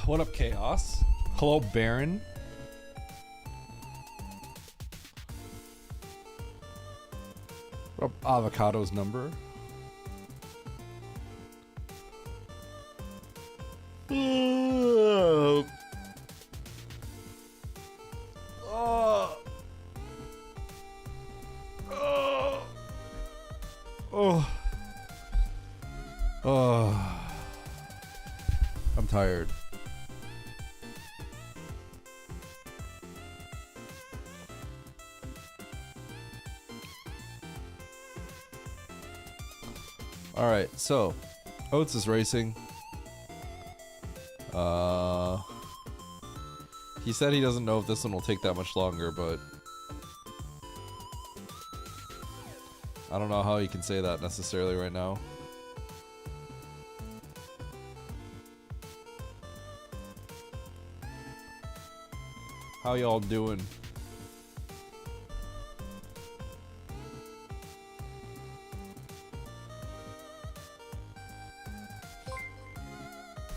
What up, Chaos? Hello, Baron. What up, Avocado's number? I'm tired. Alright, so Oates is racing. He said he doesn't know if this one will take that much longer, but I don't know how he can say that necessarily right now. How y'all doing?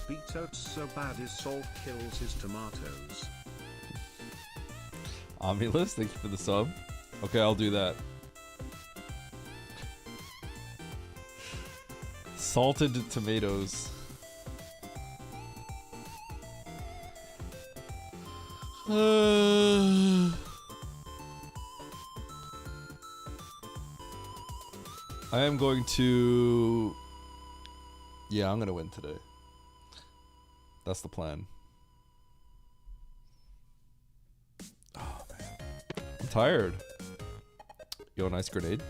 Beat Oats so bad his salt kills his tomatoes. Omnilus, thank you for the sub. Okay, I'll do that. Salted tomatoes. I am going to... Yeah, I'm gonna win today. That's the plan. Oh, man. I'm tired. Yo, nice grenade.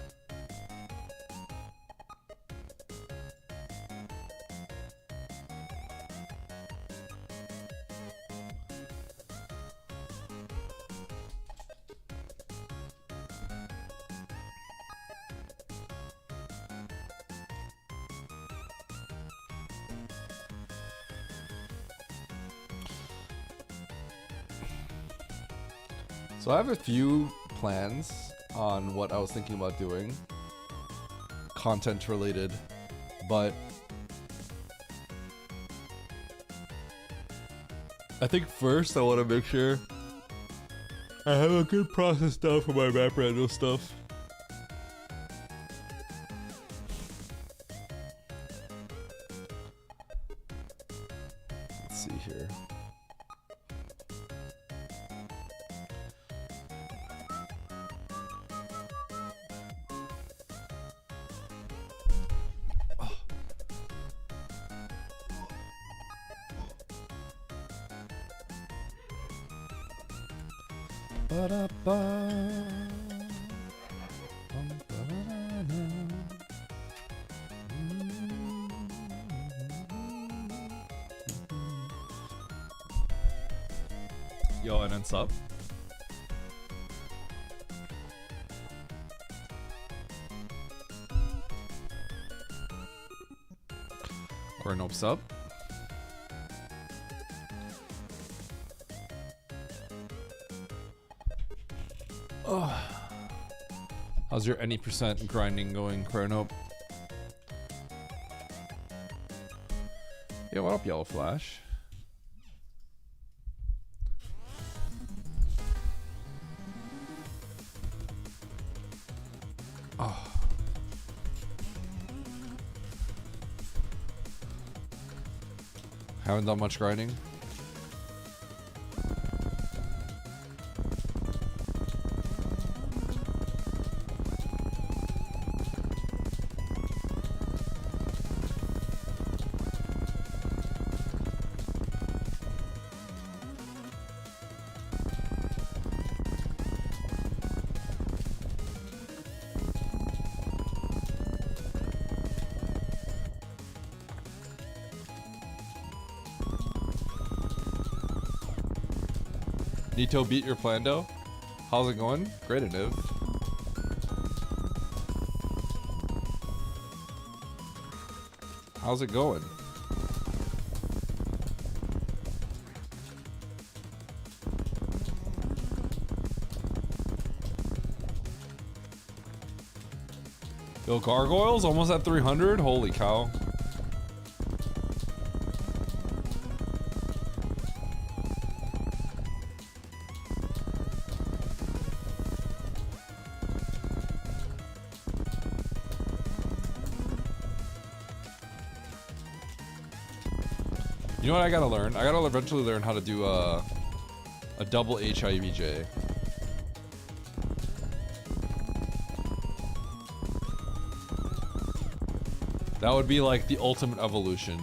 So I have a few plans on what I was thinking about doing, content related, but I think first I want to make sure I have a good process down for my map random stuff. Let's see here. Yo, and then sub. Or nope sub. How's your any percent grinding going, Chrono? Yeah, what up, Yellow Flash? Oh. Haven't done much grinding. Nito beat your Plando? How's it going? Great, Aniv. How's it going? Yo, Gargoyles almost at 300? Holy cow. You know what I gotta learn? I gotta eventually learn how to do a double HIVJ. That would be like the ultimate evolution.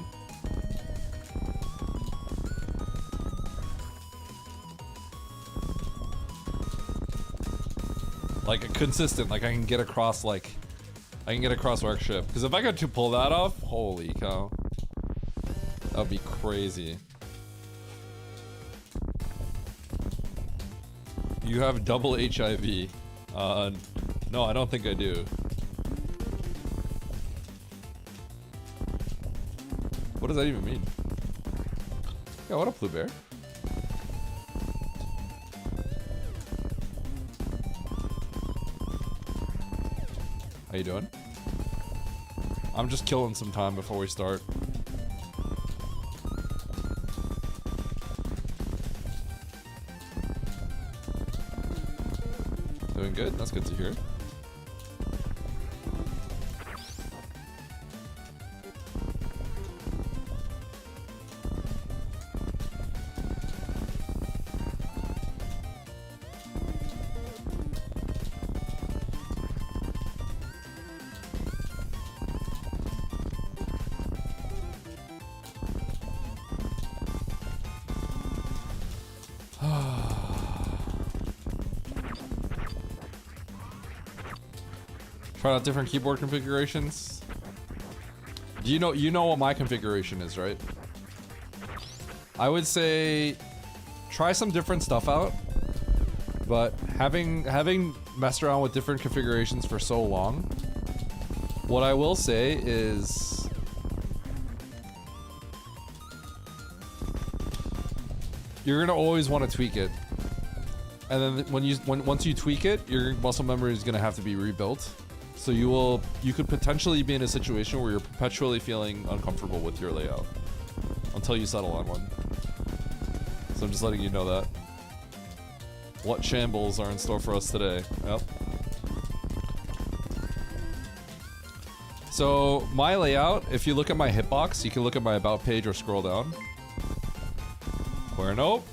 Like a consistent, like I can get across workship. Because if I got to pull that off, holy cow. That would be crazy. You have double HIV. No, I don't think I do. What does that even mean? Yeah, what up, Blue Bear? How you doing? I'm just killing some time before we start. Doing good? That's good to hear. Try out different keyboard configurations. Do you know what my configuration is, right? I would say try some different stuff out, but having messed around with different configurations for so long, what I will say is you're gonna always want to tweak it, and then once you tweak it, your muscle memory is gonna have to be rebuilt. So you could potentially be in a situation where you're perpetually feeling uncomfortable with your layout until you settle on one. So I'm just letting you know that. What shambles are in store for us today? Yep. So my layout, if you look at my hitbox, you can look at my about page or scroll down. Where nope.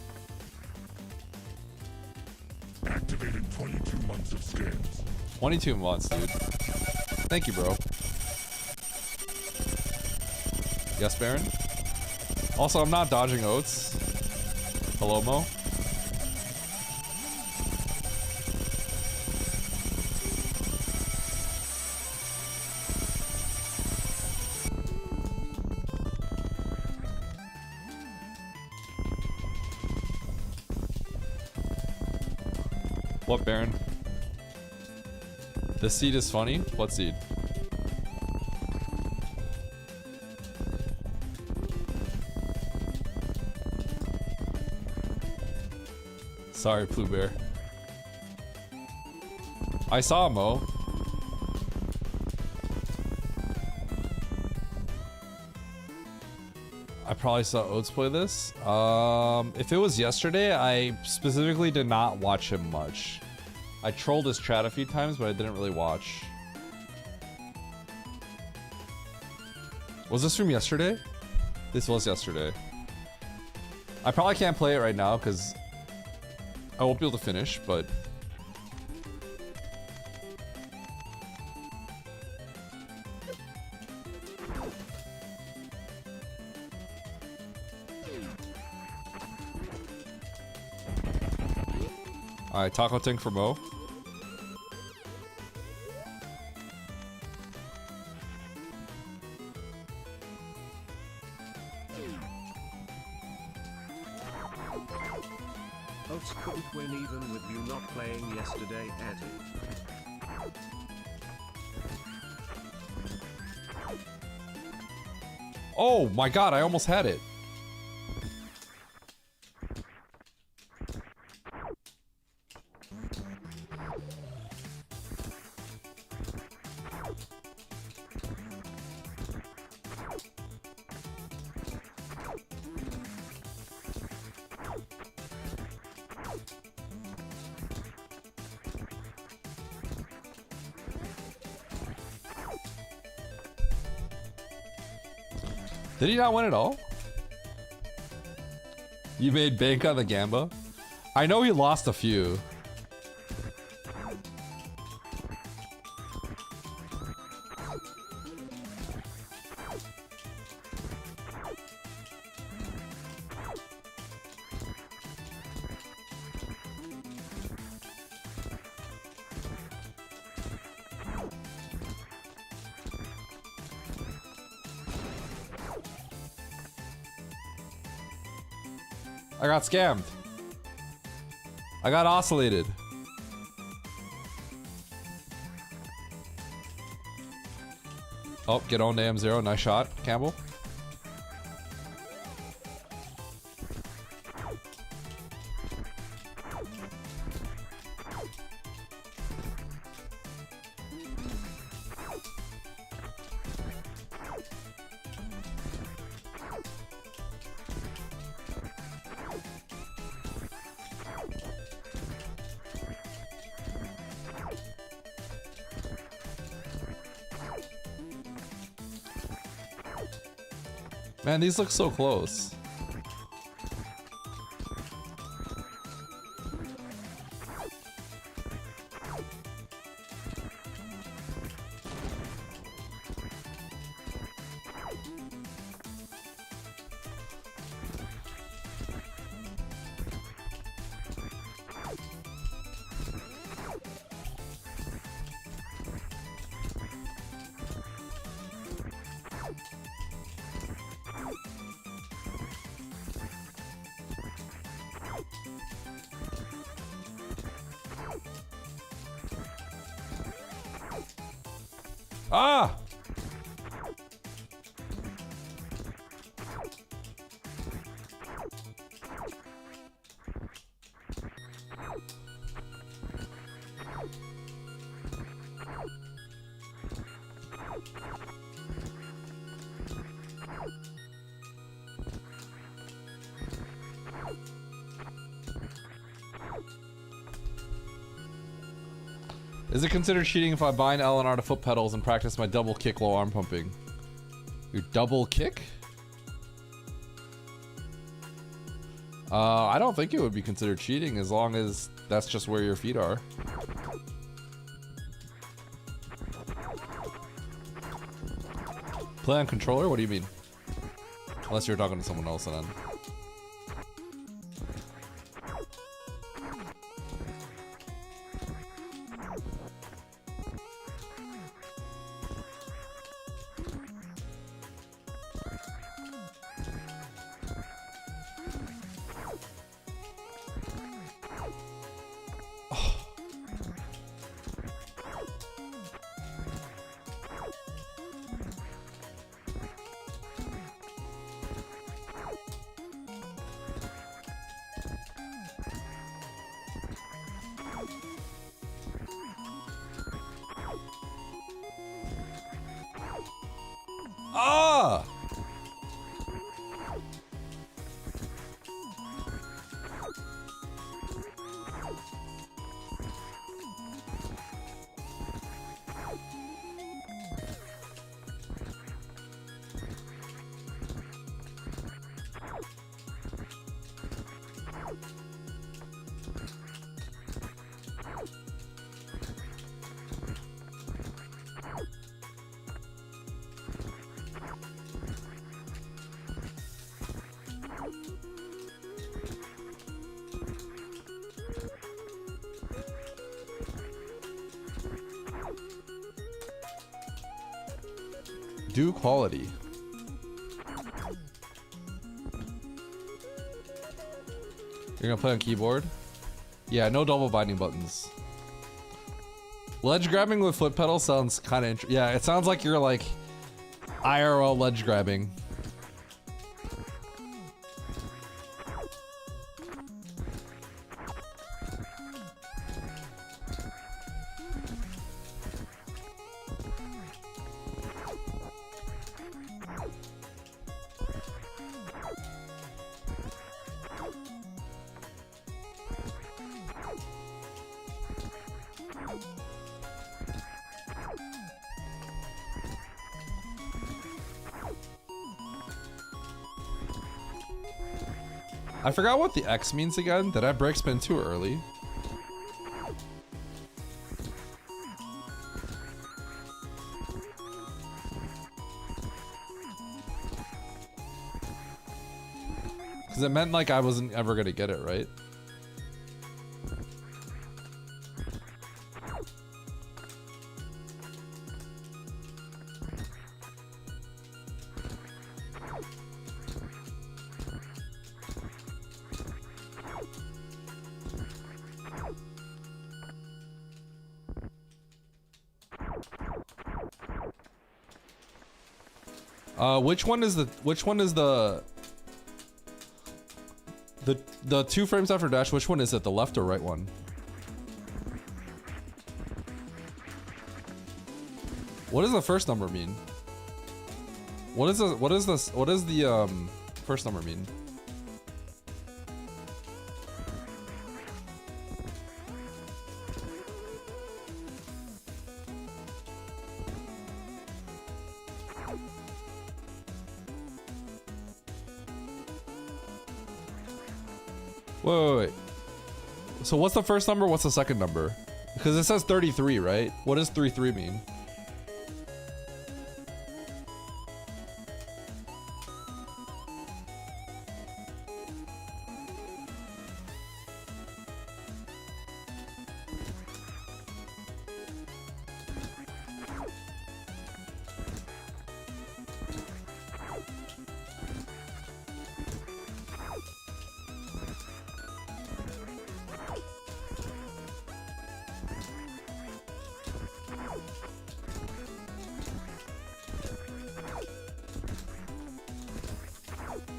Activated 22 months of scans. 22 months, dude. Thank you, bro. Yes, Baron? Also, I'm not dodging oats. Hello, Mo? What, Baron? The seed is funny? What seed? Sorry, Blue Bear. I saw Mo. I probably saw Oates play this. If it was yesterday, I specifically did not watch him much. I trolled his chat a few times, but I didn't really watch. Was this from yesterday? This was yesterday. I probably can't play it right now because I won't be able to finish, but... Alright, Taco Tank for Mo. Oats couldn't win even with you not playing yesterday, Eddie. Oh my god, I almost had it. Did he not win at all? You made bank on the Gamba? I know he lost a few. I got scammed. I got oscillated. Oh, get on to M0. Nice shot, Campbell. Man, these look so close. Ah! Is it considered cheating if I bind LNR to foot pedals and practice my double kick while arm pumping? Your double kick? I don't think it would be considered cheating as long as that's just where your feet are. Play on controller? What do you mean? Unless you're talking to someone else then. Ah! Do quality. You're gonna play on keyboard? Yeah, no double binding buttons. Ledge grabbing with foot pedal sounds kind of interesting. Yeah, it sounds like you're like IRL ledge grabbing. I forgot what the X means again. Did I break spin too early? Because it meant like I wasn't ever gonna get it, right? Which one is the 2 frames after dash? Which one is it, the left or right one? What does the first number mean? What is the first number mean? Wait. So what's the first number? What's the second number? Because it says 33, right? What does 33 mean?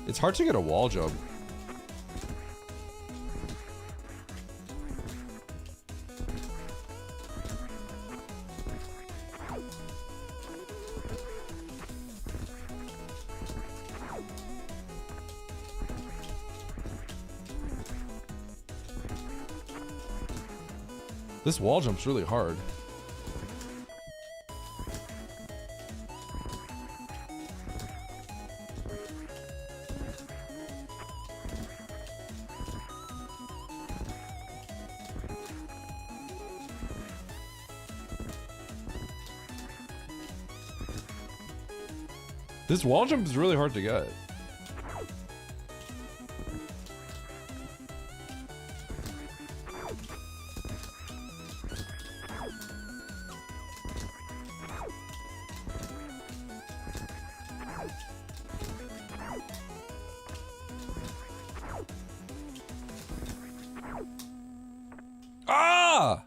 It's hard to get a wall jump. This wall jump's really hard. This wall jump is really hard to get. Ah!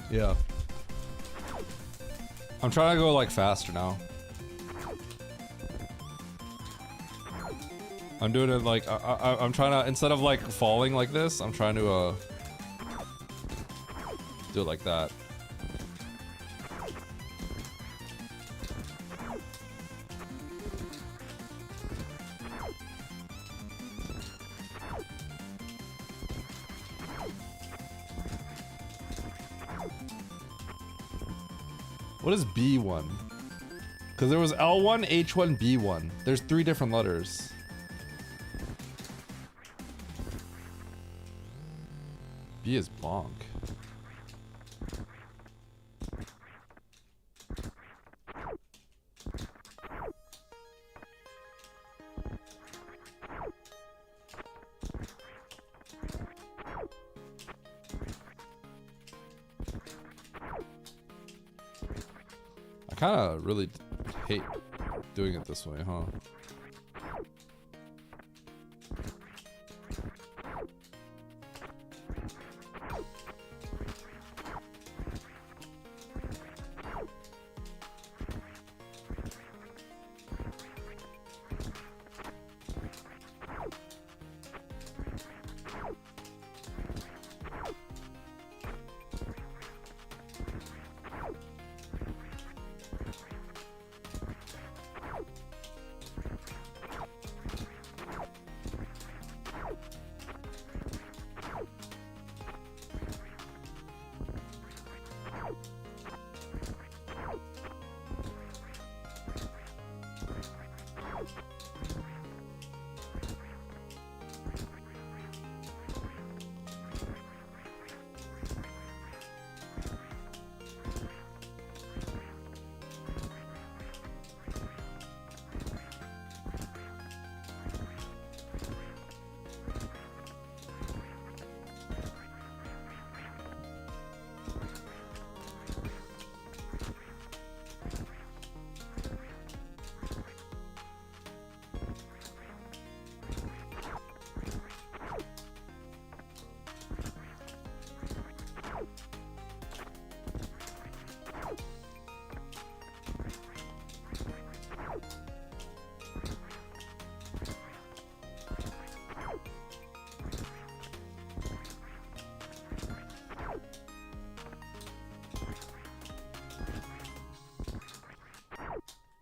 Yeah. I'm trying to go like faster now. I'm doing it like I'm trying to, instead of like falling like this, I'm trying to do it like that. What is B1? Because there was L1, H1, B1. There's 3 different letters. B is bonk. I kind of really hate doing it this way, huh?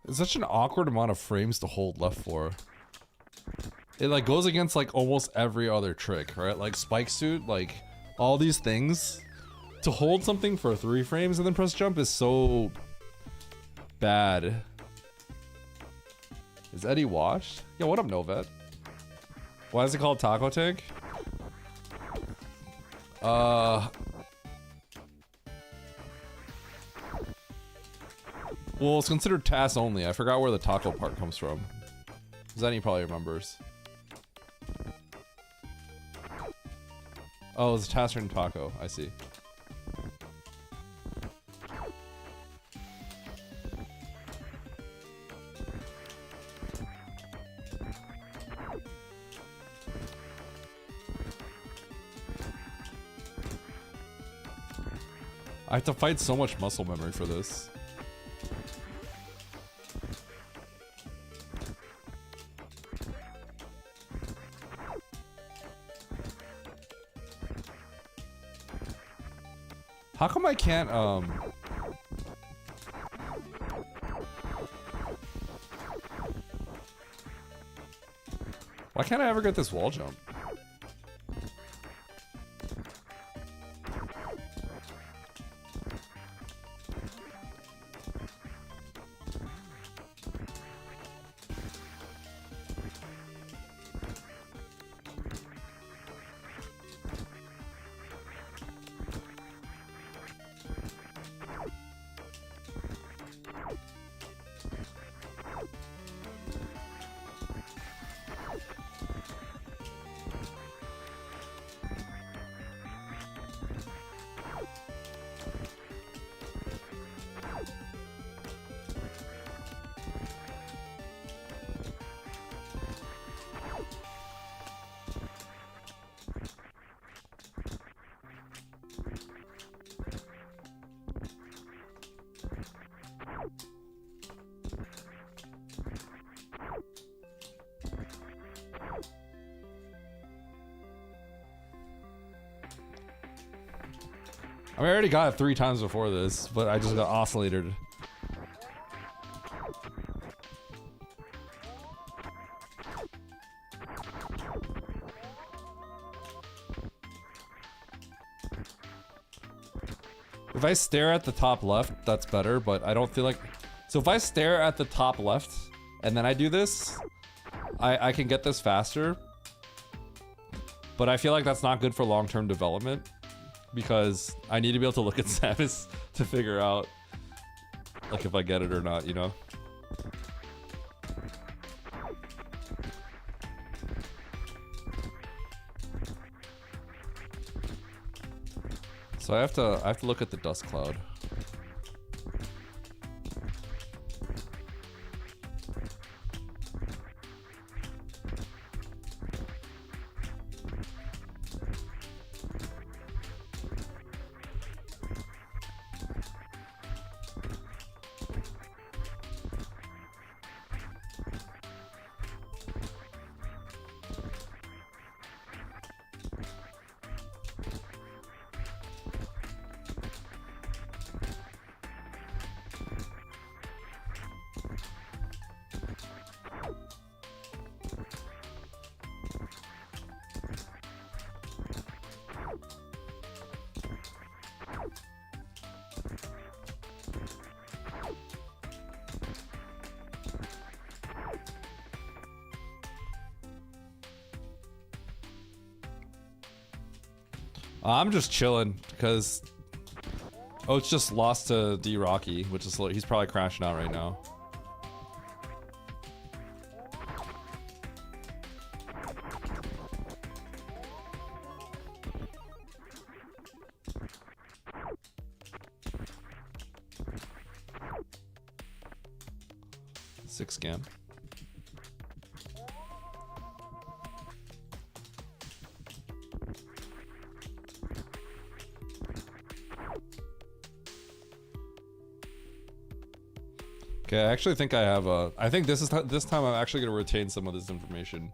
It's such an awkward amount of frames to hold left for. It like goes against like almost every other trick, right? Like spike suit, like all these things. To hold something for 3 frames and then press jump is so bad. Is Eddie washed? Yo, what up, Novet? Why is it called Taco Tank? Well, it's considered TAS only. I forgot where the taco part comes from. Zenny probably remembers. Oh, it's TAS and taco. I see. I have to fight so much muscle memory for this. How come I can't, why can't I ever get this wall jump? I already got it 3 times before this, but I just got oscillated. If I stare at the top left, that's better, but I don't feel like... So if I stare at the top left, and then I do this, I can get this faster. But I feel like that's not good for long-term development, because I need to be able to look at Samus to figure out, like, if I get it or not, you know? So I have to look at the dust cloud. I'm just chilling because Oats just lost to D Rocky, which is he's probably crashing out right now. Six scan. Okay, I actually think I have a... I think this time I'm actually going to retain some of this information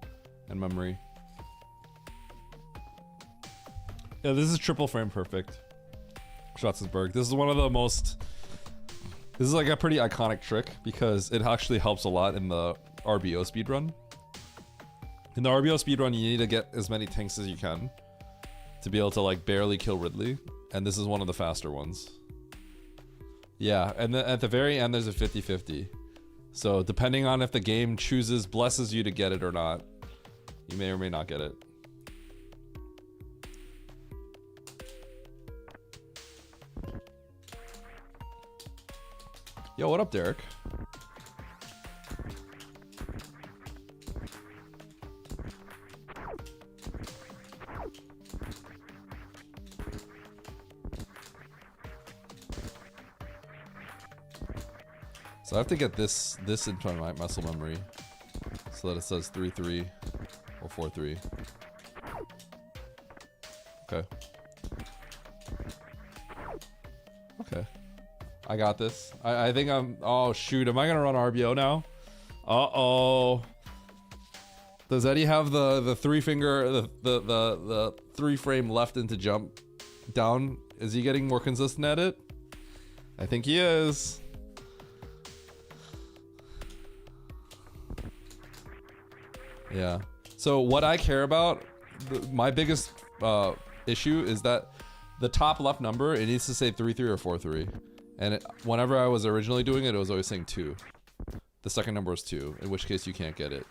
and memory. Yeah, this is triple frame perfect. Schwarzenberg. This is one of the most... This is like a pretty iconic trick because it actually helps a lot in the RBO speedrun. In the RBO speedrun, you need to get as many tanks as you can to be able to like barely kill Ridley, and this is one of the faster ones. Yeah, and at the very end there's a 50-50. So depending on if the game blesses you to get it or not, you may or may not get it. Yo, what up, Derek? So I have to get this into my muscle memory so that it says 3-3 or 4-3. Okay. Okay. I got this. I think I'm... Oh, shoot. Am I going to run RBO now? Uh-oh. Does Eddie have the three finger... The 3-frame left into jump down? Is he getting more consistent at it? I think he is. Yeah. So what I care about, my biggest issue is that the top left number, it needs to say 3-3 or 4-3. And whenever I was originally doing it, it was always saying 2. The second number was 2, in which case you can't get it.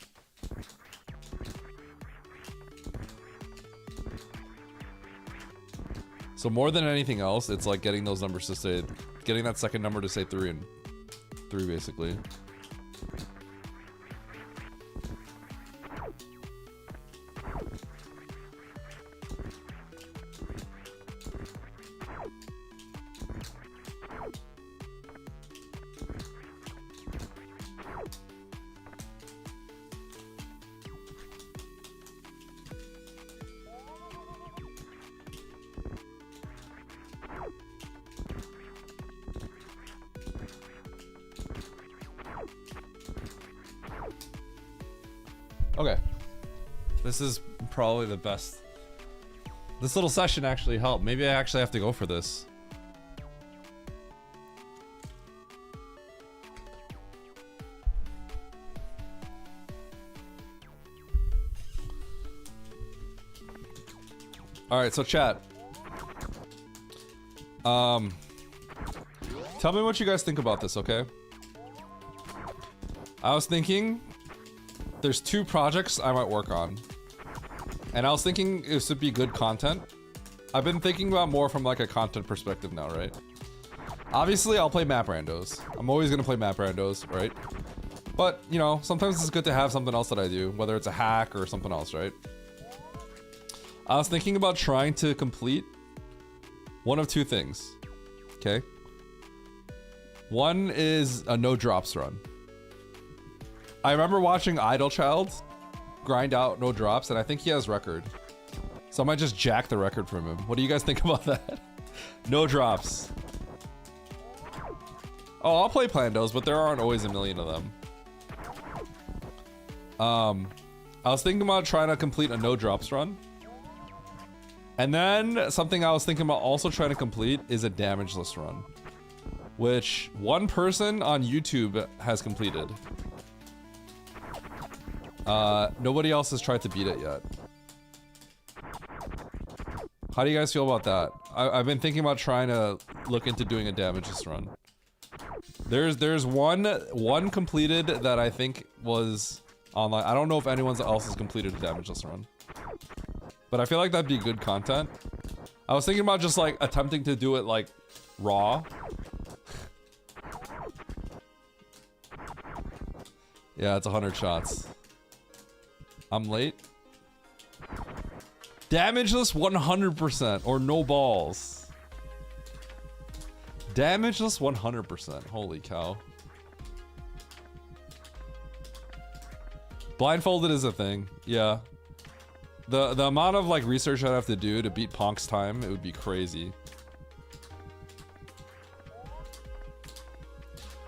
So more than anything else, it's like getting those numbers to say, getting that second number to say 3 and 3 basically. Okay. This is probably the best. This little session actually helped. Maybe I actually have to go for this. All right, so chat. Tell me what you guys think about this, okay? I was thinking there's 2 projects I might work on. And I was thinking this would be good content. I've been thinking about more from like a content perspective now, right? Obviously, I'll play map randos. I'm always gonna play map randos, right? But, you know, sometimes it's good to have something else that I do, whether it's a hack or something else, right? I was thinking about trying to complete one of 2 things, okay? One is a no drops run. I remember watching Idlechild grind out no drops, and I think he has record. So I might just jack the record from him. What do you guys think about that? No drops. Oh, I'll play Plandos, but there aren't always a million of them. I was thinking about trying to complete a no drops run. And then something I was thinking about also trying to complete is a damageless run, which one person on YouTube has completed. Nobody else has tried to beat it yet. How do you guys feel about that? I've been thinking about trying to look into doing a damageless run. There's one completed that I think was online. I don't know if anyone else has completed a damageless run, but I feel like that'd be good content. I was thinking about just like attempting to do it like raw. Yeah, it's 100 shots. I'm late. Damageless 100% or no balls. Damageless 100%. Holy cow. Blindfolded is a thing. Yeah. The amount of like research I'd have to do to beat Ponk's time, it would be crazy.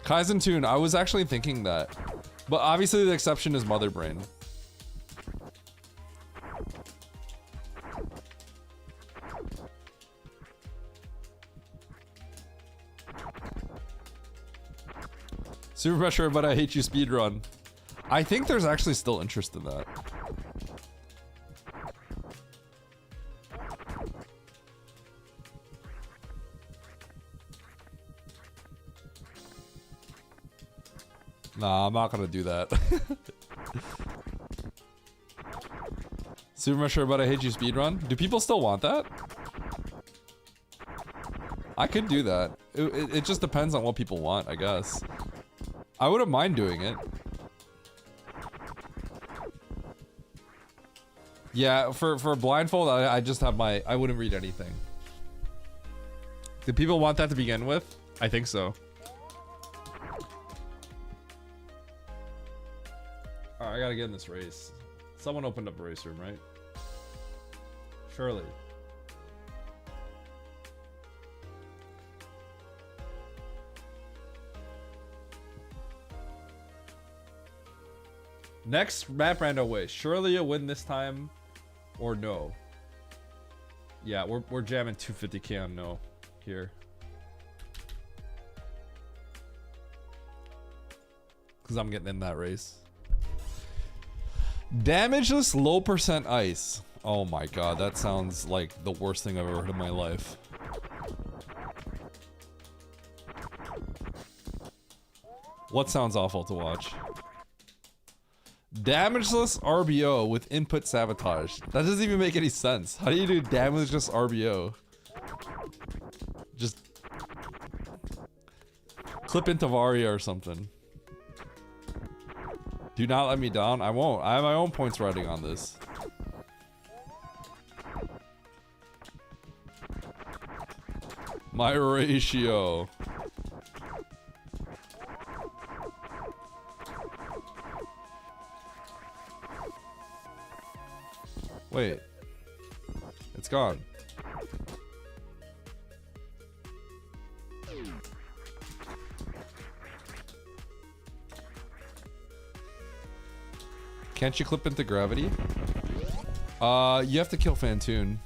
Kaizen Tune, I was actually thinking that. But obviously the exception is Mother Brain. Super pressure, but I hate you speedrun. I think there's actually still interest in that. Nah, I'm not gonna do that. Super pressure, but I hate you speedrun. Do people still want that? I could do that. It just depends on what people want, I guess. I wouldn't mind doing it. Yeah, for blindfold, I just have my... I wouldn't read anything. Do people want that to begin with? I think so. Alright, I gotta get in this race. Someone opened up a race room, right? Surely. Next map rando way. Surely you'll win this time, or no? Yeah, we're jamming 250k on no here. Cause I'm getting in that race. Damageless low percent ice. Oh my god, that sounds like the worst thing I've ever heard in my life. What sounds awful to watch? Damageless RBO with input sabotage. That doesn't even make any sense. How do you do damageless RBO? Just clip into Varia or something. Do not let me down. I won't. I have my own points riding on this. My ratio. Wait. It's gone. Can't you clip into gravity? You have to kill Fantoon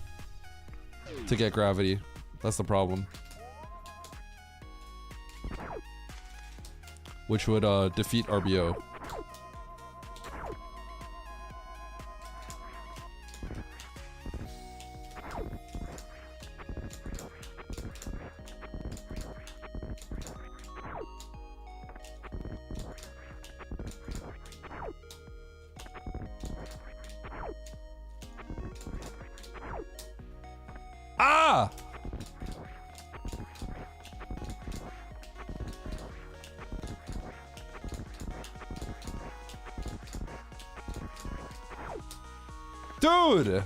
to get gravity. That's the problem. Which would defeat RBO. Dude!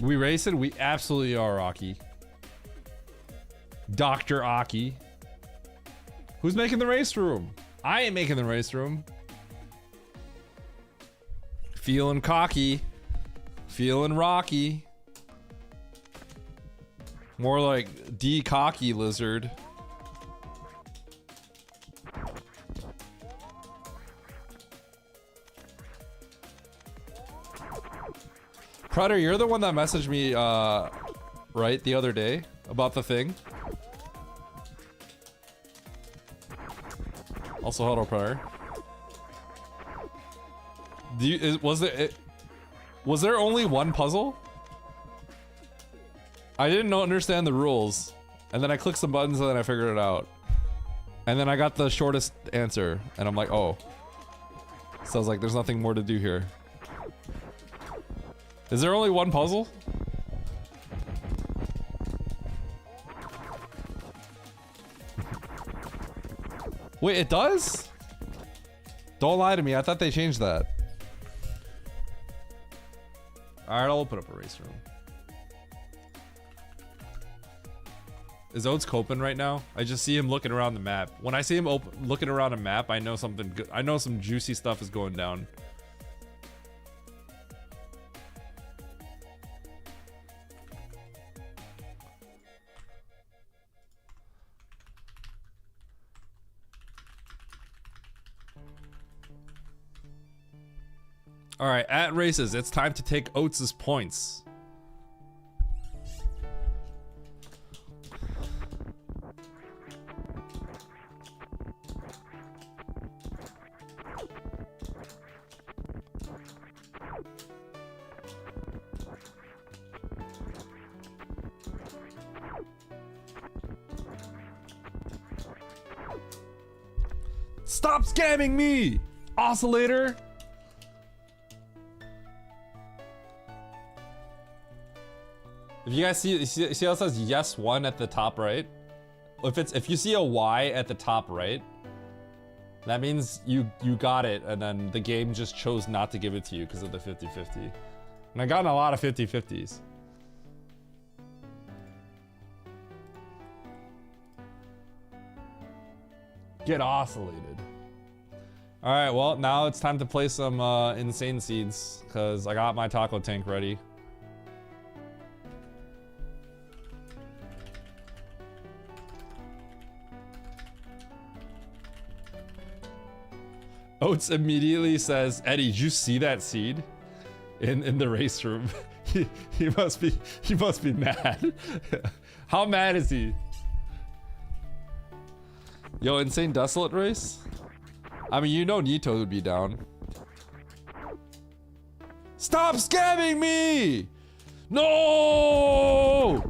We racing? We absolutely are, Aki. Dr. Aki. Who's making the race room? I ain't making the race room. Feeling cocky. Feeling rocky. More like D-cocky lizard. Predator, you're the one that messaged me, right, the other day about the thing. Also, hello, Predator. Was there only one puzzle? I didn't understand the rules, and then I clicked some buttons and then I figured it out. And then I got the shortest answer, and I'm like, oh. So I was like, there's nothing more to do here. Is there only one puzzle? Wait, it does? Don't lie to me. I thought they changed that. Alright, I'll open up a race room. Is Oates coping right now? I just see him looking around the map. When I see him looking around a map, I know something good. I know some juicy stuff is going down. All right, at races, it's time to take Oates' points. Stop scamming me, oscillator. If you guys see how it says yes one at the top right? If you see a Y at the top right, that means you got it, and then the game just chose not to give it to you because of the 50-50. And I gotten a lot of 50-50s. Get oscillated. All right, well, now it's time to play some insane seeds because I got my taco tank ready. Oates immediately says, Eddie, did you see that seed in the race room? he must be mad. How mad is he? Yo, insane desolate race? I mean, you know Nito would be down. Stop scamming me! No!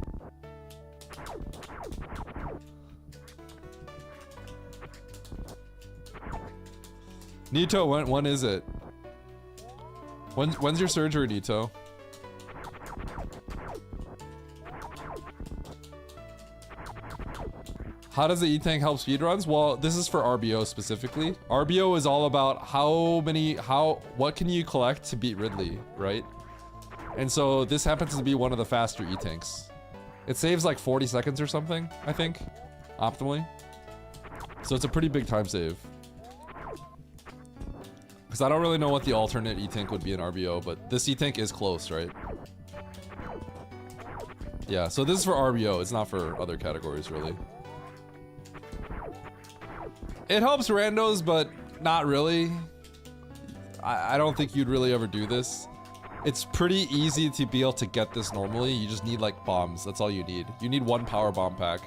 Nito, when is it? When's your surgery, Nito? How does the E-Tank help speedruns? Well, this is for RBO specifically. RBO is all about what can you collect to beat Ridley, right? And so this happens to be one of the faster E-Tanks. It saves like 40 seconds or something, I think, optimally. So it's a pretty big time save. Because I don't really know what the alternate E-Tank would be in RBO, but this E-Tank is close, right? Yeah, so this is for RBO, it's not for other categories, really. It helps randos, but not really. I don't think you'd really ever do this. It's pretty easy to be able to get this normally. You just need like bombs, that's all you need. You need one power bomb pack.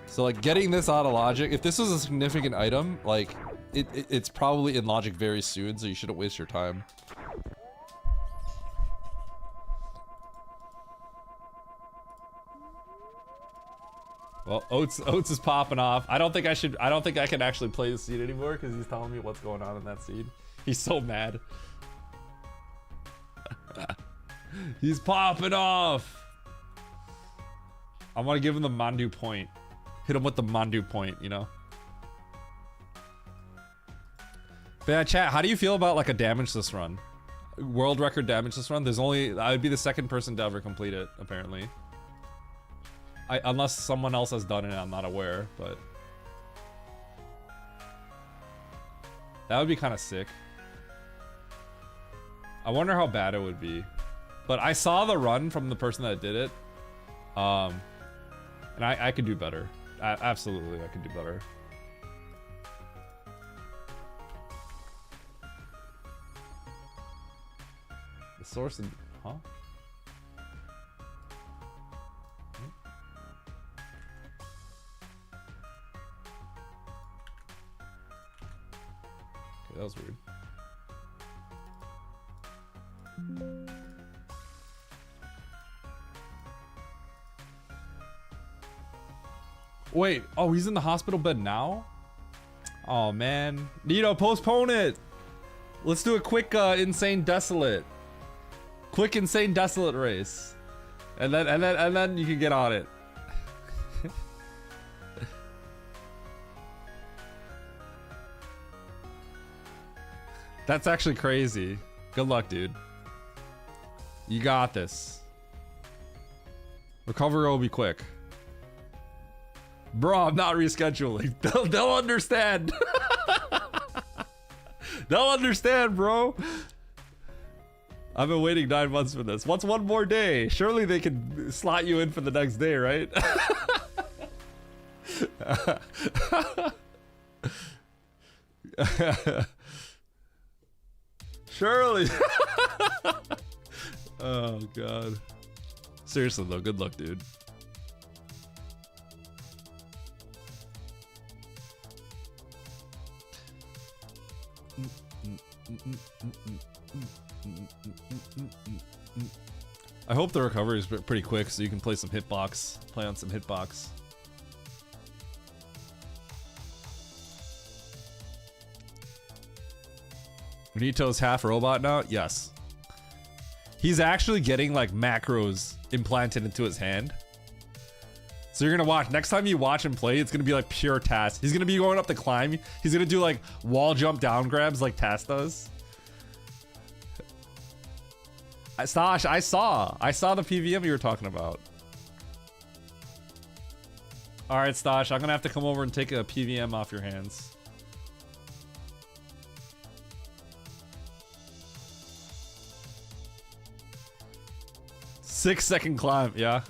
So like getting this out of Logic, if this was a significant item, like it's probably in Logic very soon, so you shouldn't waste your time. Well, Oats is popping off. I don't think I can actually play the seed anymore because he's telling me what's going on in that seed. He's so mad. He's popping off. I want to give him the Mandu point. Hit him with the Mandu point, you know? But yeah, chat, how do you feel about like a damageless run? World record damageless run? I would be the second person to ever complete it, apparently. Unless someone else has done it, I'm not aware, but that would be kind of sick. I wonder how bad it would be. But I saw the run from the person that did it, and I could do better. Absolutely, I could do better. The source and huh? That was weird. Wait, oh, he's in the hospital bed now? Oh man. Nito, postpone it! Let's do a quick insane desolate. Quick insane desolate race. And then you can get on it. That's actually crazy. Good luck, dude. You got this. Recovery will be quick. Bro, I'm not rescheduling. They'll understand. They'll understand, bro. I've been waiting 9 months for this. What's one more day? Surely they can slot you in for the next day, right? Surely. Oh god. Seriously though, good luck, dude. I hope the recovery is pretty quick so you can play some hitbox. Play on some hitbox. Nito's half robot now? Yes. He's actually getting like macros implanted into his hand. So you're gonna watch, next time you watch him play, it's gonna be like pure TAS. He's gonna be going up the climb. He's gonna do like wall jump down grabs like TAS does. Stash, I saw the PVM you were talking about. All right, Stash, I'm gonna have to come over and take a PVM off your hands. Six-second climb, yeah.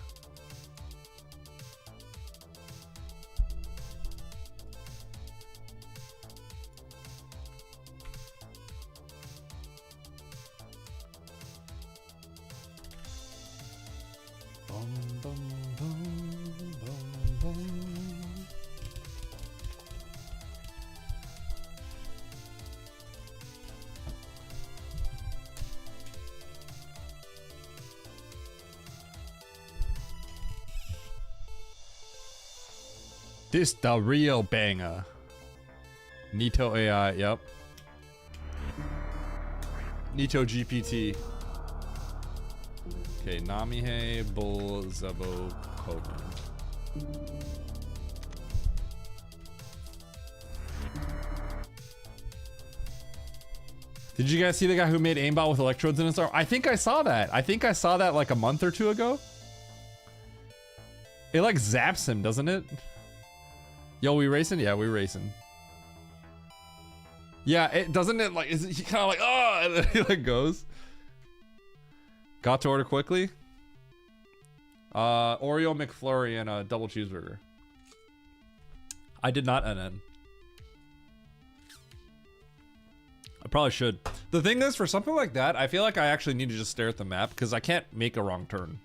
This the real banger. Nito AI, yep. Nito GPT. Okay, Namihe Bull Zebo Koban. Did you guys see the guy who made aimbot with electrodes in his arm? I think I saw that. I think I saw that like a month or two ago. It like zaps him, doesn't it? Yo, we racing? Yeah, we racing. Yeah, it doesn't it like, is he kind of like, oh, and then he like goes. Got to order quickly. Oreo McFlurry and a double cheeseburger. I did not NN. I probably should. The thing is, for something like that, I feel like I actually need to just stare at the map because I can't make a wrong turn.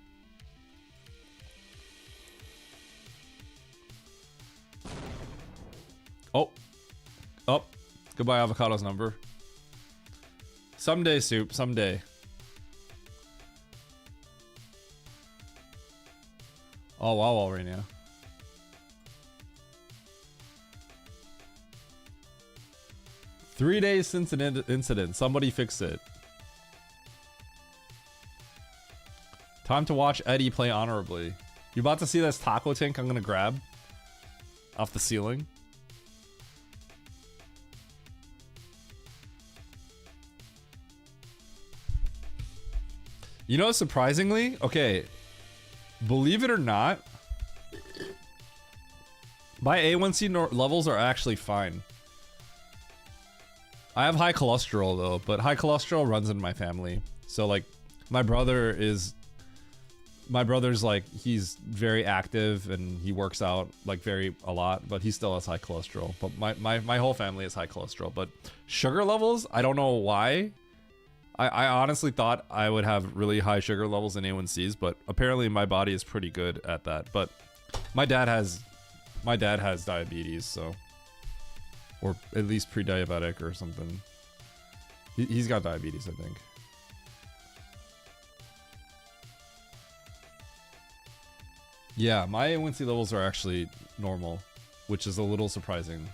Oh. Oh. Goodbye, Avocado's number. Someday, Soup. Someday. Oh, wow, right now. Three days since an incident. Somebody fix it. Time to watch Eddie play honorably. You about to see this taco tank I'm gonna grab off the ceiling? You know, surprisingly, okay, believe it or not, my A1C levels are actually fine. I have high cholesterol though, but high cholesterol runs in my family. So like, my brother's like, he's very active and he works out like a lot, but he still has high cholesterol. But my whole family has high cholesterol. But sugar levels, I don't know why. I honestly thought I would have really high sugar levels in A1Cs, but apparently my body is pretty good at that. But my dad has diabetes, so, or at least pre-diabetic or something. He's got diabetes, I think. Yeah, my A1C levels are actually normal, which is a little surprising.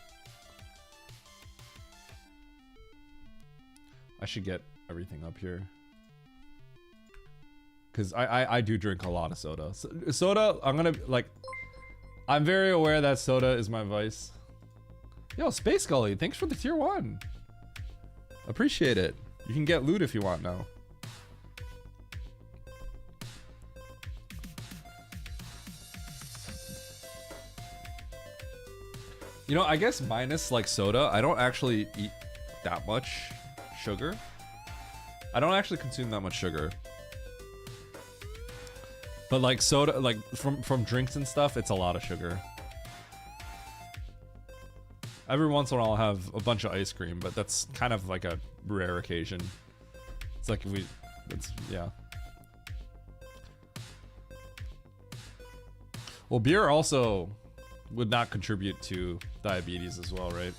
I should get everything up here. Because I do drink a lot of soda. Soda, I'm very aware that soda is my vice. Yo, Space Gully, thanks for the tier 1. Appreciate it. You can get loot if you want now. You know, I guess minus like soda, I don't actually eat that much sugar. I don't actually consume that much sugar. But like soda, like from drinks and stuff, it's a lot of sugar. Every once in a while I'll have a bunch of ice cream, but that's kind of like a rare occasion. It's like yeah. Well, beer also would not contribute to diabetes as well, right?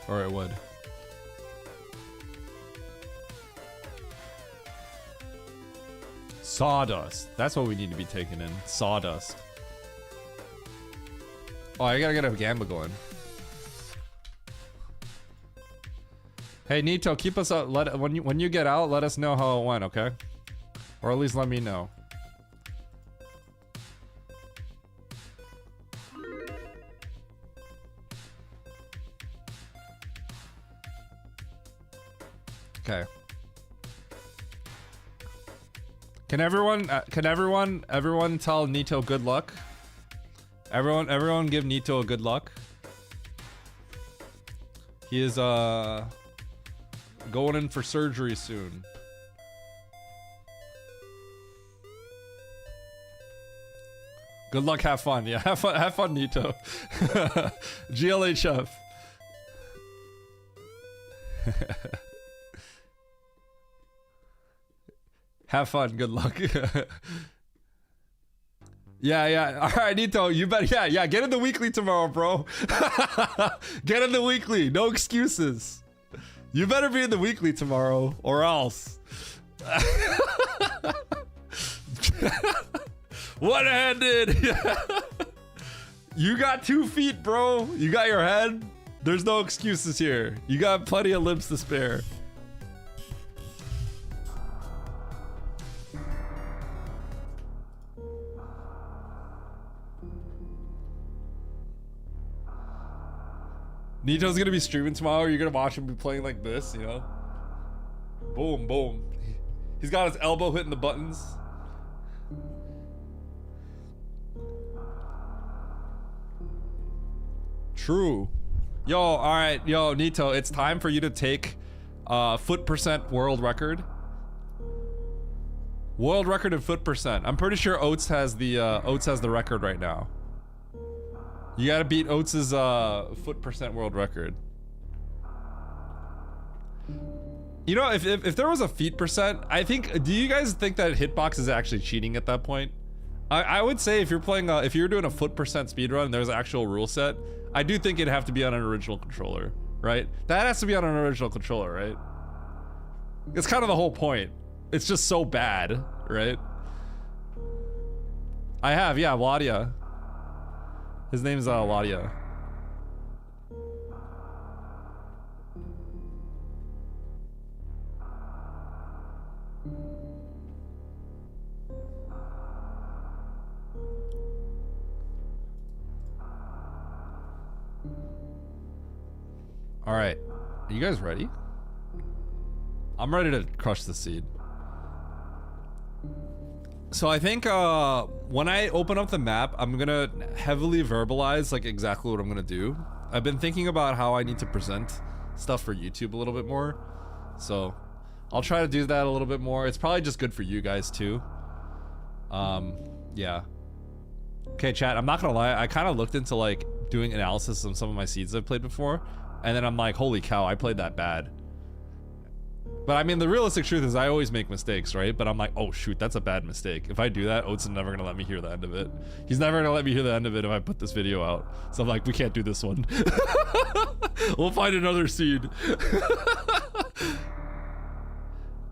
Or it would. Sawdust. That's what we need to be taking in. Sawdust. Oh, I gotta get a Gamba going. Hey, Nito, keep us up. When you get out, let us know how it went, okay? Or at least let me know. Okay. Can everyone tell Nito good luck? Everyone give Nito a good luck. He is going in for surgery soon. Good luck, have fun. Yeah, have fun, Nito. GLHF. Have fun. Good luck. Yeah. All right, Nito, you better. Yeah. Get in the weekly tomorrow, bro. Get in the weekly. No excuses. You better be in the weekly tomorrow, or else. One-handed. You got 2 feet, bro. You got your head. There's no excuses here. You got plenty of limbs to spare. Nito's gonna be streaming tomorrow. You're gonna watch him be playing like this, you know? Boom, boom. He's got his elbow hitting the buttons. True. Yo, alright, yo, Nito, it's time for you to take foot percent world record. World record in foot percent. I'm pretty sure Oates has the record right now. You gotta beat Oates' foot percent world record. You know, if there was a feet percent, I think, do you guys think that Hitbox is actually cheating at that point? I would say if you're playing, if you're doing a foot percent speedrun and there's an actual rule set, I do think it'd have to be on an original controller, right? That has to be on an original controller, right? It's kind of the whole point. It's just so bad, right? I have, yeah, Wadia. His name's Wadia. All right, are you guys ready? I'm ready to crush the seed. So I think when I open up the map, I'm gonna heavily verbalize like exactly what I'm gonna do. I've been thinking about how I need to present stuff for YouTube a little bit more. So I'll try to do that a little bit more. It's probably just good for you guys too. Yeah. Okay, chat, I'm not gonna lie, I kind of looked into like doing analysis on some of my seeds I've played before, and then I'm like, holy cow, I played that bad. But I mean, the realistic truth is I always make mistakes, right? But I'm like, oh shoot, that's a bad mistake. If I do that, Oates is never gonna let me hear the end of it. He's never gonna let me hear the end of it if I put this video out. So I'm like, we can't do this one. We'll find another seed.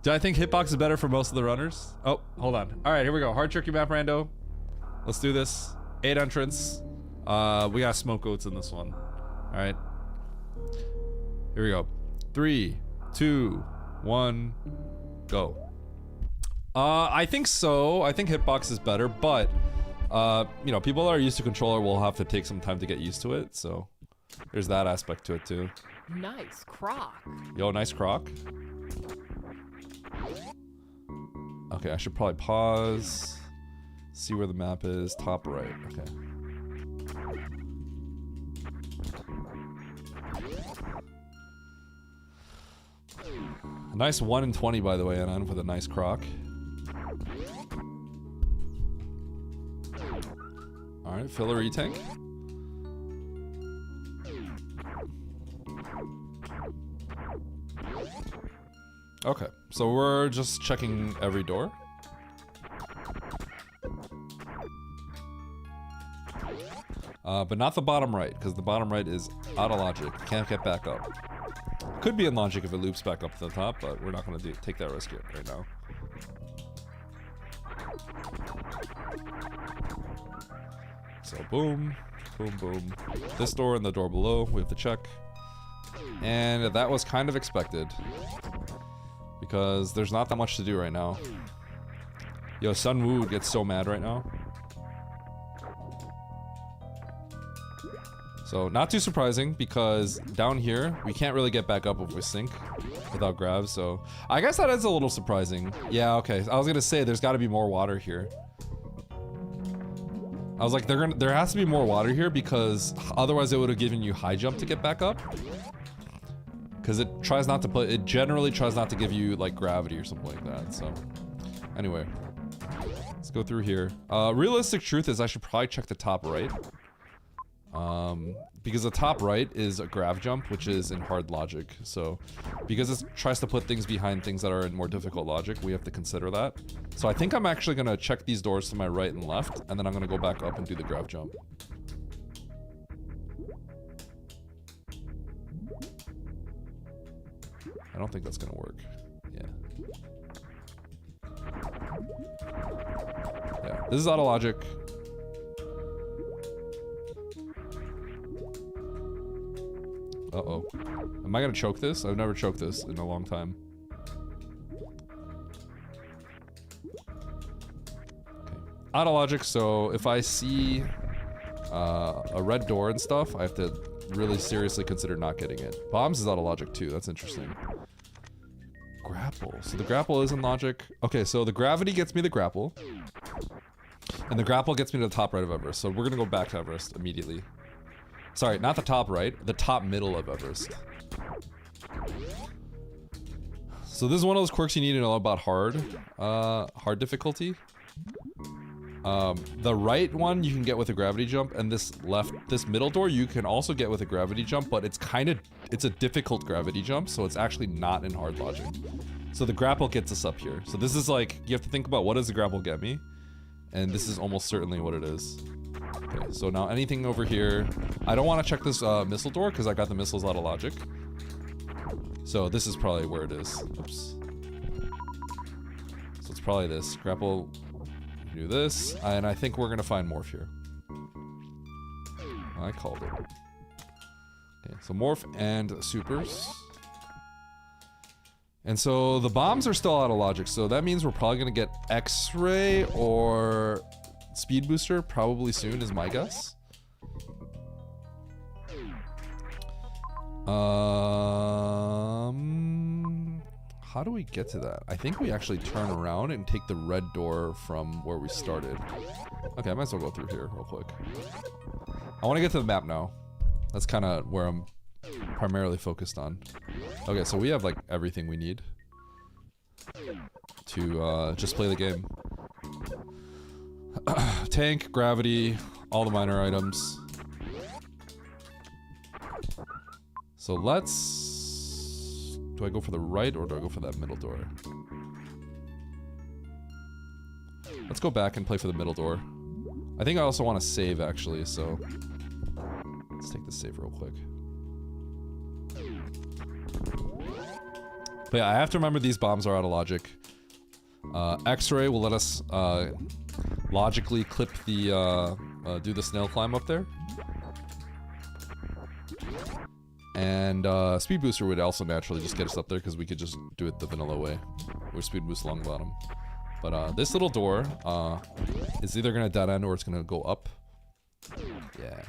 Do I think Hitbox is better for most of the runners? Oh, hold on. All right, here we go. Hard Turkey map rando. Let's do this. 8 entrants. We got smoke Oates in this one. All right. Here we go. 3, 2, 1, go. I think so. I think Hitbox is better, but you know, people that are used to controller will have to take some time to get used to it. So there's that aspect to it too. Nice croc. Yo, nice croc. Okay, I should probably pause. See where the map is. Top right. Okay. A nice 1 in 20, by the way, Anon, with a nice croc. Alright, filler E-tank. Okay, so we're just checking every door. But not the bottom right, because the bottom right is out of logic. Can't get back up. Could be in logic if it loops back up to the top, but we're not going to take that risk right now. So boom, boom, boom. This door and the door below, we have to check. And that was kind of expected, because there's not that much to do right now. Yo, Sun Woo gets so mad right now. So not too surprising, because down here we can't really get back up if we sink without grabs. So I guess that is a little surprising. Yeah, okay. I was gonna say there's got to be more water here. I was like, there has to be more water here, because otherwise it would have given you high jump to get back up. Because it generally tries not to give you like gravity or something like that. So anyway, let's go through here. Realistic truth is I should probably check the top right. Because the top right is a grav jump, which is in hard logic. So because it tries to put things behind things that are in more difficult logic, we have to consider that. So I think I'm actually gonna check these doors to my right and left, and then I'm gonna go back up and do the grav jump. I don't think that's gonna work. Yeah. Yeah, this is out of logic. Uh-oh. Am I gonna choke this? I've never choked this in a long time. Okay. Out of logic, so if I see a red door and stuff, I have to really seriously consider not getting it. Bombs is out of logic too. That's interesting. Grapple. So the grapple is in logic. Okay, so the gravity gets me the grapple. And the grapple gets me to the top right of Everest. So we're gonna go back to Everest immediately. Sorry, not the top right, the top middle of Everest. So this is one of those quirks you need to know about hard difficulty. The right one you can get with a gravity jump, and this middle door you can also get with a gravity jump, but it's a difficult gravity jump, so it's actually not in hard logic. So the grapple gets us up here. So this is like, you have to think about what does the grapple get me? And this is almost certainly what it is. Okay, so now anything over here, I don't want to check this missile door because I got the missiles out of logic. So this is probably where it is. Oops. So it's probably this. Grapple, do this, and I think we're gonna find Morph here. I called it. Okay, so Morph and Supers. And so the bombs are still out of logic, so that means we're probably gonna get X-Ray or Speed Booster probably soon is my guess. How do we get to that? I think we actually turn around and take the red door from where we started. Okay, I might as well go through here real quick. I want to get to the map now. That's kind of where I'm primarily focused on. Okay, so we have like everything we need to just play the game. Tank, gravity, all the minor items. So let's... Do I go for the right or do I go for that middle door? Let's go back and play for the middle door. I think I also want to save actually, so... Let's take this save real quick. But yeah, I have to remember these bombs are out of logic. X-ray will let us logically clip the do the snail climb up there. And Speed Booster would also naturally just get us up there because we could just do it the vanilla way. Or Speed Boost along the bottom. But this little door is either gonna dead end or it's gonna go up. Yeah.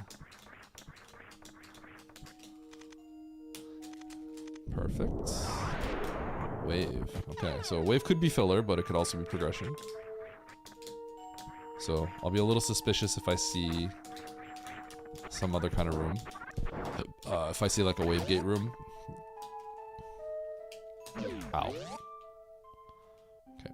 Perfect. Wave. Okay, so wave could be filler, but it could also be progression. So I'll be a little suspicious if I see some other kind of room. If I see like a wave gate room. Ow. Okay.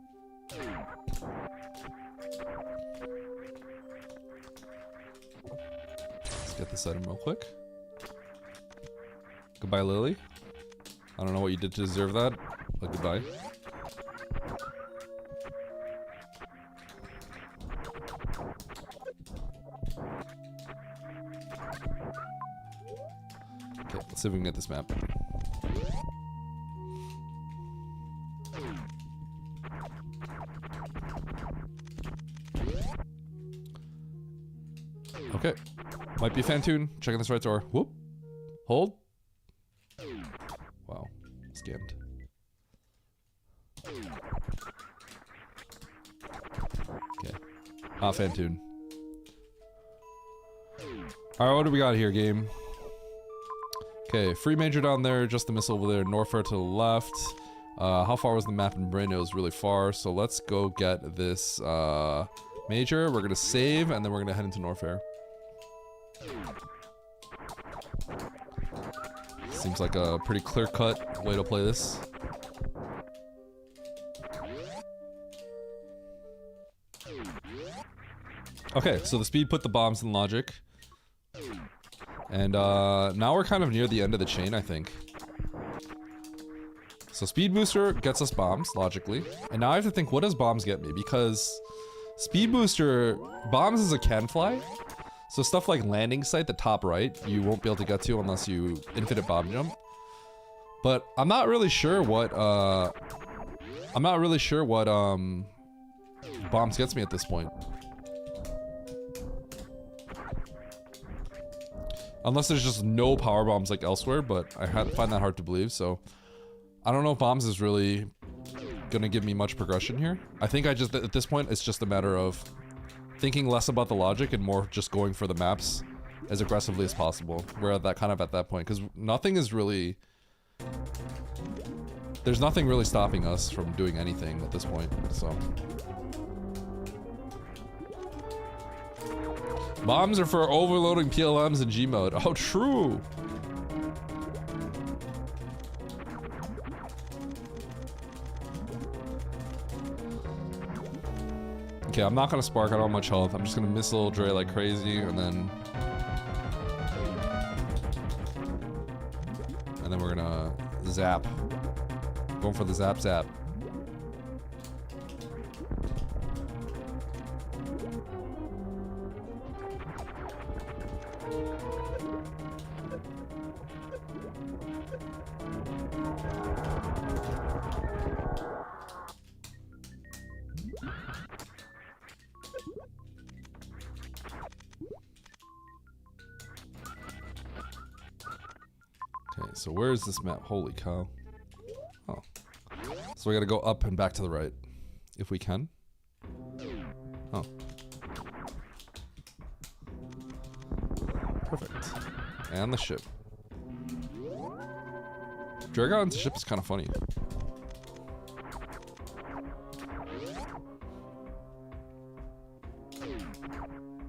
Let's get this item real quick. Goodbye, Lily. I don't know what you did to deserve that, but goodbye. Okay, let's see if we can get this map. Okay. Might be Phantoon. Checking this right door. Whoop. Hold. Wow. Scammed. Okay. Ah, Phantoon. Alright, what do we got here, game? Okay, free major down there, just the missile over there, Norfair to the left. How far was the map in Brain? It was really far, so let's go get this major. We're gonna save, and then we're gonna head into Norfair. Seems like a pretty clear-cut way to play this. Okay, so the speed put the bombs in logic. And now we're kind of near the end of the chain, I think. So Speed Booster gets us bombs, logically. And now I have to think, what does bombs get me? Because Speed Booster, bombs is a can fly. So stuff like landing site, the top right, you won't be able to get to unless you infinite bomb jump. But I'm not really sure what bombs gets me at this point. Unless there's just no power bombs like elsewhere, but I find that hard to believe, so I don't know if bombs is really gonna give me much progression here. I think at this point, it's just a matter of thinking less about the logic and more just going for the maps as aggressively as possible. We're at that point because nothing is really. There's nothing really stopping us from doing anything at this point. So. Bombs are for overloading PLMs in G mode. Oh, true. Okay, I'm not gonna spark. I don't have much health. I'm just gonna missile Dre like crazy, and then we're gonna zap. Going for the zap zap. So where is this map? Holy cow. Oh. So we gotta go up and back to the right. If we can. Oh. Perfect. And the ship. Dragon's ship is kind of funny.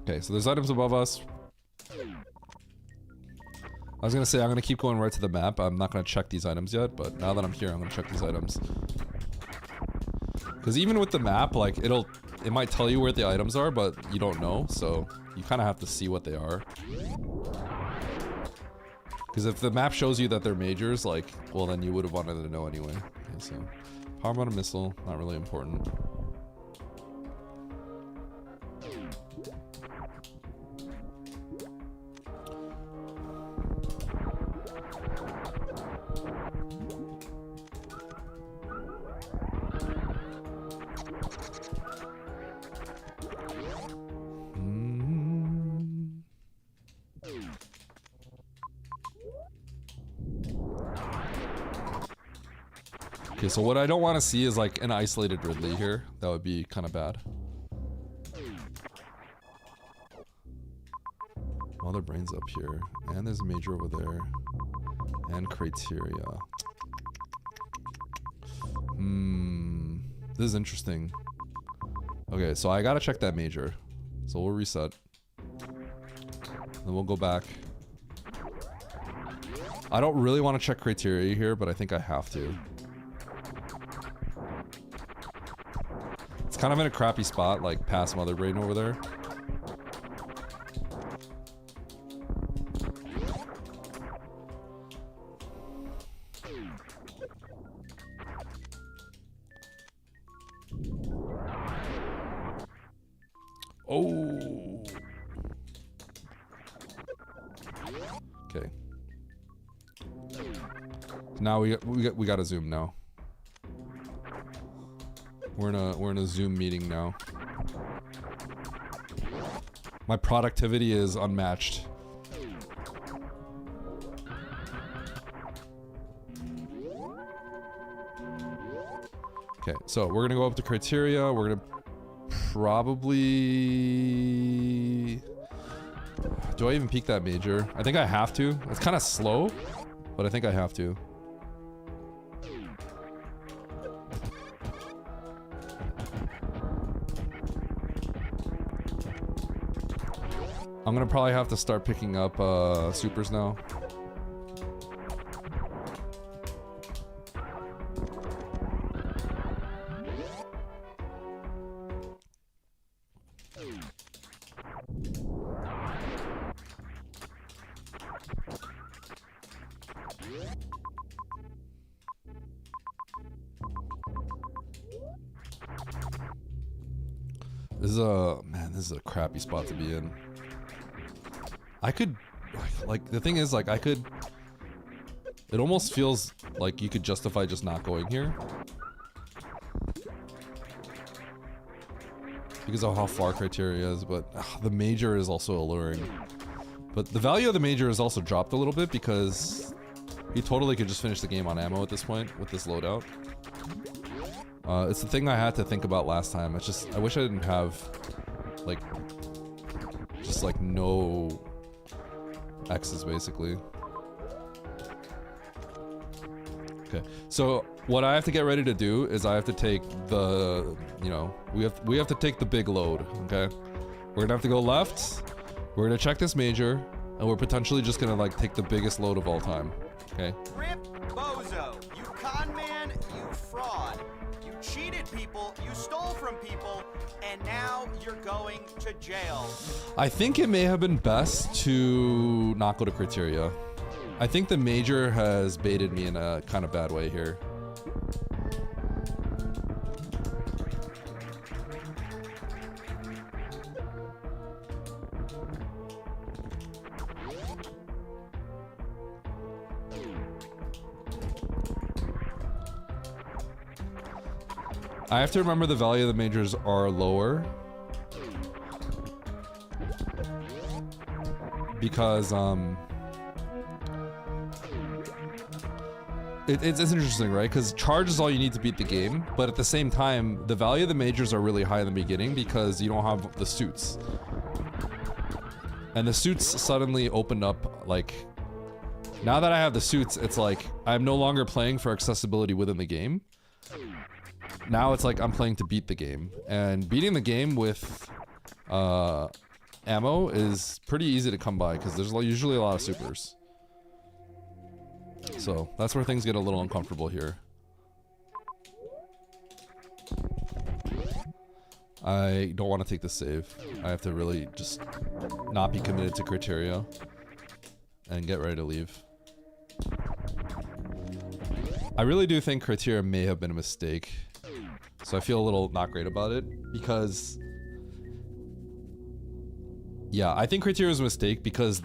Okay, so there's items above us. I was gonna say I'm gonna keep going right to the map. I'm not gonna check these items yet, but now that I'm here, I'm gonna check these items. Because even with the map, like it might tell you where the items are, but you don't know, so you kind of have to see what they are. Because if the map shows you that they're majors, like, well, then you would have wanted to know anyway. Okay, so power mounted missile, not really important. Okay, so what I don't want to see is like an isolated Ridley here. That would be kind of bad. Mother Brain's up here. And there's a major over there. And criteria. This is interesting. Okay, so I gotta check that major. So we'll reset. Then we'll go back. I don't really want to check criteria here, but I think I have to. It's kind of in a crappy spot, like past Mother Brain over there. Oh. Okay. Now we gotta zoom now. We're in a Zoom meeting now. My productivity is unmatched. Okay, so we're gonna go up to criteria. We're gonna probably... Do I even peek that major? I think I have to. It's kind of slow, but I think I have to. I'm gonna probably have to start picking up supers now. This is a crappy spot to be in. I could, like, the thing is, like, I could, it almost feels like you could justify just not going here. Because of how far criteria is, but the major is also alluring. But the value of the major has also dropped a little bit because you totally could just finish the game on ammo at this point with this loadout. It's the thing I had to think about last time. It's just, I wish I didn't have, like, just like no X's basically. Okay, so what I have to get ready to do is I have to take the, you know, we have to take the big load. Okay, we're gonna have to go left. We're gonna check this major, and we're potentially just gonna like take the biggest load of all time. Okay. Rip Bozo, you con man, you fraud. You cheated people, you stole from people, and now you're going to jail. I think it may have been best to not go to criteria. I think the major has baited me in a kind of bad way here. I have to remember the value of the majors are lower because it's interesting, right? Because charge is all you need to beat the game, but at the same time, the value of the majors are really high in the beginning because you don't have the suits. And the suits suddenly opened up, like, now that I have the suits, it's like, I'm no longer playing for accessibility within the game. Now it's like I'm playing to beat the game. And beating the game with ammo is pretty easy to come by because there's usually a lot of supers. So that's where things get a little uncomfortable here. I don't want to take the save. I have to really just not be committed to criteria and get ready to leave. I really do think criteria may have been a mistake. So I feel a little not great about it because, yeah, I think criteria was a mistake because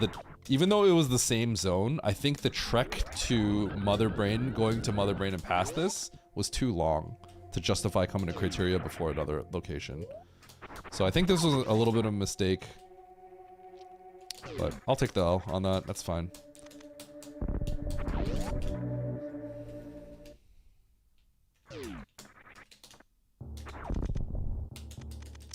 even though it was the same zone, I think the trek to Mother Brain, going to Mother Brain and past this, was too long to justify coming to criteria before another location. So I think this was a little bit of a mistake, but I'll take the L on that. That's fine.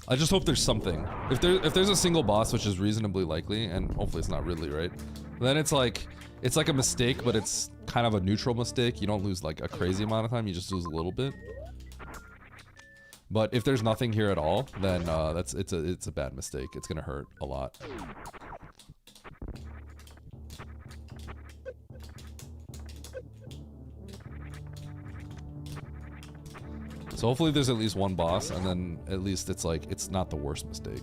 I just hope there's something. If there's a single boss, which is reasonably likely, and hopefully it's not really, right? Then it's like a mistake, but it's kind of a neutral mistake. You don't lose like a crazy amount of time, you just lose a little bit. But if there's nothing here at all, then it's a bad mistake. It's gonna hurt a lot. So hopefully there's at least one boss, and then at least it's like, it's not the worst mistake.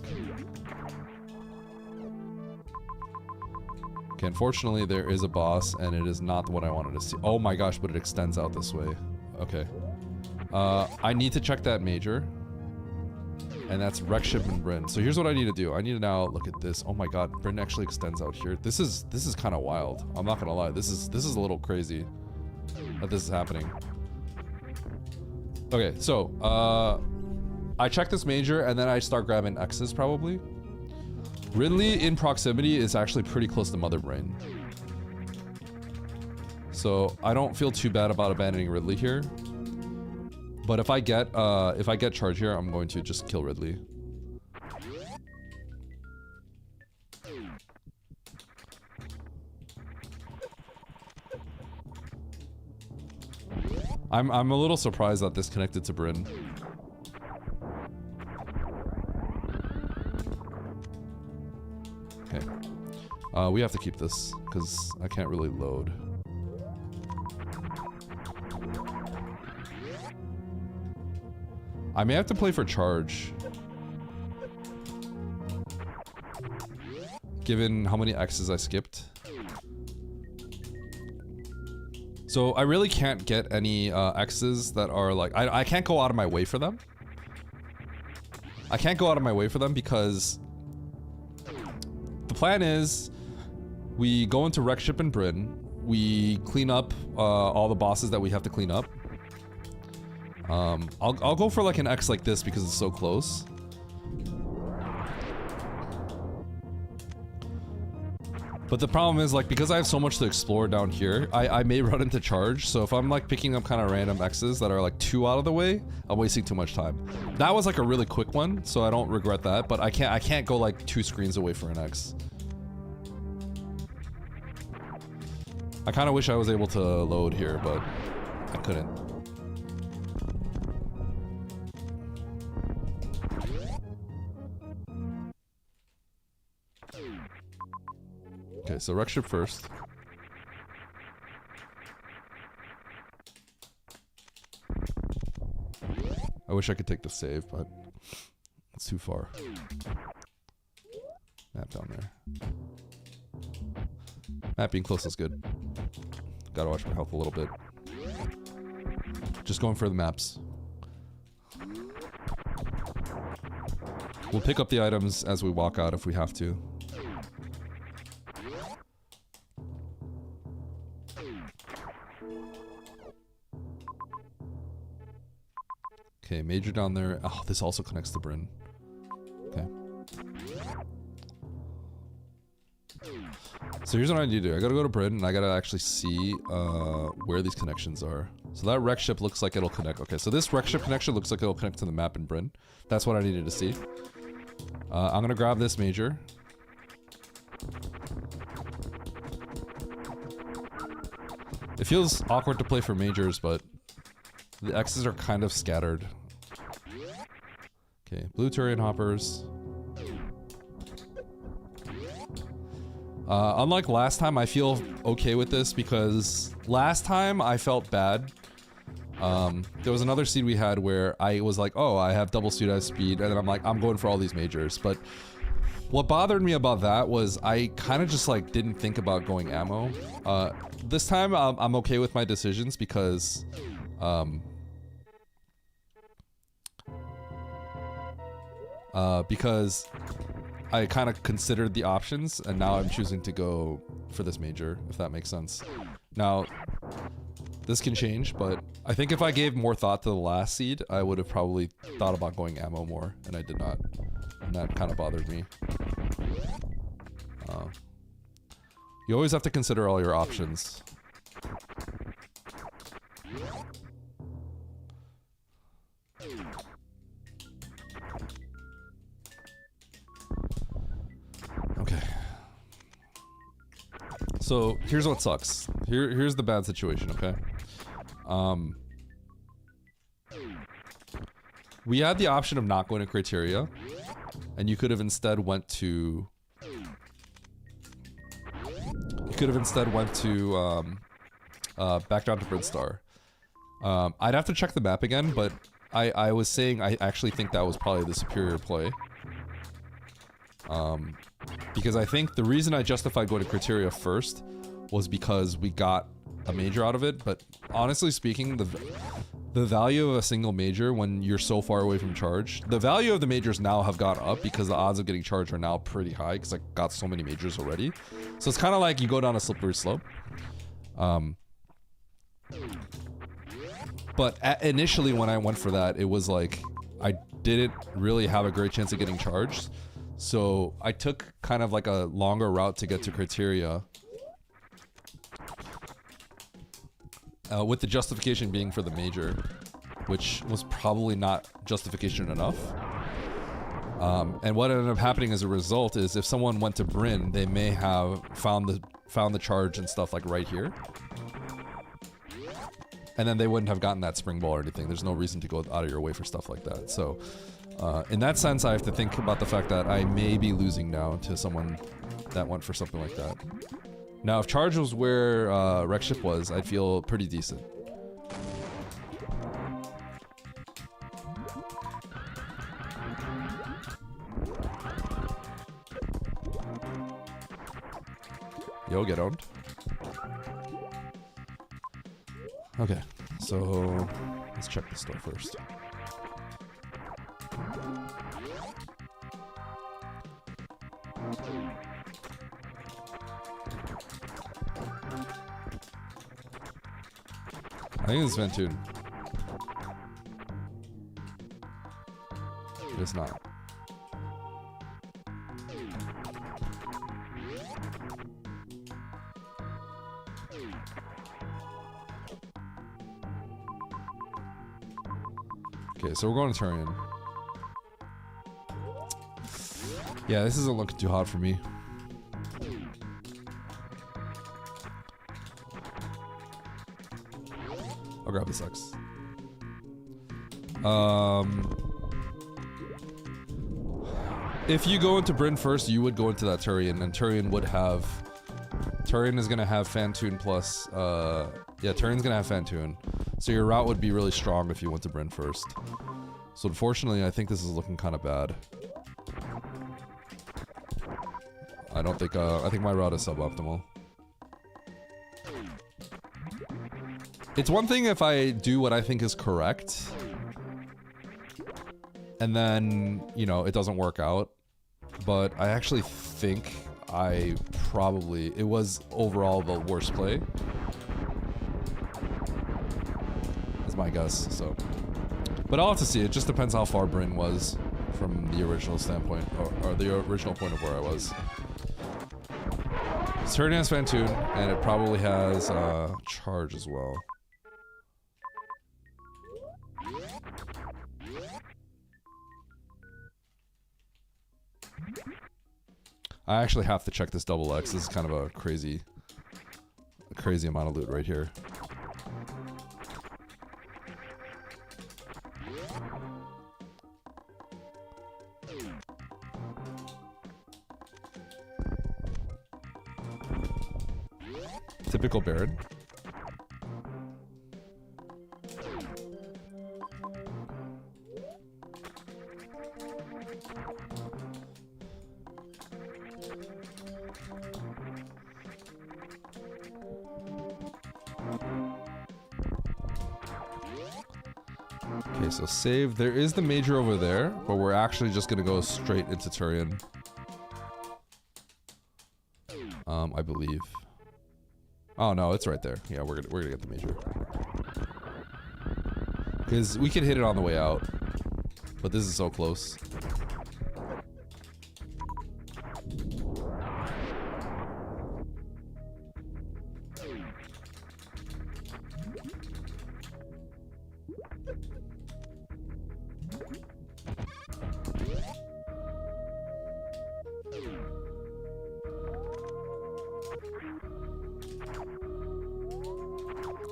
Okay, unfortunately there is a boss, and it is not what I wanted to see. Oh my gosh, but it extends out this way. Okay. I need to check that major. And that's Wreckship and Bryn. So here's what I need to do. I need to now look at this. Oh my god, Bryn actually extends out here. This is kind of wild. I'm not gonna lie. This is a little crazy that this is happening. Okay, so I check this major and then I start grabbing X's probably. Ridley in proximity is actually pretty close to Mother Brain. So I don't feel too bad about abandoning Ridley here. But if I get charge here, I'm going to just kill Ridley. I'm a little surprised that this connected to Bryn. Okay. We have to keep this because I can't really load. I may have to play for charge. Given how many X's I skipped. So I really can't get any X's that are like, I can't go out of my way for them. I can't go out of my way for them because the plan is we go into Wreckship and Bryn, we clean up all the bosses that we have to clean up. I'll go for like an X like this because it's so close. But the problem is, like, because I have so much to explore down here, I may run into charge. So if I'm like picking up kind of random X's that are like 2 out of the way, I'm wasting too much time. That was like a really quick one, so I don't regret that. But I can't go like 2 screens away for an X. I kind of wish I was able to load here, but I couldn't. Okay, so wreck ship first. I wish I could take the save, but it's too far. Map down there. Map being close is good. Gotta watch my health a little bit. Just going for the maps. We'll pick up the items as we walk out if we have to. Okay, major down there. Oh, this also connects to Bryn. Okay. So here's what I need to do. I gotta go to Bryn and I gotta actually see where these connections are. So that wreck ship looks like it'll connect. Okay, so this wreck ship connection looks like it'll connect to the map in Bryn. That's what I needed to see. I'm gonna grab this major. It feels awkward to play for majors, but the X's are kind of scattered. Okay, blue Turian hoppers. Unlike last time, I feel okay with this because last time I felt bad. There was another seed we had where I was like, oh, I have double suit, I have speed, and then I'm like, I'm going for all these majors. But what bothered me about that was I kind of just like didn't think about going ammo. This time I'm okay with my decisions because I kind of considered the options, and now I'm choosing to go for this major, if that makes sense. Now, this can change, but I think if I gave more thought to the last seed, I would have probably thought about going ammo more, and I did not. And that kind of bothered me. You always have to consider all your options. Okay. So here's what sucks. Here's the bad situation, okay? We had the option of not going to criteria, and you could have instead went to back down to Brinstar. I'd have to check the map again, but I was saying I actually think that was probably the superior play. Because I think the reason I justified going to criteria first was because we got a major out of it, but honestly speaking, the value of a single major when you're so far away from charge, the value of the majors now have gone up because the odds of getting charged are now pretty high because I got so many majors already. So it's kind of like you go down a slippery slope. But initially when I went for that, it was like I didn't really have a great chance of getting charged. So I took kind of like a longer route to get to criteria. With the justification being for the major, which was probably not justification enough. And what ended up happening as a result is if someone went to Bryn, they may have found the charge and stuff like right here. And then they wouldn't have gotten that spring ball or anything. There's no reason to go out of your way for stuff like that. So in that sense, I have to think about the fact that I may be losing now to someone that went for something like that. Now, if charge was where wreck ship was, I'd feel pretty decent. Yo, get owned. Okay, so let's check the store first. I think it's Ventoon. It's not. Okay, so we're going to Turian. Yeah, this isn't looking too hot for me. I'll grab this X. If you go into Bryn first, you would go into that Turian, and Turian would have... Turian is gonna have Fantoon plus... yeah, Turian's gonna have Fantoon. So your route would be really strong if you went to Bryn first. So unfortunately, I think this is looking kind of bad. I don't think, I think my route is suboptimal. It's one thing if I do what I think is correct, and then, you know, it doesn't work out. But I actually think I probably, it was overall the worst play. Is my guess, so. But I'll have to see, it just depends how far Bryn was from the original standpoint, or the original point of where I was. Turian has Fantoon, and it probably has charge as well. I actually have to check this double X. This is kind of a crazy amount of loot right here. Typical Baron. Okay, so save. There is the major over there, but we're actually just gonna go straight into Turian. I believe. Oh no, it's right there. Yeah, we're gonna get the major. Because we could hit it on the way out, but this is so close.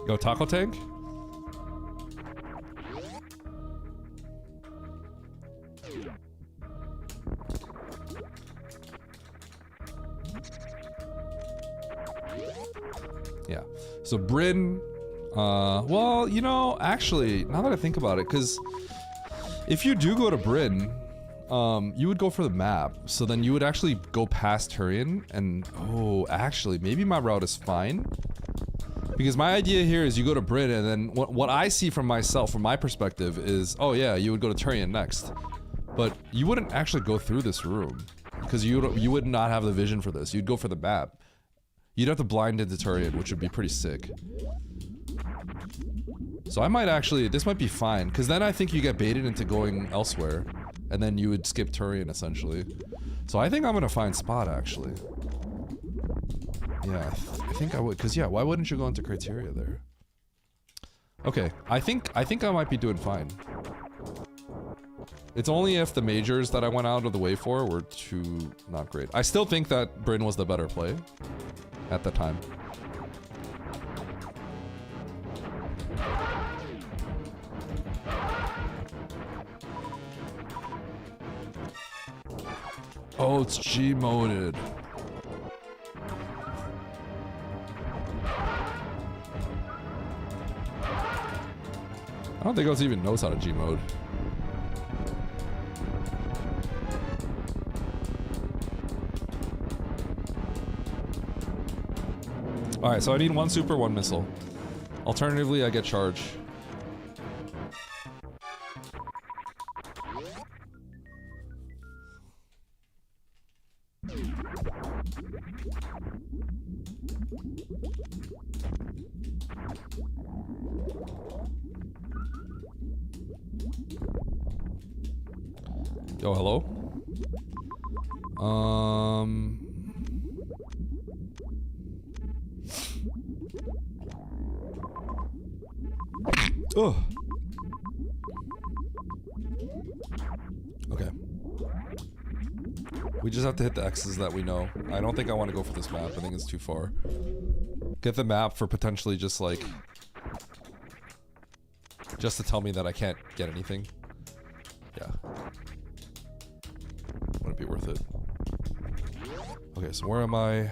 Go Taco Tank? Yeah. So Bryn, well, you know, actually, now that I think about it, because if you do go to Bryn, you would go for the map. So then you would actually go past Turian and, oh, actually, maybe my route is fine. Because my idea here is you go to Bryn, and then what I see from myself, from my perspective, is, oh yeah, you would go to Turian next. But you wouldn't actually go through this room. Because you would not have the vision for this. You'd go for the map. You'd have to blind into Turian, which would be pretty sick. So I might actually, this might be fine. Because then I think you get baited into going elsewhere. And then you would skip Turian, essentially. So I think I'm gonna find Spot, actually. Yeah, I think I would, because yeah, why wouldn't you go into Criteria there? Okay, I think I might be doing fine. It's only if the majors that I went out of the way for were too not great. I still think that Bryn was the better play at the time. Oh, it's G-moded. I don't think Oz even knows how to G-mode. Alright, so I need one super, one missile. Alternatively, I get charge. Yo, hello? Ugh. Okay. We just have to hit the X's that we know. I don't think I want to go for this map. I think it's too far. Get the map for potentially just like Just to tell me that I can't get anything. Yeah. Wouldn't be worth it. Okay, so where am I?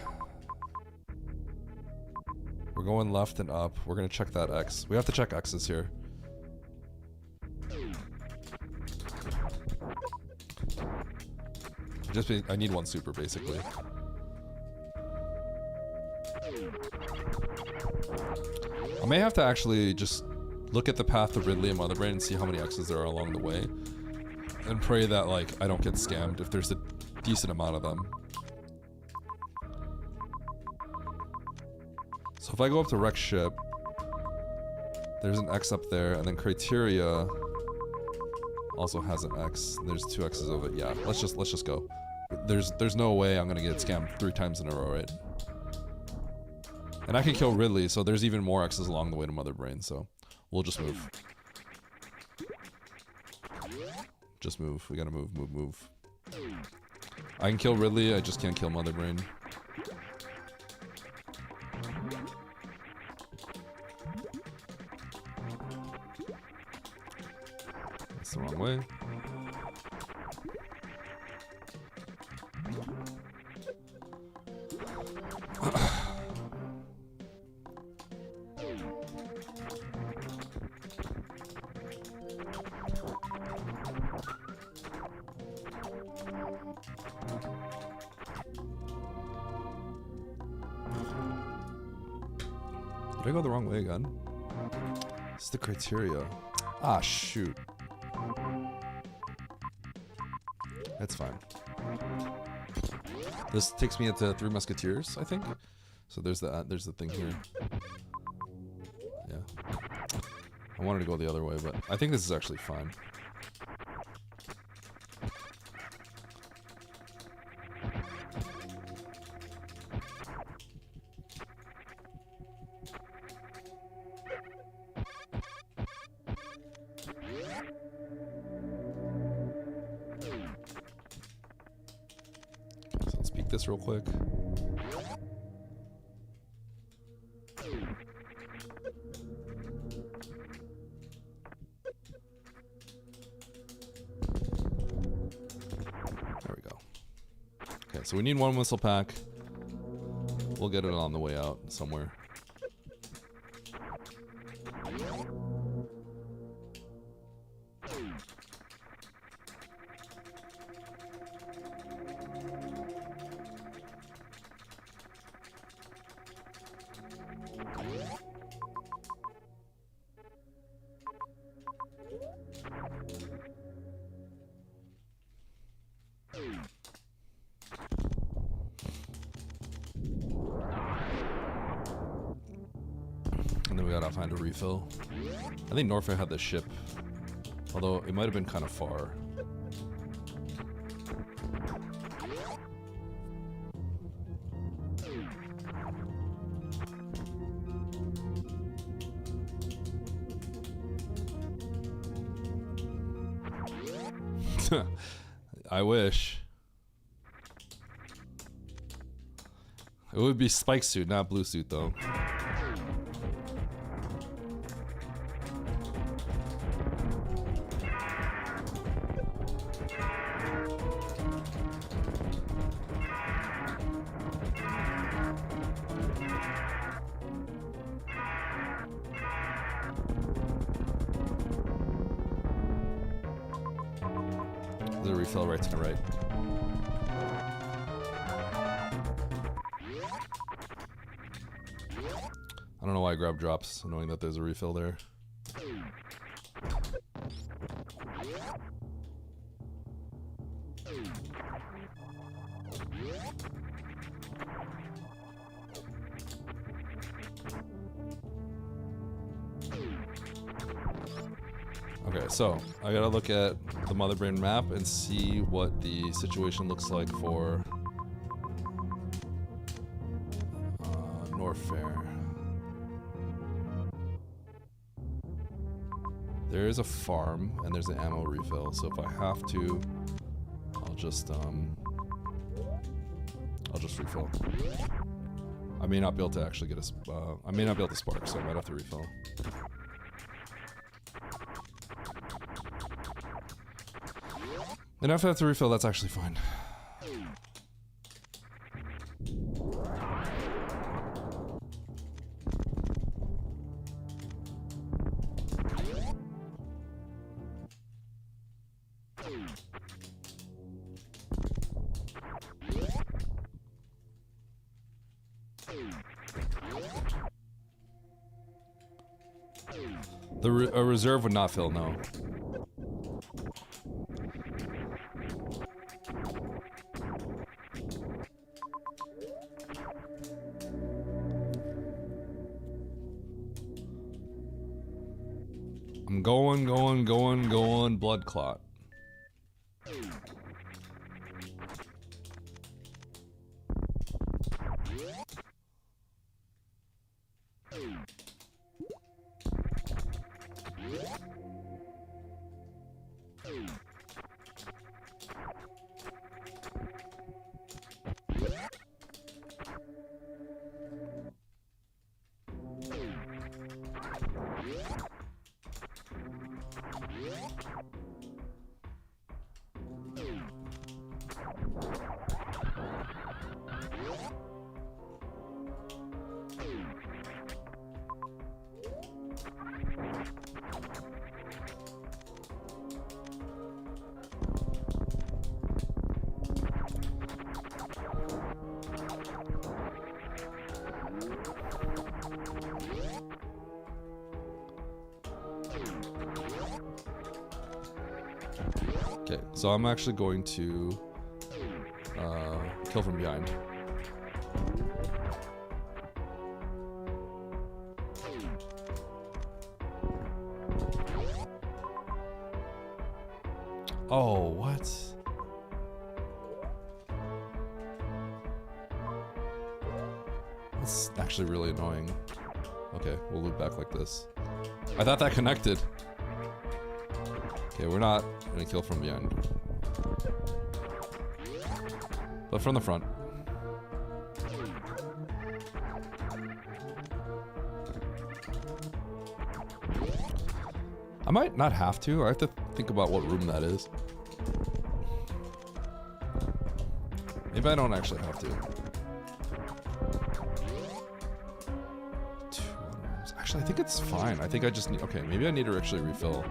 We're going left and up. We're gonna check that X. We have to check X's here. I need one super, basically. I may have to actually just look at the path to Ridley and Motherbrain and see how many X's there are along the way. And pray that, like, I don't get scammed if there's a decent amount of them. So if I go up to Rex Ship, there's an X up there, and then Criteria also has an X. There's 2 X's of it. Yeah, let's just go. There's no way I'm gonna get scammed 3 times in a row, right? And I can kill Ridley, so there's even more X's along the way to Motherbrain, so we'll just move. Just move. We gotta move. I can kill Ridley, I just can't kill Motherbrain. That's the wrong way. Did I go the wrong way again? It's the Criteria. Ah, shoot. That's fine. This takes me into 3 Musketeers, I think. So there's the thing here. Yeah. I wanted to go the other way, but I think this is actually fine. This real quick. There we go. Okay, so we need 1 whistle pack. We'll get it on the way out somewhere. And then we gotta find a refill. I think Norfair had the ship, although it might have been kind of far. I wish. It would be Spike Suit, not Blue Suit, though. There's a refill right to the right. I don't know why I grabbed drops, knowing that there's a refill there. Okay, so I gotta look at the Motherbrain map and see what the situation looks like for Norfair. There is a farm and there's an ammo refill, so if I have to, I'll just refill. I may not be able to actually get I may not be able to spark, so I might have to refill. And if I have to refill, that's actually fine. A reserve would not fill, no. I'm going, blood clot. Okay, so I'm actually going to kill from behind. Oh, what? That's actually really annoying. Okay, we'll loop back like this. I thought that connected. Okay, we're not gonna kill from behind. But from the front. I might not have to. I have to think about what room that is. Maybe I don't actually have to. 2 rooms. Actually, I think it's fine. I think I just need... Okay, maybe I need to actually refill.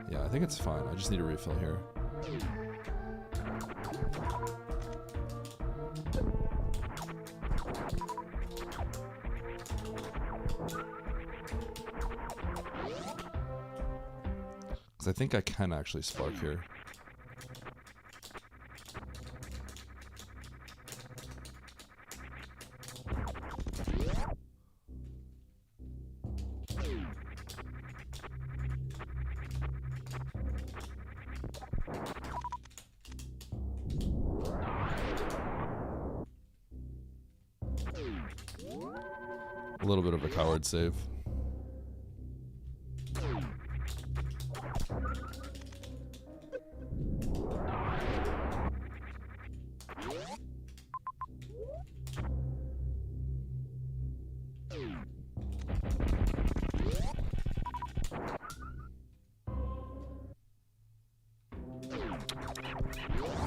Yeah, I think it's fine. I just need to refill here. Because I think I can actually spark here. A little bit of a coward save.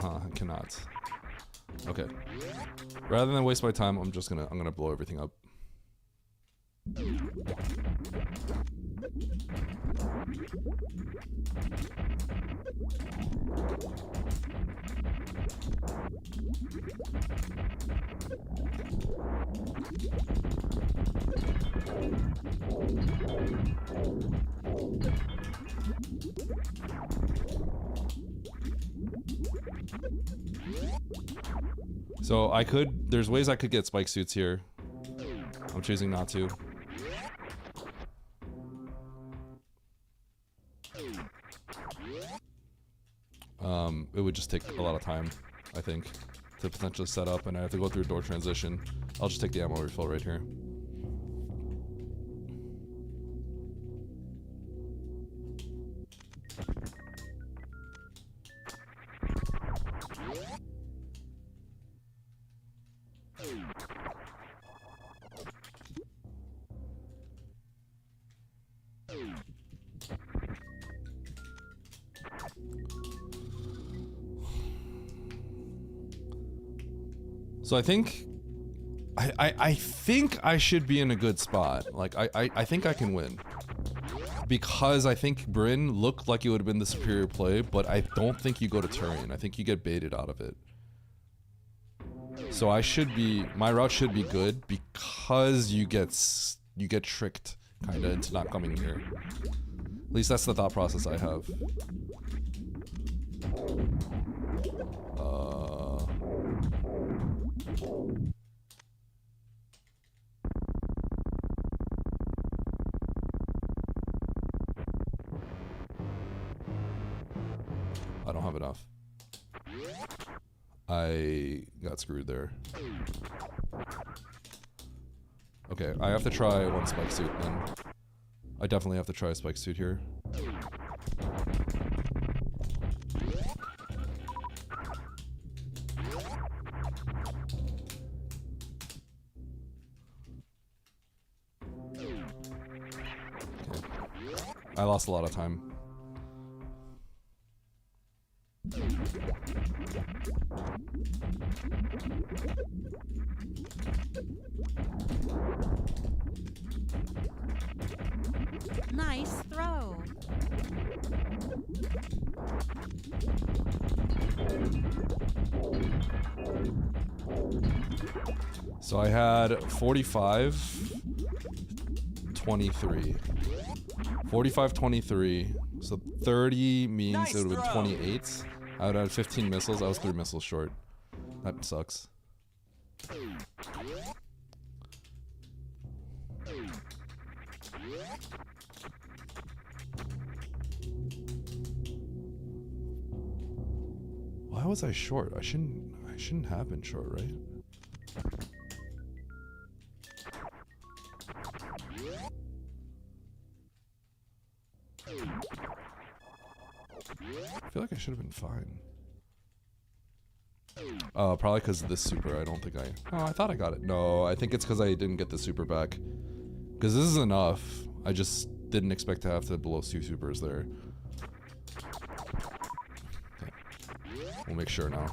I cannot. Okay. Rather than waste my time, I'm gonna blow everything up. So there's ways I could get spike suits here. I'm choosing not to. It would just take a lot of time, I think, to potentially set up, and I have to go through a door transition. I'll just take the ammo refill right here. So I think I think I should be in a good spot. Like I think I can win. Because I think Bryn looked like it would have been the superior play, but I don't think you go to Turian. I think you get baited out of it. So my route should be good because you get tricked kind of into not coming here. At least that's the thought process I have. I don't have enough. I got screwed there. Okay, I have to try one spike suit then. I definitely have to try a spike suit here. Okay. I lost a lot of time. Nice throw. So I had 45, 23. 45, 23. So 30 means Nice it would have been throw. 28. I would have had 15 missiles. I was 3 missiles short. That sucks. Why was I short? I shouldn't have been short, right? I feel like I should have been fine. Probably because of this super. I don't think oh, I thought I got it. No, I think it's because I didn't get the super back. Because this is enough. I just didn't expect to have to blow 2 supers there. Okay. We'll make sure now.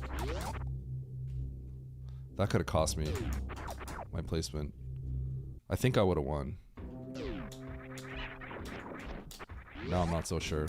That could have cost me my placement. I think I would have won. Now I'm not so sure.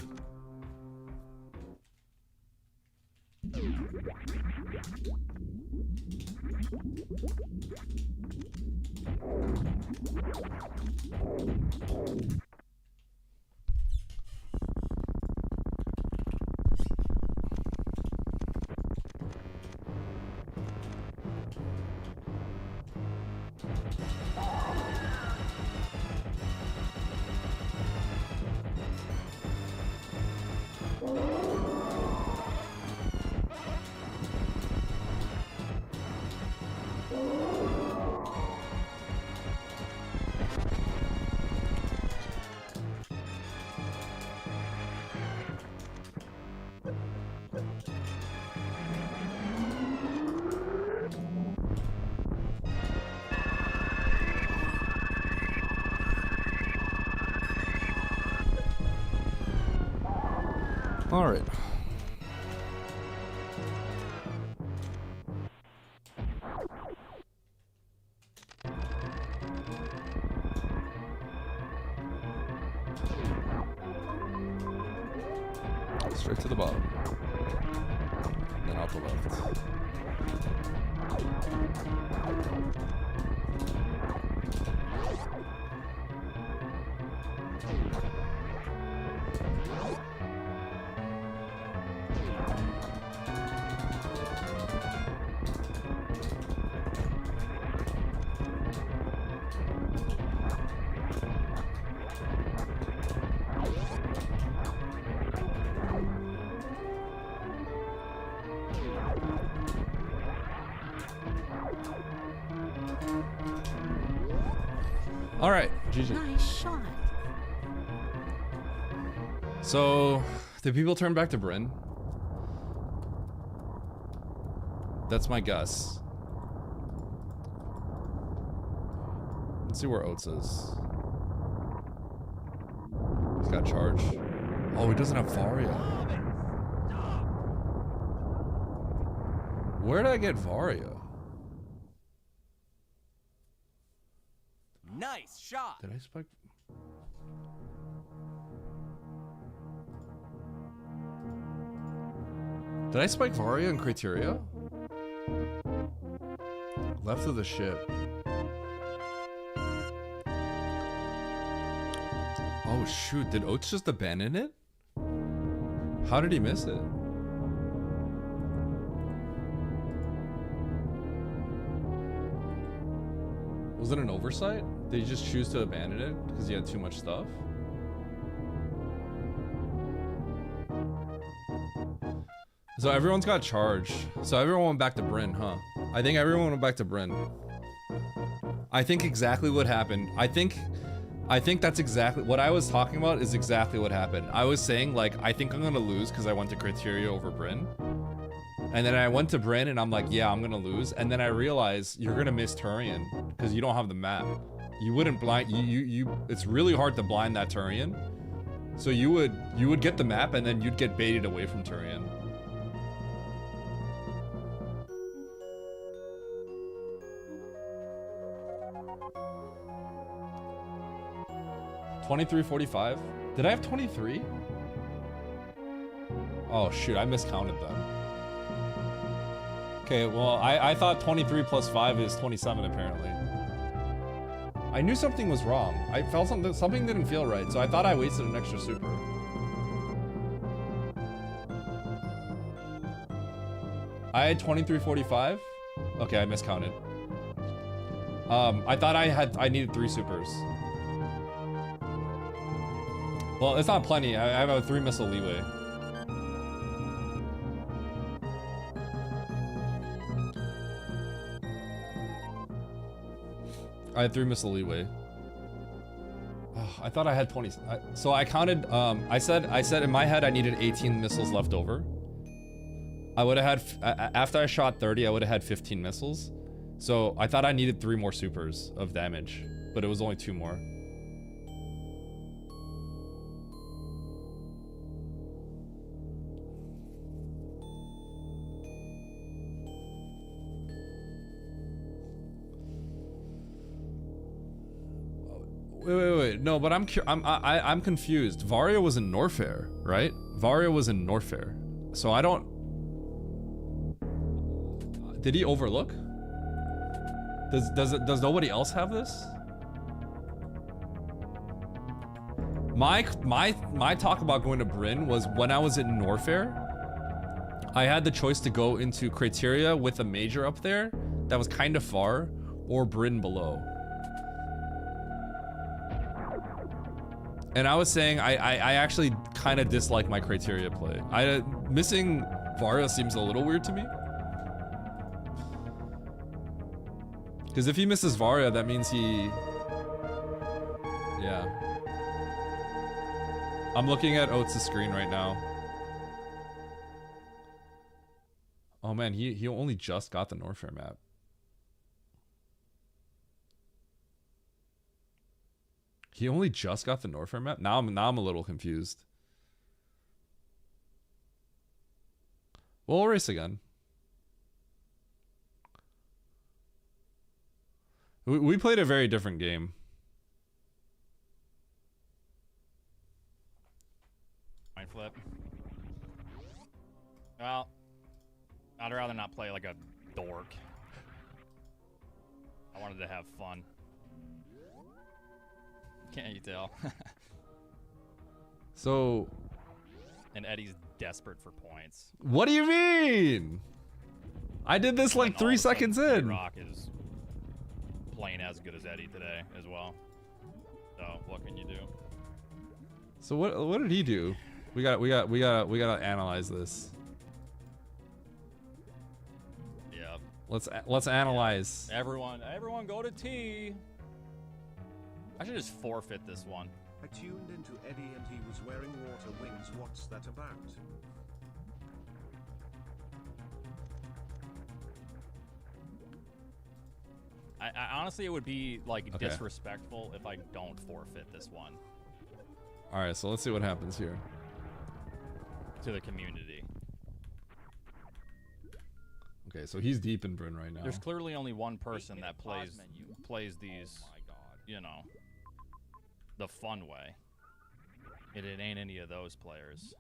All right. Straight to the bottom. Then out the left. All right, GG. Nice shot. So, did people turn back to Bryn? That's my guess. Let's see where Oates is. He's got charge. Oh, he doesn't have Varia. Where did I get Varia? Nice shot. Did I spike? Did I spike Varia and Criteria? Left of the ship. Oh shoot, did Oates just abandon it? How did he miss it? Was it an oversight? Did he just choose to abandon it because he had too much stuff? So everyone's got charged. So everyone went back to Bryn, huh? I think everyone went back to Bryn. I think exactly what happened. I think that's exactly what I was talking about is exactly what happened. I was saying like, I think I'm gonna lose because I went to Criteria over Bryn. And then I went to Bryn and I'm like, yeah, I'm gonna lose. And then I realized you're gonna miss Turian because you don't have the map. You wouldn't blind, it's really hard to blind that Turian. So you would get the map and then you'd get baited away from Turian. $23.45. Did I have 23? Oh shoot, I miscounted them. Okay, well, I thought 23 plus 5 is 27 apparently. I knew something was wrong. I felt something didn't feel right, so I thought I wasted an extra super. I had 23.45. Okay, I miscounted. I thought I needed 3 supers. Well, it's not plenty. I have a 3 missile leeway. I had 3 missile leeway. Oh, I thought I had 20. So I counted. I said in my head I needed 18 missiles left over. I would have had after I shot 30. I would have had 15 missiles. So I thought I needed 3 more supers of damage, but it was only 2 more. Wait. No, but I'm confused. Varia was in Norfair, right? Varia was in Norfair. So I don't... Did he overlook? Does nobody else have this? My talk about going to Bryn was when I was in Norfair. I had the choice to go into Criteria with a major up there that was kind of far, or Bryn below. And I was saying I actually kind of dislike my Criteria play. Missing Varia seems a little weird to me. Because if he misses Varia, that means he... Yeah. I'm looking at Oates' screen right now. Oh man, he only just got the Norfair map. He only just got the Norfair map? Now I'm a little confused. We'll race again. We played a very different game. Mind flip. Well, I'd rather not play like a dork. I wanted to have fun. Can't you tell? So... And Eddie's desperate for points. What do you mean? I did this like 3 seconds in. Rock is playing as good as Eddie today as well. So what can you do? So what did he do? We gotta analyze this. Yeah. Let's analyze. Everyone go to T. I should just forfeit this one. I tuned into Eddie and he was wearing water wings. What's that about? I honestly, it would be like Okay. disrespectful if I don't forfeit this one All right, so let's see what happens here. to the community. Okay, so he's deep in Bryn right now. There's clearly only one person that plays these you know, the fun way. It ain't any of those players.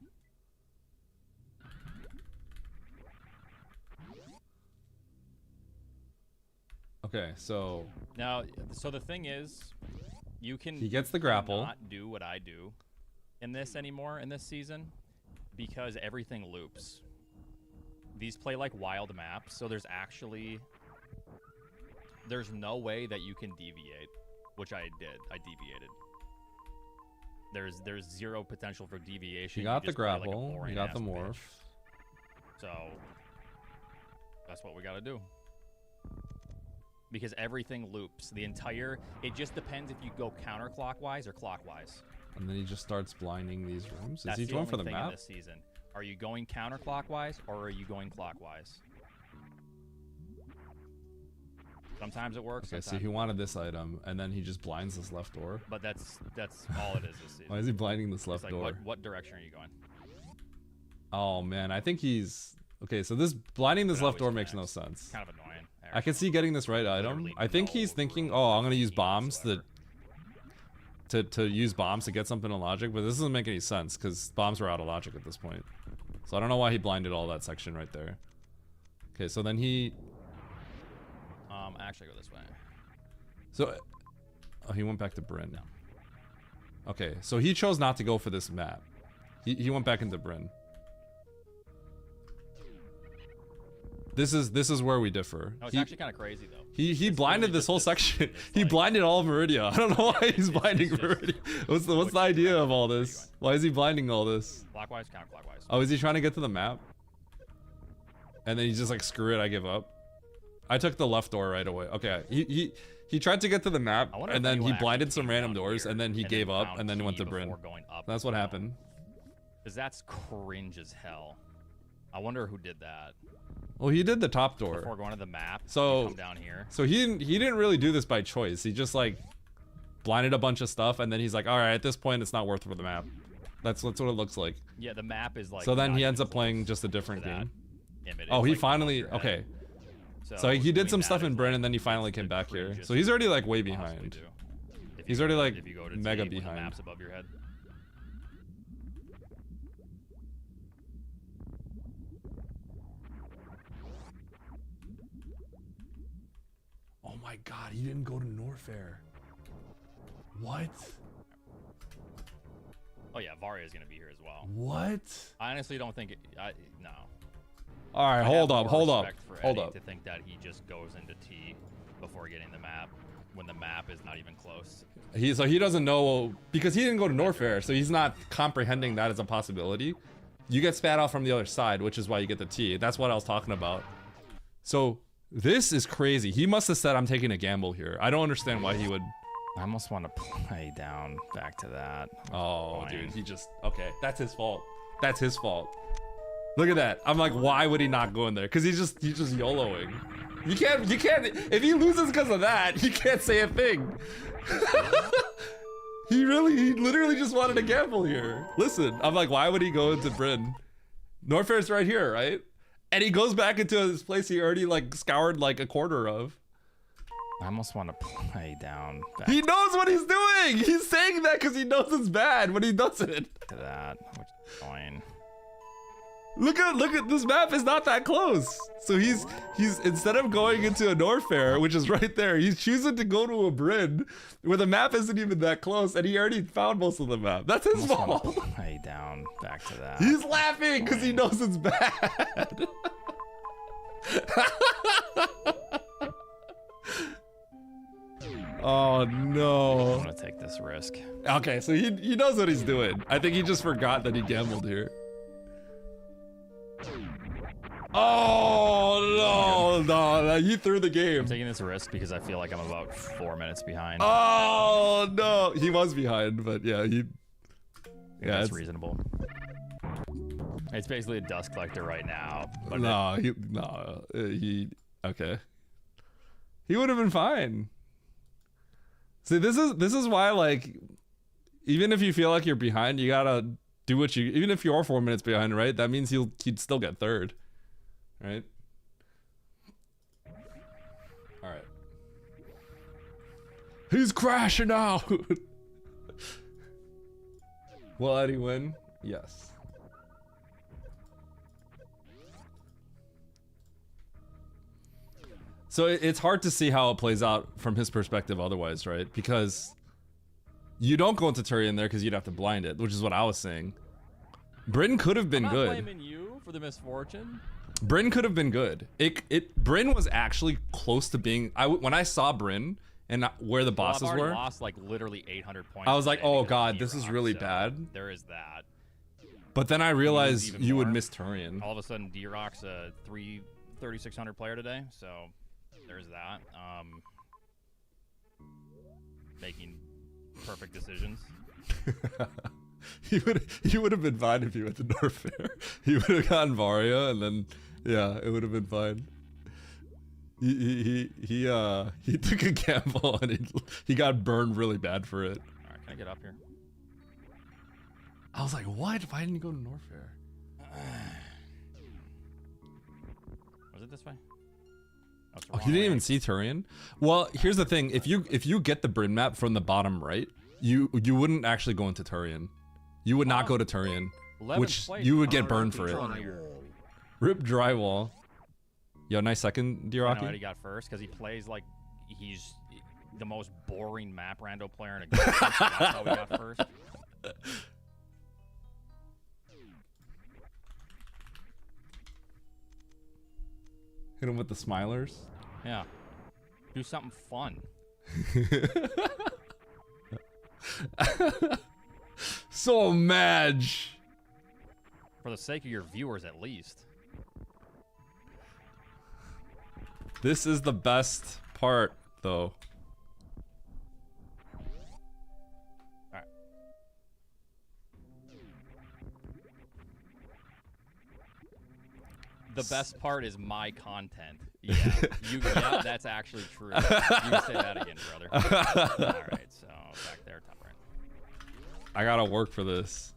Okay, so Now, so the thing is, you can he gets the grapple. not do what I do in this anymore in this season because everything loops. These play like wild maps, so there's no way that you can deviate, which I did. I deviated. There's zero potential for deviation. He got You the just play like a grapple. He got the boring-ass morph. bitch. So that's what we gotta do. Because everything loops. It just depends if you go counterclockwise or clockwise. And then he just starts blinding these rooms. Is That's he the going only for the thing in map? this season. Are you going counterclockwise or are you going clockwise? Sometimes it works. Okay, so sometimes he wanted this item, and then he just blinds this left door. But that's all it is this season. Why is he blinding this It's left like, door? what direction are you going? Oh man, I think he's okay. So this blinding this It left always door makes no connects. sense. Kind of annoying. I can see getting this right item. Literally I think he's no thinking, real oh, I'm gonna use scheme bombs whatsoever. to use bombs to get something in logic, but this doesn't make any sense because bombs are out of logic at this point. So I don't know why he blinded all that section right there. Okay, so then he, Actually go this way. so, oh, he went back to Bryn. Okay, so he chose not to go for this map. He went back into Bryn. This is where we differ. No, it's actually kind of crazy though. He blinded literally this just whole this- section. this, He like- blinded all of Meridia. I don't know why he's blinding just- Meridia. What's the idea of all this? Why is he blinding all this? Clockwise, counterclockwise. Oh, is he trying to get to the map? And then he's just like, screw it, I give up. I took the left door right away. Okay, he tried to get to the map, I wonder and if then he anyone actually blinded some came random down doors, here and then he gave up, found and then went key to Bryn. before going up That's as what well. happened. Because that's cringe as hell. I wonder who did that. Well, he did the top door. Before going to the map, So- you come down here. So he didn't really do this by choice. He just like blinded a bunch of stuff, and then he's like, all right, at this point, it's not worth for the map. That's what it looks like. Yeah, the map is like. So then not he even ends up close playing just a to different that game. image. Oh, It's, he like, finally above your head. okay. So he did doing some that stuff in is, Bryn, like, and then he finally it's came the back here. cringiest So he's already like way you can possibly behind. do. If He's you already go- like if you go to mega T when the behind. map's above your head. Oh my god, he didn't go to Norfair. What? Oh yeah, Varia is gonna be here as well. What? I honestly don't think no. All right, I hold have up, more hold up, respect for hold Eddie up. To think that he just goes into T before getting the map when the map is not even close. So he doesn't know because he didn't go to Norfair, so he's not comprehending that as a possibility. You get spat out from the other side, which is why you get the T. That's what I was talking about. So this is crazy. He must have said, I'm taking a gamble here. I don't understand why he would. I almost want to play down back to that. Oh, Fine. dude, he just, okay, that's his fault. That's his fault. Look at that. I'm like, why would he not go in there? Because he's just YOLOing. You can't, if he loses because of that, you can't say a thing. he literally just wanted to gamble here. Listen, I'm like, why would he go into Bryn? Norfair's right here, right? And he goes back into this place he already like scoured like a quarter of. I almost want to play down back He knows what he's doing. He's saying that because he knows it's bad when he does it. to that, which is fine. Look at this map is not that close. So he's instead of going into a Norfair, which is right there, he's choosing to go to a Bryn where the map isn't even that close, and he already found most of the map. That's his fault. Play down back to that. He's laughing because he knows it's bad. Oh no. I'm gonna take this risk. Okay, so he knows what he's doing. I think he just forgot that he gambled here. Oh no, he threw the game. I'm taking this risk because I feel like I'm about 4 minutes behind. Oh no, he was behind, but yeah, yeah, That's it's, reasonable. It's basically a dust collector right now. But okay. He would have been fine. See, this is why, like, even if you feel like you're behind, you gotta do what you. Even if you're 4 minutes behind, right? That means he'd still get third, right? All right. He's crashing out. Will Eddie win? Yes. So it's hard to see how it plays out from his perspective otherwise, right? Because you don't go into Turian there because you'd have to blind it, which is what I was saying. Bryn could have been I'm not good. blaming you for the misfortune. Bryn could have been good. Bryn was actually close to being. When I saw Bryn and where the bosses I've already were, lost like literally 800 points. I was like, today oh because of god, this is D-Rock, really so bad. There is that. But then I realized even you would more. miss Turian. All of a sudden, D-Rock's a 3,600 player today, so there's that. Making perfect decisions. He would have been fine if he went to Norfair. He would have gotten Varia, and then yeah, it would have been fine. He took a gamble and he got burned really bad for it. All right, can I get up here? I was like, what? Why didn't you go to Norfair? Was it this way? Oh, it's the Oh, wrong you didn't way. even see Turian? Well, here's the thing: if you get the Bryn map from the bottom right, you wouldn't actually go into Turian. You would not go to Turian, 11th which place, you would get Connor burned for it. Drywall. Rip drywall. Yo, nice second, I know D-Rocky. Eddie got first because he plays like he's the most boring map rando player in existence. That's how we got first. Hit him with the smilers. Yeah. Do something fun. So mad. For the sake of your viewers, at least. This is the best part, though. Alright. The best part is my content. Yeah, yeah, that's actually true. You can say that again, brother. Alright, so back there, top right. I gotta work for this.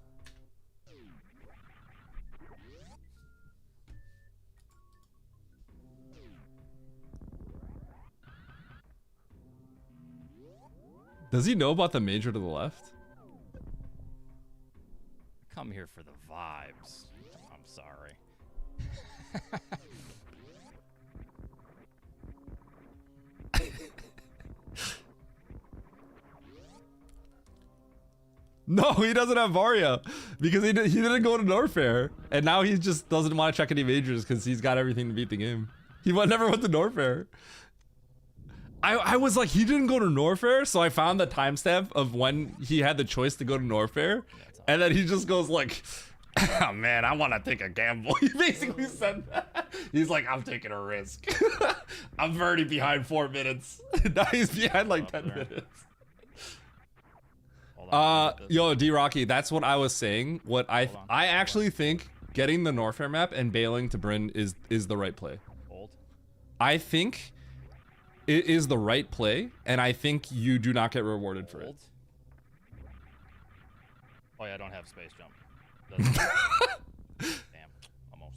Does he know about the major to the left? Come here for the vibes. I'm sorry. No, he doesn't have Varia because he didn't go to Norfair, and now he just doesn't want to check any majors because he's got everything to beat the game. He never went to Norfair. I was like, he didn't go to Norfair, so I found the timestamp of when he had the choice to go to Norfair, and then he just goes like, oh man, I want to take a gamble. He basically said that. He's like, I'm taking a risk. I'm already behind 4 minutes. Now he's behind like 10 minutes. Hold on, Yo, D-Rocky, that's what I was saying. What I Hold on. actually think getting the Norfair map and bailing to Bryn is the right play. Hold. I think it is the right play, and I think you do not get rewarded for it. Hold. Oh yeah, I don't have space jump. Damn, almost.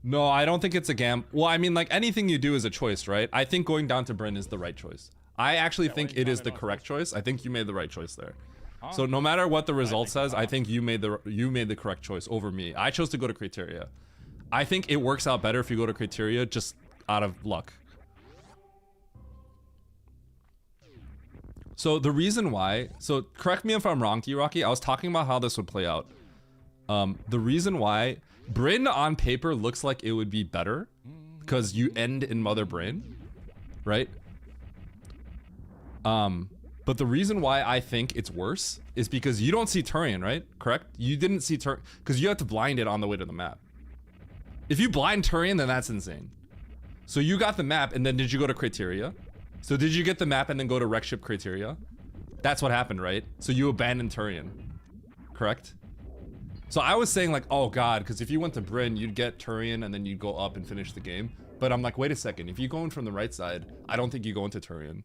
No, I don't think it's a gam. Well, I mean, like anything you do is a choice, right? I think going down to Bryn is the right choice. I actually think why you it is comment the on correct choice. I think you made the right choice there. Huh? So no matter what the result think says, I not. think you made the correct choice over me. I chose to go to Criteria. I think it works out better if you go to Criteria just out of luck. So the reason why, so correct me if I'm wrong, D-Rocky, I was talking about how this would play out. The reason why Bryn on paper looks like it would be better because you end in Mother Brain, right? But the reason why I think it's worse is because you don't see Turian, right? Correct? You didn't see Turian because you have to blind it on the way to the map. If you blind Turian, then that's insane. So you got the map, and then did you go to Criteria? So did you get the map and then go to Wreck Ship Criteria? That's what happened, right? So you abandoned Turian, correct? So I was saying like, oh god, because if you went to Bryn, you'd get Turian and then you'd go up and finish the game. But I'm like, wait a second, if you go in from the right side, I don't think you go into Turian.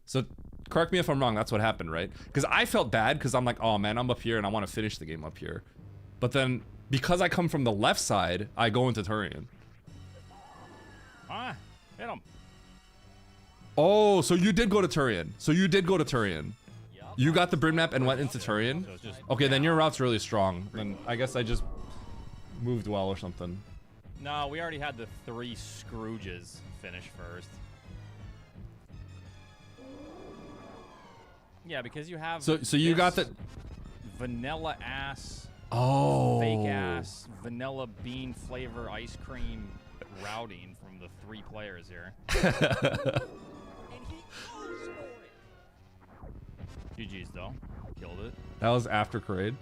So correct me if I'm wrong, that's what happened, right? Because I felt bad because I'm like, oh man, I'm up here and I want to finish the game up here. But then because I come from the left side, I go into Turian. Ah, hit him. Oh, so you did go to Turian. Yup. You got the Bryn map and went into Turian? So it's just Okay, then your route's really strong. Then I guess I just moved well or something. No, we already had the 3 Scrooges finish first. Yeah, because you have. So you got this the. vanilla ass, Oh. fake ass, vanilla bean flavor ice cream routing from the 3 players here. GG's though, killed it. That was after Parade.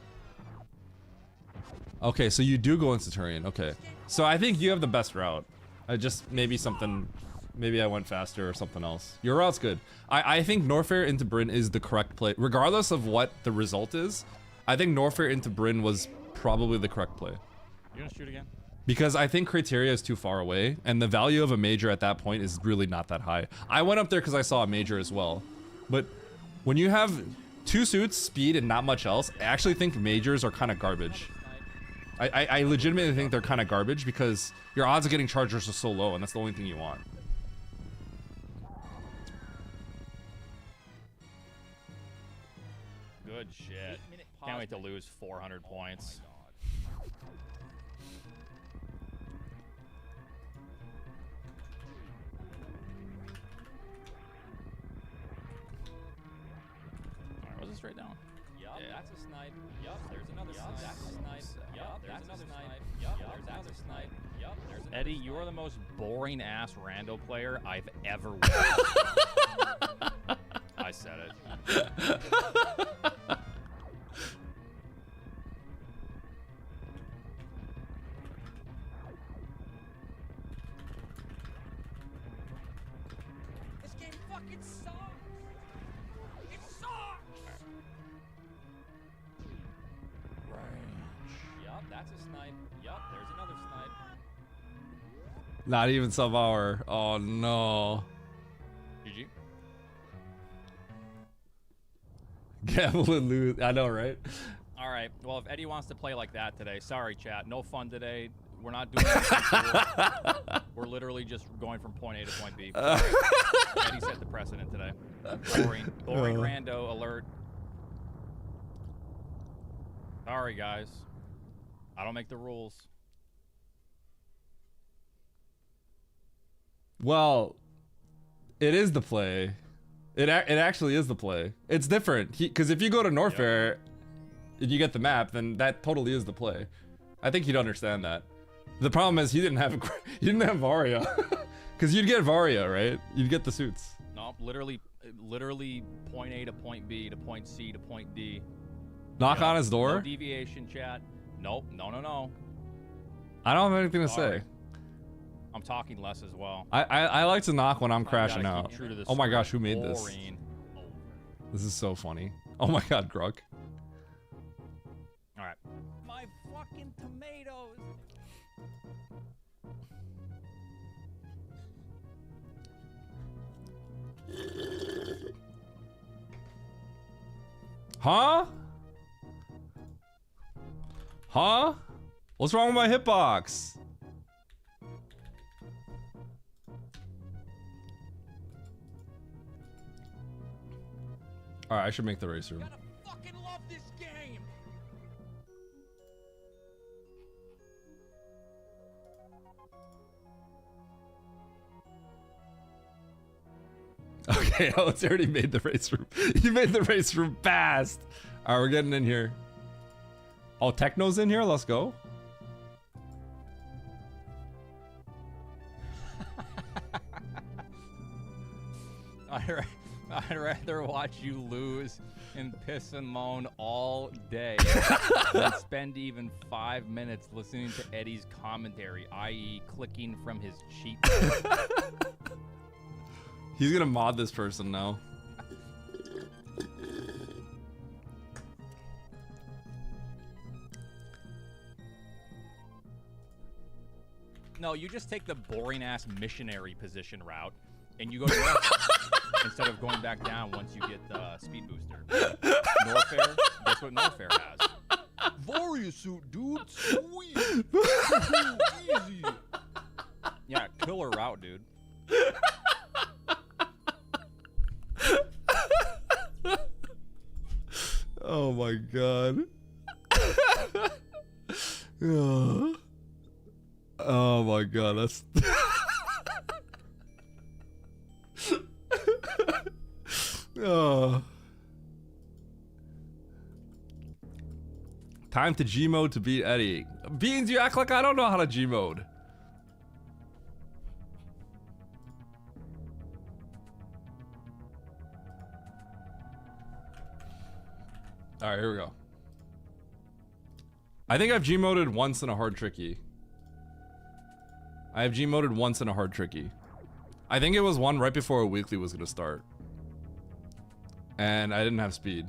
Okay, so you do go into Turian. Okay. So I think you have the best route. I just maybe something. Maybe I went faster or something else. Your route's good. I think Norfair into Bryn is the correct play. Regardless of what the result is, I think Norfair into Bryn was probably the correct play. You gonna shoot again? Because I think Criteria is too far away, and the value of a major at that point is really not that high. I went up there because I saw a major as well. But when you have 2 suits, speed, and not much else, I actually think majors are kind of garbage. I legitimately think they're kind of garbage because your odds of getting chargers are so low, and that's the only thing you want. Good shit. Can't wait to lose 400 points. Alright, was this straight down? Yup, yeah. That's a snipe. Yup, there's another snipe. That's a snipe. Yup, there's another snipe. Yup, there's another snipe. Yup, there's another. Eddie, you are the most boring ass rando player I've ever watched. I said it. This game fucking sucks! It sucks! Yup, that's a snipe. Yup, there's another snipe. Not even sub-hour. Oh no. GG. Gamble and lose. I know, right? All right. Well, if Eddie wants to play like that today, sorry, chat. No fun today. We're not doing anything. We're literally just going from point A to point B. Eddie set the precedent today. Boring rando alert. Sorry, guys. I don't make the rules. Well, it is the play. It actually is the play. It's different because if you go to Norfair and you get the map, then that totally is the play. I think you'd understand that. The problem is he didn't have Varia, because you'd get Varia, right? You'd get the suits. No, literally point A to point B to point C to point D. Knock on his door. No deviation, chat. Nope. No. I don't have anything to Sorry. say. I'm talking less as well. I like to knock when I'm crashing Gotta out. keep true to the Oh my script. gosh, who made this? Boring. This is so funny. Oh my god, Grug. All right. My fucking tomatoes! Huh? Huh? What's wrong with my hitbox? Alright, I should make the race room. Gotta fucking love this game! Okay, oh, it's already made the race room. You made the race room fast. Alright, we're getting in here. Oh, Techno's in here? Let's go. I'd rather watch you lose and piss and moan all day than spend even 5 minutes listening to Eddie's commentary, i.e. clicking from his cheat. He's gonna mod this person now. No, you just take the boring ass missionary position route and you go to left instead of going back down once you get the speed booster. Norfair, guess what Norfair has? Varia suit, dude. Sweet. Easy. Yeah, killer route, dude. my god. Oh my god, that's oh. Time to G mode to beat Eddie. Beans, you act like I don't know how to G mode. Alright, here we go. I think I've G-moded once in a hard tricky. I have G-moded once in a hard tricky. I think it was one right before a weekly was gonna start. And I didn't have speed.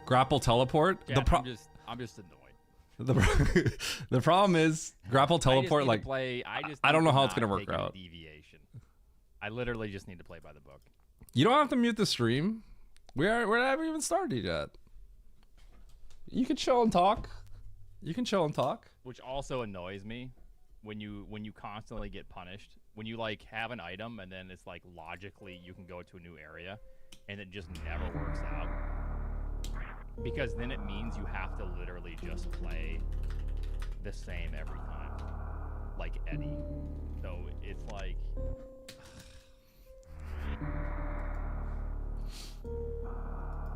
Grapple teleport? Yeah, I'm just annoyed. The problem is grapple teleport, like I don't know how it's gonna work out. Deviation. I literally just need to play by the book. You don't have to mute the stream. We haven't even started yet. You can chill and talk. You can chill and talk. Which also annoys me when you constantly get punished. When you like have an item and then it's like logically you can go to a new area and it just never works out. Because then it means you have to literally just play the same every time. Like Eddie. So it's like...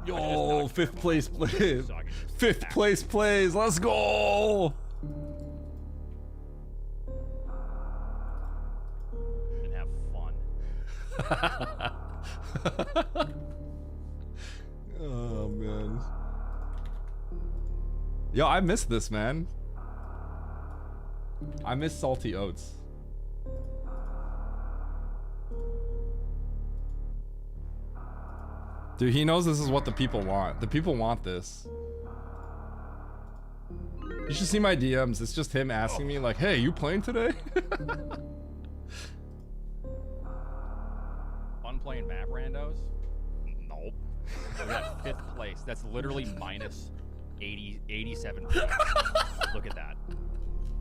Yo, fifth place plays. Fifth place plays. Let's go. And have fun. Oh, man. Yo, I miss this, man. I miss salty oats. Dude, he knows this is what the people want. The people want this. You should see my DMs. It's just him asking me like, hey, you playing today? Fun playing map randos? Nope. We got 5th place. That's literally minus 87 points. Look at that.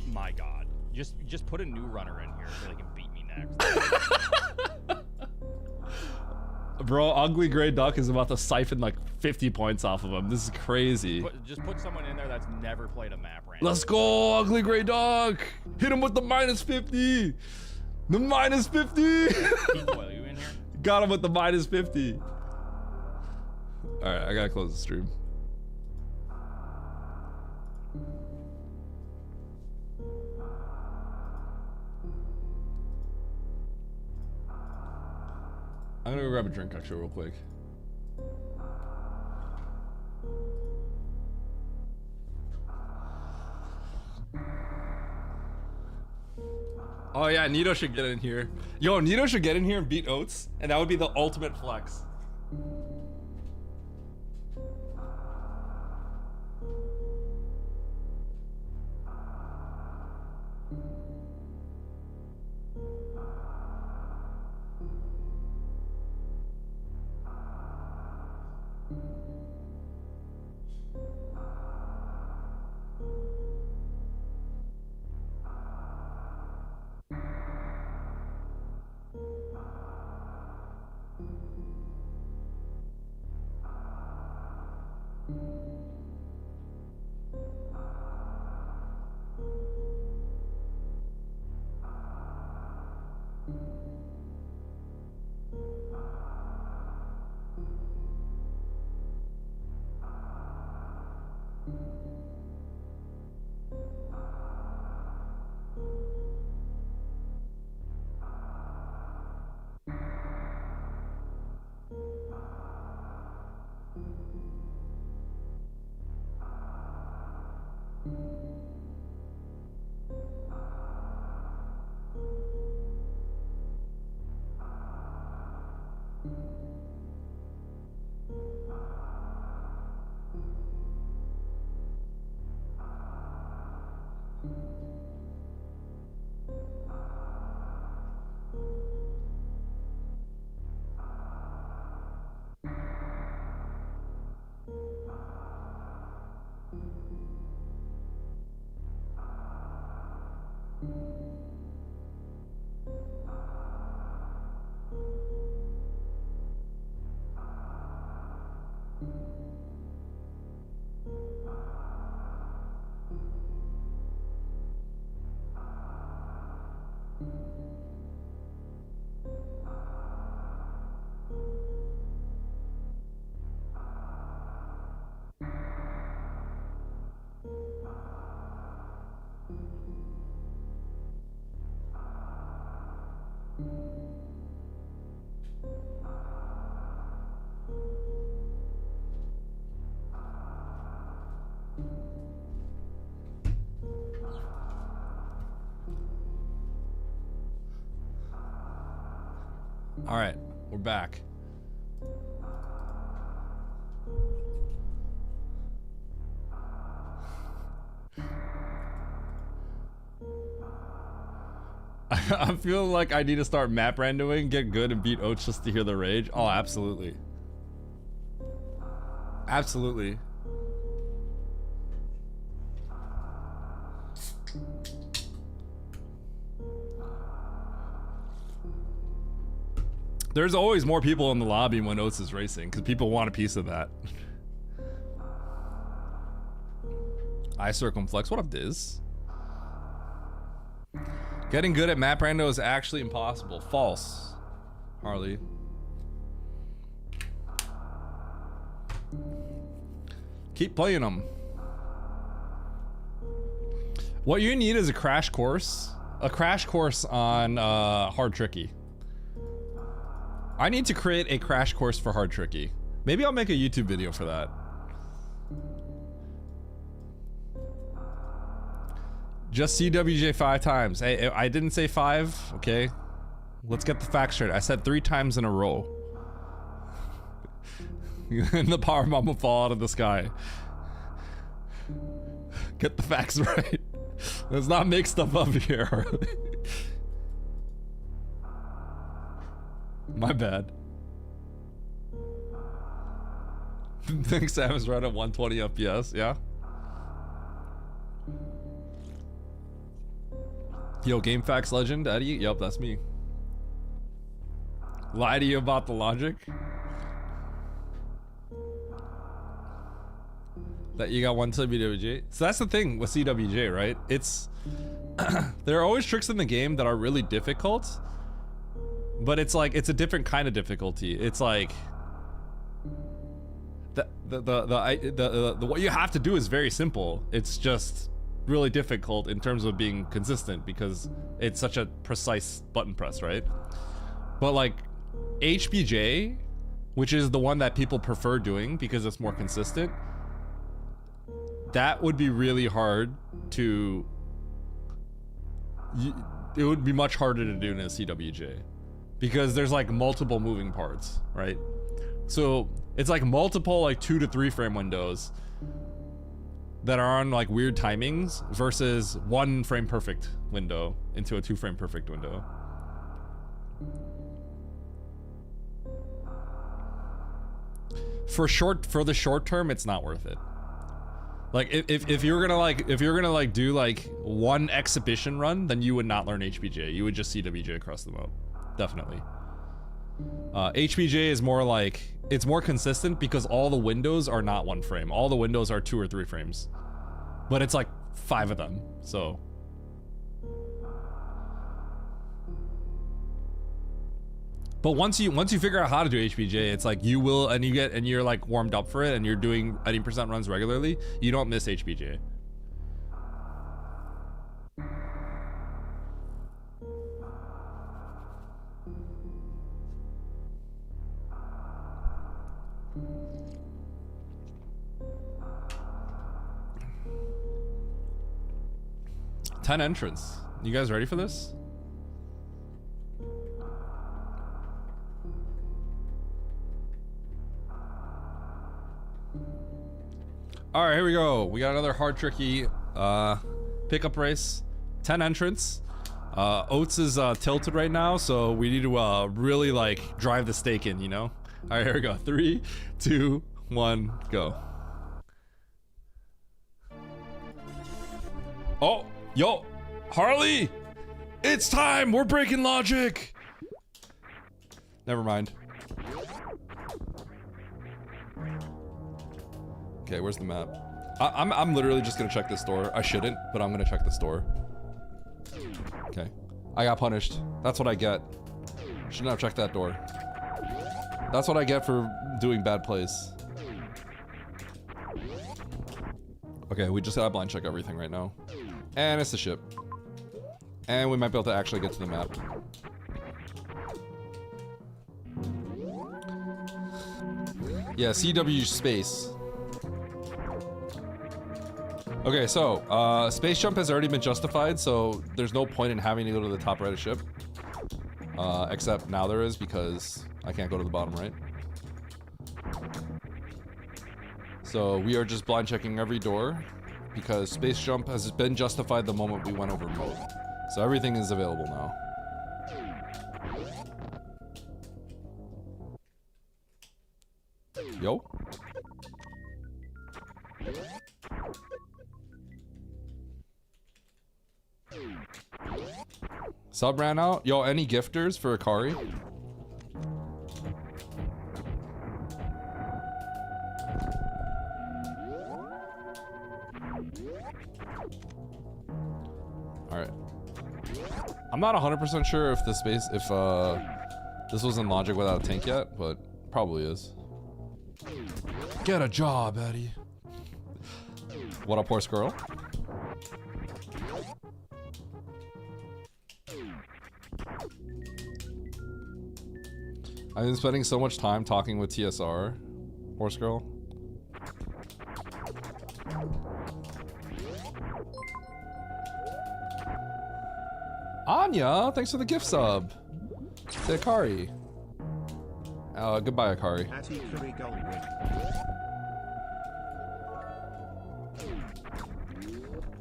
My god. Just put a new runner in here so they can beat me next. Bro, Ugly Gray Duck is about to siphon like 50 points off of him. This is crazy. Just put someone in there that's never played a map random. Let's go, Ugly Gray Duck! Hit him with the minus 50! The minus 50! Well, you in here? Got him with the minus 50. Alright, I gotta close the stream. I'm gonna go grab a drink actually real quick. Oh yeah, Nito should get in here. Yo, Nito should get in here and beat Oats, and that would be the ultimate flex. All right, we're back. I'm feeling like I need to start map randoing, get good, and beat Oats just to hear the rage. Oh, absolutely. Absolutely. There's always more people in the lobby when Oats is racing, because people want a piece of that. I circumflex. What up, Diz? Getting good at map rando is actually impossible. False, Harley. Keep playing them. What you need is a crash course. A crash course on Hard Tricky. I need to create a crash course for Hard Tricky. Maybe I'll make a YouTube video for that. Just CWJ 5 times. Hey, I didn't say 5, okay? Let's get the facts straight. I said 3 times in a row. And the power bomb will fall out of the sky. Get the facts right. Let's not make stuff up here, Harley. My bad. Think Sam is right at 120 FPS, yeah? Yo, GameFAQs legend, Eddie? Yup, that's me. Lie to you about the logic? That you got one CWJ? So that's the thing with CWJ, right? It's... there are always tricks in the game that are really difficult, but it's like, it's a different kind of difficulty. It's like... what you have to do is very simple. It's just really difficult in terms of being consistent because it's such a precise button press, right? But like HBJ, which is the one that people prefer doing because it's more consistent, that would be really hard to... it would be much harder to do in a CWJ because there's like multiple moving parts, right? So it's like multiple like 2 to 3 frame windows that are on like weird timings versus 1 frame perfect window into a 2 frame perfect window. For the short term, it's not worth it. Like if you're gonna like do like 1 exhibition run, then you would not learn HBJ. You would just CWJ across the map, definitely. HBJ is more like, it's more consistent because all the windows are not 1 frame. All the windows are 2 or 3 frames, but it's like 5 of them. So but once you figure out how to do HBJ, it's like you will, and you're like warmed up for it, and you're doing 80% runs regularly, you don't miss HBJ. Ten entrance. You guys ready for this? All right, here we go. We got another Hard Tricky pickup race. 10 entrants. Oats is tilted right now, so we need to really like drive the stake in, you know? All right, here we go. 3, 2, 1, go. Oh, yo, Harley! It's time! We're breaking logic! Never mind. Okay, where's the map? I'm literally just gonna check this door. I shouldn't, but I'm gonna check this door. Okay. I got punished. That's what I get. Shouldn't have checked that door. That's what I get for doing bad plays. Okay, we just gotta blind check everything right now. And it's the ship. And we might be able to actually get to the map. Yeah, CW space. Okay, so, space jump has already been justified, so there's no point in having to go to the top right of ship. Except now there is, because I can't go to the bottom right. So we are just blind checking every door, because space jump has been justified the moment we went over mode. So everything is available now. Yo. Sub ran out. Yo, any gifters for Akari? Alright. I'm not 100% sure if this space, if this was in logic without a tank yet, but probably is. Get a job, Eddie. What up, horse girl? I've been spending so much time talking with TSR, horse girl. Anya, thanks for the gift sub. To Akari. Goodbye, Akari.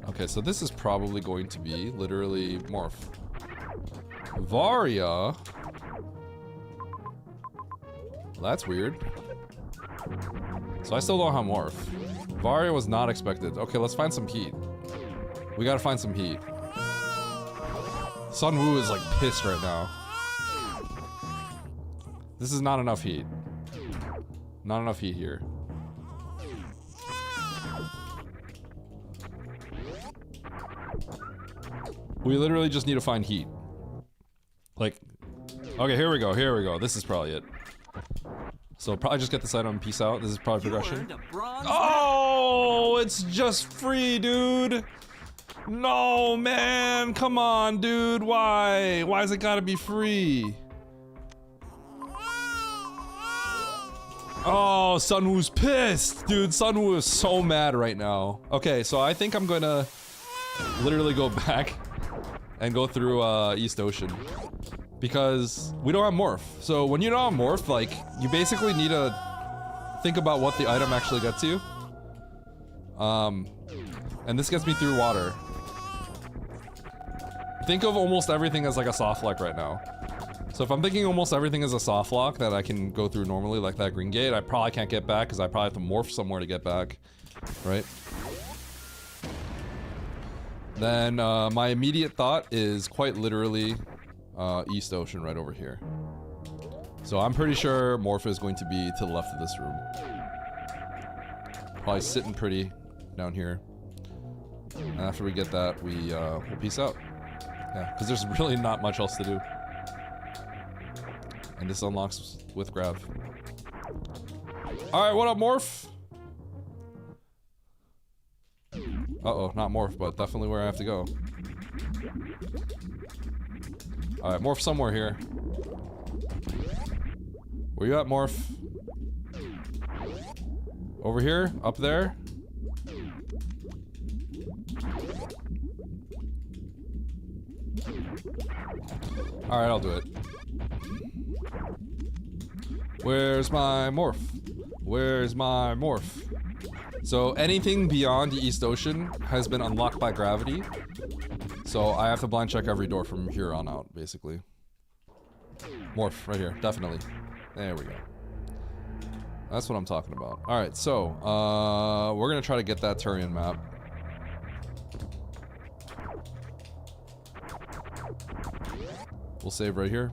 Okay, so this is probably going to be literally morph. Varia. That's weird. So I still don't have morph. Varia was not expected. Okay, let's find some heat. We gotta find some heat. Sun Wu is like pissed right now. This is not enough heat. Not enough heat here. We literally just need to find heat. Like, okay, here we go, here we go. This is probably it. So probably just get this item, peace out. This is probably progression. Oh, it's just free, dude. No, man, come on, dude. Why? Why's it gotta be free? Oh, Sunwoo's pissed, dude. Sunwoo is so mad right now. Okay, so I think I'm gonna literally go back and go through East Ocean because we don't have morph. So when you don't have morph, like you basically need to think about what the item actually gets you. And this gets me through water. Think of almost everything as like a soft lock right now. So if I'm thinking almost everything is a soft lock that I can go through normally, like that green gate, I probably can't get back because I probably have to morph somewhere to get back, right? Then my immediate thought is quite literally East Ocean right over here. So I'm pretty sure morph is going to be to the left of this room. Probably sitting pretty down here. And after we get that, we'll peace out. Yeah, because there's really not much else to do. And this unlocks with Grav. Alright, what up, Morph? Uh-oh, not Morph, but definitely where I have to go. Alright, Morph somewhere here. Where you at, Morph? Over here? Up there? Alright, I'll do it. Where's my morph? Where's my morph? So anything beyond the East Ocean has been unlocked by gravity. So I have to blind check every door from here on out, basically. Morph, right here, definitely. There we go. That's what I'm talking about. Alright, so, we're gonna try to get that Turian map. We'll save right here.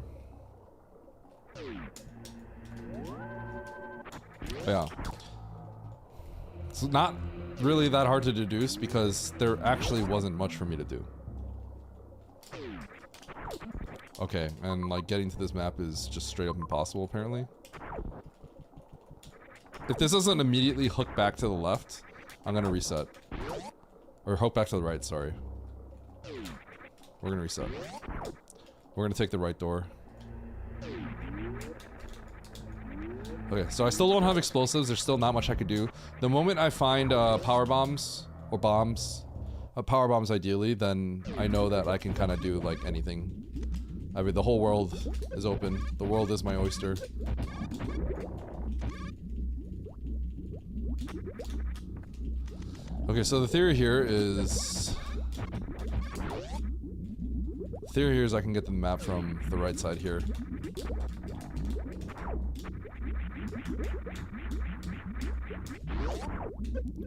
Yeah. It's not really that hard to deduce because there actually wasn't much for me to do. Okay, and like getting to this map is just straight up impossible apparently. If this doesn't immediately hook back to the left, I'm gonna reset. Or hook back to the right, sorry. We're gonna reset. We're gonna take the right door. Okay, so I still don't have explosives. There's still not much I could do. The moment I find power bombs, or bombs, power bombs ideally, then I know that I can kind of do like anything. I mean, the whole world is open. The world is my oyster. Okay, so the theory here is... I can get the map from the right side here.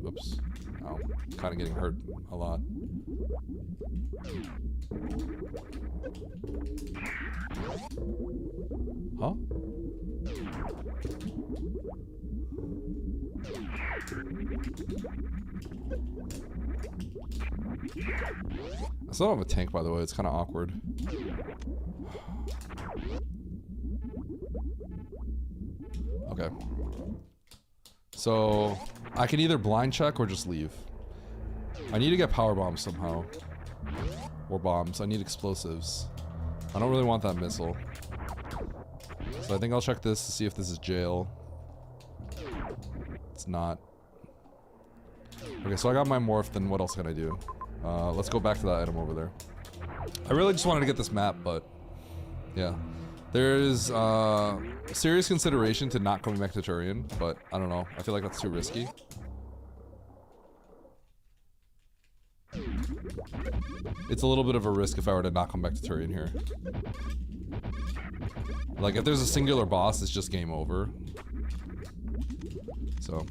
Oops. Oh, kind of getting hurt a lot. Huh? I still don't have a tank, by the way. It's kind of awkward. Okay. So, I can either blind check or just leave. I need to get power bombs somehow. Or bombs. I need explosives. I don't really want that missile. So I think I'll check this to see if this is jail. It's not. Okay, so I got my morph, then what else can I do? Let's go back to that item over there. I really just wanted to get this map, but... yeah. There's serious consideration to not coming back to Turian, but I don't know. I feel like that's too risky. It's a little bit of a risk if I were to not come back to Turian here. Like, if there's a singular boss, it's just game over. So...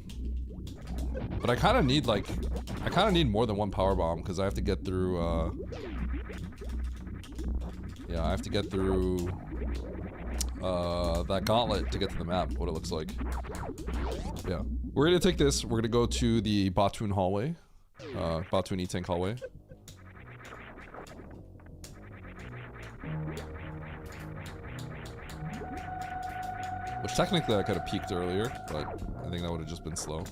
but I kind of need, like... I kind of need more than one power bomb, because I have to get through, yeah, I have to get through... that gauntlet to get to the map, what it looks like. Yeah. We're gonna take this, we're gonna go to the Batoon hallway. Batoon E-Tank hallway. Which technically I could have peeked earlier, but I think that would have just been slow.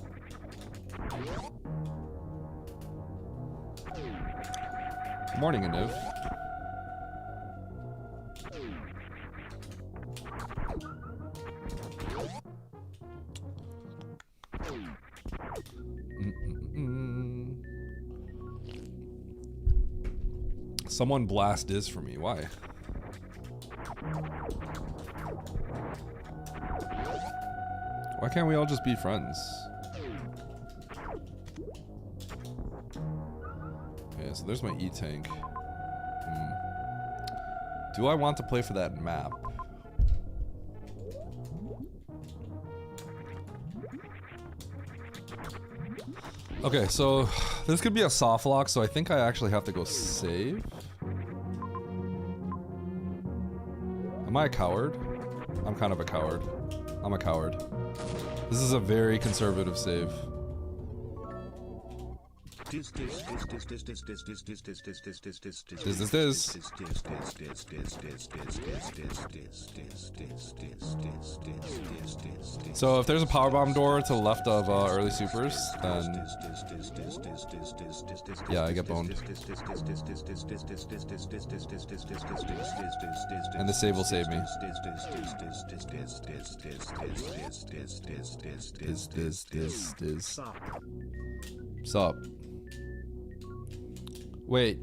Good morning, Aniv. Someone blast Diz for me. Why? Why can't we all just be friends? Okay, so there's my E-Tank. Do I want to play for that map? Okay, so this could be a soft lock, so I think I actually have to go save. Am I a coward? I'm kind of a coward. I'm a coward. This is a very conservative save. So if there's a powerbomb door to the left of early supers, then yeah, I get boned. And the save will save me. Sup. Wait.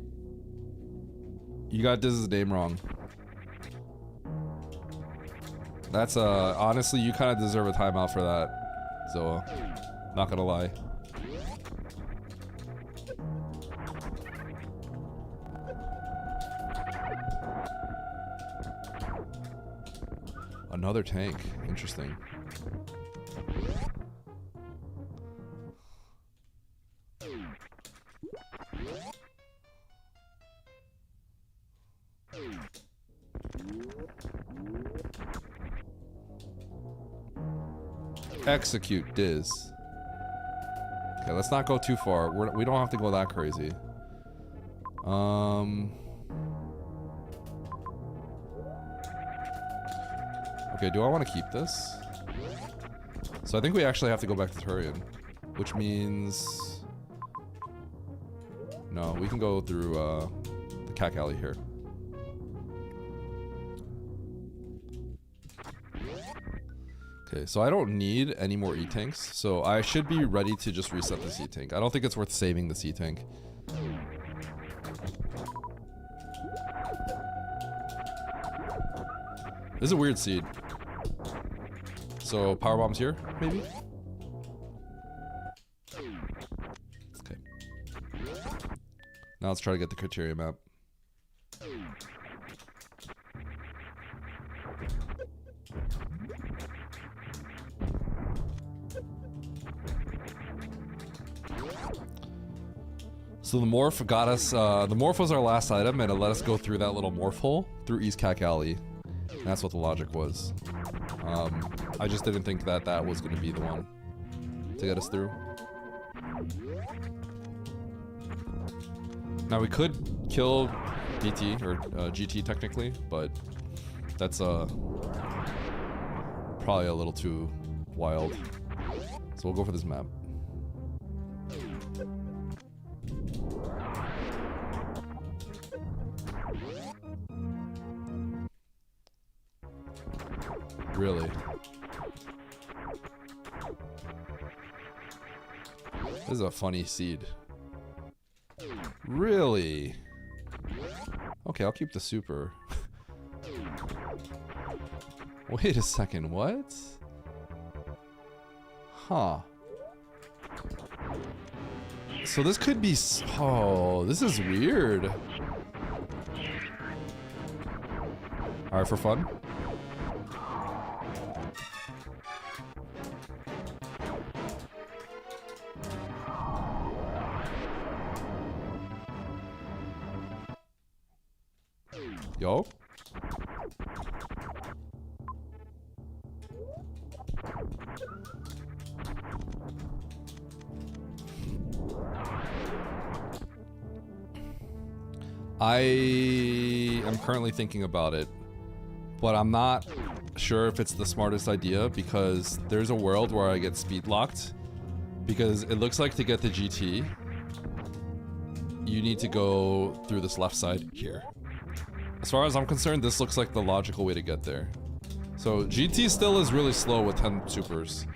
You got Diz's name wrong. That's honestly, you kind of deserve a timeout for that, Zoa. Not gonna lie. Another tank. Interesting. Execute Diz. Okay, let's not go too far. We don't have to go that crazy. Okay, do I want to keep this? So I think we actually have to go back to Turian, which means... No, we can go through the Cack Alley here. Okay, so I don't need any more E-Tanks, so I should be ready to just reset this E-Tank. I don't think it's worth saving this E-Tank. This is a weird seed. So, power bombs here, maybe? Okay. Now let's try to get the criteria map. So the morph got us, the morph was our last item and it let us go through that little morph hole through East Cack Alley. And that's what the logic was. I just didn't think that that was going to be the one to get us through. Now we could kill BT, or GT technically, but that's probably a little too wild. So we'll go for this map. Really? This is a funny seed. Really? Okay, I'll keep the super. Wait a second, what? Huh. So this could be... Oh, this is weird. Alright, for fun. Yo. I am currently thinking about it, but I'm not sure if it's the smartest idea because there's a world where I get speed locked because it looks like to get the GT, you need to go through this left side here. As far as I'm concerned, this looks like the logical way to get there. So GT still is really slow with 10 supers.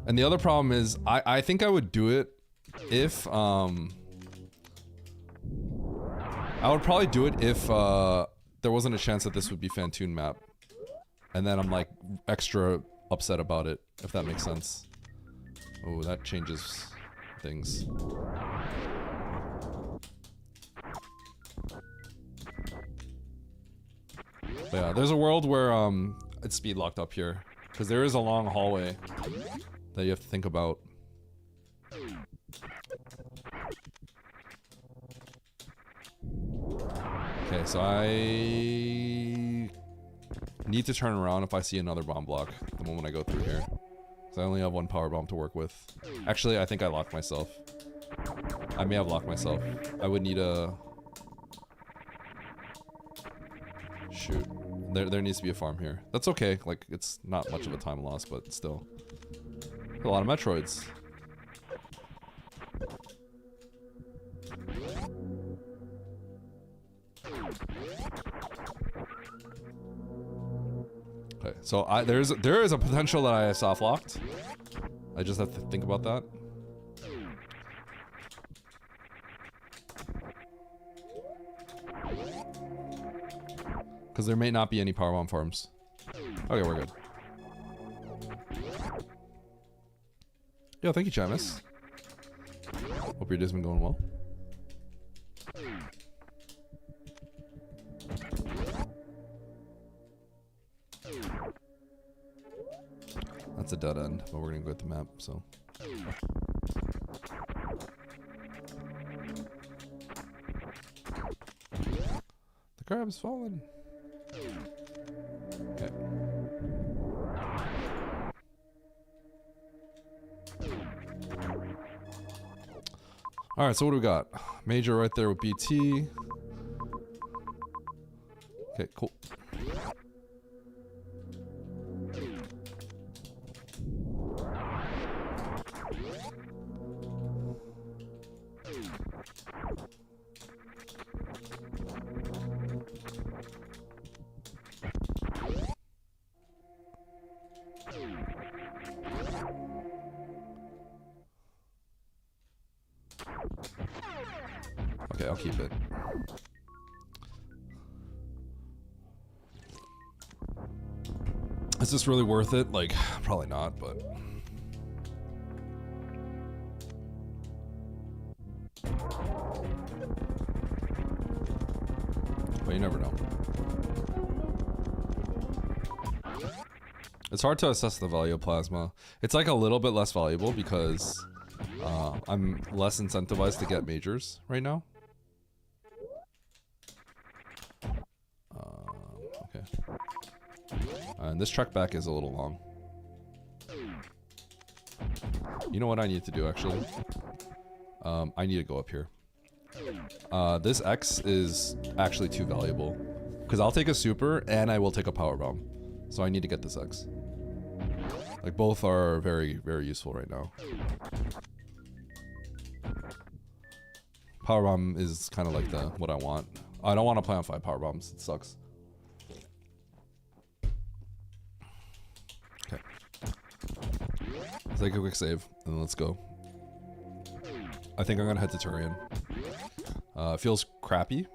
And the other problem is, I think I would do it if, I would probably do it if there wasn't a chance that this would be Fantoon map. And then I'm like extra upset about it, if that makes sense. Oh, that changes things. But yeah, there's a world where it's speed locked up here. Because there is a long hallway that you have to think about. Okay, so I need to turn around if I see another bomb block the moment I go through here. So I only have one power bomb to work with. Actually, I think I locked myself. I may have locked myself. I would need a... Shoot. There needs to be a farm here. That's okay. Like, it's not much of a time loss, but still. A lot of Metroids. Okay, so there is a potential that I soft locked. I just have to think about that. Because there may not be any power bomb farms. Okay, we're good. Yo, thank you, Chamis. Hope your day's been going well. That's a dead end, but we're gonna go with the map, so. The crab's fallen. Okay. All right, so what do we got? Major right there with BT. Okay, cool. Okay, I'll keep it. Is this really worth it? Like, probably not, but... But you never know. It's hard to assess the value of plasma. It's like a little bit less valuable because I'm less incentivized to get majors right now. Okay. And this trek back is a little long. You know what I need to do actually? I need to go up here. This X is actually too valuable because I'll take a super and I will take a power bomb. So I need to get this X. Like both are very, very useful right now. Power bomb is kind of like what I want. I don't want to play on 5 power bombs. It sucks. Okay. Let's take a quick save and then let's go. I think I'm gonna head to Turian. It feels crappy,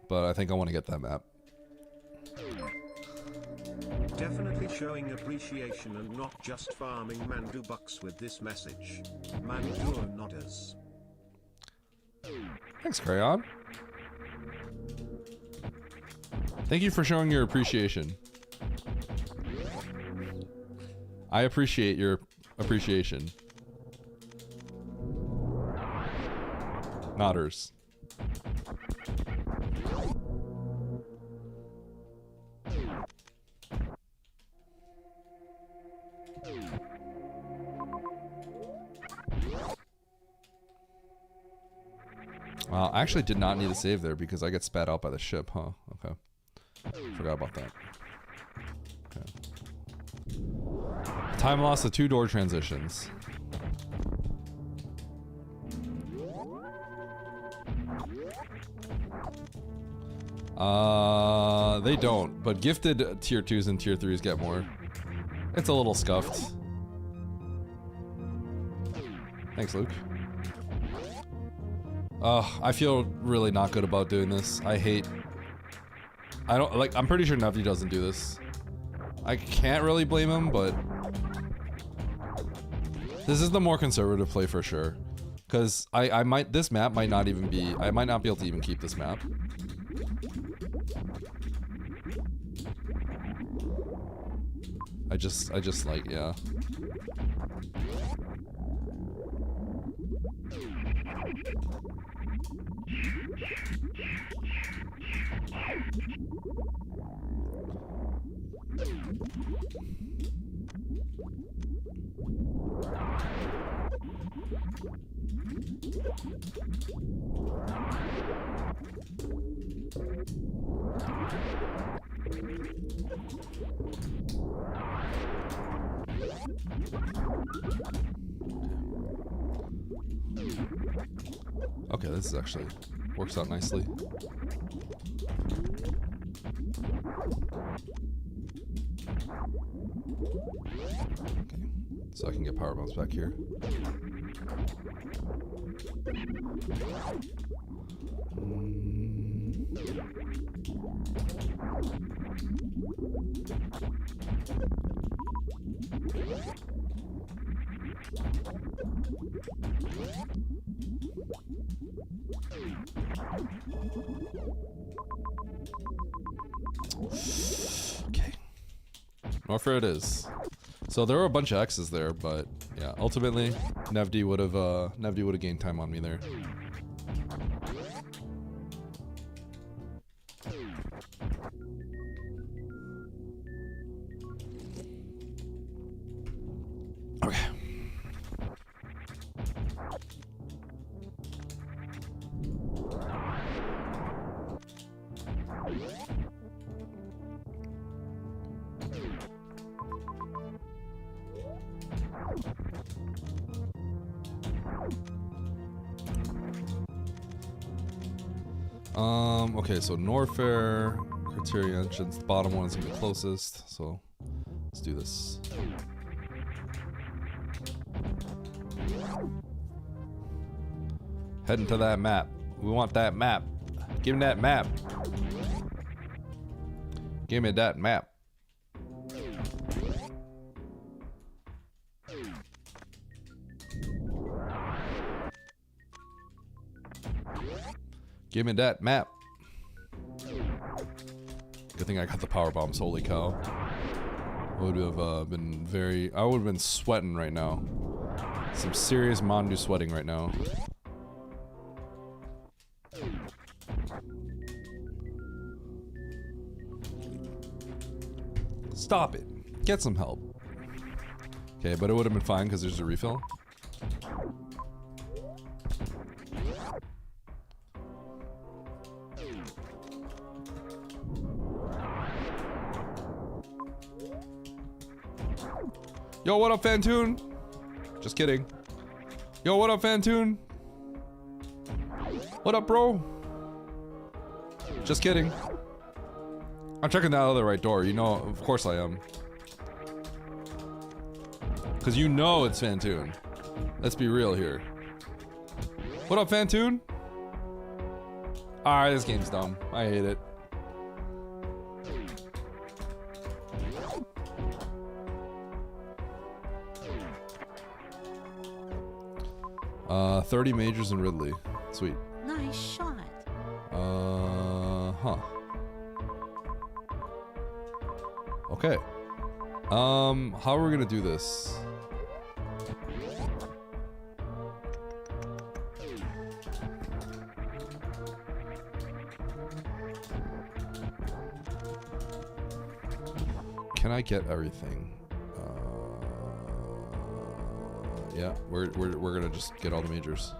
but I think I want to get that map. Definitely showing appreciation and not just farming Mandu bucks with this message. Mandu nodders. Thanks, Crayon. Thank you for showing your appreciation. I appreciate your appreciation. Nodders. I actually did not need to save there because I get spat out by the ship, huh? Okay. Forgot about that. Okay. Time loss of 2 door transitions. They don't, but gifted tier 2s and tier 3s get more. It's a little scuffed. Thanks, Luke. I feel really not good about doing this. I'm pretty sure Nevdi doesn't do this. I can't really blame him, but this is the more conservative play for sure. Cause this map might not even be, I might not be able to even keep this map. I just like, yeah. Okay, this is actually works out nicely. Okay, so I can get power bombs back here. Okay. Norfair it is. So there were a bunch of X's there, but yeah, ultimately Nevdi would have gained time on me there. Okay, so Norfair, Criteria Entrance, the bottom one is gonna be closest, so let's do this. Heading to that map. We want that map. Give me that map. Give me that map. Give me that map. Good thing I got the power bombs. Holy cow! I would have been very. I would have been sweating right now. Some serious Mandu sweating right now. Stop it. Get some help. Okay, but it would have been fine because there's a refill. Yo, what up, Fantoon? Just kidding. Yo, what up, Fantoon? What up, bro? Just kidding. I'm checking that other right door. You know, of course I am. Because you know it's Fantoon. Let's be real here. What up, Fantoon? Alright, this game's dumb. I hate it. 30 majors in Ridley. Sweet. Nice shot. Huh. Okay. How are we gonna do this? Can I get everything? Yeah, we're gonna just get all the majors.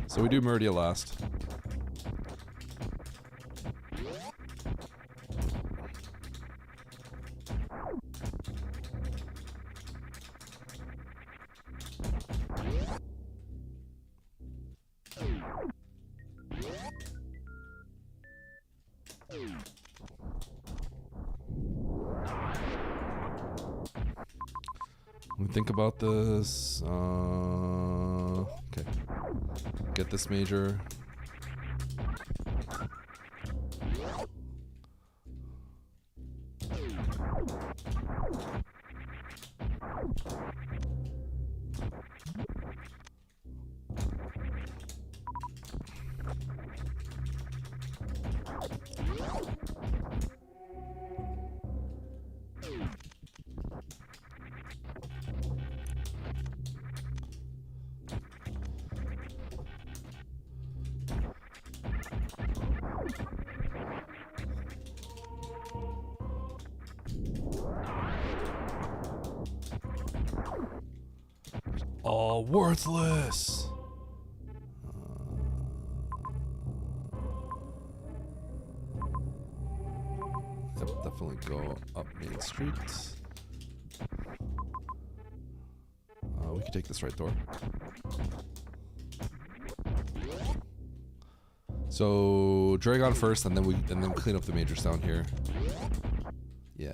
So we do Meridia last. Let me think about this. Okay. Get this major. All worthless. Yep, definitely go up Main Street. We can take this right door. So Dragon first, and then clean up the majors down here. Yeah.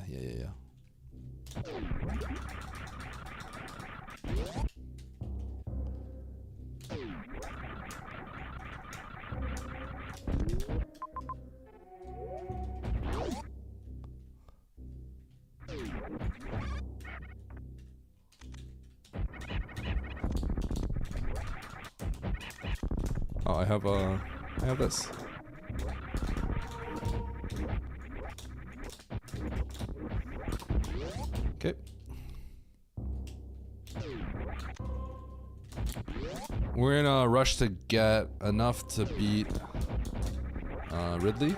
Oh, I have this. Okay. We're in a rush to get enough to beat Ridley.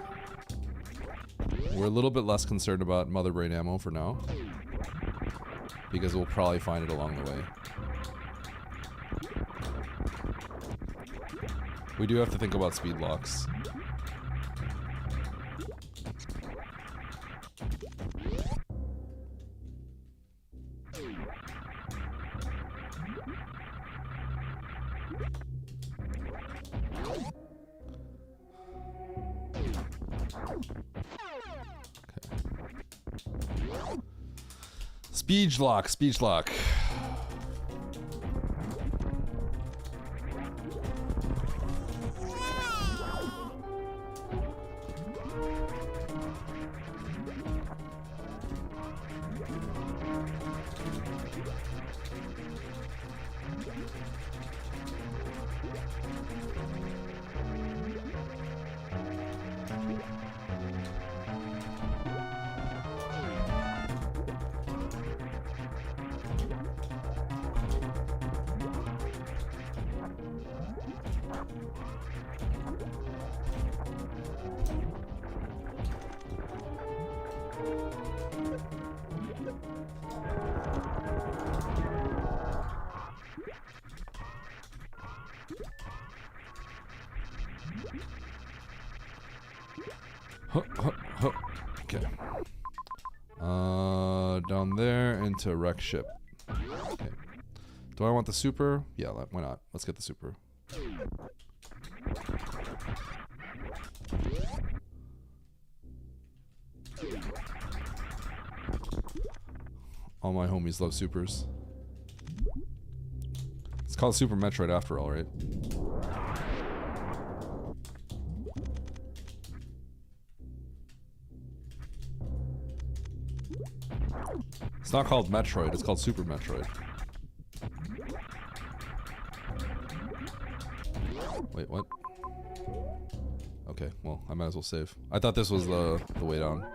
We're a little bit less concerned about Mother Brain ammo for now. because we'll probably find it along the way. We do have to think about speed locks. Speech lock, speech lock. Okay. Down there into wreck ship. Okay. Do I want the super? Yeah, why not? Let's get the super. All my homies love supers. It's called Super Metroid after all, right? It's not called Metroid, it's called Super Metroid. Wait, what? Okay, well, I might as well save. I thought this was the way down.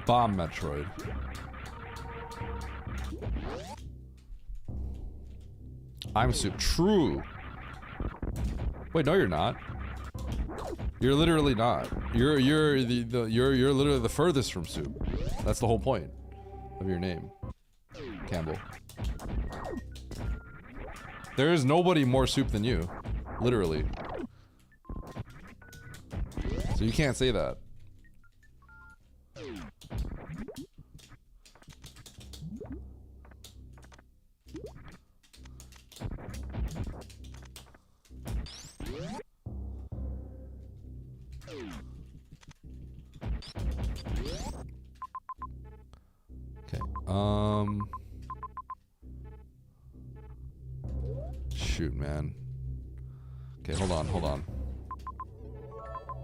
Bomb Metroid. I'm super true. Wait, no, you're not. You're literally not. You're literally the furthest from soup. That's the whole point of your name, Campbell. There is nobody more soup than you, literally. So you can't say that. Shoot, man. Okay, hold on.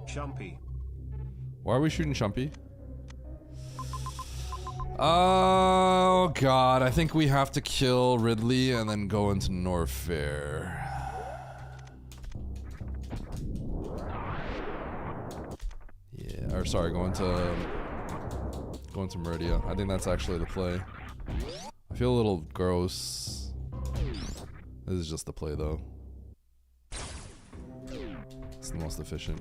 Chumpy. Why are we shooting Chumpy? Oh god, I think we have to kill Ridley and then go into Norfair. Yeah, or sorry, go into Meridia. I think that's actually the play. I feel a little gross. This is just the play though. It's the most efficient.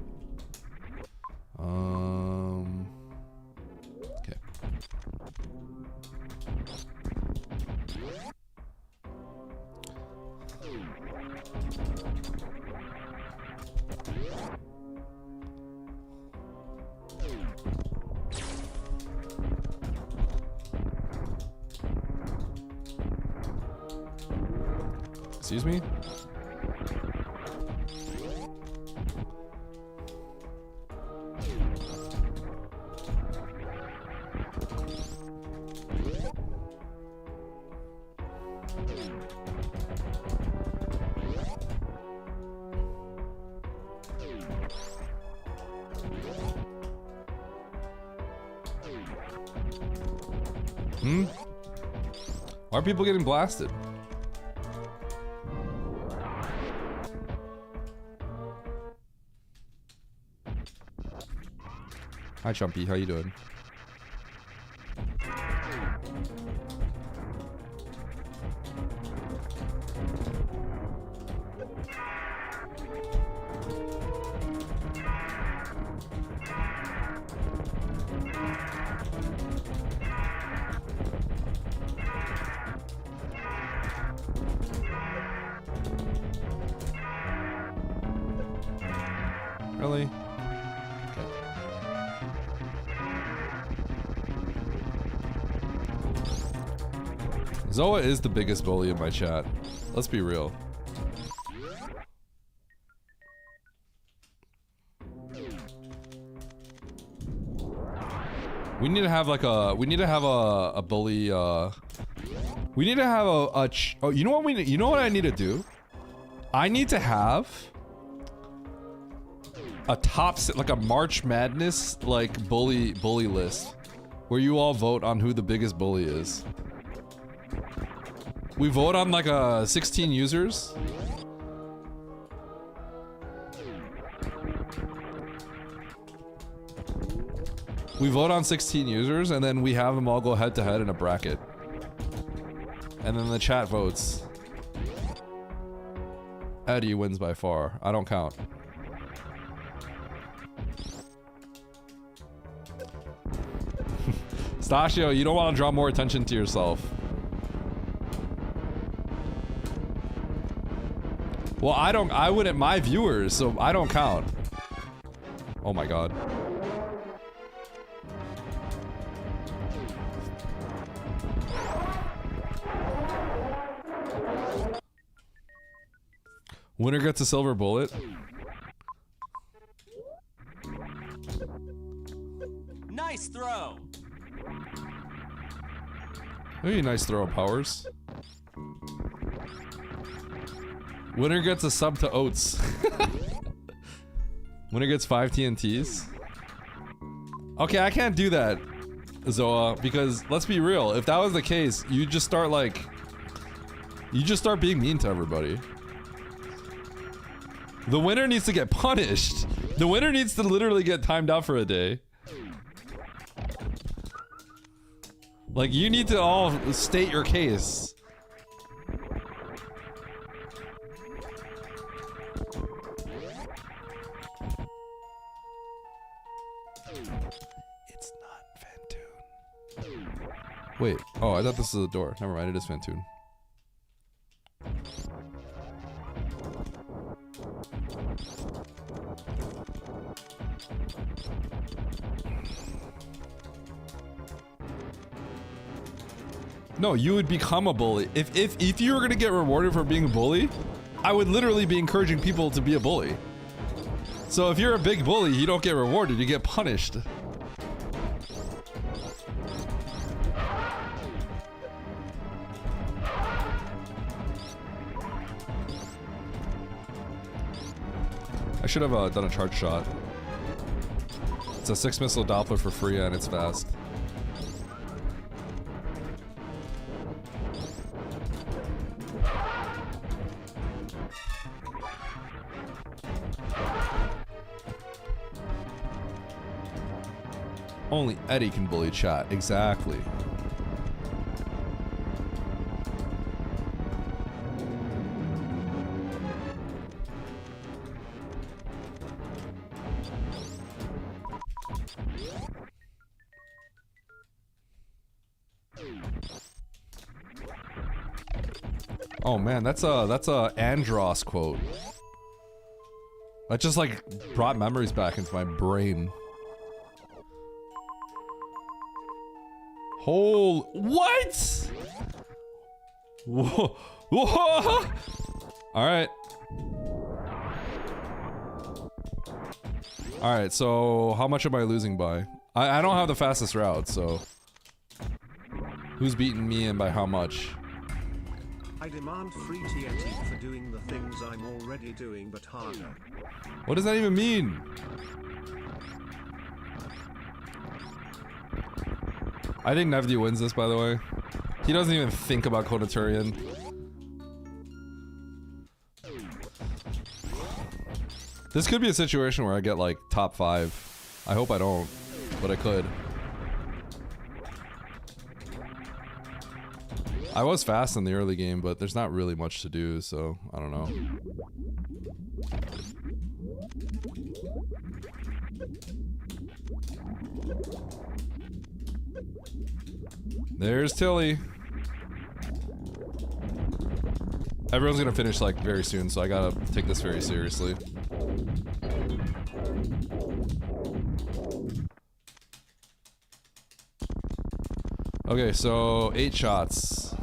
Okay. Excuse me? Why are people getting blasted? Hi Chumpy, how you doing? Really? Zoa is the biggest bully in my chat. Let's be real. We need to have like a bully we need to have oh, you know what you know what I need to do? I need to have a like a March Madness like bully list where you all vote on who the biggest bully is. We vote on like 16 users. We vote on 16 users and then we have them all go head to head in a bracket. And then the chat votes. Eddie wins by far. I don't count. Stashio, you don't want to draw more attention to yourself. Well, I wouldn't my viewers, so I don't count. Oh my god. Winner gets a silver bullet. Nice throw. Hey, nice throw, Powers. Winner gets a sub to Oats. Winner gets 5 TNTs. Okay, I can't do that, Zoa, because let's be real. If that was the case, you just start being mean to everybody. The winner needs to get punished. The winner needs to literally get timed out for a day. Like, you need to all state your case. It's not Fantoon. Wait. Oh, I thought this was a door. Never mind, it is Fantoon. No, you would become a bully. If you were gonna get rewarded for being a bully, I would literally be encouraging people to be a bully. So if you're a big bully, you don't get rewarded, you get punished. I should have done a charge shot. It's a 6 missile Doppler for free and it's fast. Only Eddie can bully chat. Exactly. Oh man, that's a Andros quote. That just like brought memories back into my brain. What? Whoa. Whoa. All right. All right, so how much am I losing by? I don't have the fastest route, so who's beating me and by how much? I demand free TNT for doing the things I'm already doing but harder. What does that even mean? I think Nevdi wins this, by the way. He doesn't even think about Konaturian. This could be a situation where I get like top 5. I hope I don't, but I could. I was fast in the early game, but there's not really much to do, so I don't know. There's Tilly. Everyone's gonna finish like very soon, so I gotta take this very seriously. Okay, so 8 shots.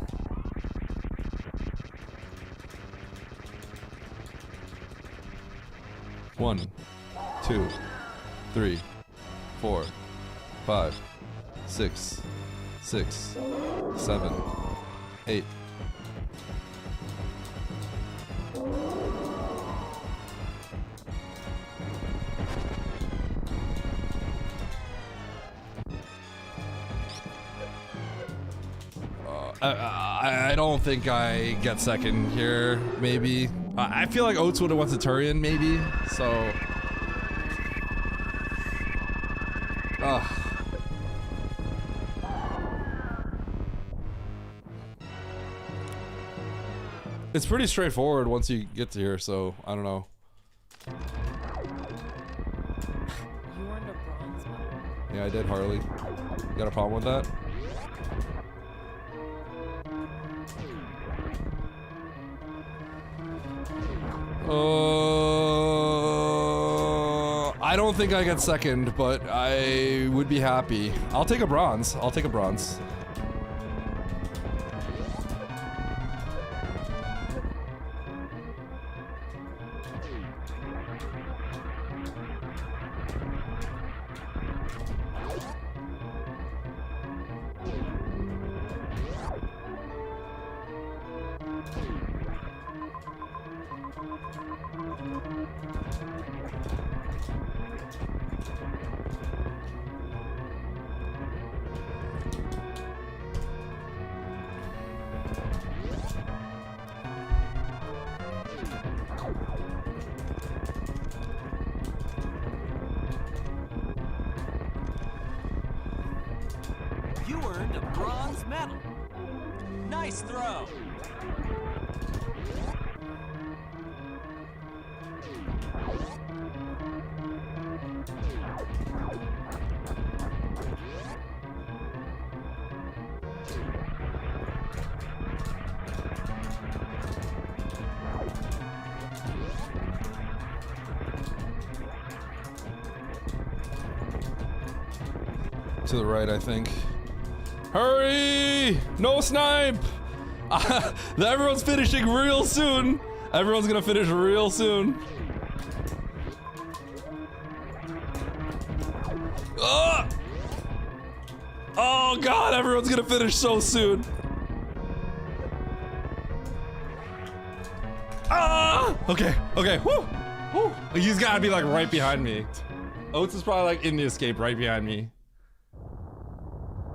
One, 2, 3, 4, 5, 6, 7, 8. I don't think I get second here, maybe. I feel like Oats would have went to Turian, maybe, so... It's pretty straightforward once you get to here, so I don't know. You earned a bronze medal. Yeah, I did, Harley. You got a problem with that? I don't think I get second, but I would be happy. I'll take a bronze. I'll take a bronze. You earned a bronze medal. Nice throw. To the right, I think. Hurry! No snipe! Everyone's finishing real soon. Everyone's gonna finish real soon. Oh god, everyone's gonna finish so soon. Okay, okay, whoo! Whoo! He's gotta be like right behind me. Oats is probably like in the escape right behind me.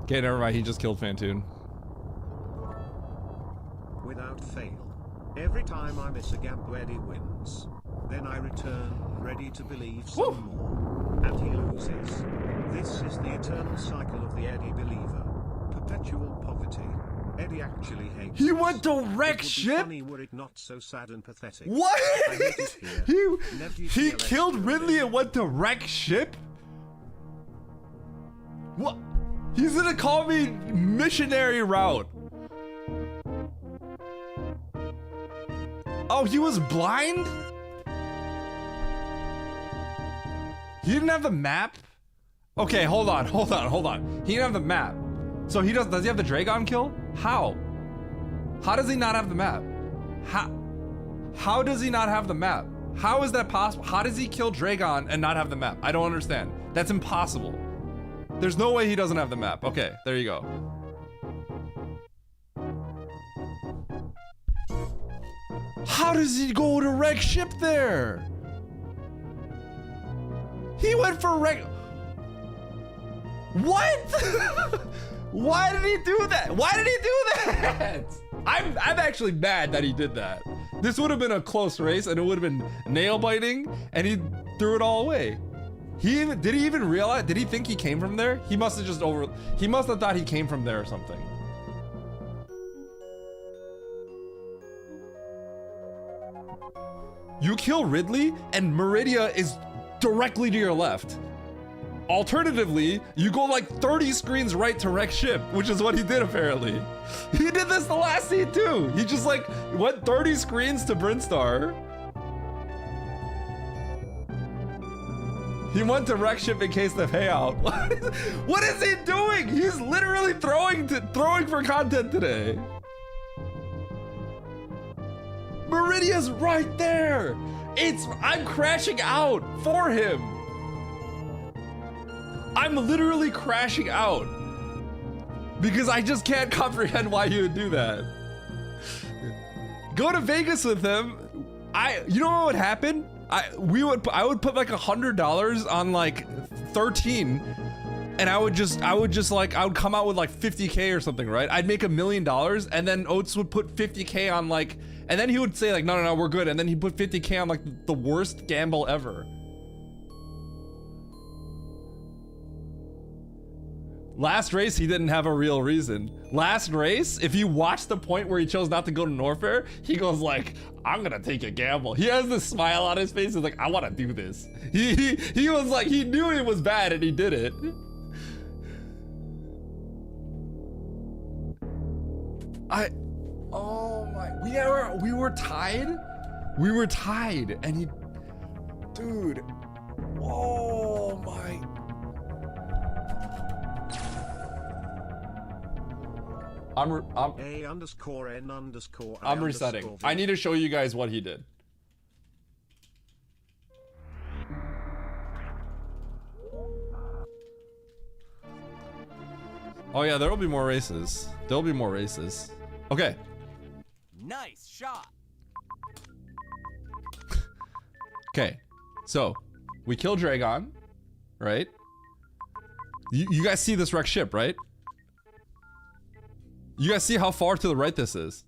Okay, never mind, he just killed Fantoon. Without fail. Every time I miss a gamble, Eddie wins. Then I return, ready to believe some more. And he loses. This is the eternal cycle of the Eddie believer. Perpetual poverty. Eddie actually hates He us. went to wreck It would be ship? funny were it not so sad and pathetic. What? I hate it here. Never he TLS killed will Ridley live. and went to wreck ship? What? He's gonna call me missionary route. Oh, he was blind? He didn't have the map? Okay, hold on. He didn't have the map. So does he have the Dragon kill? How? How does he not have the map? How does he not have the map? How is that possible? How does he kill Dragon and not have the map? I don't understand. That's impossible. There's no way he doesn't have the map. Okay, there you go. How does he go to wreck ship there? He went for wreck. What? Why did he do that? Why did he do that? I'm actually mad that he did that. This would have been a close race and it would have been nail biting and he threw it all away. Did he even realize? Did he think he came from there? He must have just he must have thought he came from there or something. You kill Ridley and Meridia is directly to your left. Alternatively, you go like 30 screens right to wreck ship, which is what he did apparently. He did this the last scene too. He just like went 30 screens to Brinstar. He went to wreck ship in case the payout. What is he doing? He's literally throwing for content today. Meridia's right there. I'm crashing out for him. I'm literally crashing out because I just can't comprehend why he would do that. Go to Vegas with him. You know what would happen? I would put like $100 on like 13, and I would come out with like 50K or something, right? I'd make $1 million, and then Oates would put 50K on like, and then he would say like, no, we're good, and then he'd put 50K on like the worst gamble ever. Last race, he didn't have a real reason. Last race, if you watch the point where he chose not to go to Norfair, he goes like, I'm gonna take a gamble. He has this smile on his face. He's like, I wanna do this. He was like, he knew it was bad and he did it. Oh my, we were tied? We were tied and he, dude, oh my. I'm resetting. I need to show you guys what he did. Oh yeah, there'll be more races. There'll be more races. Okay. Nice shot. Okay. So, we kill Dragon, right? You guys see this wrecked ship, right? You guys see how far to the right this is?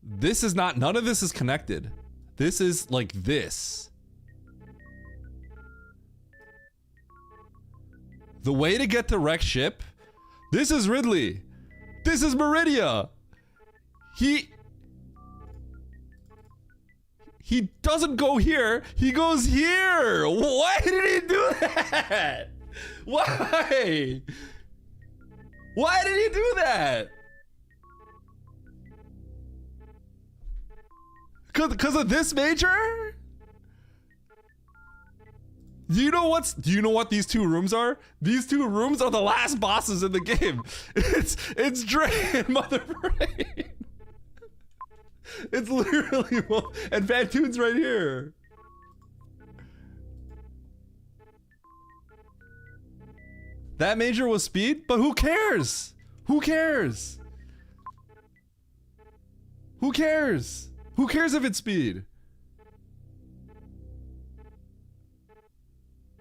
This is not, none of this is connected. This is like this. The way to get to wreck ship, this is Ridley. This is Meridia. He doesn't go here, he goes here. Why did he do that? Why? Why did he do that? Cause of this major? Do you know what these two rooms are? These two rooms are the last bosses in the game. It's Dre and Mother Brain. It's literally, and Fantoon's right here. That major was speed, but who cares? Who cares? Who cares? Who cares if it's speed?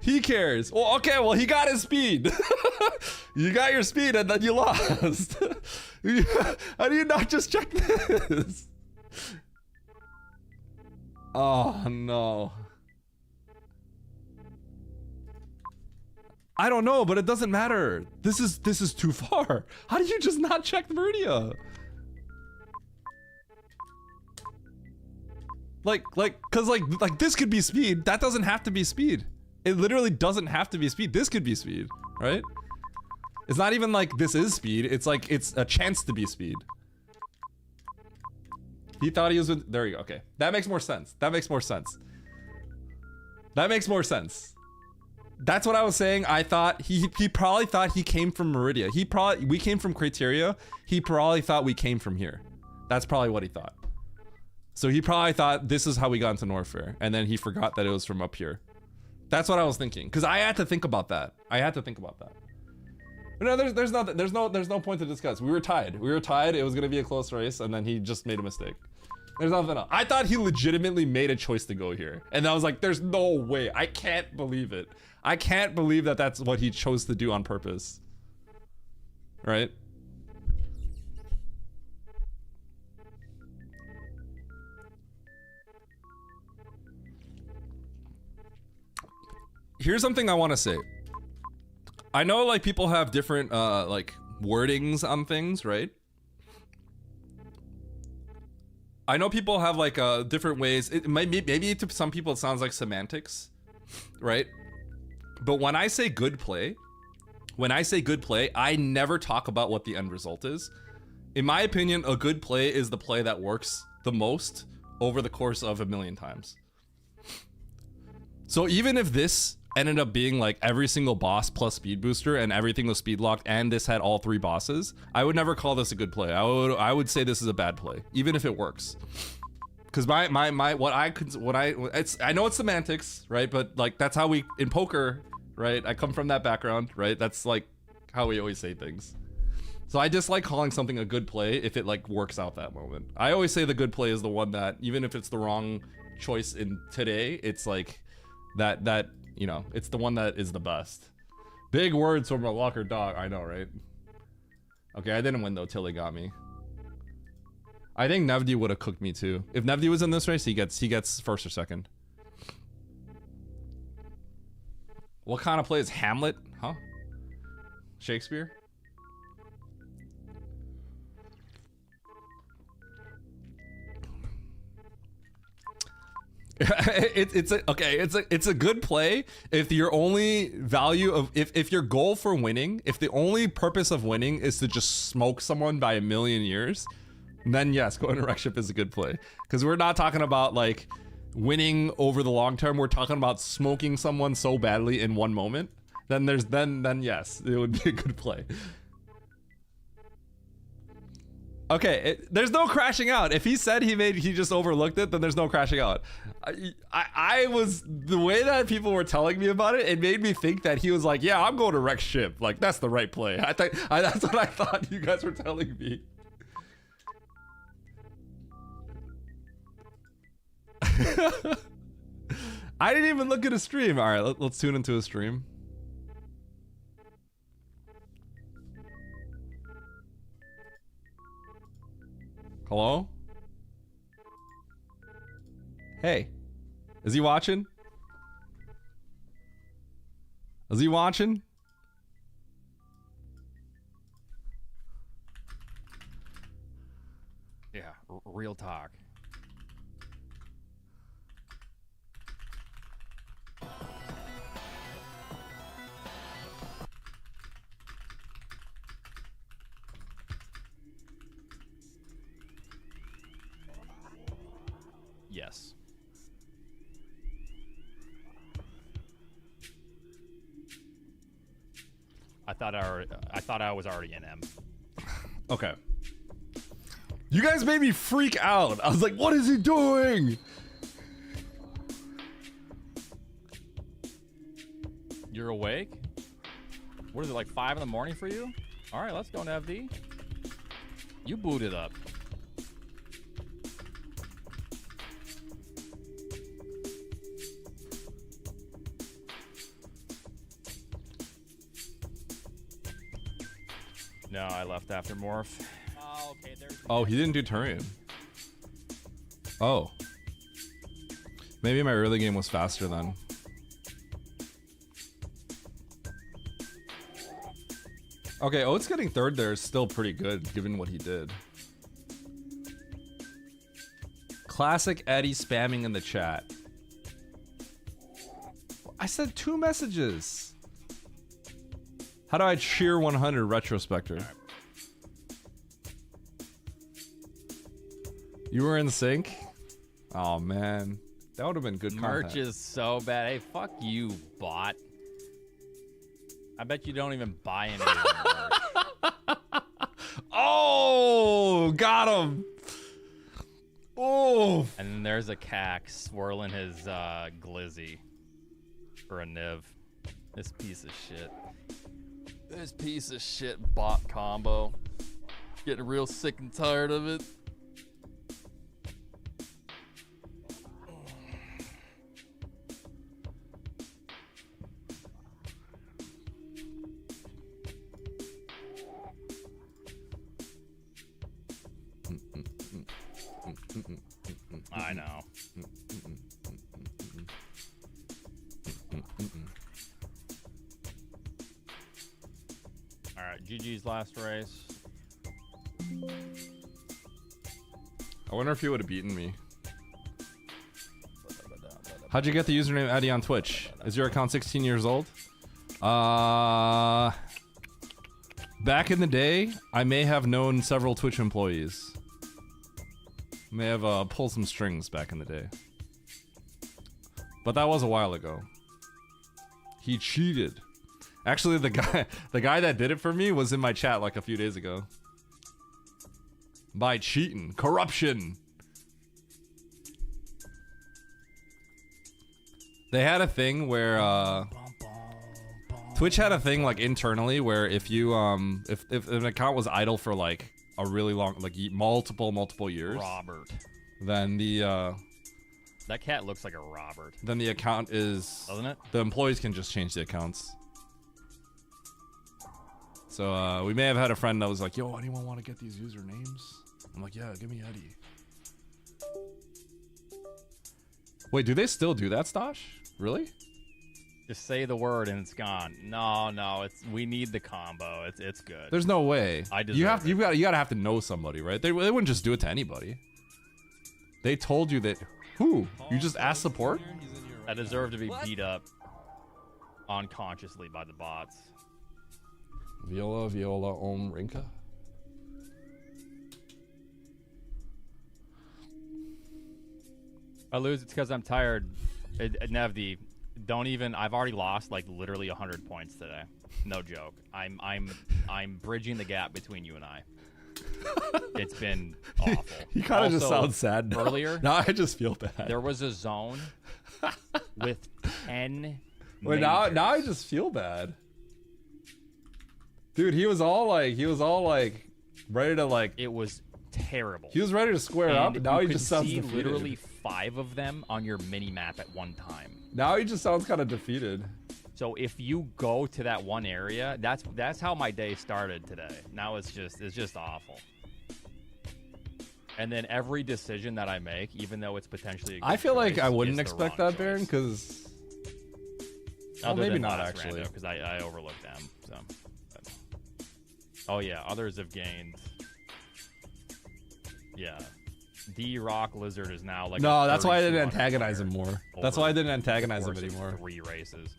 He cares. Well, okay, well, he got his speed. You got your speed and then you lost. How do you not just check this? Oh, no. I don't know, but it doesn't matter. This is too far. How do you just not check the Meridia? Cause like this could be speed. That doesn't have to be speed. It literally doesn't have to be speed. This could be speed, right? It's not even like this is speed. It's like it's a chance to be speed. He thought he was with, there you go. Okay, that makes more sense. That makes more sense. That makes more sense. That's what I was saying. I thought he probably thought he came from Meridia. We came from Criteria. He probably thought we came from here. That's probably what he thought. So he probably thought this is how we got into Norfair, and then he forgot that it was from up here. That's what I was thinking, because I had to think about that. No, there's no point to discuss. We were tied. It was gonna be a close race, and then he just made a mistake. There's nothing else. I thought he legitimately made a choice to go here, and I was like, there's no way. I can't believe it. I can't believe that that's what he chose to do on purpose. Right? Here's something I want to say. I know like people have different like wordings on things, right? I know people have like different ways. It might be, maybe to some people it sounds like semantics, right? But when I say good play, I never talk about what the end result is. In my opinion, a good play is the play that works the most over the course of 1,000,000 times. So even if this ended up being like every single boss plus speed booster and everything was speed locked and this had all 3 bosses, I would never call this a good play. I would say this is a bad play, even if it works. Because I know it's semantics, right? But like that's how we in poker, right? I come from that background, right? That's like how we always say things. So I dislike calling something a good play if it like works out that moment. I always say the good play is the one that, even if it's the wrong choice in today, it's like that you know, it's the one that is the best. Big words from a Walker dog. I know, right? Okay, I didn't win though. Tilly got me. I think Nevdi would have cooked me too. If Nevdi was in this race, he gets first or second. What kind of play is Hamlet? Huh? Shakespeare? It's a good play if your only value of if your goal for winning, if the only purpose of winning is to just smoke someone by a million years, then yes, going to wreck ship is a good play. Because we're not talking about like winning over the long term. We're talking about smoking someone so badly in one moment. Then yes, it would be a good play. Okay, there's no crashing out. If he said he just overlooked it, then there's no crashing out. I was, the way that people were telling me about it, it made me think that he was like, yeah, I'm going to wreck ship. Like, that's the right play. That's what I thought you guys were telling me. I didn't even look at a stream. All right, let's tune into a stream. Hello? Hey. Is he watching? Is he watching? Yeah, real talk. Yes. I thought I was already in M. Okay. You guys made me freak out. I was like, what is he doing? You're awake? What is it, like 5 in the morning for you? All right, let's go, NevD. You booted up. No, I left after Morph. Oh, okay, Oh, he didn't do Turian. Oh. Maybe my early game was faster then. Okay, Oates getting third there is still pretty good, given what he did. Classic Eddie spamming in the chat. I said 2 messages. How do I cheer 100 Retrospector? You were in sync? Oh man, that would have been good Merch content. is so bad. Hey, fuck you, bot. I bet you don't even buy any of the merch. Oh, got him. Oh. And then there's a cack swirling his glizzy for a Niv. This piece of shit. This piece of shit bot combo. Getting real sick and tired of it. I know. All right, GG's last race. I wonder if he would have beaten me. How'd you get the username Eddie on Twitch? Is your account 16 years old? Back in the day, I may have known several Twitch employees. May have pulled some strings back in the day. But that was a while ago. He cheated. Actually, the guy that did it for me was in my chat like a few days ago. By cheating. Corruption. They had a thing where Twitch had a thing like internally where if you if an account was idle for like a really long like multiple years, Robert. then the That cat looks like a Robert. then the account is Doesn't it? the employees can just change the accounts. So we may have had a friend that was like, "Yo, anyone want to get these usernames?" I'm like, "Yeah, give me Eddie." Wait, do they still do that, Stosh? Really? Just say the word and it's gone. No, we need the combo. It's good. There's no way. I you have deserve you gotta have to know somebody, right? They wouldn't just do it to anybody. They told you that. Who? You just asked support? I deserve to be beat up unconsciously by the bots. Viola Om Rinka. I lose. It's because I'm tired. Nevdi, don't even. I've already lost like literally 100 points today. No joke. I'm bridging the gap between you and I. It's been awful. He kind of just Also, sounds sad now. Earlier, Now I just feel bad. there was a zone with 10. Wait, now I majors. just feel bad. Dude, he was all like ready to like. It was terrible. He was ready to square and up. Now you he could just sounds see defeated. literally 5 of them on your mini map at one time. Now he just sounds kind of defeated. So if you go to that one area, that's how my day started today. Now it's just awful. And then every decision that I make, even though it's potentially a good I feel like choice, I wouldn't is the expect wrong that, Baron, choice. because well, Other maybe than not last actually. because I overlooked them. So. But- Oh yeah, others have gained. Yeah, D-Rock Lizard is now like. No, a that's why I didn't 3,200 antagonize him player more. That's over why I didn't the antagonize him course of anymore. 3 races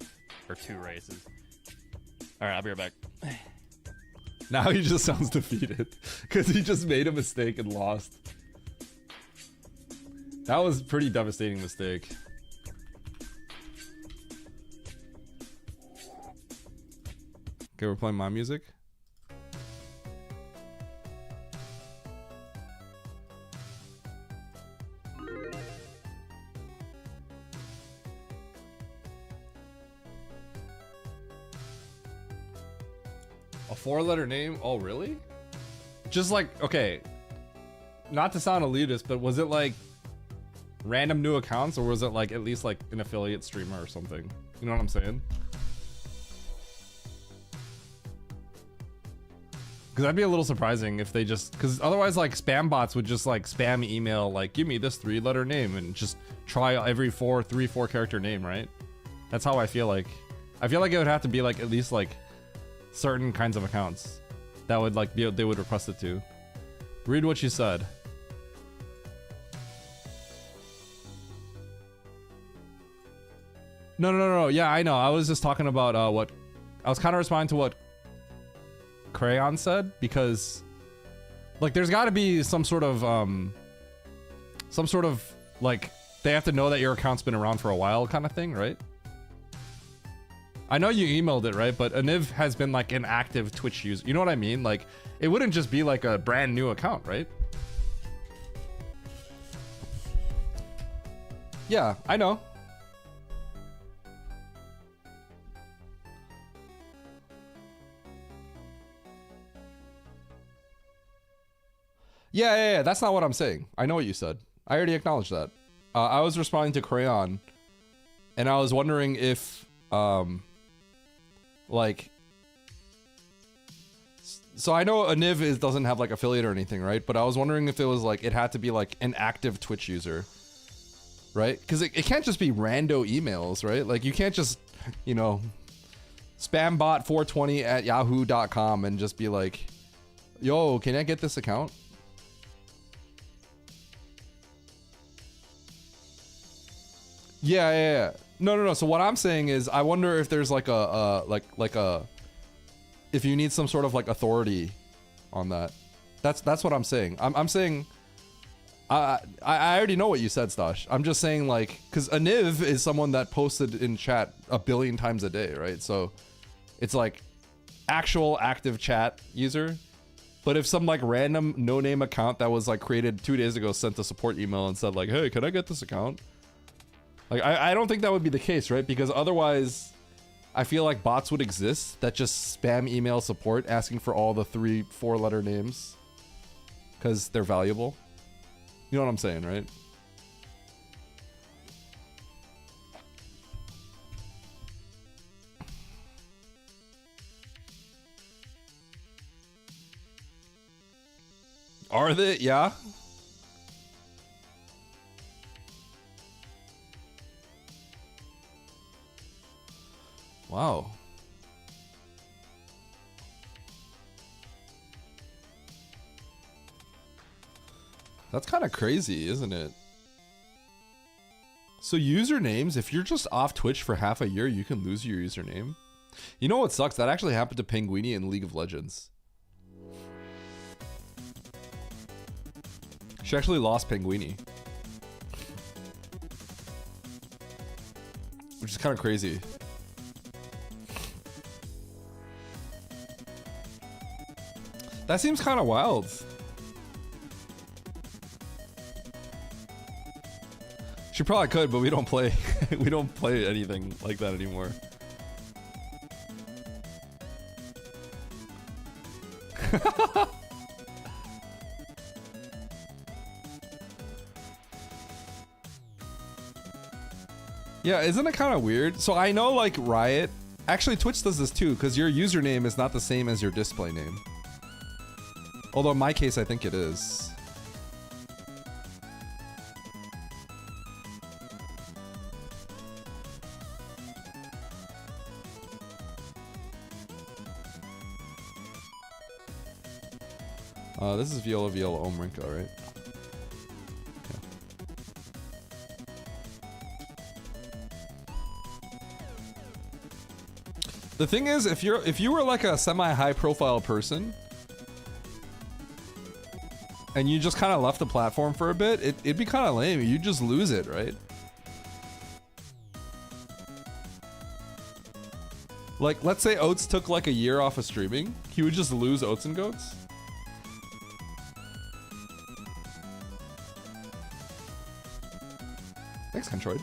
or 2 races. All right, I'll be right back. Now he just sounds defeated because he just made a mistake and lost. That was a pretty devastating mistake. Okay, we're playing my music. A 4-letter name? Oh, really? Just like, okay, not to sound elitist, but was it like random new accounts, or was it like at least like an affiliate streamer or something? You know what I'm saying? Because that'd be a little surprising if they just, because otherwise like spam bots would just like spam email like, give me this 3-letter name and just try every 4 character name, right? That's how I feel like. I feel like it would have to be like at least like certain kinds of accounts that would like be, they would request it to. Read what you said. No. Yeah, I know. I was just talking about what I was kind of responding to what Crayon said, because like there's got to be some sort of like they have to know that your account's been around for a while kind of thing, right? I know you emailed it, right? But Aniv has been like an active Twitch user. You know what I mean? Like it wouldn't just be like a brand new account, right? Yeah, I know. Yeah, that's not what I'm saying. I know what you said. I already acknowledged that. I was responding to Crayon, and I was wondering if, like, so I know Aniv doesn't have like affiliate or anything, right? But I was wondering if it was like, it had to be like an active Twitch user, right? Because it can't just be rando emails, right? Like you can't just, you know, spambot420@yahoo.com and just be like, yo, can I get this account? Yeah. No. So what I'm saying is, I wonder if there's like if you need some sort of like authority on that. That's what I'm saying. I'm saying I already know what you said, Stosh. I'm just saying, like, because Aniv is someone that posted in chat a billion times a day, right? So it's like actual active chat user. But if some like random no-name account that was like created 2 days ago sent a support email and said like, hey, can I get this account? Like, I don't think that would be the case, right? Because otherwise, I feel like bots would exist that just spam email support asking for all the 3-4 letter names because they're valuable. You know what I'm saying, right? Are they? Yeah. Wow. That's kind of crazy, isn't it? So usernames, if you're just off Twitch for half a year, you can lose your username. You know what sucks? That actually happened to Penguini in League of Legends. She actually lost Penguini. Which is kind of crazy. That seems kind of wild. She probably could, but we don't play. We don't play anything like that anymore. Yeah, isn't it kind of weird? So I know like Riot, actually Twitch does this too, because your username is not the same as your display name. Although in my case, I think it is. This is Viola Omrinka, right? Okay. The thing is, if you were like a semi-high profile person and you just kind of left the platform for a bit, it'd be kind of lame. You just lose it, right? Like, let's say Oats took like a year off of streaming, he would just lose Oats and Goats. Thanks, Controid.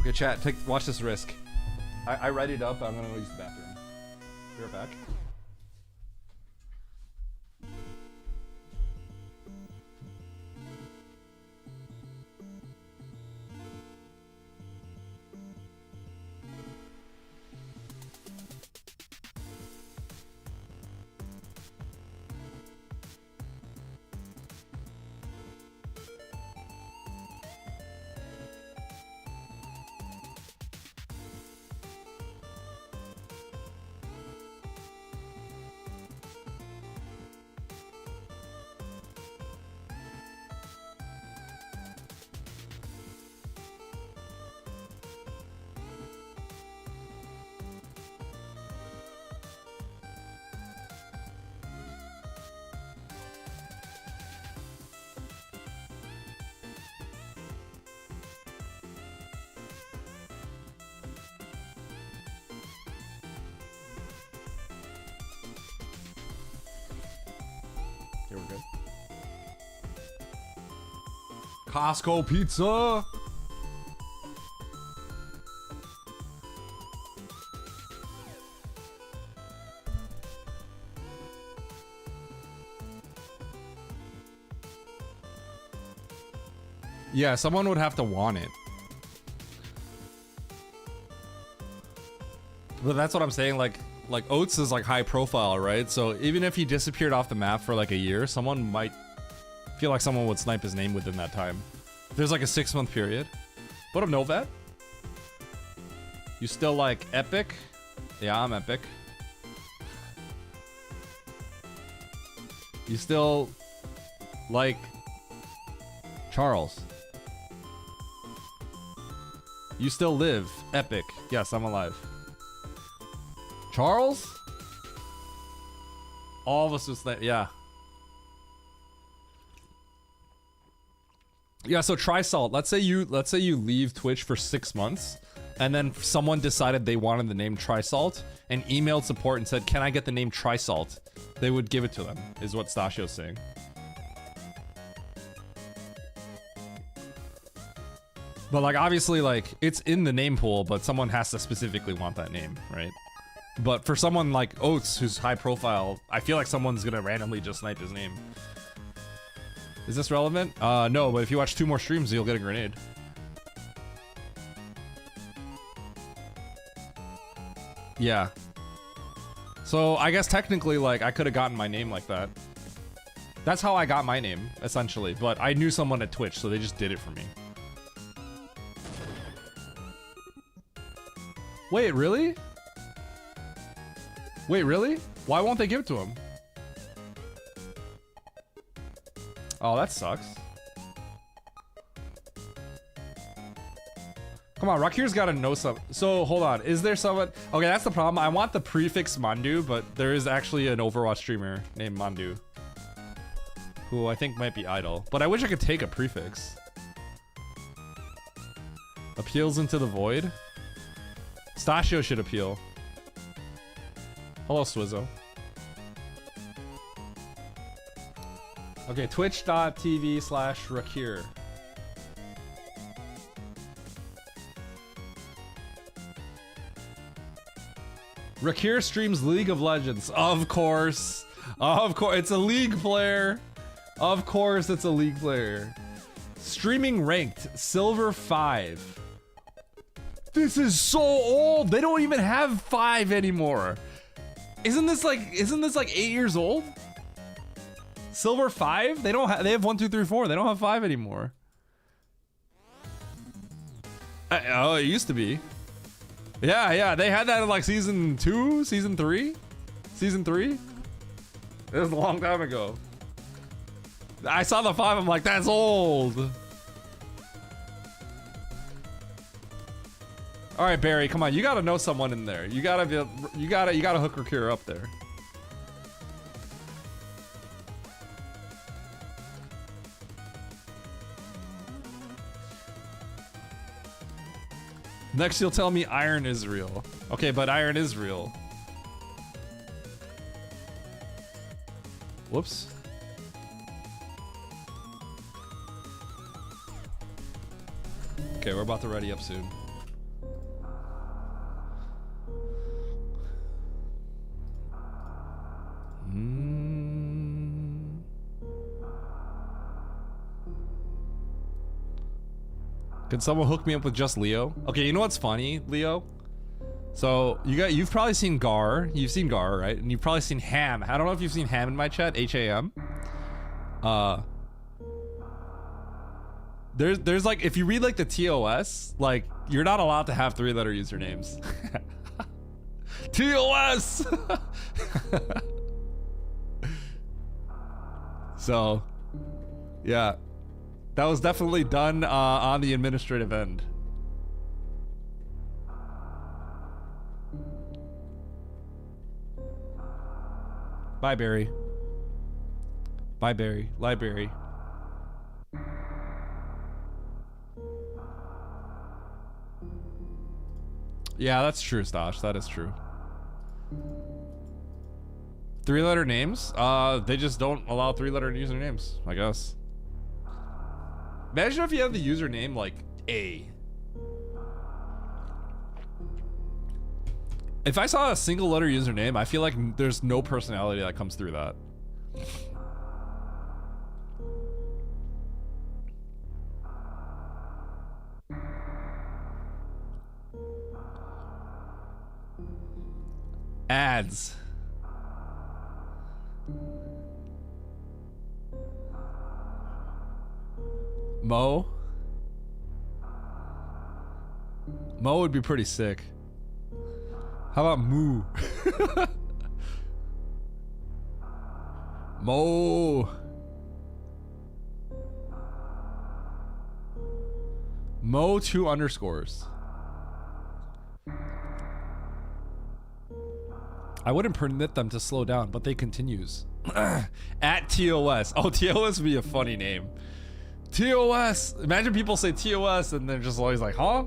Okay, chat, watch this risk. I readied up, I'm gonna go use the bathroom. Be right back. Here we go. Costco pizza. Yeah, someone would have to want it. But that's what I'm saying, like Oats is like high profile, right? So even if he disappeared off the map for like a year, someone might feel like someone would snipe his name within that time. If there's like a 6-month period. What up, Novat? You still like Epic? Yeah, I'm Epic. You still like Charles? You still live Epic? Yes, I'm alive. Charles? All of us was that, yeah. Yeah, so try Salt. Let's say you leave Twitch for 6 months, and then someone decided they wanted the name Trisalt and emailed support and said, "Can I get the name Trisalt?" They would give it to them, is what Stashio's saying. But like obviously like it's in the name pool, but someone has to specifically want that name, right? But for someone like Oates, who's high profile, I feel like someone's gonna randomly just snipe his name. Is this relevant? No, but if you watch 2 more streams, you'll get a grenade. Yeah. So I guess technically, like, I could have gotten my name like that. That's how I got my name, essentially. But I knew someone at Twitch, so they just did it for me. Wait, really? Wait, really? Why won't they give it to him? Oh, that sucks. Come on, Rakir's gotta know something. So, hold on. Is there someone... Okay, that's the problem. I want the prefix Mandu, but there is actually an Overwatch streamer named Mandu, who I think might be idle. But I wish I could take a prefix. Appeals into the void? Stashio should appeal. Hello, Swizzo. Okay, twitch.tv/Rakir. Rakir streams League of Legends. Of course. Of course. It's a League player. Of course it's a League player. Streaming ranked Silver 5. This is so old. They don't even have 5 anymore. Isn't this like 8 years old? Silver 5? They don't have, they have 1, 2, 3, 4. They don't have 5 anymore. Oh, it used to be. Yeah, they had that in like season 2, season 3? Season 3? It was a long time ago. I saw the 5, I'm like, that's old. All right, Barry, come on. You gotta know someone in there. You gotta hook Rakir up there. Next, you'll tell me Iron is real. Okay, but Iron is real. Whoops. Okay, we're about to ready up soon. Can someone hook me up with just Leo? Okay, you know what's funny, Leo? So you've probably seen Gar. You've seen Gar, right? And you've probably seen Ham. I don't know if you've seen Ham in my chat. H-A-M. There's like, if you read like the TOS, like you're not allowed to have 3-letter usernames. TOS. So, yeah. That was definitely done on the administrative end. Bye, Barry. Bye, Barry. Library. Yeah, that's true, Stash. That is true. 3-letter names? They just don't allow 3-letter usernames, I guess. Imagine if you have the username like A. If I saw a single letter username, I feel like there's no personality that comes through that. Ads. Mo? Mo would be pretty sick. How about Moo? Mo. Mo 2 underscores. I wouldn't permit them to slow down, but they continues. At TOS. Oh, TOS would be a funny name. TOS. Imagine people say TOS and they're just always like, huh?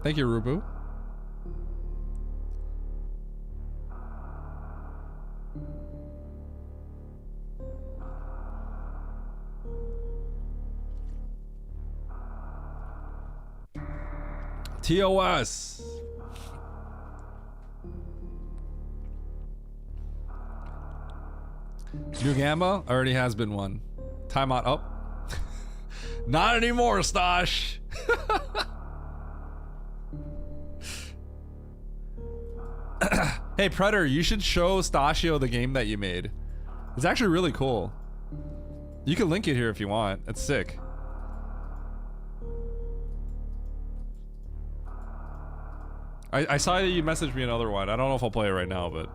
Thank you, Rubu. TOS. New Gamma already has been one. Timeout up. Not anymore, Stash. Hey, Predator, you should show Stashio the game that you made. It's actually really cool. You can link it here if you want. It's sick. I saw that you messaged me another one. I don't know if I'll play it right now, but...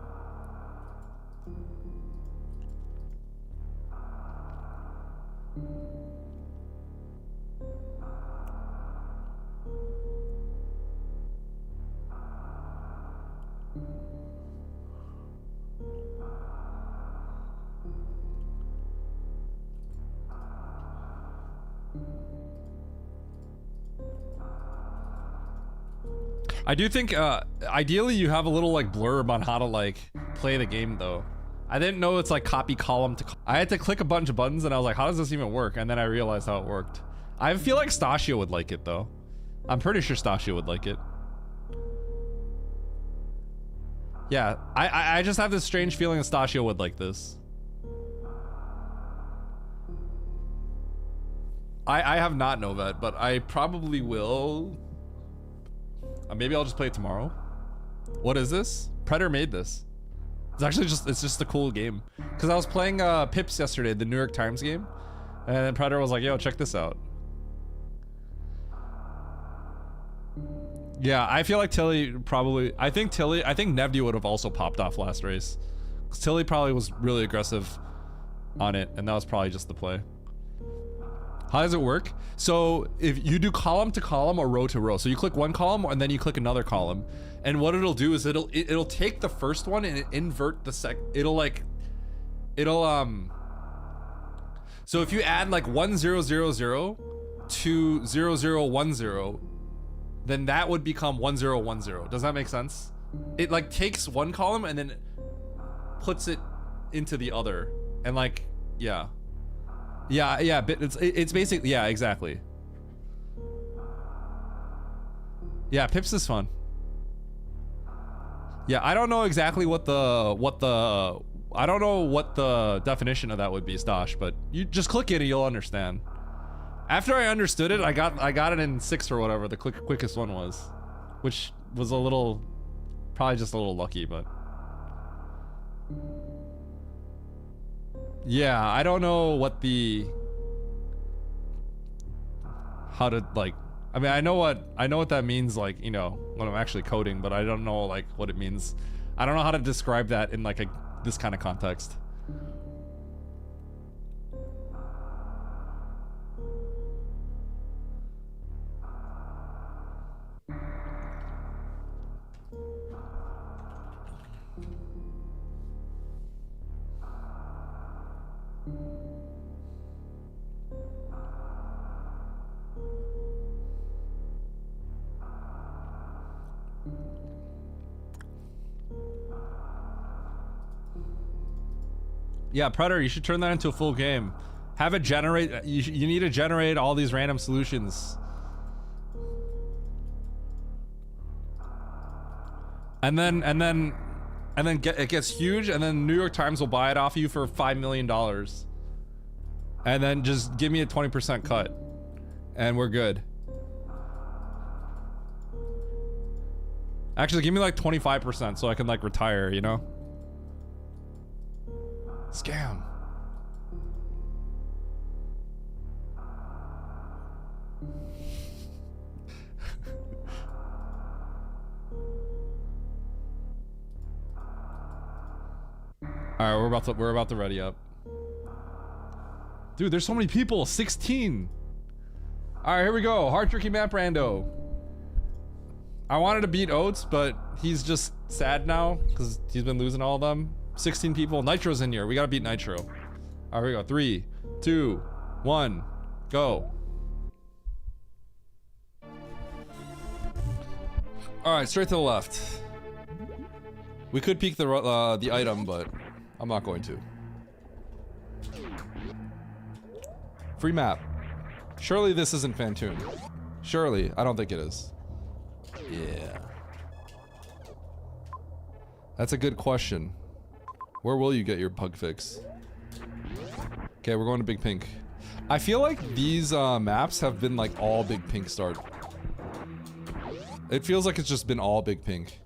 I do think, ideally you have a little like blurb on how to like play the game though. I didn't know it's like copy column to, I had to click a bunch of buttons and I was like, how does this even work? And then I realized how it worked. I feel like Stashio would like it though. I'm pretty sure Stashio would like it. Yeah, I just have this strange feeling that Stashio would like this. I have not know that, but I probably will. Maybe I'll just play it tomorrow. What is this? Predator made this. It's actually just a cool game. Cause I was playing Pips yesterday, the New York Times game, and then Predator was like, "Yo, check this out." Yeah, I feel like Tilly probably. I think Nevdi would have also popped off last race. Cause Tilly probably was really aggressive on it, and that was probably just the play. How does it work? So if you do column to column or row to row, so you click one column and then you click another column, and what it'll do is it'll take the first one and invert the so if you add like 1000 to 0010, then that would become 1010. Does that make sense? It like takes one column and then puts it into the other, and like, yeah. Yeah, but it's basically, yeah, exactly. Yeah, Pips is fun. Yeah, I don't know exactly what the definition of that would be, Stash, but you just click it and you'll understand. After I understood it, I got it in 6 or whatever the quickest one was, which was probably just a little lucky, but. Yeah, I don't know what how to like, I mean, I know what that means, like, you know, when I'm actually coding, but I don't know like what it means. I don't know how to describe that in like this kind of context. Yeah, Predator, you should turn that into a full game. Have it generate, you need to generate all these random solutions. And then it gets huge, and then New York Times will buy it off you for $5 million. And then just give me a 20% cut. And we're good. Actually, give me like 25% so I can like retire, you know? Scam. All right, we're about to ready up. Dude, there's so many people. 16. All right, here we go. Hard tricky map rando. I wanted to beat Oates, but he's just sad now because he's been losing all of them. 16 people. Nitro's in here. We gotta beat Nitro. All right, here we go. 3, 2, 1, go. All right, straight to the left. We could peek the item, but I'm not going to. Free map. Surely this isn't Fantoon. Surely. I don't think it is. Yeah. That's a good question. Where will you get your bug fix? Okay, we're going to Big Pink. I feel like these maps have been like all Big Pink start. It feels like it's just been all Big Pink.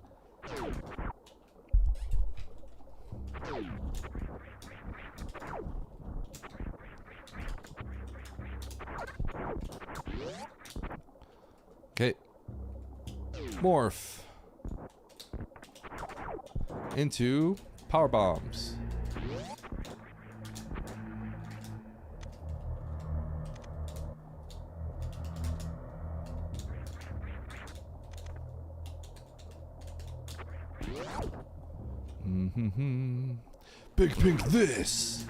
Okay. Morph. Into power bombs. Big Pink this.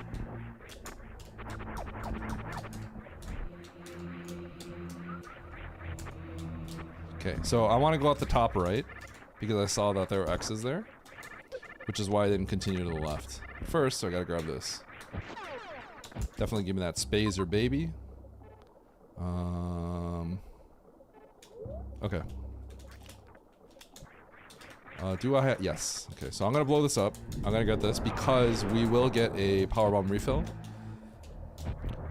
Okay, so I want to go out the top right because I saw that there were X's there, which is why I didn't continue to the left. First, so I gotta grab this. Definitely give me that Spazer, baby. Okay. Do I have... Yes. Okay, so I'm gonna blow this up. I'm gonna get this because we will get a powerbomb refill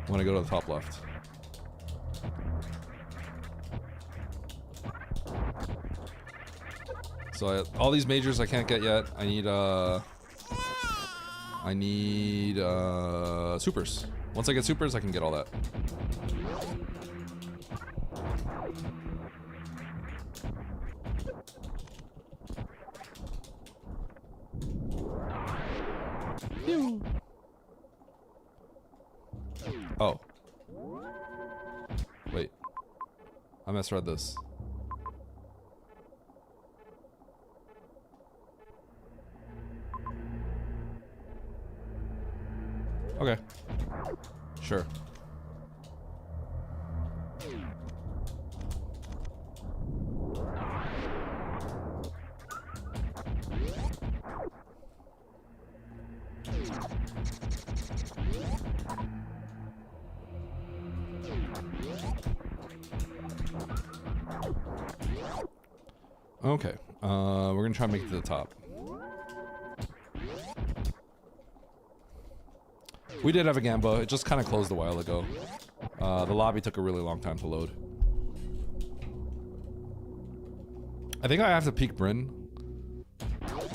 when I go to the top left. So all these majors I can't get yet. I need supers. Once I get supers, I can get all that. Oh. Wait. I misread this. Okay. Sure. Okay. We're gonna try and make it to the top. We did have a Gamba. It just kind of closed a while ago. The lobby took a really long time to load. I think I have to peek Bryn.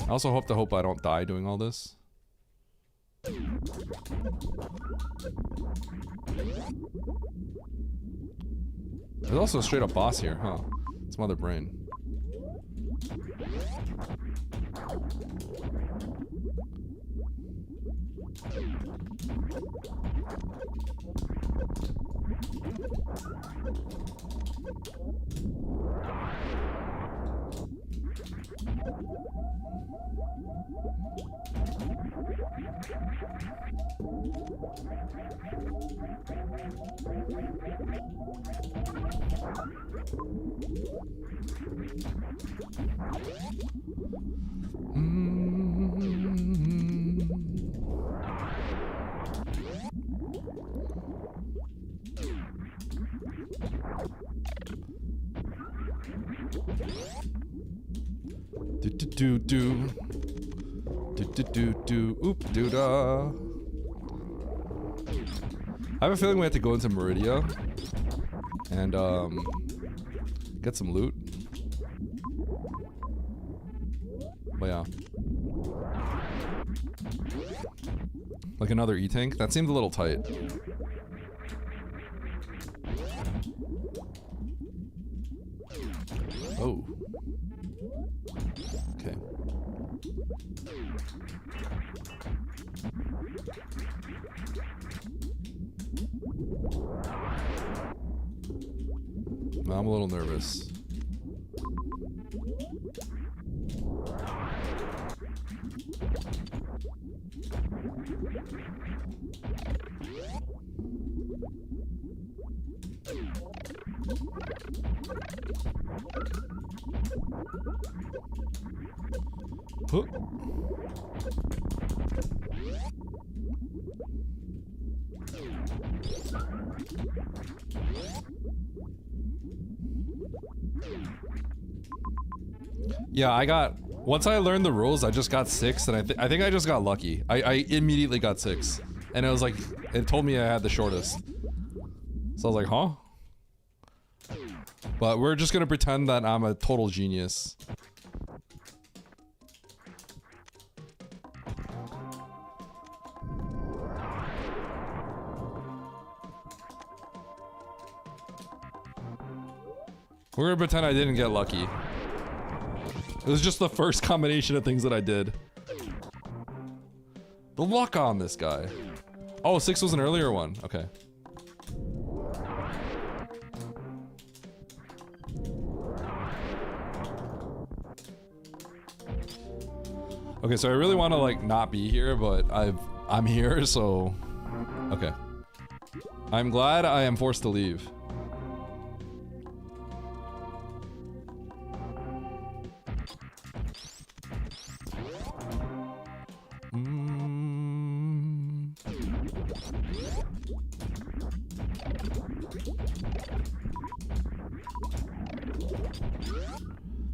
I also hope I don't die doing all this. There's also a straight up boss here, huh? It's Mother Brain. Oop doo da. I have a feeling we have to go into Meridia and get some loot. But yeah. Like another E-tank? That seemed a little tight. Oh. Okay. I'm a little nervous. Huh. Yeah, I got, once I learned the rules, I just got 6, and I think I just got lucky. I immediately got 6. And it was like, it told me I had the shortest. So I was like, huh? But we're just gonna pretend that I'm a total genius. We're gonna pretend I didn't get lucky. It was just the first combination of things that I did. The luck on this guy. Oh, 6 was an earlier one. Okay. Okay, so I really want to like not be here, but I'm here, so okay. I'm glad I am forced to leave.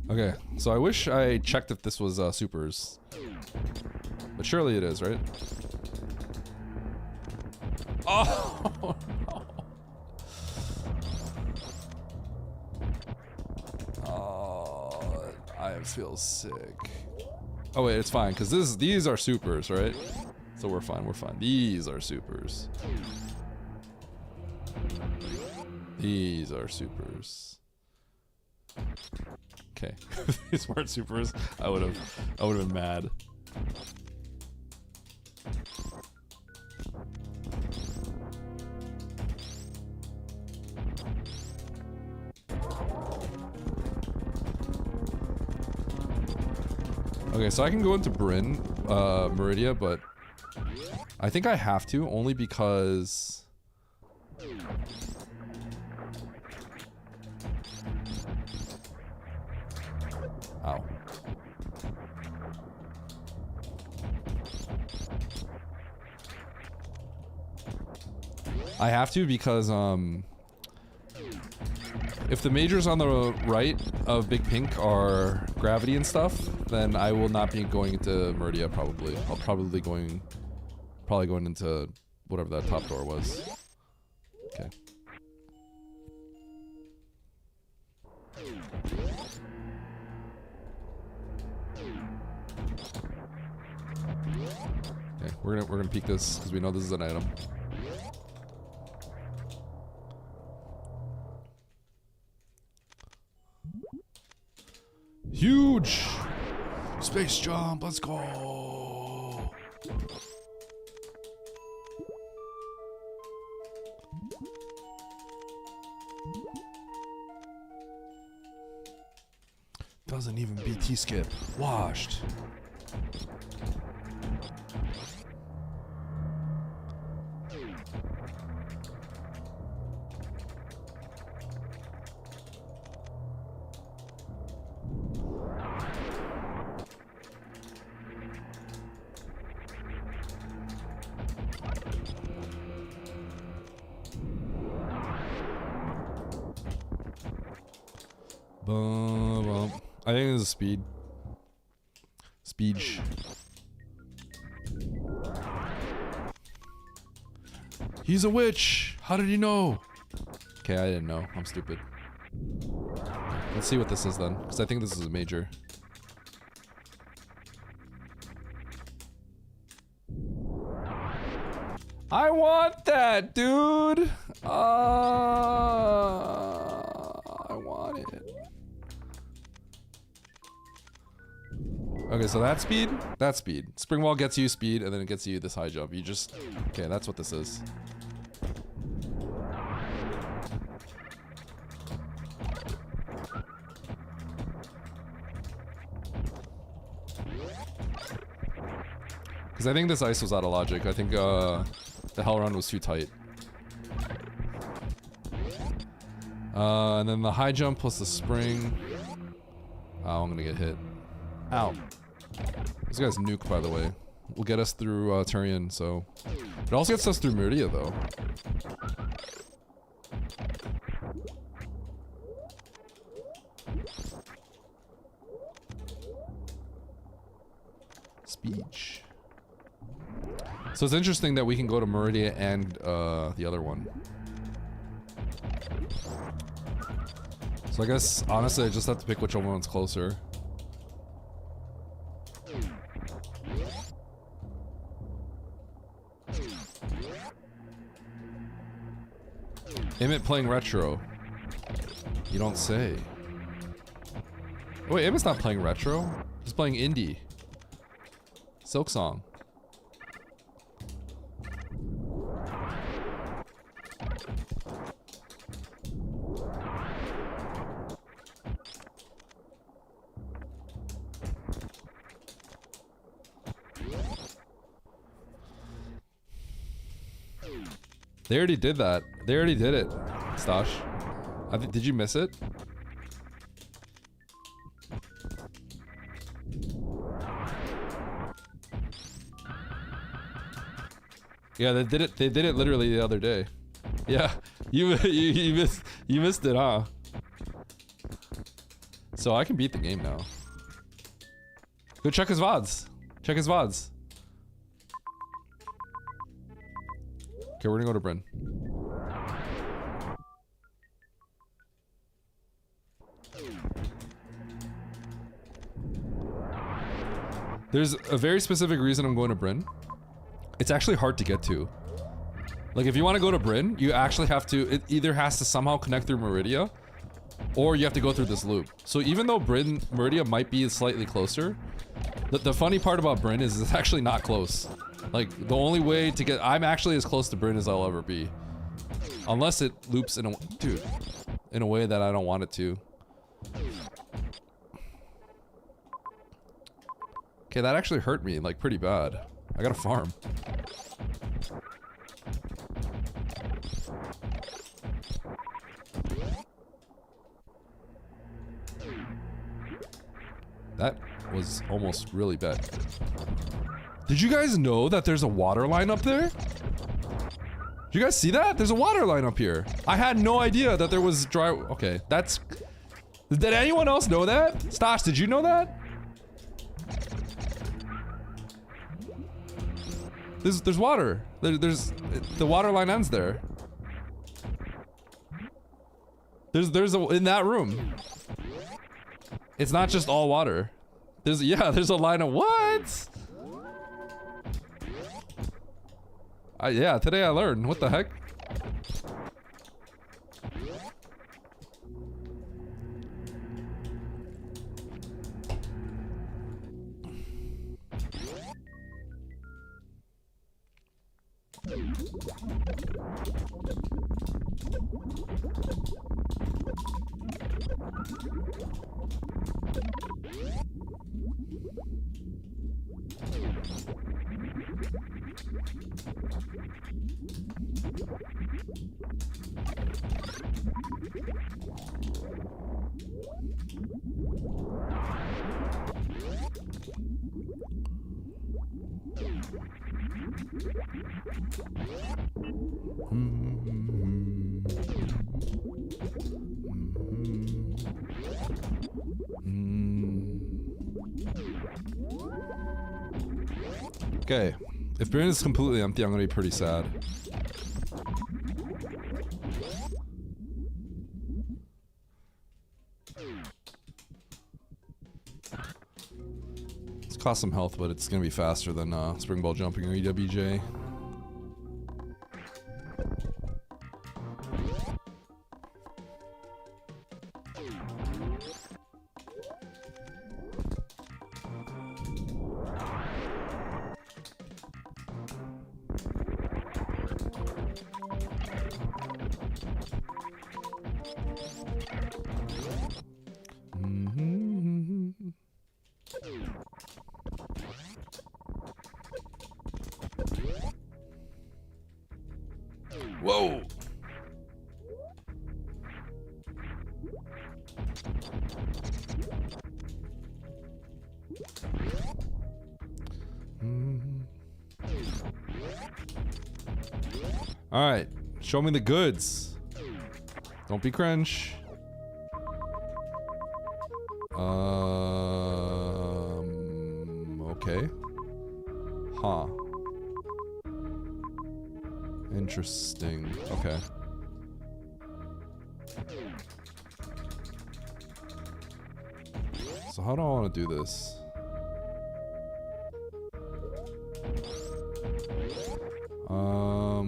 Okay, so I wish I checked if this was supers. But surely it is, right? Oh no. Oh, I feel sick. Oh wait, it's fine, because these are supers, right? So we're fine, we're fine. These are supers. These are supers. Okay. If these weren't supers, I would have been mad. Okay, so I can go into Bryn, Meridia, but I think I have to only because ow. I have to because if the majors on the right of Big Pink are gravity and stuff, then I will not be going into Meridia probably. I'll probably going into whatever that top door was. Okay. Okay, we're gonna peek this because we know this is an item. Huge space jump. Let's go. Doesn't even BT skip. Washed. I think this is speed. Speech. He's a witch! How did he know? Okay, I didn't know. I'm stupid. Let's see what this is then, because I think this is a major. I want that, dude! I want it. Okay, so that's speed. That's speed. Springwall gets you speed, and then it gets you this high jump. You just... Okay, that's what this is. Because I think this ice was out of logic. I think the hell run was too tight. And then the high jump plus the spring. Oh, I'm gonna get hit. Ow. This guy's nuke, by the way. Will get us through Turian, so... It also gets us through Meridia, though. Speech. So it's interesting that we can go to Meridia and the other one. So I guess, honestly, I just have to pick which one's closer. Emmett playing retro. You don't say. Wait, Emmett's not playing retro. He's playing indie. Silk Song. They already did that. They already did it, Stash. Did you miss it? Yeah, they did it. They did it literally the other day. Yeah, you missed it, huh? So I can beat the game now. Go check his VODs. Check his VODs. Okay, we're gonna go to Bryn. There's a very specific reason I'm going to Bryn. It's actually hard to get to. Like, if you want to go to Bryn, you actually have to... It either has to somehow connect through Meridia, or you have to go through this loop. So even though Meridia might be slightly closer, the funny part about Bryn is it's actually not close. Like, the only way to get... I'm actually as close to Bryn as I'll ever be. Unless it loops in a... Dude. In a way that I don't want it to. Okay, that actually hurt me, like, pretty bad. I gotta farm. That was almost really bad. Did you guys know that there's a water line up there? Did you guys see that? There's a water line up here. I had no idea that there was dry... Okay, that's... Did anyone else know that? Stash, did you know that? There's water. There's the water line ends there. There's in that room. It's not just all water. There's a line of what? Yeah, today I learned. What the heck? Okay, if Bryn is completely empty, I'm gonna be pretty sad. It's cost some health, but it's gonna be faster than spring ball jumping or EWJ. Whoa! All right, show me the goods. Don't be cringe. Okay. Huh. Interesting. Okay. So how do I want to do this?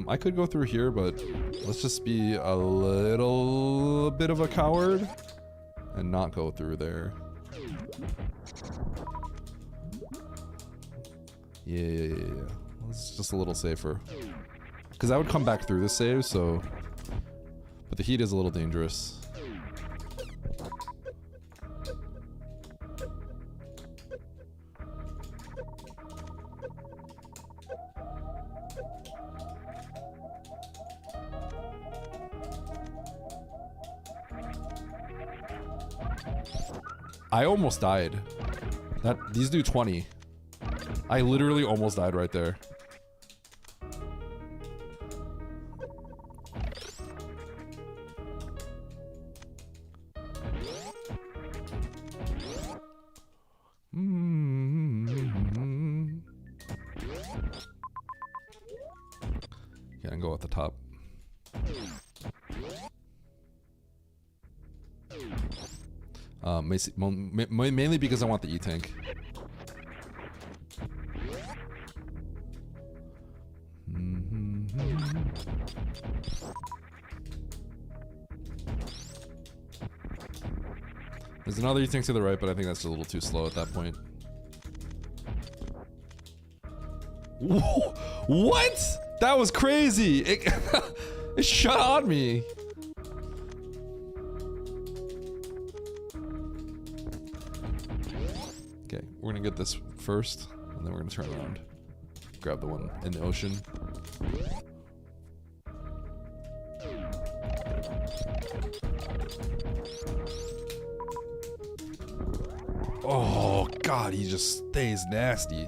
I could go through here, but let's just be a little bit of a coward and not go through there. Yeah. It's just a little safer. Because I would come back through the save, so... But the heat is a little dangerous. I almost died. These do 20. I literally almost died right there. Yeah, I can go at the top. Mainly because I want the E-tank. There's another E-tank to the right, but I think that's a little too slow at that point. Whoa, what? That was crazy! It shot on me! Okay, we're gonna get this first, and then we're gonna turn around. Grab the one in the ocean. Oh god, he just stays nasty.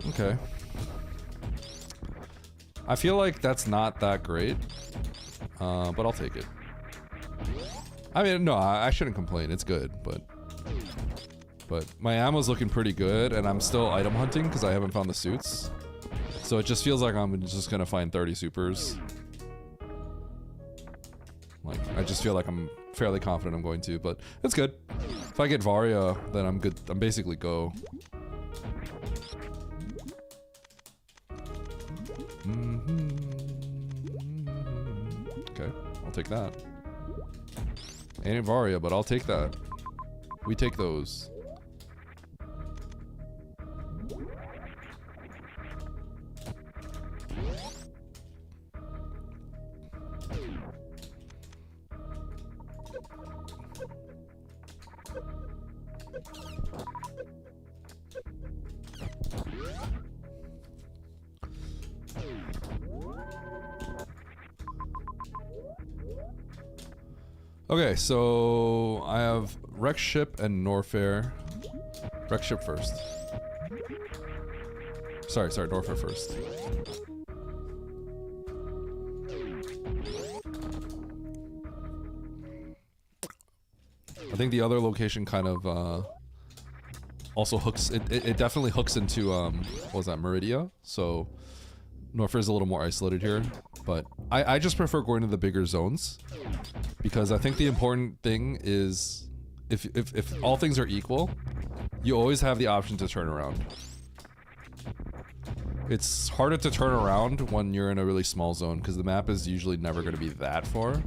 Okay. I feel like that's not that great, but I'll take it. I mean, no, I shouldn't complain. It's good, but my ammo's looking pretty good, and I'm still item hunting because I haven't found the suits. So it just feels like I'm just gonna find 30 supers. Like, I just feel like I'm fairly confident I'm going to, but it's good. If I get Varia, then I'm good. I'm basically go. Okay, I'll take that. Ain't Varia, but I'll take that. We take those. Okay, so I have Wreck Ship and Norfair. Wreck Ship first. Sorry, Norfair first. I think the other location kind of also hooks. It definitely hooks into what was that, Meridia? So Norfair is a little more isolated here, but I just prefer going to the bigger zones. Because I think the important thing is, if all things are equal, you always have the option to turn around. It's harder to turn around when you're in a really small zone, because the map is usually never going to be that far.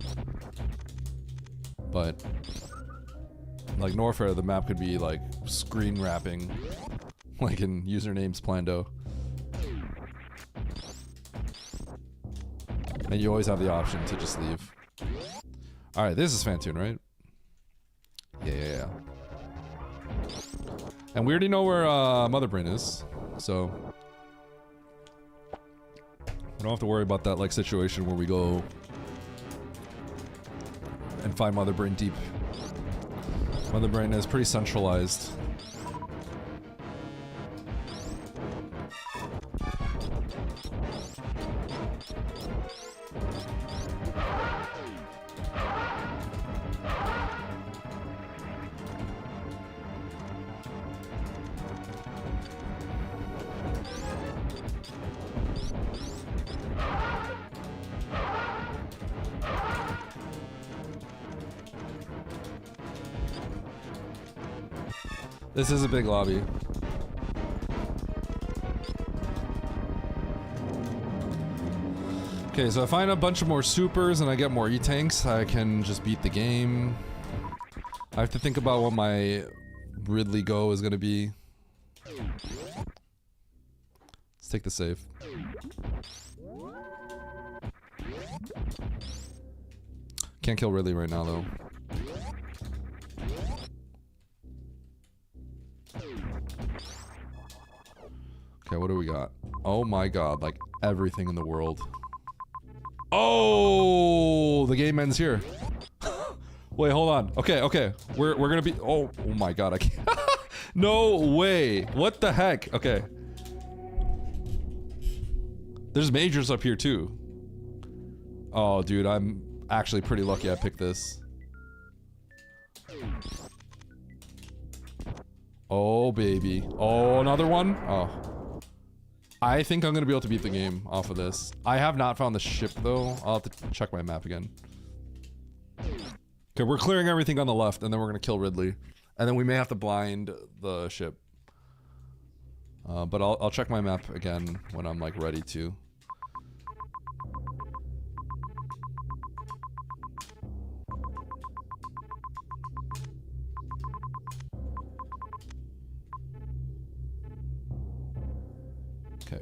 But, like Norfair, the map could be like screen wrapping, like in Usernames Plando. And you always have the option to just leave. Alright, this is Phantoon, right? Yeah. And we already know where Motherbrain is, so we don't have to worry about that like situation where we go and find Mother Brain deep. Mother Brain is pretty centralized. This is a big lobby. Okay, so I find a bunch of more supers and I get more E-tanks, I can just beat the game. I have to think about what my Ridley go is gonna be. Let's take the save. Can't kill Ridley right now though. Okay, what do we got? Oh my god, like everything in the world. Oh, the game ends here. Wait, hold on. Okay, okay. We're gonna be. Oh my god, I can't. No way. What the heck? Okay. There's majors up here too. Oh, dude, I'm actually pretty lucky I picked this. Oh, baby. Oh, another one? Oh. I think I'm gonna be able to beat the game off of this. I have not found the ship though. I'll have to check my map again. Okay, we're clearing everything on the left and then we're gonna kill Ridley. And then we may have to blind the ship. But I'll check my map again when I'm like ready to. Okay.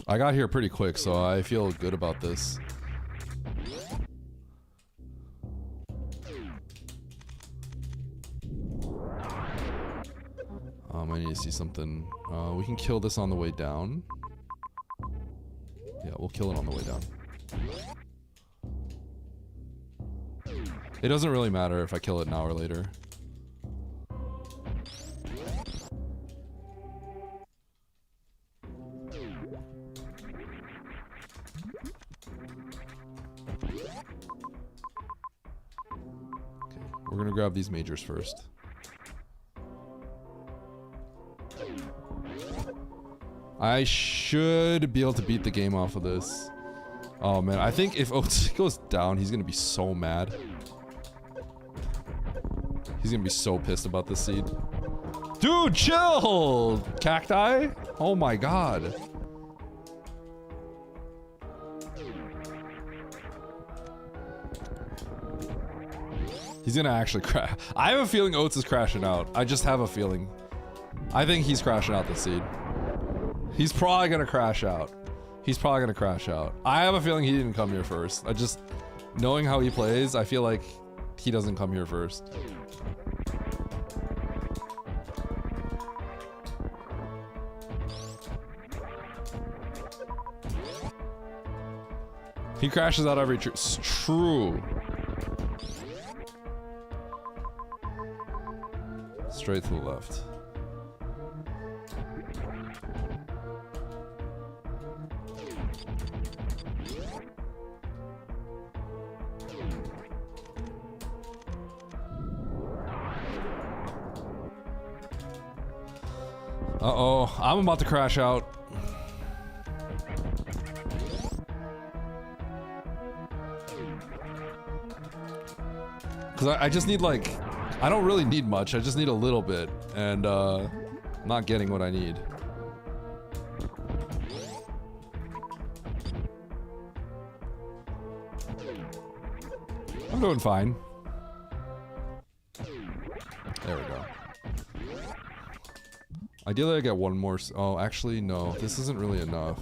I got here pretty quick, so I feel good about this. I need to see something. We can kill this on the way down. Yeah, we'll kill it on the way down. It doesn't really matter if I kill it now or later. Okay, we're gonna grab these majors first. I should be able to beat the game off of this. Oh man, I think if Oats goes down, he's gonna be so mad. He's gonna be so pissed about this seed. Dude, chill! Cacti? Oh my god. He's gonna actually crash. I have a feeling Oats is crashing out. I just have a feeling. I think he's crashing out the seed. He's probably gonna crash out. He's probably gonna crash out. I have a feeling he didn't come here first. I just, knowing how he plays, I feel like he doesn't come here first. He crashes out every true. Straight to the left. Uh-oh, I'm about to crash out. Cause I just need like, I don't really need much, I just need a little bit, and I'm not getting what I need. I'm doing fine. There we go. Ideally I get one more oh, actually, no. This isn't really enough.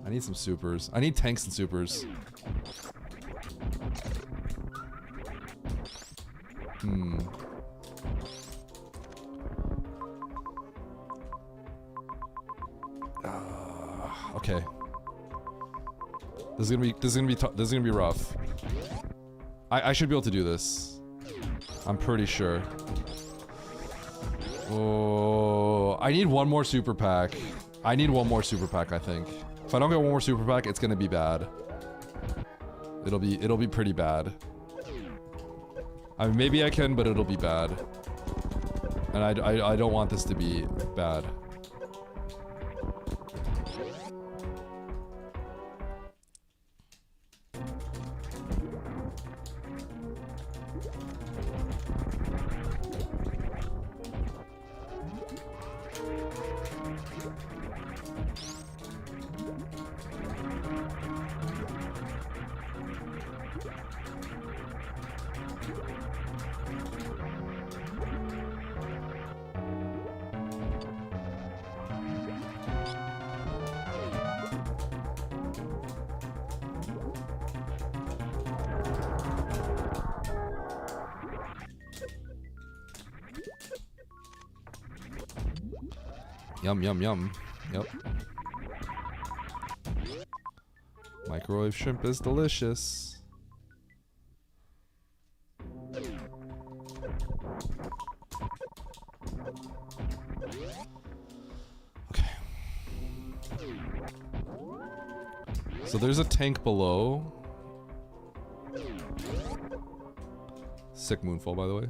I need some supers. I need tanks and supers. This is gonna be rough. I should be able to do this. I'm pretty sure. Oh, I need one more super pack. I need one more super pack, I think. If I don't get one more super pack, it's gonna be bad. It'll be pretty bad. I mean, maybe I can, but it'll be bad. And I don't want this to be bad. Yum, yum, yum. Yep. Microwave shrimp is delicious. Okay. So there's a tank below. Sick moonfall, by the way.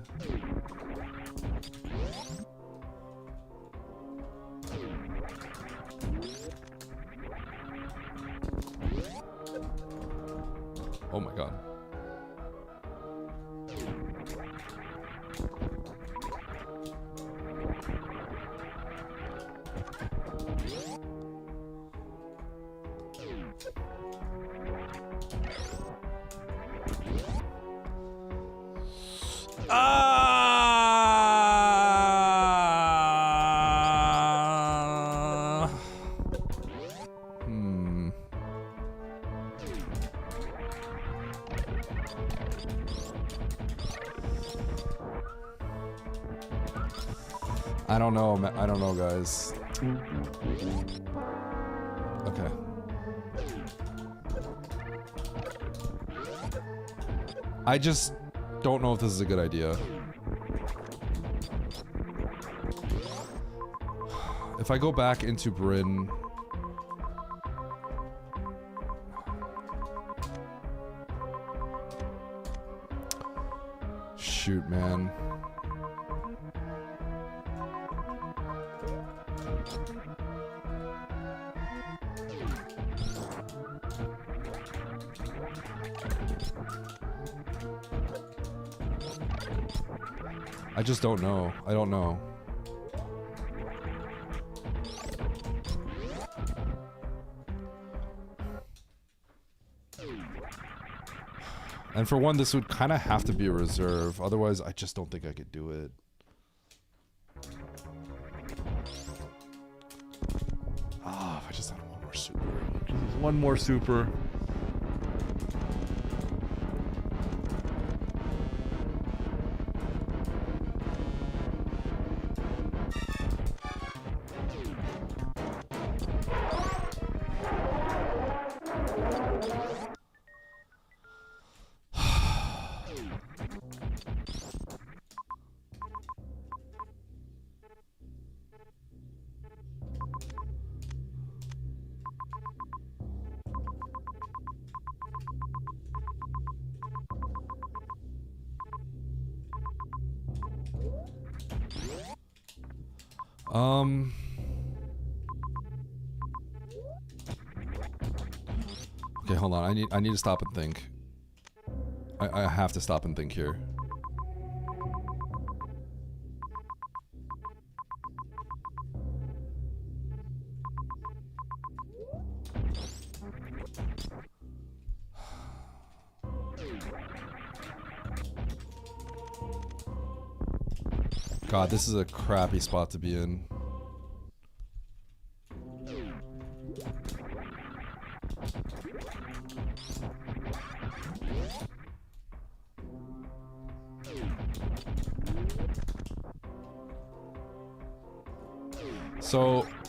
Oh my god. I don't know, guys. Okay. I just don't know if this is a good idea. If I go back into Bryn... Shoot, man. I just don't know. I don't know. And for one, this would kind of have to be a reserve. Otherwise, I just don't think I could do it. Ah, if I just had one more super. Just one more super. Okay, hold on. I need to stop and think. I have to stop and think here. God, this is a crappy spot to be in. So,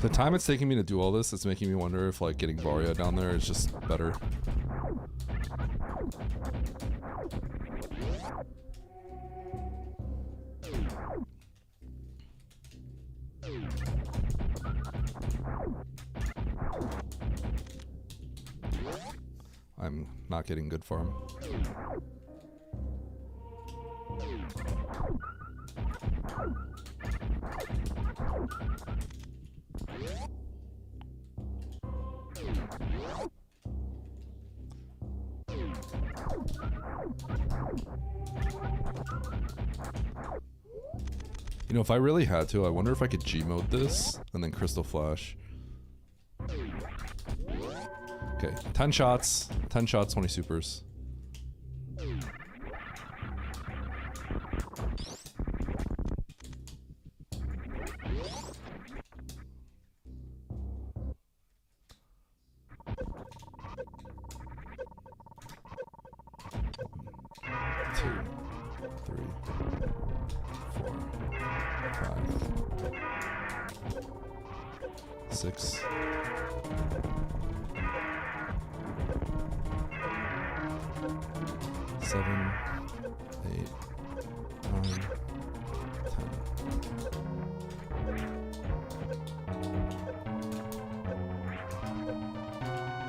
The time it's taking me to do all this, it's making me wonder if like getting Varia down there is just better. I'm not getting good farm. You know, if I really had to, I wonder if I could G-mode this and then Crystal Flash. Okay, 10 shots, 20 supers.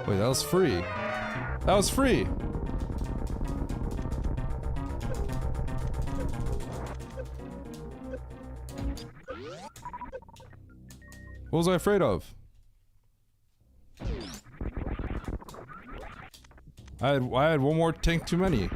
Wait, that was free. That was free. What was I afraid of? I had one more tank too many.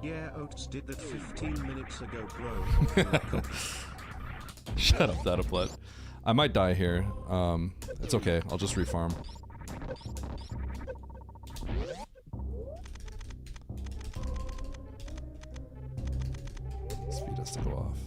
Yeah, Oats did that 15 minutes ago, bro. Shut up, Dataplet. I might die here. It's okay. I'll just refarm. Speed has to go off.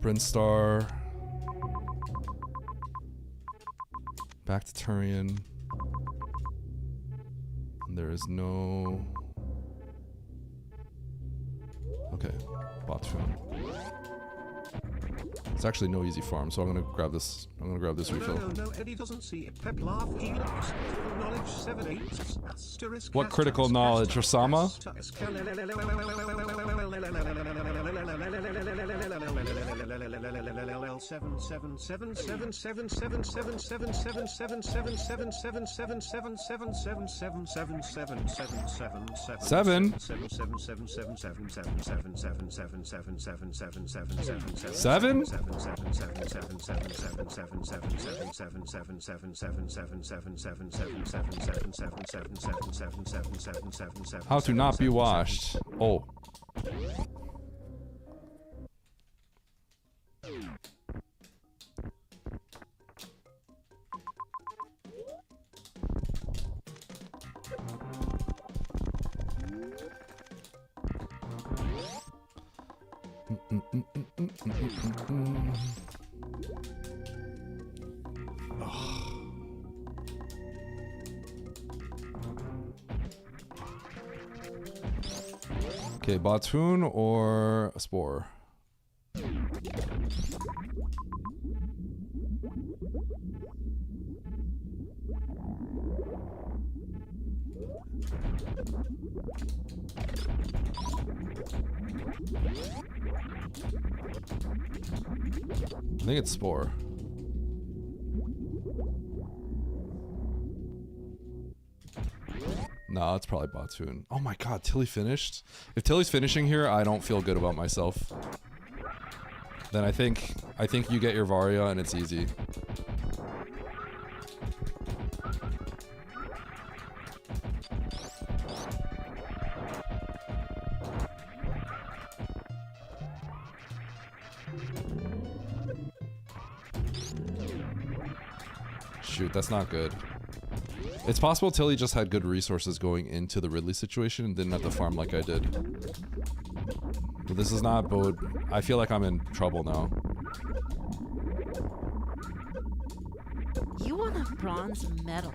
Brinstar. Back to Turian. There is no... Okay, Botfoon. It's actually no easy farm, so I'm gonna grab this. I'm gonna grab this refill. No, Eddie doesn't see it. Pep laugh. Knowledge 7 8 What critical knowledge, Osama? How to not be washed. Oh. Okay, Botfoon or a Spore? I think it's Spore. No, it's probably Batoon. Oh my god, Tilly finished? If Tilly's finishing here, I don't feel good about myself. Then I think you get your Varia and it's easy. Shoot, that's not good. It's possible Tilly just had good resources going into the Ridley situation and didn't have to farm like I did. But this is not bode. I feel like I'm in trouble now. You want a bronze medal?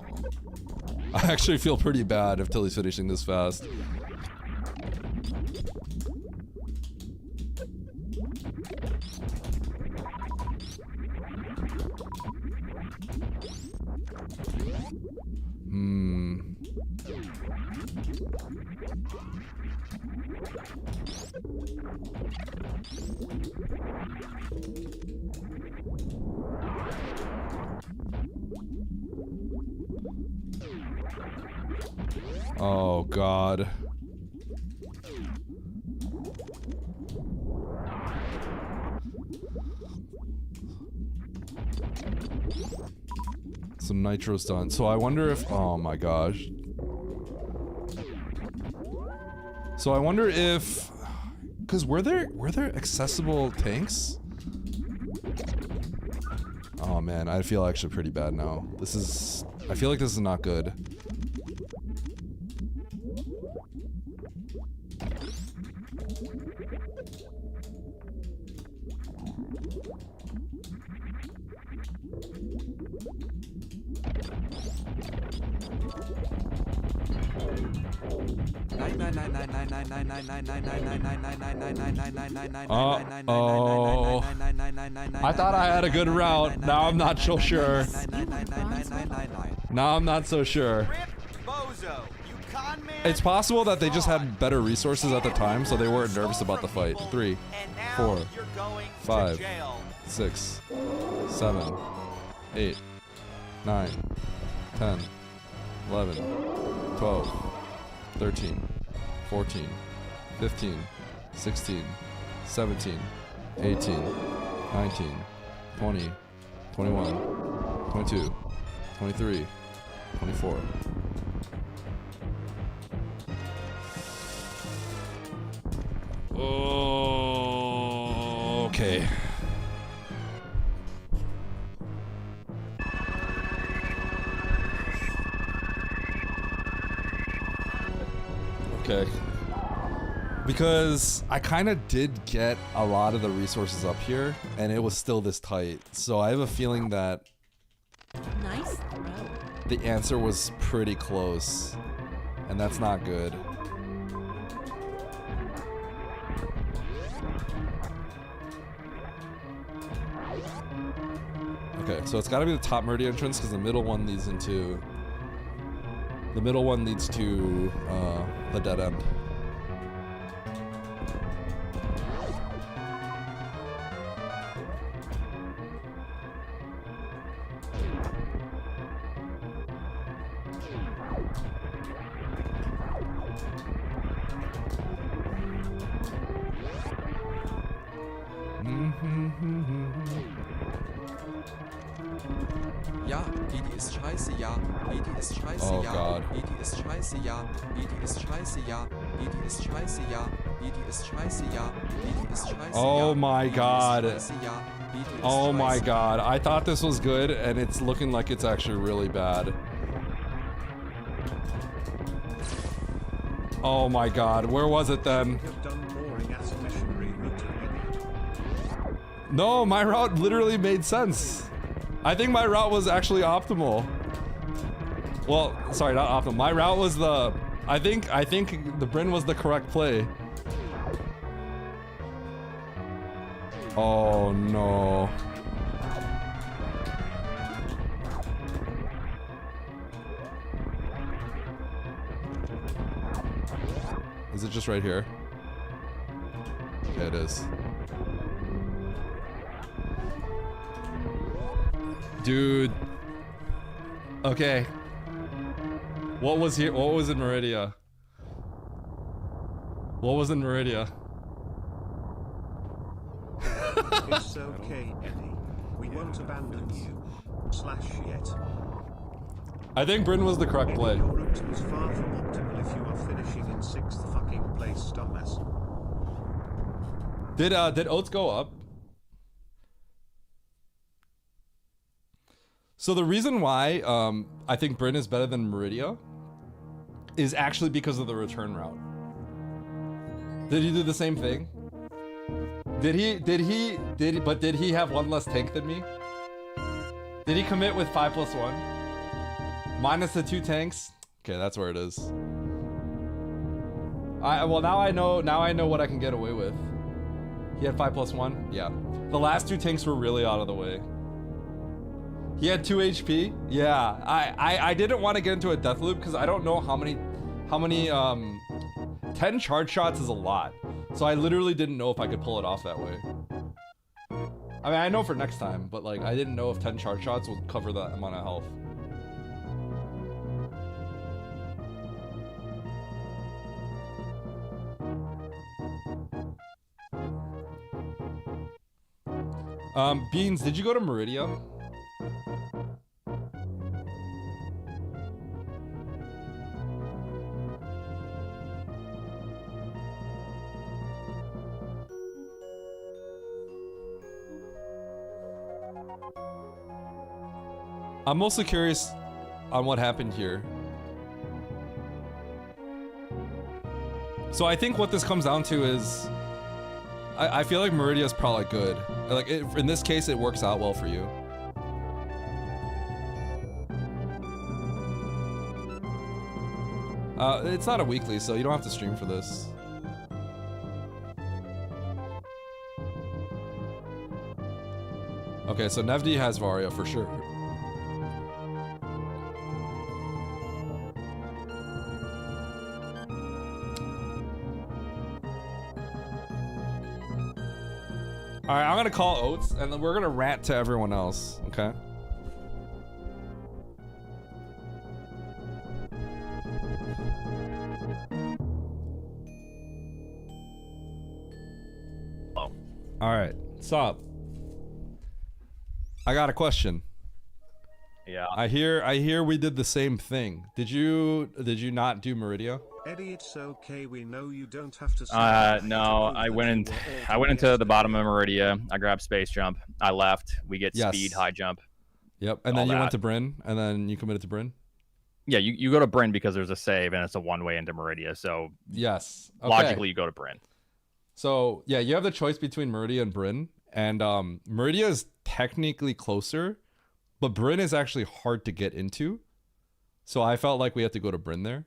I actually feel pretty bad if Tilly's finishing this fast. Oh god. Some nitro's done. So I wonder if, oh my gosh. So I wonder if, cause were there accessible tanks? Oh man, I feel actually pretty bad now. I feel like this is not good. I thought I had a good route. Now I'm not so sure. Now I'm not so sure. It's possible that they just had better resources at the time, so they weren't nervous about the fight. 3, 4, 5, 6, 7, 8, 9, 10, 11, 12, 13, 14, 15, 16, 17, 18, 19, 20, 21, 22, 23, 24. Oh, okay. Okay. Because I kind of did get a lot of the resources up here, and it was still this tight. So I have a feeling that Nice throw. the answer was pretty close, and that's not good. Okay, so it's got to be the top meridian entrance because the middle one leads into. The middle one leads to the dead end. Ja, Didi ist scheiße, ja. Didi ist scheiße, Oh ja. God. Didi ist scheiße, ja. Didi ist scheiße, ja. Didi ist scheiße, ja. Didi ist scheiße, ja. Didi ist scheiße, Oh ja. my Didi ist God. scheiße, ja. Didi ist Oh my scheiße. god. I thought this was good, and it's looking like it's actually really bad. Oh my god. Where was it then? Have done boring ass missionary route ahead. No, my route literally made sense. I think my route was actually optimal. Well, sorry, not optimal. My route was the... I think the Bryn was the correct play. Oh no. Is it just right here? Okay, it is. Dude. Okay. What was here? What was in Meridia? What was in Meridia? It's okay, Eddie. We won't abandon you. / yet. I think Bryn was the correct play. Your route was far from optimal if you are finishing in 6th fucking place, dumbass. Did Oats go up? So the reason why I think Bryn is better than Meridia is actually because of the return route. Did he do the same thing? Did he have one less tank than me? Did he commit with 5+1? Minus the 2 tanks? Okay, that's where it is. Well, now I know what I can get away with. He had 5+1? Yeah. The last 2 tanks were really out of the way. He had 2 HP? Yeah. I didn't want to get into a death loop because I don't know how many 10 charge shots is a lot. So I literally didn't know if I could pull it off that way. I mean, I know for next time, but like I didn't know if 10 charge shots would cover that amount of health. Beans, did you go to Meridia? I'm mostly curious on what happened here. So I think what this comes down to is I feel like Meridia is probably good. Like in this case, it works out well for you. It's not a weekly, so you don't have to stream for this. Okay, so Nevdi has Varia for sure. Alright, I'm gonna call Oats, and then we're gonna rant to everyone else, okay? Oh. Alright, sup? I got a question. Yeah. I hear we did the same thing. Did you not do Meridia? Eddie, it's okay. We know you don't have to. No, I went into the bottom of Meridia. I grabbed space jump. I left. We get speed, high jump. Yep, and then you went to Bryn, and then you committed to Bryn. Yeah, you go to Bryn because there's a save and it's a one-way into Meridia. So yes, okay. Logically you go to Bryn. So yeah, you have the choice between Meridia and Bryn, and Meridia is technically closer, but Bryn is actually hard to get into. So I felt like we had to go to Bryn there.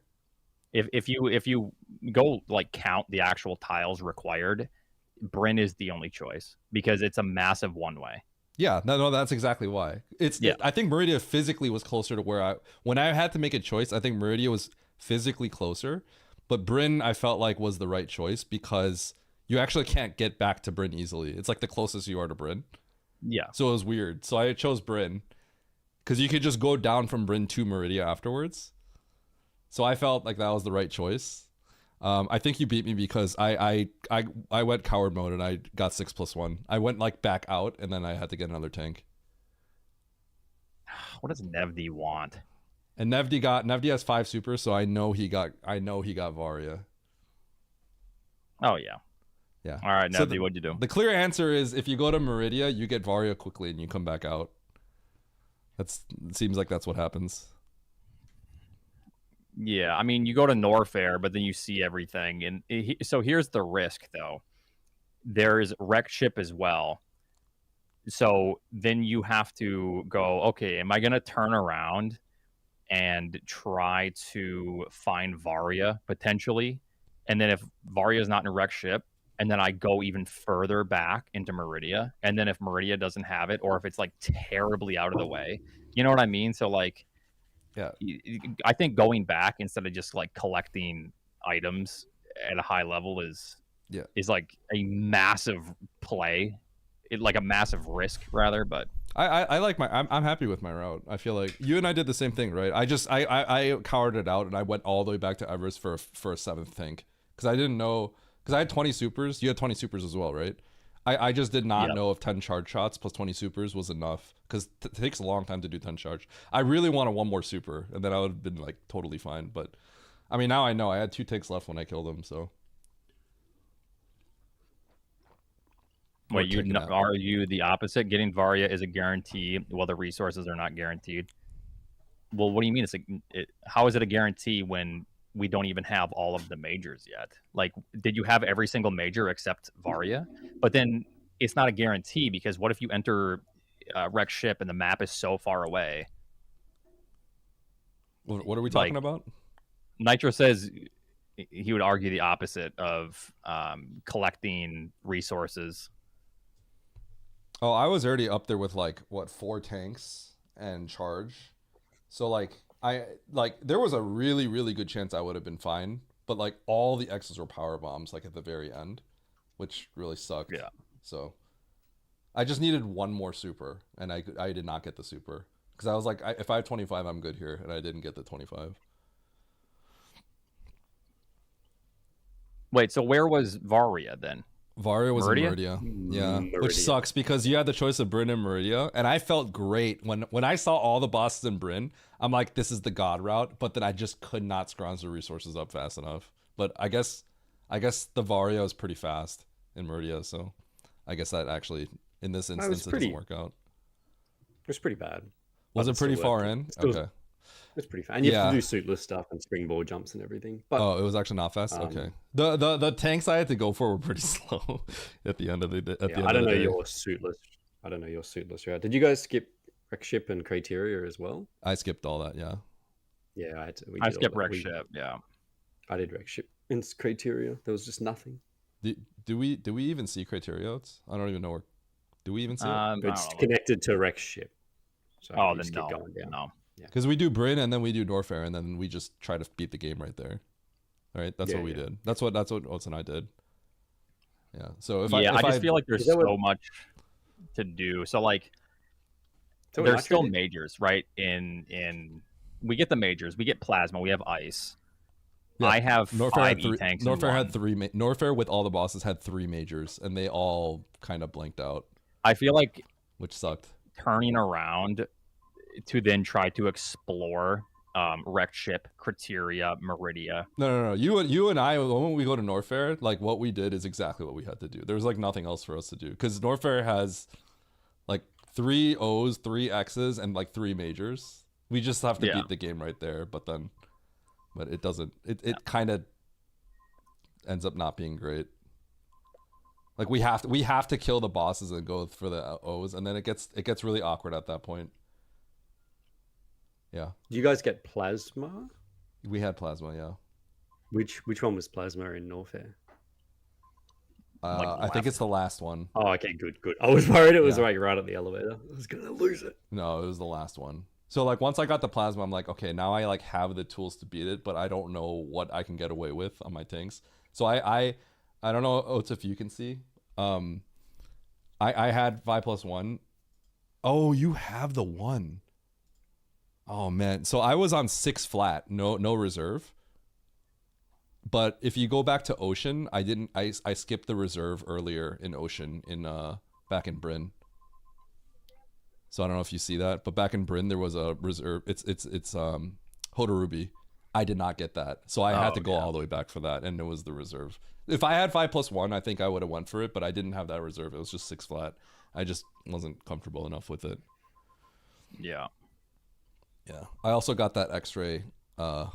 If you go like count the actual tiles required, Bryn is the only choice because it's a massive one-way. Yeah, no, that's exactly why. I think Meridia physically was closer to where when I had to make a choice, I think Meridia was physically closer, but Bryn I felt like was the right choice because you actually can't get back to Bryn easily. It's like the closest you are to Bryn. Yeah. So it was weird. So I chose Bryn because you could just go down from Bryn to Meridia afterwards. So I felt like that was the right choice. I think you beat me because I went coward mode and I got 6+1. I went like back out and then I had to get another tank. What does Nevdi want? And Nevdi has 5 supers, so I know he got Varia. Oh yeah. Yeah. All right, Nevdi, so what'd you do? The clear answer is if you go to Meridia, you get Varia quickly and you come back out. It seems like that's what happens. Yeah, I mean, you go to Norfair, but then you see everything. And so here's the risk, though. There's wreck ship as well. So then you have to go, okay, am I going to turn around and try to find Varia, potentially? And then if Varia is not in a wreck ship, and then I go even further back into Meridia, and then if Meridia doesn't have it, or if it's, like, terribly out of the way, you know what I mean? So, like... Yeah, I think going back instead of just like collecting items at a high level is is like a massive play, like a massive risk rather. But I like I'm happy with my route. I feel like you and I did the same thing, right? I cowered it out and I went all the way back to Everest for a 7th tank because I didn't know, because I had 20 supers. You had 20 supers as well, right? I just did not know if 10 charge shots plus 20 supers was enough because it takes a long time to do 10 charge. I really wanted one more super and then I would have been like totally fine. But I mean, now I know I had 2 takes left when I killed him, so. Wait, are you the opposite? Getting Varia is a guarantee, while the resources are not guaranteed. Well, what do you mean? How is it a guarantee when we don't even have all of the majors yet? Like, did you have every single major except Varia? But then it's not a guarantee because what if you enter Rex ship and the map is so far away? What are we talking about? Nitro says he would argue the opposite of collecting resources. Oh, I was already up there with like 4 tanks and charge. So like there was a really, really good chance I would have been fine, but like all the X's were power bombs like at the very end, which really sucked. Yeah. So I just needed one more super and I did not get the super because I was like, if I have 25, I'm good here, and I didn't get the 25. Wait, so where was Varia then? Varia was Meridia? in Meridia. Yeah. Which sucks because you had the choice of Bryn and Meridia. And I felt great when I saw all the bosses in Bryn. I'm like, this is the god route. But then I just could not scrounge the resources up fast enough. But I guess the Varia is pretty fast in Meridia. So I guess that actually, in this instance, it doesn't work out. It was pretty bad. Was it pretty far in? Okay. It's pretty fast. And you have to do suitless stuff and springboard jumps and everything. But it was actually not fast? Okay. The tanks I had to go for were pretty slow at the end of the day. I don't know your suitless. I don't know your suitless route. Did you guys skip Rex Ship and Criteria as well? I skipped all that, yeah. Yeah, I skipped Rex Ship, yeah. I did Rex Ship and Criteria. There was just nothing. Do we even see Criteria? I don't even know where. Do we even see it? It's connected to Rex Ship. So then no. Going down. No. Because we do Bryn and then we do Norfair and then we just try to beat the game right there. All right, that's what we did. That's what Oates and I did. Yeah. So I just feel like there's so much to do. So like, there's still majors, right? In we get the majors, we get plasma, we have ice. Yeah. I have Norfair 5 E-tanks. Norfair had 3. Norfair with all the bosses had 3 majors, and they all kind of blanked out. I feel like, which sucked. Turning around to then try to explore Rex Ship, Criteria, Meridia. No. You and I, when we go to Norfair, like what we did is exactly what we had to do. There was like nothing else for us to do because Norfair has like 3 O's, 3 X's, and like 3 majors. We just have to beat the game right there, but it doesn't. It kind of ends up not being great. Like we have to kill the bosses and go for the O's, and then it gets really awkward at that point. Yeah. Do you guys get Plasma? We had Plasma, yeah. Which one was Plasma in Norfair? I think it's the last one. Oh, okay, good. I was worried it was like right at the elevator. I was gonna lose it. No, it was the last one. So like once I got the Plasma, I'm like, okay, now I like have the tools to beat it, but I don't know what I can get away with on my tanks. So I don't know, Oates, if you can see. I had 5+1. Oh, you have the 1. Oh man, so I was on 6 flat, no reserve. But if you go back to Ocean, I skipped the reserve earlier in Ocean back in Bryn. So I don't know if you see that, but back in Bryn there was a reserve. It's Hodorubi. I did not get that, so I had to go all the way back for that, and it was the reserve. If I had 5+1, I think I would have went for it, but I didn't have that reserve. It was just 6 flat. I just wasn't comfortable enough with it. Yeah. Yeah, I also got that X-ray Hall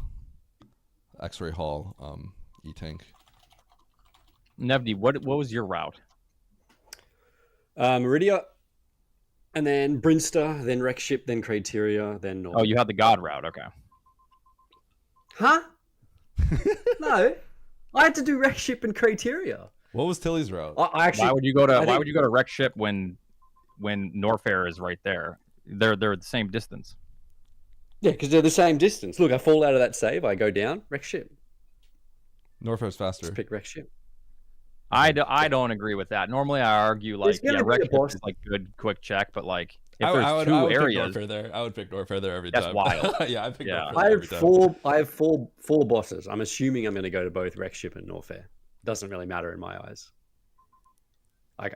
E-tank. Nevdi, what was your route? Meridia, and then Brinster, then Rex Ship, then Criteria, then North. Oh, you had the God route, okay. Huh? No, I had to do Rex Ship and Criteria. What was Tilly's route? I actually. Why would you go to Rex Ship when Norfair is right there? They're the same distance. Yeah, because they're the same distance. Look, I fall out of that save. I go down. Rex Ship. Norfair's faster. Just pick Rex Ship. I don't agree with that. Normally, I argue like gonna be a wreck ship boss. is like good quick check, but like if I there's would, two I would areas, pick Norfair there. I would pick Norfair there every That's time. wild. Yeah, I pick Yeah. Norfair I there have every time. four. I have four bosses. I'm assuming I'm going to go to both Wreck Ship and Norfair. Doesn't really matter in my eyes. Like,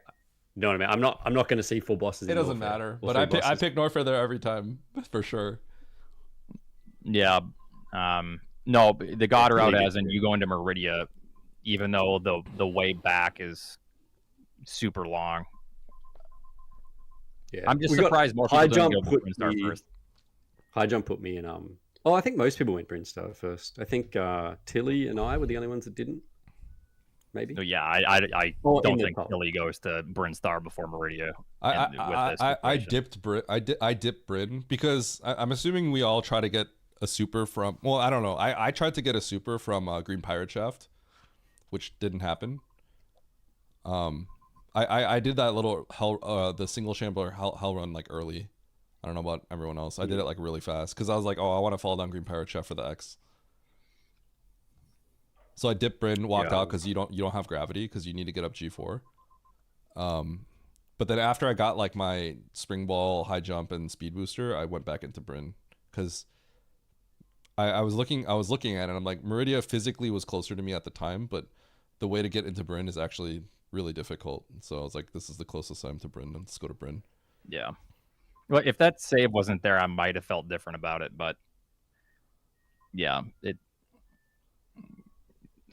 you know what I mean? I'm not going to see 4 bosses. It in doesn't Norfair, matter, or but 3 I bosses. pick Norfair there every time for sure. yeah. No, the God Really route good as in you go into Meridia, even though the way back is super long. Yeah. I'm just We got surprised more people High didn't Jump go put Brinstar me- first. High Jump put me in. Oh, I think most people went Brinstar first. I think Tilly and I were the only ones that didn't. Maybe. So yeah, I Oh, in don't the think top. Tilly goes to Brinstar before Meridia. I with this I situation. dipped I dipped Bryn because I'm assuming we all try to get a super from. Well, I don't know. I tried to get a super from Green Pirate Shaft, which didn't happen. I did that little the single shambler hell run like early. I don't know about everyone else. I did it like really fast because I was like, oh, I want to fall down Green Pirate Shaft for the X. So I dipped Bryn, walked out because you don't have gravity because you need to get up G4. But then after I got like my spring ball, high jump, and speed booster, I went back into Bryn because I was looking at it and I'm like, Meridia physically was closer to me at the time, but the way to get into Bryn is actually really difficult. So I was like, this is the closest I'm to Bryn. Let's go to Bryn. Yeah. Well, if that save wasn't there, I might have felt different about it, but yeah,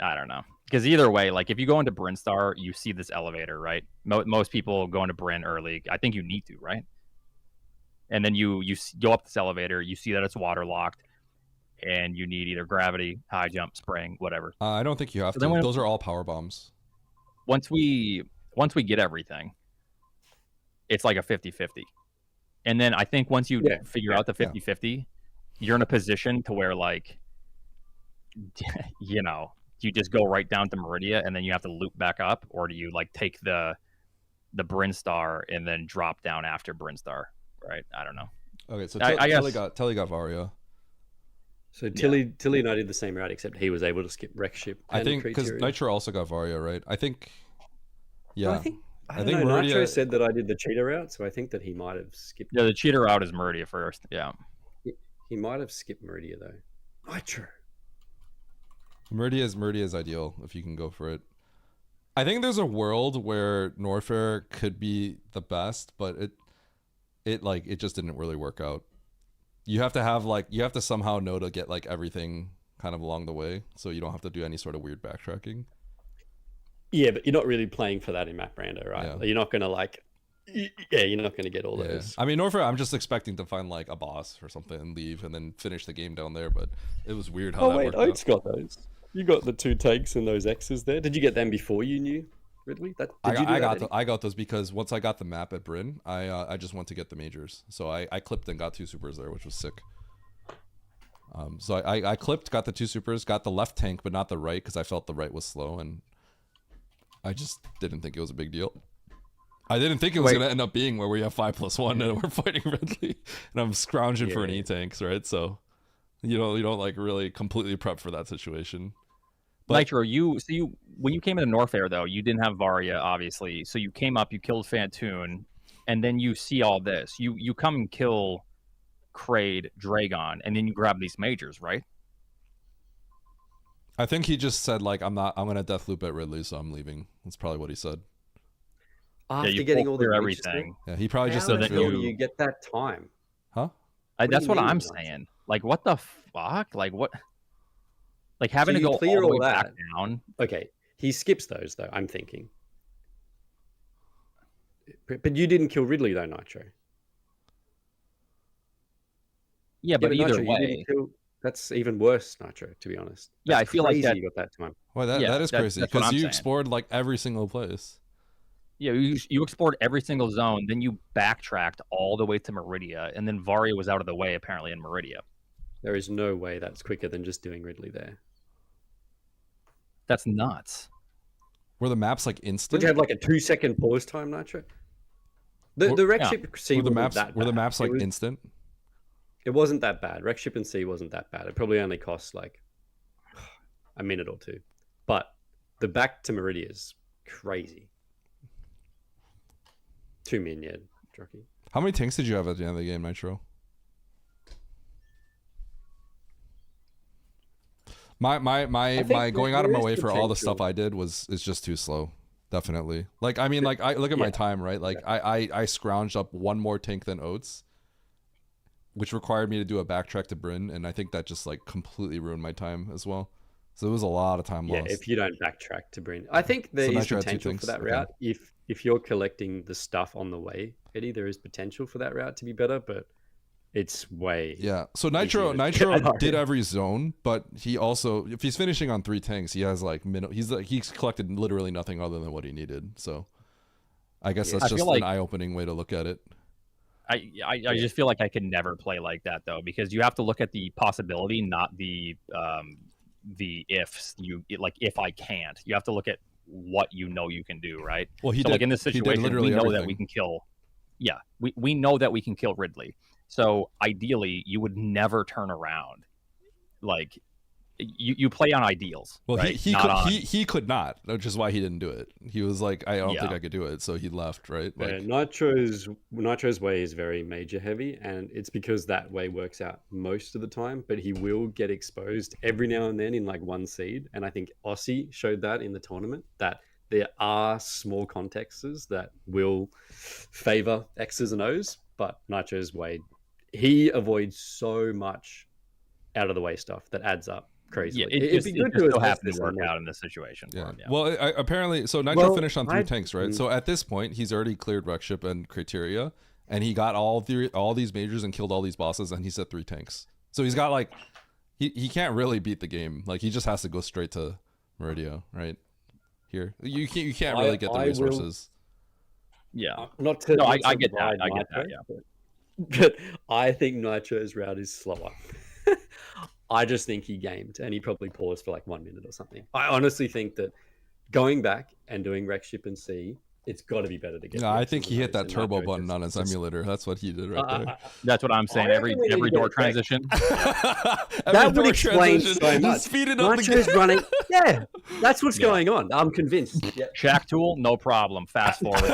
I don't know. Because either way, like if you go into Brinstar, you see this elevator, right? Most people go into Bryn early. I think you need to, right? And then you go up this elevator, you see that it's waterlocked, and you need either gravity, high jump, spring, whatever. I don't think you have So to. then Those are all power bombs. Once we get everything, it's like a 50-50. And then I think once you figure out the 50-50, you're in a position to where like, you know, do you just go right down to Meridia and then you have to loop back up, or do you like take the Brinstar and then drop down after Brinstar? Right? I don't know. Okay, so I Telly guess got Varia. So Tilly and I did the same route, except he was able to skip Wreck Ship. I and think because Criteria. Nitro also got Varia, right? I think. Yeah. I think Meridia. Nitro said that I did the cheetah route, so I think that he might have skipped. Yeah, the cheater route is Meridia first. Yeah. He might have skipped Meridia though. Nitro. Meridia is ideal if you can go for it. I think there's a world where Norfair could be the best, but it just didn't really work out. You have to somehow know to get like everything kind of along the way, so you don't have to do any sort of weird backtracking. Yeah, but you're not really playing for that in Map Rando, right? Yeah. You're not gonna you're not gonna get all Yeah. those. I mean, Norfair, I'm just expecting to find like a boss or something and leave and then finish the game down there, but it was weird how Oh that wait, worked out. Oats got those. You got the 2 takes and those X's there. Did you get them before you knew Ridley? I got those because once I got the map at Bryn, I just went to get the majors. So I clipped and got 2 supers there, which was sick. So I clipped, got the 2 supers, got the left tank, but not the right because I felt the right was slow, and I just didn't think it was a big deal. I didn't think it was going to end up being where we have 5+1 and we're fighting Ridley, and I'm scrounging for an E-tanks, right? So you don't like really completely prep for that situation. But Nitro, when you came into Norfair though, you didn't have Varia, obviously. So you came up, you killed Fantoon, and then you see all this. You come and kill Kraid, Dragon, and then you grab these majors, right? I think he just said like I'm gonna death loop at Ridley, so I'm leaving. That's probably what he said. After you getting pull all the clear majors everything. Yeah, he probably just How said the hell do you get that time? Huh? That's do you what I'm mean? saying. Like, what the fuck? Like, what? Like having So to you go clear all the way all back that. down. Okay, he skips those though. I'm thinking, but you didn't kill Ridley though, Nitro. Yeah, but Nitro, either you way, didn't kill- that's even worse, Nitro. To be honest. Yeah, That's I feel like crazy that- you got that time. Well, that is crazy that's what because I'm you saying. explored like every single place. Yeah, you explored every single zone, then you backtracked all the way to Meridia, and then Varia was out of the way apparently in Meridia. There is no way that's quicker than just doing Ridley there. That's nuts. Were the maps like instant? Did you have like a 2-second pause time, Nitro? The Wreck Ship C were the wasn't maps that were the bad. maps like it was, instant? It wasn't that bad. Wreck Ship and C wasn't that bad. It probably only cost like a minute or 2. But the back to Meridia is crazy. 2 min, yeah, Jockey. How many tanks did you have at the end of the game, Nitro? My going out of my way for all the stuff I did is just too slow. Definitely. Like, I mean, like, I look at my time, right? Like, I scrounged up one more tank than Oates, which required me to do a backtrack to Bryn, and I think that just like completely ruined my time as well. So it was a lot of time lost. Yeah, if you don't backtrack to Bryn, I think there is potential for that route. If you're collecting the stuff on the way, Eddie, there is potential for that route to be better, but it's way. Yeah. So Nitro did every zone, but he also, if he's finishing on 3 tanks, he has like he's collected literally nothing other than what he needed. So I guess that's just an eye-opening way to look at it. I just feel like I can never play like that though, because you have to look at the possibility, not the ifs. If I can't, you have to look at what you know you can do, right? Well, so like in this situation, we know that we can kill. Yeah, we know that we can kill Ridley. So ideally, you would never turn around. Like you play on ideals. Well, right? he could not, which is why he didn't do it. He was like, I don't think I could do it, so he left. Right? Like, Nitro's way is very major heavy, and it's because that way works out most of the time. But he will get exposed every now and then in like 1 seed, and I think Aussie showed that in the tournament that there are small contexts that will favor X's and O's, but Nitro's way, he avoids so much out of the way stuff that adds up crazy. Yeah, it just so happened to work out in this situation. Yeah. For him, yeah. Well, apparently, so Nitro finished on 3 tanks, right? So at this point, he's already cleared Wreckship and Criteria, and he got all these majors and killed all these bosses, and he's at 3 tanks. So he's got like, he can't really beat the game. Like, he just has to go straight to Meridia, right? Here, you can't really get the resources. Yeah, I get that. I get that. Yeah. But I think Nitro's route is slower. I just think he gamed and he probably paused for like 1 minute or something. I honestly think that going back and doing Wreckship and C, it's got to be better to get. No, I think he hit that turbo button on his emulator. That's what he did right there. That's what I'm saying. Every door transition. That would explain so much. Nitro's running. Yeah, that's what's going on. I'm convinced. Yeah. Shack tool, no problem. Fast forward.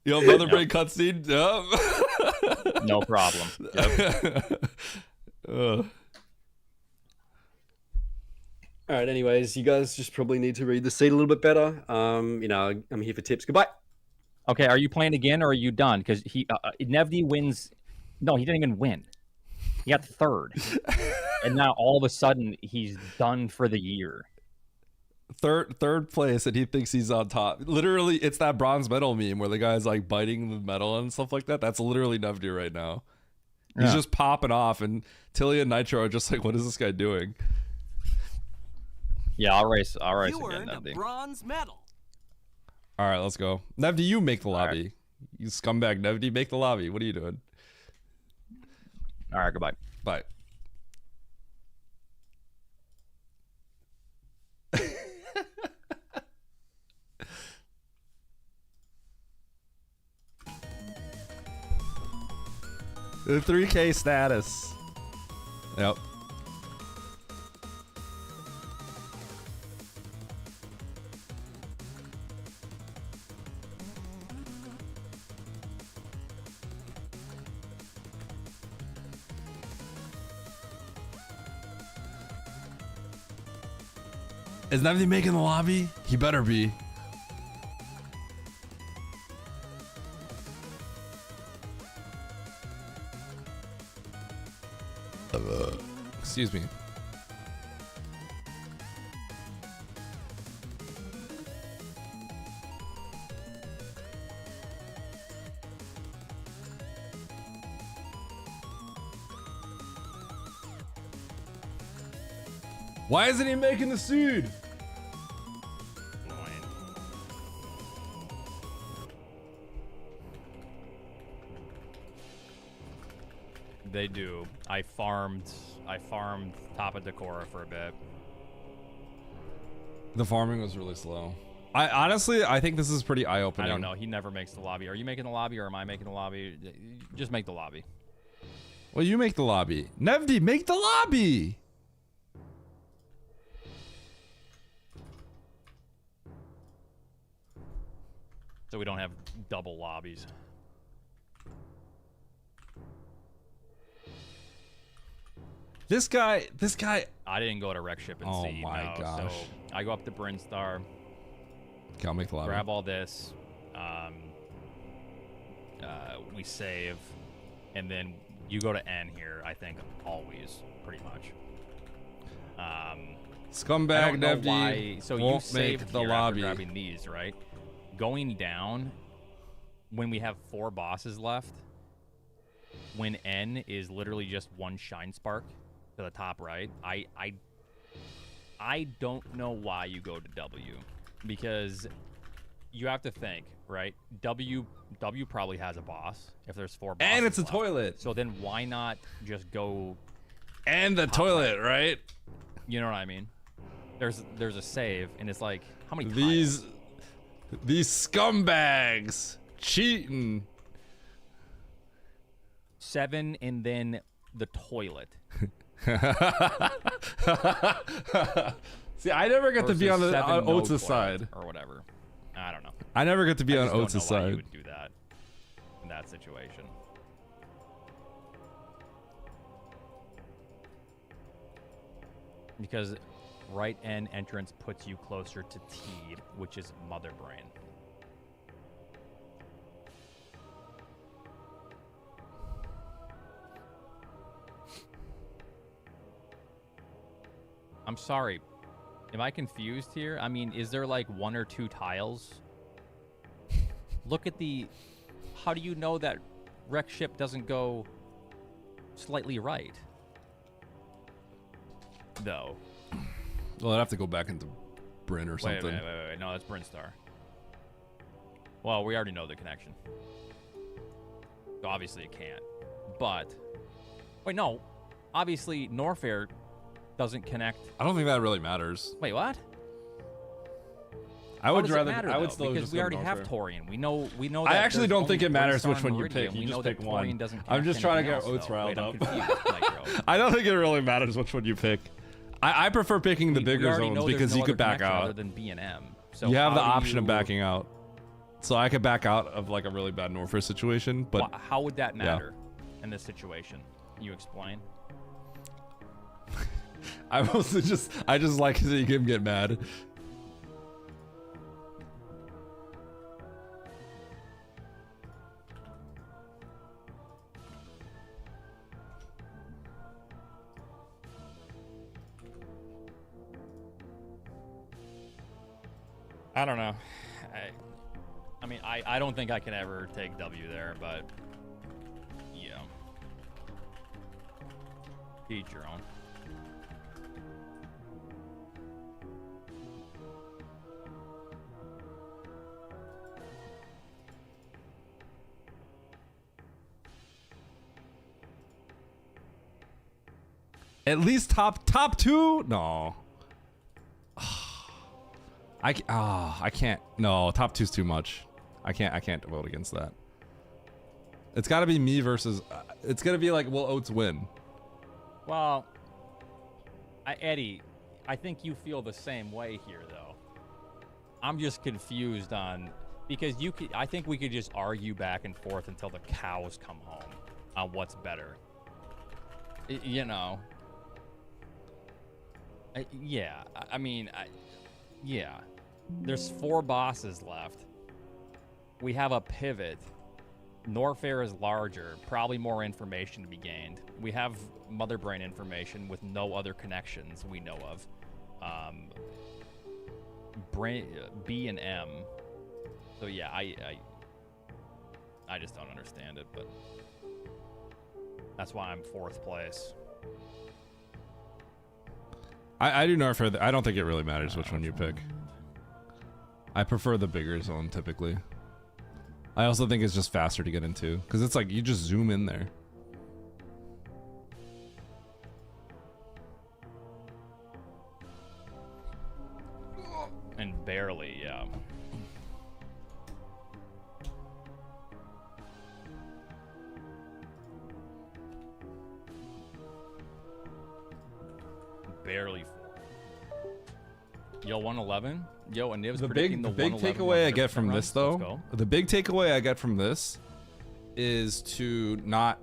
Yo, Mother Brain cutscene. Yep. No problem. Yep. All right. Anyways, you guys just probably need to read the seed a little bit better. I'm here for tips. Goodbye. Okay. Are you playing again or are you done? Because Nevdi wins. No, he didn't even win. He got 3rd, and now all of a sudden he's done for the year. Third place, and he thinks he's on top. Literally, it's that bronze medal meme where the guy's like biting the medal and stuff like that. That's literally Nevdi right now. He's just popping off, and Tilly and Nitro are just like, "What is this guy doing?" Yeah, I'll race You again, earned a Nevdi. bronze medal. All right, let's go. Nevdi, you make the lobby. Right. You scumbag, Nevdi, make the lobby. What are you doing? All right, goodbye. Bye. The 3K status. Yep. Is Nevdi making the lobby? He better be. Excuse me. Why isn't he making the seed? They do. I farmed top of Decora for a bit. The farming was really slow. I think this is pretty eye-opening. I don't know. He never makes the lobby. Are you making the lobby or am I making the lobby? Just make the lobby. Well, you make the lobby. Nevdi, make the lobby. So we don't have double lobbies. This guy. I didn't go to Rec Ship and Oh see. my no, gosh. So I go up to Brinstar, Okay, I'll make the lobby. grab all this. We save, and then you go to N here. I think always, pretty much. I Scumbag don't know Devy why. So you won't saved make the here after lobby. grabbing these, right? Going down when we have 4 bosses left. When N is literally just one shine spark to the top right. I don't know why you go to W, because you have to think, right? W probably has a boss if there's 4 bosses And it's a left. toilet. So then why not just go And the toilet, right? You know what I mean? There's a save, and it's like, how many These scumbags cheating. 7 and then the toilet. See, I never get to be on Versus the 7 on no Oates' toilet side. or whatever. I don't know. I never get to be I on just don't Oates' know why you side. would do that in that situation. Because right N entrance puts you closer to T, which is Mother Brain. I'm sorry. Am I confused here? I mean, is there like 1 or 2 tiles? Look at the... How do you know that Rec Ship doesn't go slightly right? Though. Well, I'd have to go back into Bryn or Wait, something. wait. No, that's Brinstar. Well, we already know the connection. So obviously it can't. But... Wait, no. Obviously, Norfair doesn't connect. I don't think that really matters. Wait, what? I How would does it rather. matter, I would though? still because just we go already have Norfair. Torian. We know. That I actually there's don't think only it matters Brinstar which and one you Meridian. pick. You We just know that pick one. Torian doesn't I'm connect just trying to anything get else, Oates though. riled Wait, up. I'm confused, Nitro. I don't think it really matters which one you pick. I prefer picking the We bigger already zones know there's because no you could other back connection other out. than B and M. So You have how the do option of you- backing out. So I could back out of like a really bad Norfair situation, but How would that yeah. matter in this situation? Can you explain? I mostly I just like seeing him get mad. I don't know. I mean, I don't think I can ever take W there, but yeah. Each your own. At least top 2? No. I can't. No, top 2's too much. I can't vote against that. It's got to be me versus. It's gonna be like, will Oates win? Well, Eddie, I think you feel the same way here, though. I'm just confused on because you could. I think we could just argue back and forth until the cows come home on what's better. You know. Yeah. I mean, yeah. There's 4 bosses left. We have a pivot. Norfair is larger, probably more information to be gained. We have Mother Brain information with no other connections we know of. B and M. So yeah, I just don't understand it, but that's why I'm 4th place. I do Norfair. I don't think it really matters which one you pick. I prefer the bigger zone typically. I also think it's just faster to get into because it's like you just zoom in there. And barely, yeah. Barely 4. Yo, 111? Yo, and Niv's The predicting big the 111 takeaway I get from 100% this runs. Let's though, go. the big takeaway I get from this is to not.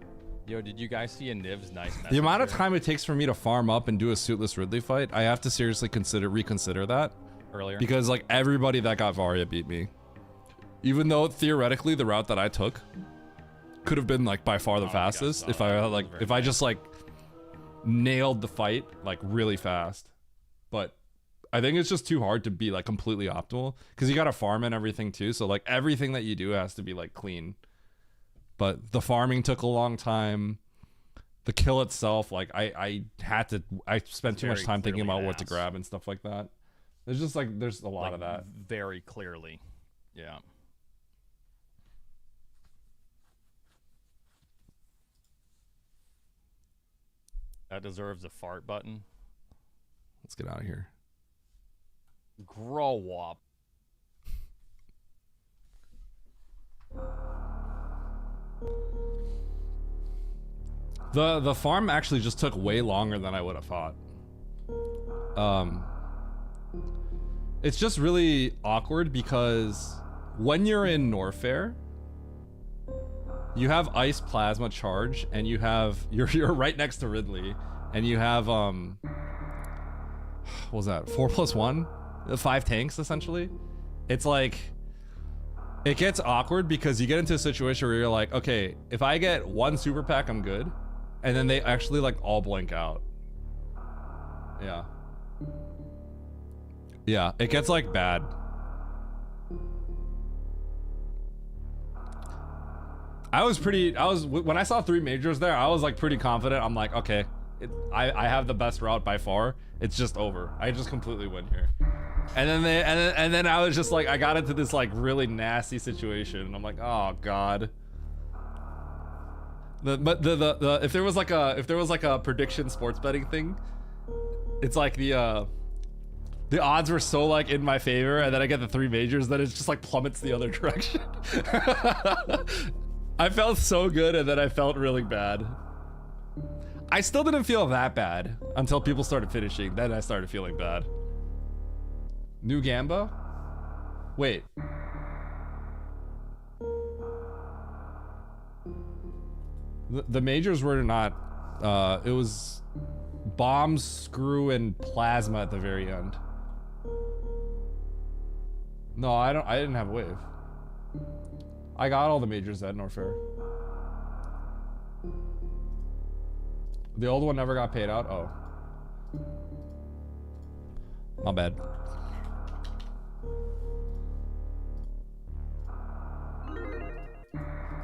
Yo, did you guys see a Niv's nice message The amount of here time it takes for me to farm up and do a suitless Ridley fight, I have to seriously reconsider that. earlier? Because like everybody that got Varia beat me. Even though theoretically the route that I took could have been like by far the fastest if I just like nailed the fight like really fast. But I think it's just too hard to be like completely optimal because you gotta farm and everything too. So like everything that you do has to be like clean. But the farming took a long time. The kill itself, like I spent too much very time thinking clearly about what to ass. grab and stuff like that. There's just like there's a lot Like, of that. very clearly. Yeah. That deserves a fart button. Let's get out of here. Grow up. The farm actually just took way longer than I would have thought. It's just really awkward because when you're in Norfair, you have Ice Plasma Charge and you have you're right next to Ridley and you have what was that? 4+1? 5 tanks essentially. It's like it gets awkward because you get into a situation where you're like, okay, if I get one super pack, I'm good. And then they actually like all blank out. Yeah. Yeah, it gets like bad. When I saw 3 majors there, I was like pretty confident. I'm like, okay, I have the best route by far. It's just over. I just completely win here. And then I was just like, I got into this like really nasty situation. And I'm like, oh god. If there was like a prediction sports betting thing, it's like the odds were so like in my favor, and then I get the 3 majors that it just like plummets the other direction. I felt so good, and then I felt really bad. I still didn't feel that bad until people started finishing. Then I started feeling bad. New Gamba? Wait. The majors were not, it was bombs, screw, and plasma at the very end. No, I didn't have wave. I got all the majors at Norfair. The old one never got paid out? Oh. My bad.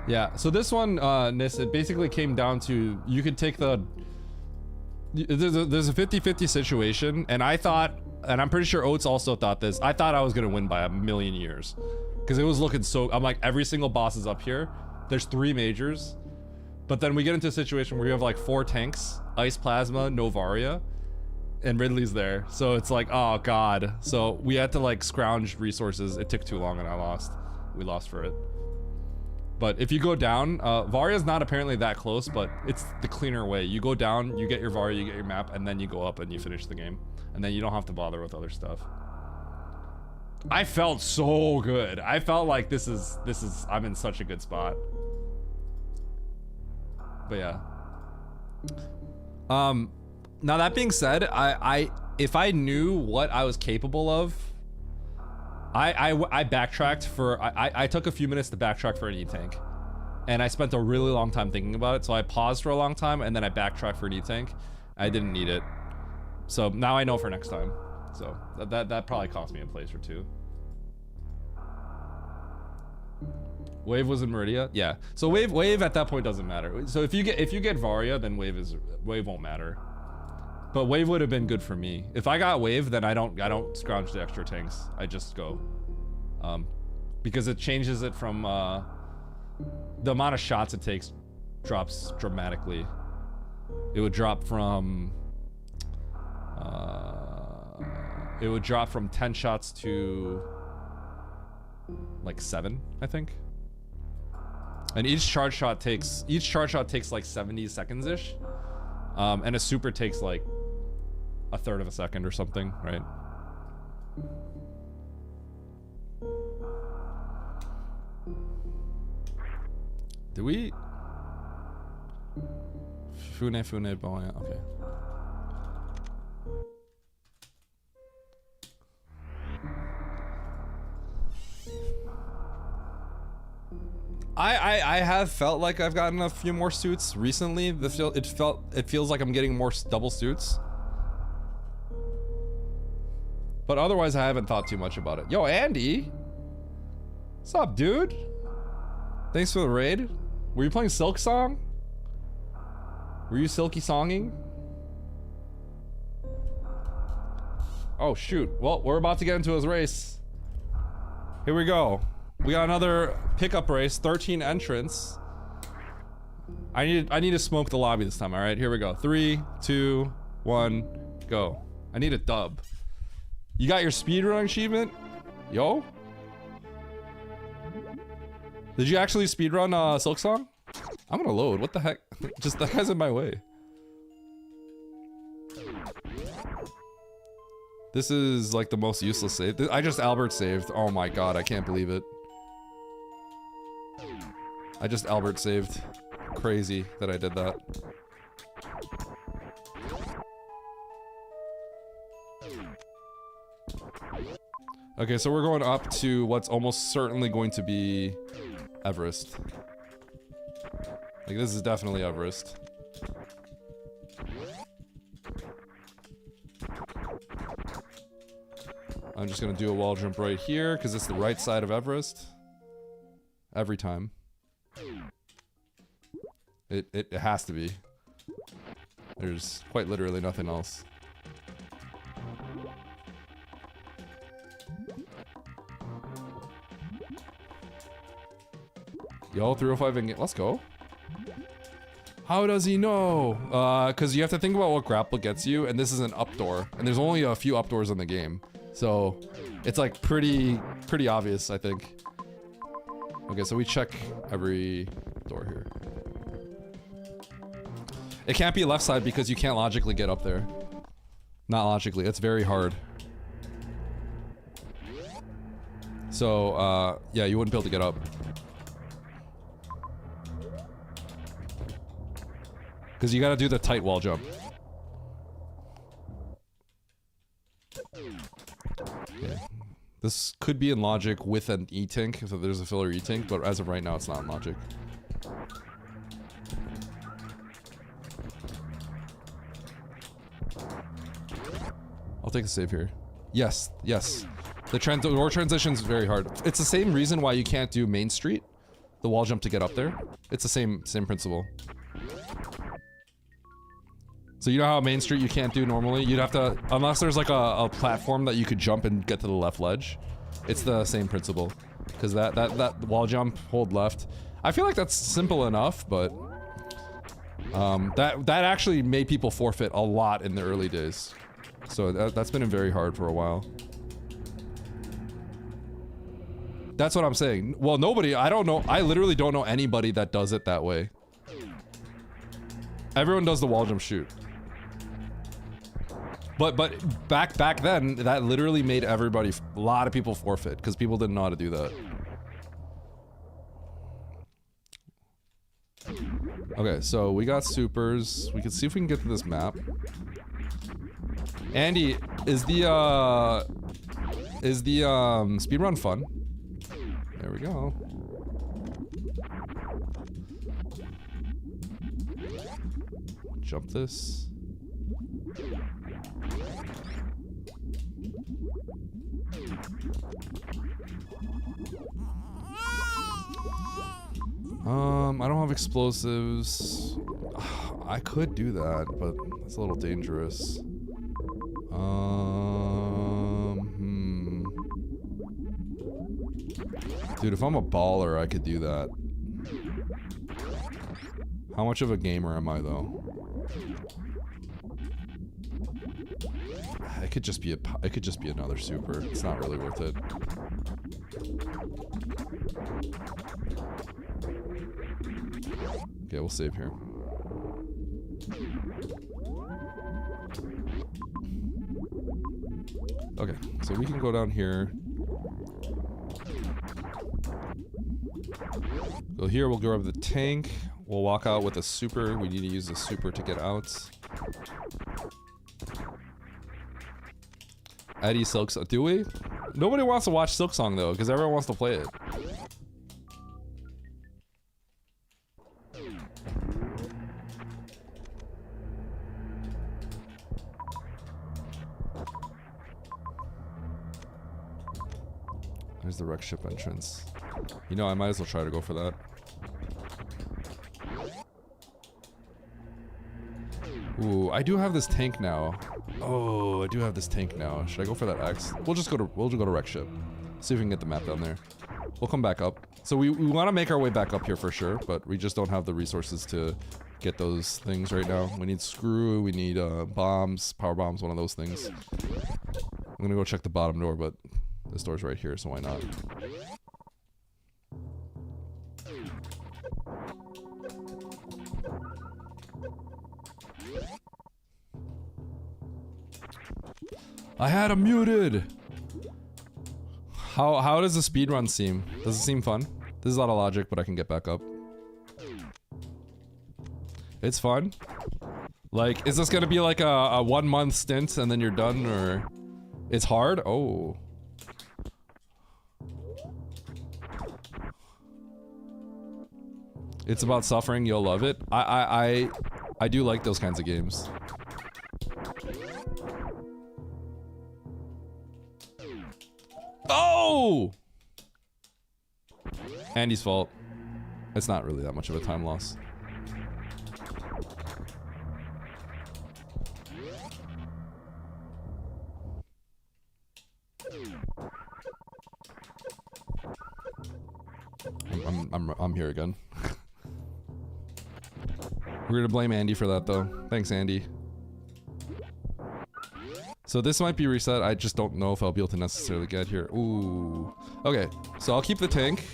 Yeah, so this one, Nis, it basically came down to, you could take the, there's a 50-50 situation, and I thought, and I'm pretty sure Oates also thought this, I thought I was gonna win by a million years. Because it was looking so, I'm like, every single boss is up here, there's 3 majors, but then we get into a situation where you have like 4 tanks, Ice Plasma, Novaria, and Ridley's there, so it's like, oh god. So we had to like scrounge resources, it took too long and I lost. We lost for it. But if you go down, Varia's not apparently that close, but it's the cleaner way. You go down, you get your Varia, you get your map, and then you go up and you finish the game. And then you don't have to bother with other stuff. I felt so good. I felt like this is, I'm in such a good spot. But yeah. Now that being said, if I knew what I was capable of, I backtracked for, I took a few minutes to backtrack for an E-Tank. And I spent a really long time thinking about it, so I paused for a long time and then I backtracked for an E-Tank. I didn't need it. So now I know for next time. So that probably cost me a place or 2. Wave was in Meridia? Yeah. So wave at that point doesn't matter. So if you get Varia, then wave won't matter. But wave would have been good for me. If I got wave, then I don't scrounge the extra tanks. I just go. Because it changes it from the amount of shots it takes drops dramatically. It would drop from 10 shots to like 7, I think. And each charge shot takes like 70 seconds ish. And a super takes like a third of a second or something, right? Did we? Fune boy. Okay. I have felt like I've gotten a few more suits recently. It feels like I'm getting more double suits. But otherwise, I haven't thought too much about it. Yo, Andy! What's up, dude? Thanks for the raid. Were you playing Silk Song? Were you silky songing? Oh, shoot. Well, we're about to get into his race. Here we go. We got another pickup race, 13 entrants. I need to smoke the lobby this time, all right? Here we go. 3, 2, 1, go. I need a dub. You got your speedrun achievement? Yo? Did you actually speedrun Silk Song? I'm gonna load. What the heck? Just that guy's in my way. This is like the most useless save. I just Albert saved. Oh my god, I can't believe it. I just Albert saved. Crazy that I did that. Okay, so we're going up to what's almost certainly going to be Everest. Like, this is definitely Everest. I'm just gonna do a wall jump right here, because it's the right side of Everest. Every time. It has to be. There's quite literally nothing else. Yo, 305 and let's go. How does he know? Because you have to think about what grapple gets you, and this is an up door, and there's only a few up doors in the game, so it's like pretty obvious, I think. Okay, so we check every door here. It can't be left side because you can't logically get up there. Not logically, it's very hard. So, yeah, you wouldn't be able to get up. Because you gotta do the tight wall jump. Yeah. This could be in logic with an E-Tink, if there's a filler E-Tink, but as of right now, it's not in logic. I'll take a save here. Yes, yes. The door transition's very hard. It's the same reason why you can't do Main Street, the wall jump to get up there. It's the same principle. So you know how Main Street you can't do normally? You'd have to, unless there's like a platform that you could jump and get to the left ledge. It's the same principle. Because that wall jump, hold left. I feel like that's simple enough, but that actually made people forfeit a lot in the early days. So that's been very hard for a while. That's what I'm saying. Well, nobody, I don't know, I literally don't know anybody that does it that way. Everyone does the wall jump shoot. But back then, that literally made everybody, a lot of people forfeit, because people didn't know how to do that. Okay, so we got supers. We can see if we can get to this map. Andy, is the speedrun fun? There we go. Jump this. I don't have explosives. I could do that, but it's a little dangerous. Dude, if I'm a baller, I could do that. How much of a gamer am I, though? It could just be another super. It's not really worth it. Okay, we'll save here. Okay, so we can go down here. So here we'll grab the tank. We'll walk out with a super. We need to use a super to get out. Eddie Silksong. Do we? Nobody wants to watch Silksong though, because everyone wants to play it. There's the wreck ship entrance. You know, I might as well try to go for that. Ooh, I do have this tank now. Oh, I do have this tank now. Should I go for that X? We'll just go to wreck ship. See if we can get the map down there. We'll come back up. So we want to make our way back up here for sure, but we just don't have the resources to get those things right now. We need screw, we need bombs, power bombs, one of those things. I'm gonna go check the bottom door, but this door's right here, so why not? I had him muted! How does the speedrun seem? Does it seem fun? This is a lot of logic, but I can get back up. It's fun. Like, is this gonna be like a 1 month stint and then you're done, or... It's hard? Oh. It's about suffering, you'll love it. I do like those kinds of games. Oh! Andy's fault. It's not really that much of a time loss. I'm here again. We're gonna blame Andy for that though. Thanks, Andy. So this might be reset. I just don't know if I'll be able to necessarily get here. Ooh. Okay, so I'll keep the tank.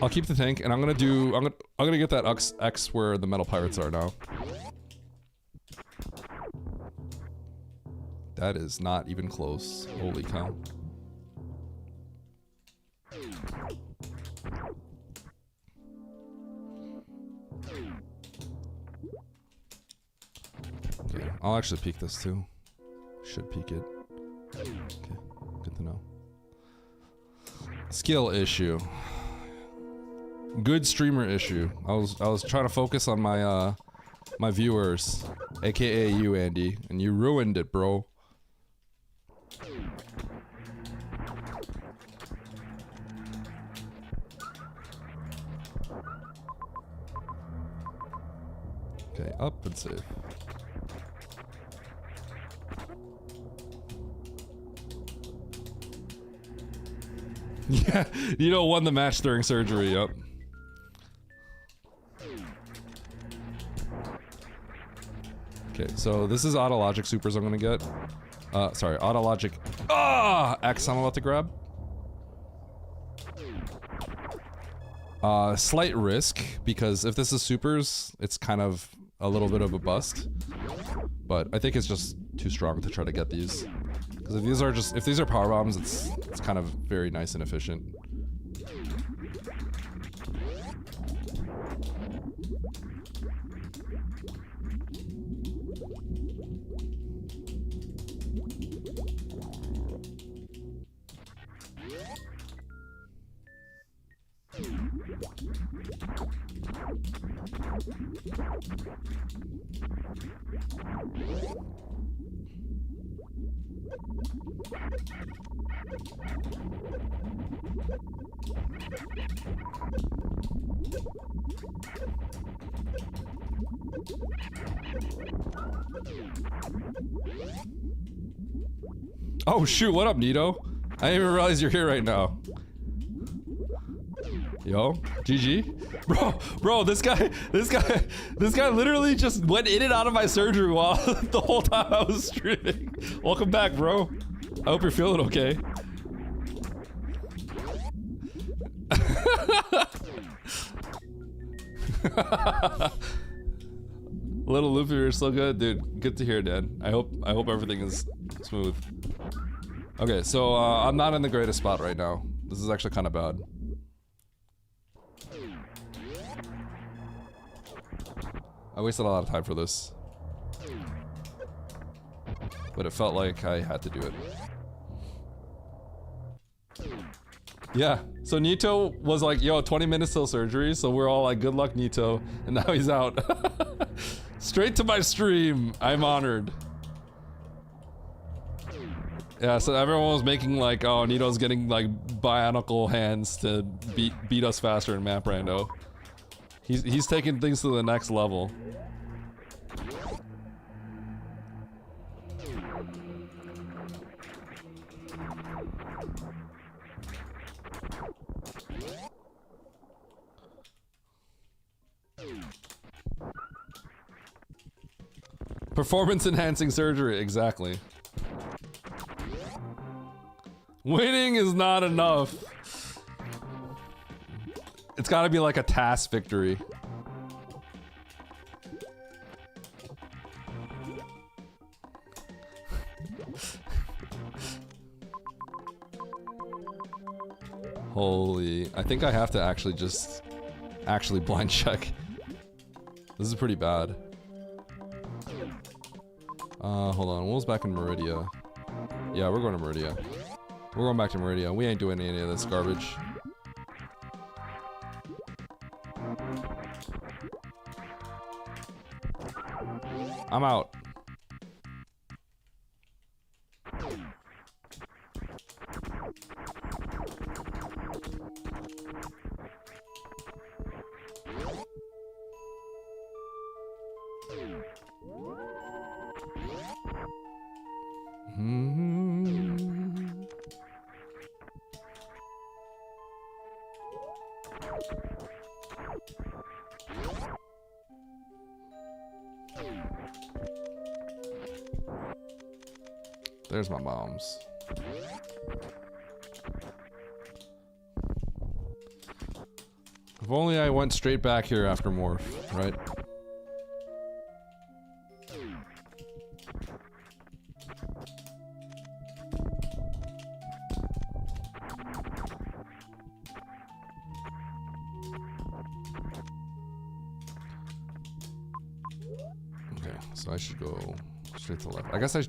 I'll keep the tank, and I'm gonna get that X where the metal pirates are now. That is not even close. Holy cow. Okay, I'll actually peek this too. Should peek it. Okay, good to know. Skill issue. Good streamer issue. I was trying to focus on my my viewers, aka you, Andy, and you ruined it, bro. Okay, up and save. Yeah, you know, won the match during surgery, yup. Okay, so this is Autologic supers I'm gonna get. Sorry, Autologic X I'm about to grab. Slight risk, because if this is supers, it's kind of a little bit of a bust. But I think it's just too strong to try to get these. Because if these are power bombs, it's kind of very nice and efficient. Oh shoot, what up, Nito? I didn't even realize you're here right now. Yo, GG. Bro, this guy literally just went in and out of my surgery while the whole time I was streaming. Welcome back, bro. I hope you're feeling okay. Little Loopy, you're so good, dude. Good to hear, Dad. I hope everything is smooth. Okay, so I'm not in the greatest spot right now. This is actually kind of bad. I wasted a lot of time for this. But it felt like I had to do it. Yeah, so Nito was like, yo, 20 minutes till surgery, so we're all like, good luck, Nito. And now he's out. Straight to my stream. I'm honored. Yeah, so everyone was making like, oh, Nito's getting like bionicle hands to beat us faster in Map Rando. He's taking things to the next level. Performance enhancing surgery, exactly. Winning is not enough. It's gotta be like a task victory. Holy, I think I have to actually just blind check. This is pretty bad. Hold on, what was back in Meridia? Yeah, we're going to Meridia. We're going back to Meridia. We ain't doing any of this garbage. I'm out. There's my mom's. If only I went straight back here after Morph, right? Okay, so I should go straight to the left. I guess I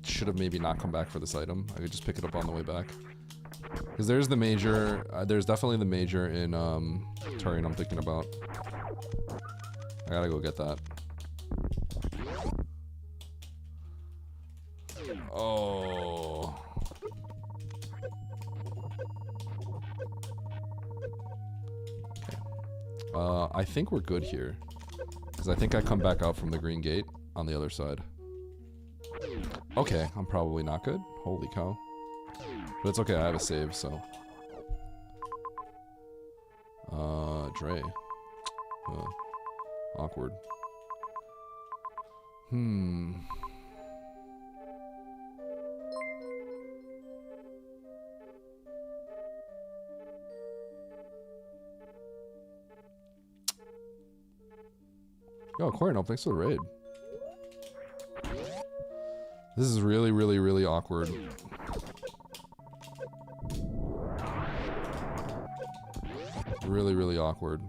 should have maybe not come back for this item. I could just pick it up on the way back. Because there's the major, there's definitely the major in Turian I'm thinking about. I gotta go get that. Oh. Okay. I think we're good here. Because I think I come back out from the green gate on the other side. Okay, I'm probably not good. Holy cow. But it's okay, I have a save, so. Dre. Awkward. Yo, Aquarian, thanks for the raid. This is really, really, really awkward. Really, really awkward.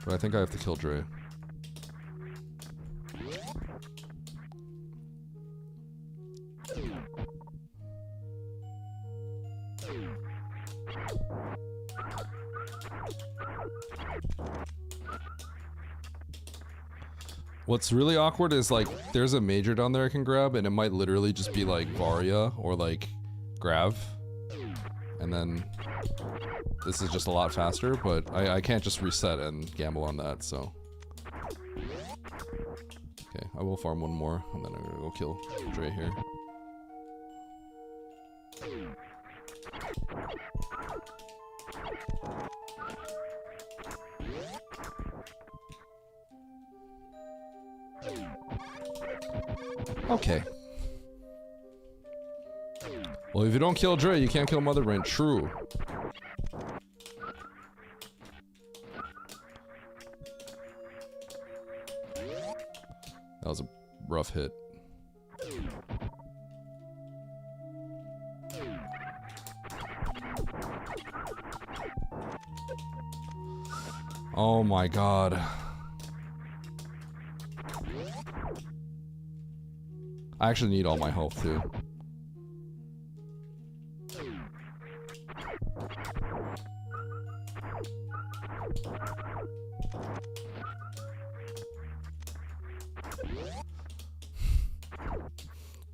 But I think I have to kill Dre. What's really awkward is like there's a major down there I can grab and it might literally just be like Varia or like Grav. And then this is just a lot faster, but I can't just reset and gamble on that, so. Okay, I will farm one more and then I'm gonna go kill Dre here. Okay. Well, if you don't kill Dre, you can't kill Mother Brain. True. That was a rough hit. Oh my god. I actually need all my health too.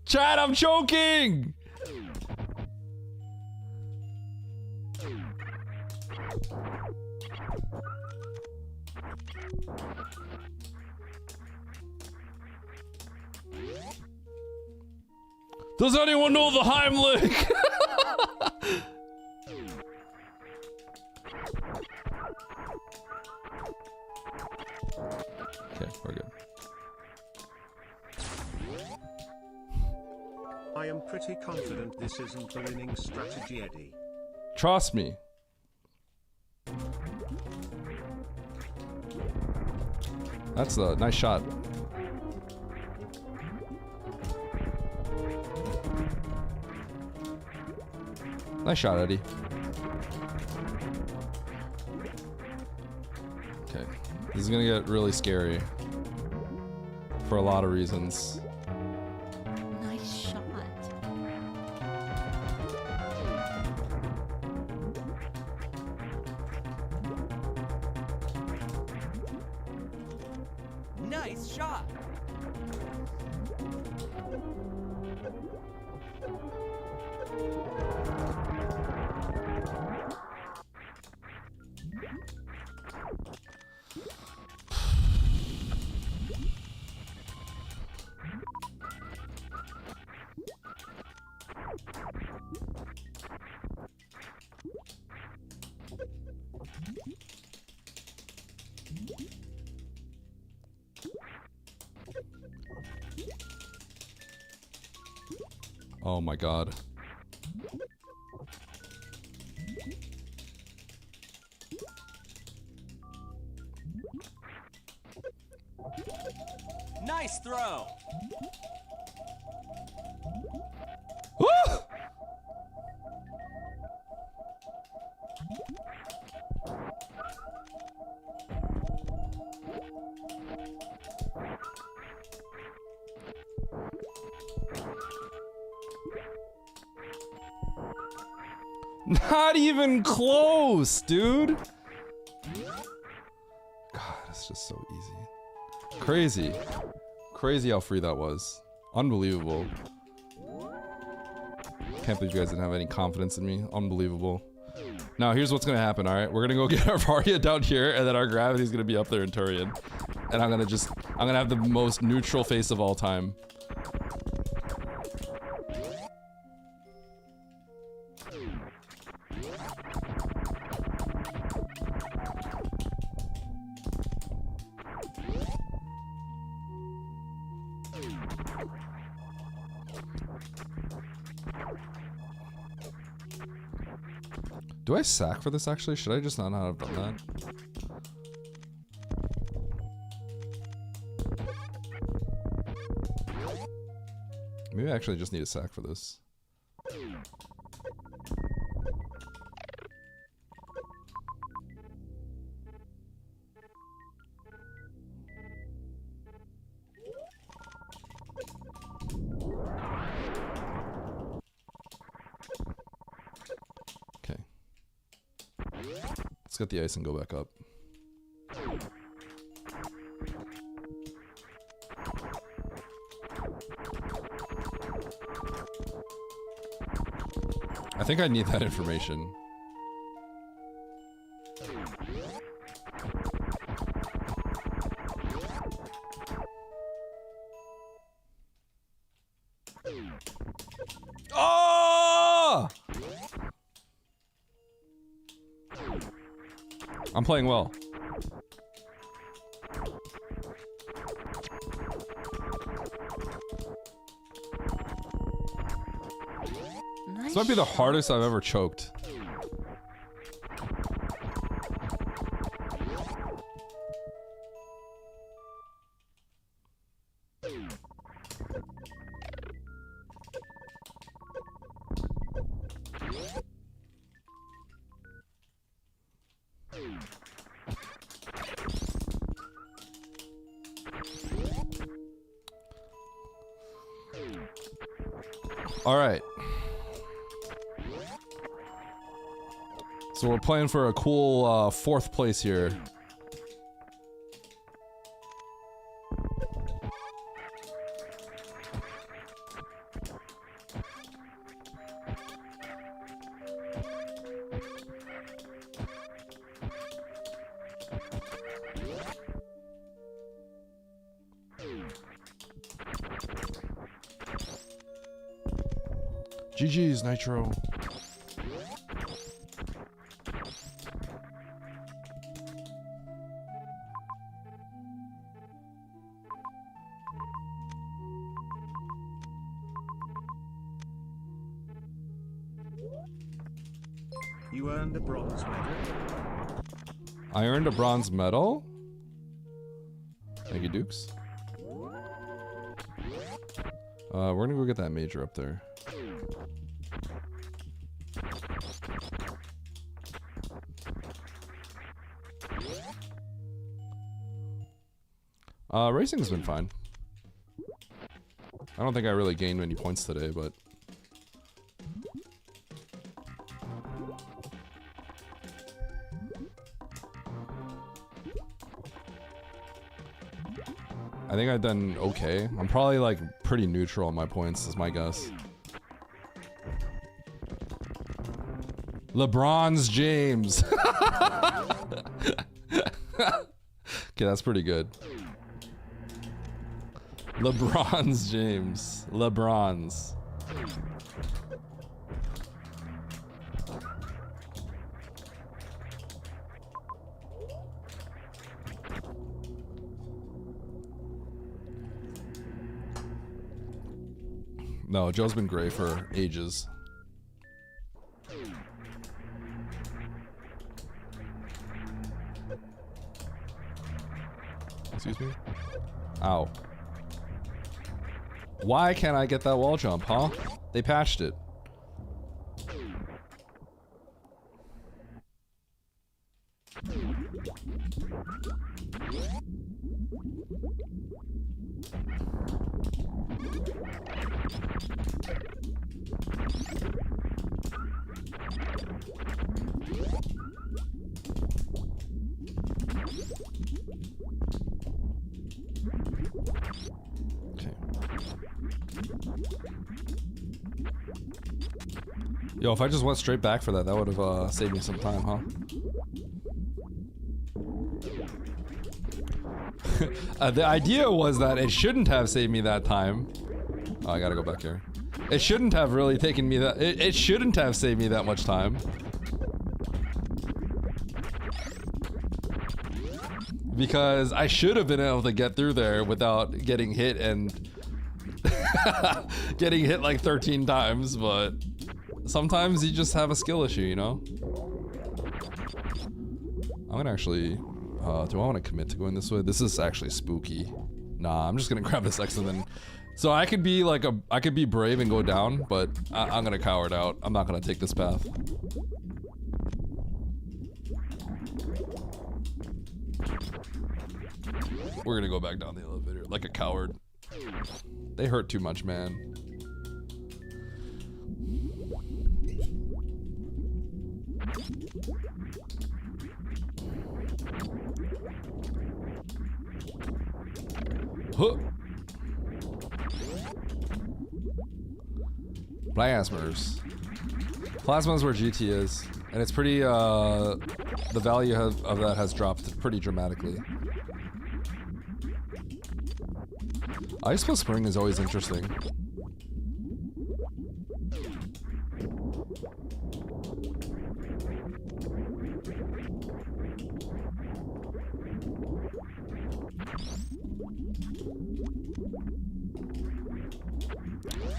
Chad, I'm choking! Does anyone know the Heimlich? Okay, we're good. I am pretty confident this isn't the winning strategy, Eddie. Trust me. That's a nice shot. Nice shot, Eddie. Okay. This is gonna get really scary. For a lot of reasons. Nice shot. Nice shot. Oh my god. Nice throw. Woo! Not even close, dude. God, it's just so easy. Crazy. Crazy how free that was. Unbelievable. Can't believe you guys didn't have any confidence in me. Unbelievable. Now, here's what's gonna happen, alright? We're gonna go get our Varia down here, and then our gravity's gonna be up there in Turian. And I'm gonna have the most neutral face of all time. Do I sack for this actually? Should I just not have done that? Maybe I actually just need a sack for this. Okay. Let's get the ice and go back up. I think I need that information. Oh! I'm playing well. This might be the hardest I've ever choked. All right. So we're playing for a cool 4th place here. GG's, Nitro. You earned a bronze medal. I earned a bronze medal. Thank you, Dukes. We're gonna go get that major up there. Racing's been fine. I don't think I really gained many points today, but... I think I've done okay. I'm probably like pretty neutral on my points, is my guess. LeBron's James. Okay, that's pretty good. LeBron's James. LeBron's. No, Joe's been great for ages. Excuse me? Ow. Why can't I get that wall jump, huh? They patched it. Yo, if I just went straight back for that, that would have saved me some time, huh? The idea was that it shouldn't have saved me that time. Oh, I gotta go back here. It shouldn't have really taken me that... It shouldn't have saved me that much time. Because I should have been able to get through there without getting hit and... getting hit like 13 times, but... Sometimes you just have a skill issue, you know? I'm gonna actually... do I want to commit to going this way? This is actually spooky. Nah, I'm just gonna grab this X and then... So I could be like I could be brave and go down, but I'm gonna cower it out. I'm not gonna take this path. We're gonna go back down the elevator like a coward. They hurt too much, man. Huh. Plasmas. Plasma's where GT is, and it's pretty, the value of that has dropped pretty dramatically. Ice plus Spring is always interesting.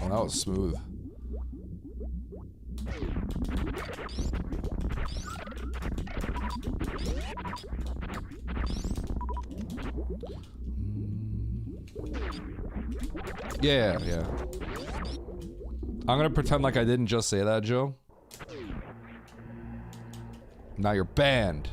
Oh, that was smooth. Yeah, yeah. I'm gonna pretend like I didn't just say that, Joe. Now you're banned.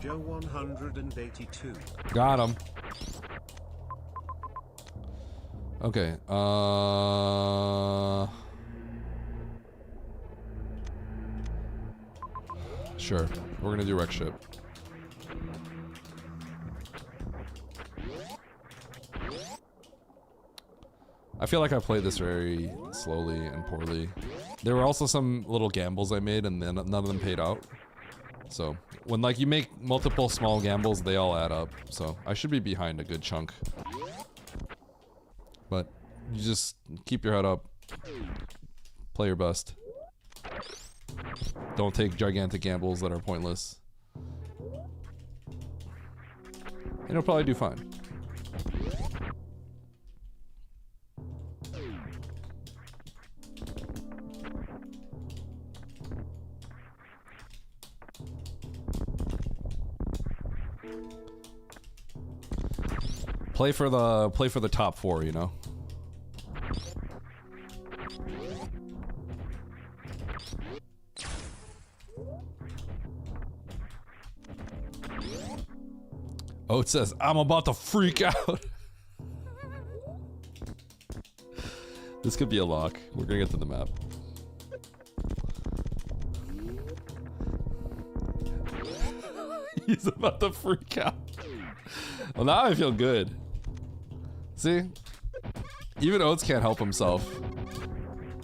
Joe 182. Got him. Okay. Sure. We're gonna do wreck ship. I feel like I played this very slowly and poorly. There were also some little gambles I made, and then none of them paid out. So when like you make multiple small gambles, they all add up. So I should be behind a good chunk. But you just keep your head up. Play your best. Don't take gigantic gambles that are pointless. And you'll probably do fine. Play for the top 4, you know. Oh, it says I'm about to freak out. This could be a lock. We're gonna get to the map. He's about to freak out. Well, now I feel good. See? Even Oates can't help himself.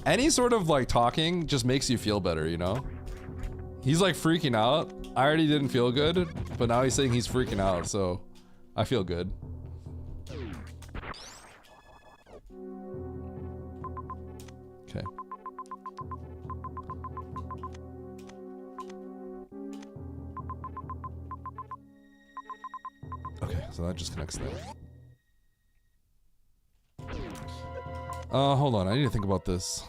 Any sort of like talking just makes you feel better, you know? He's like freaking out. I already didn't feel good, but now he's saying he's freaking out, so I feel good. Okay. Okay, so that just connects there. Hold on, I need to think about this.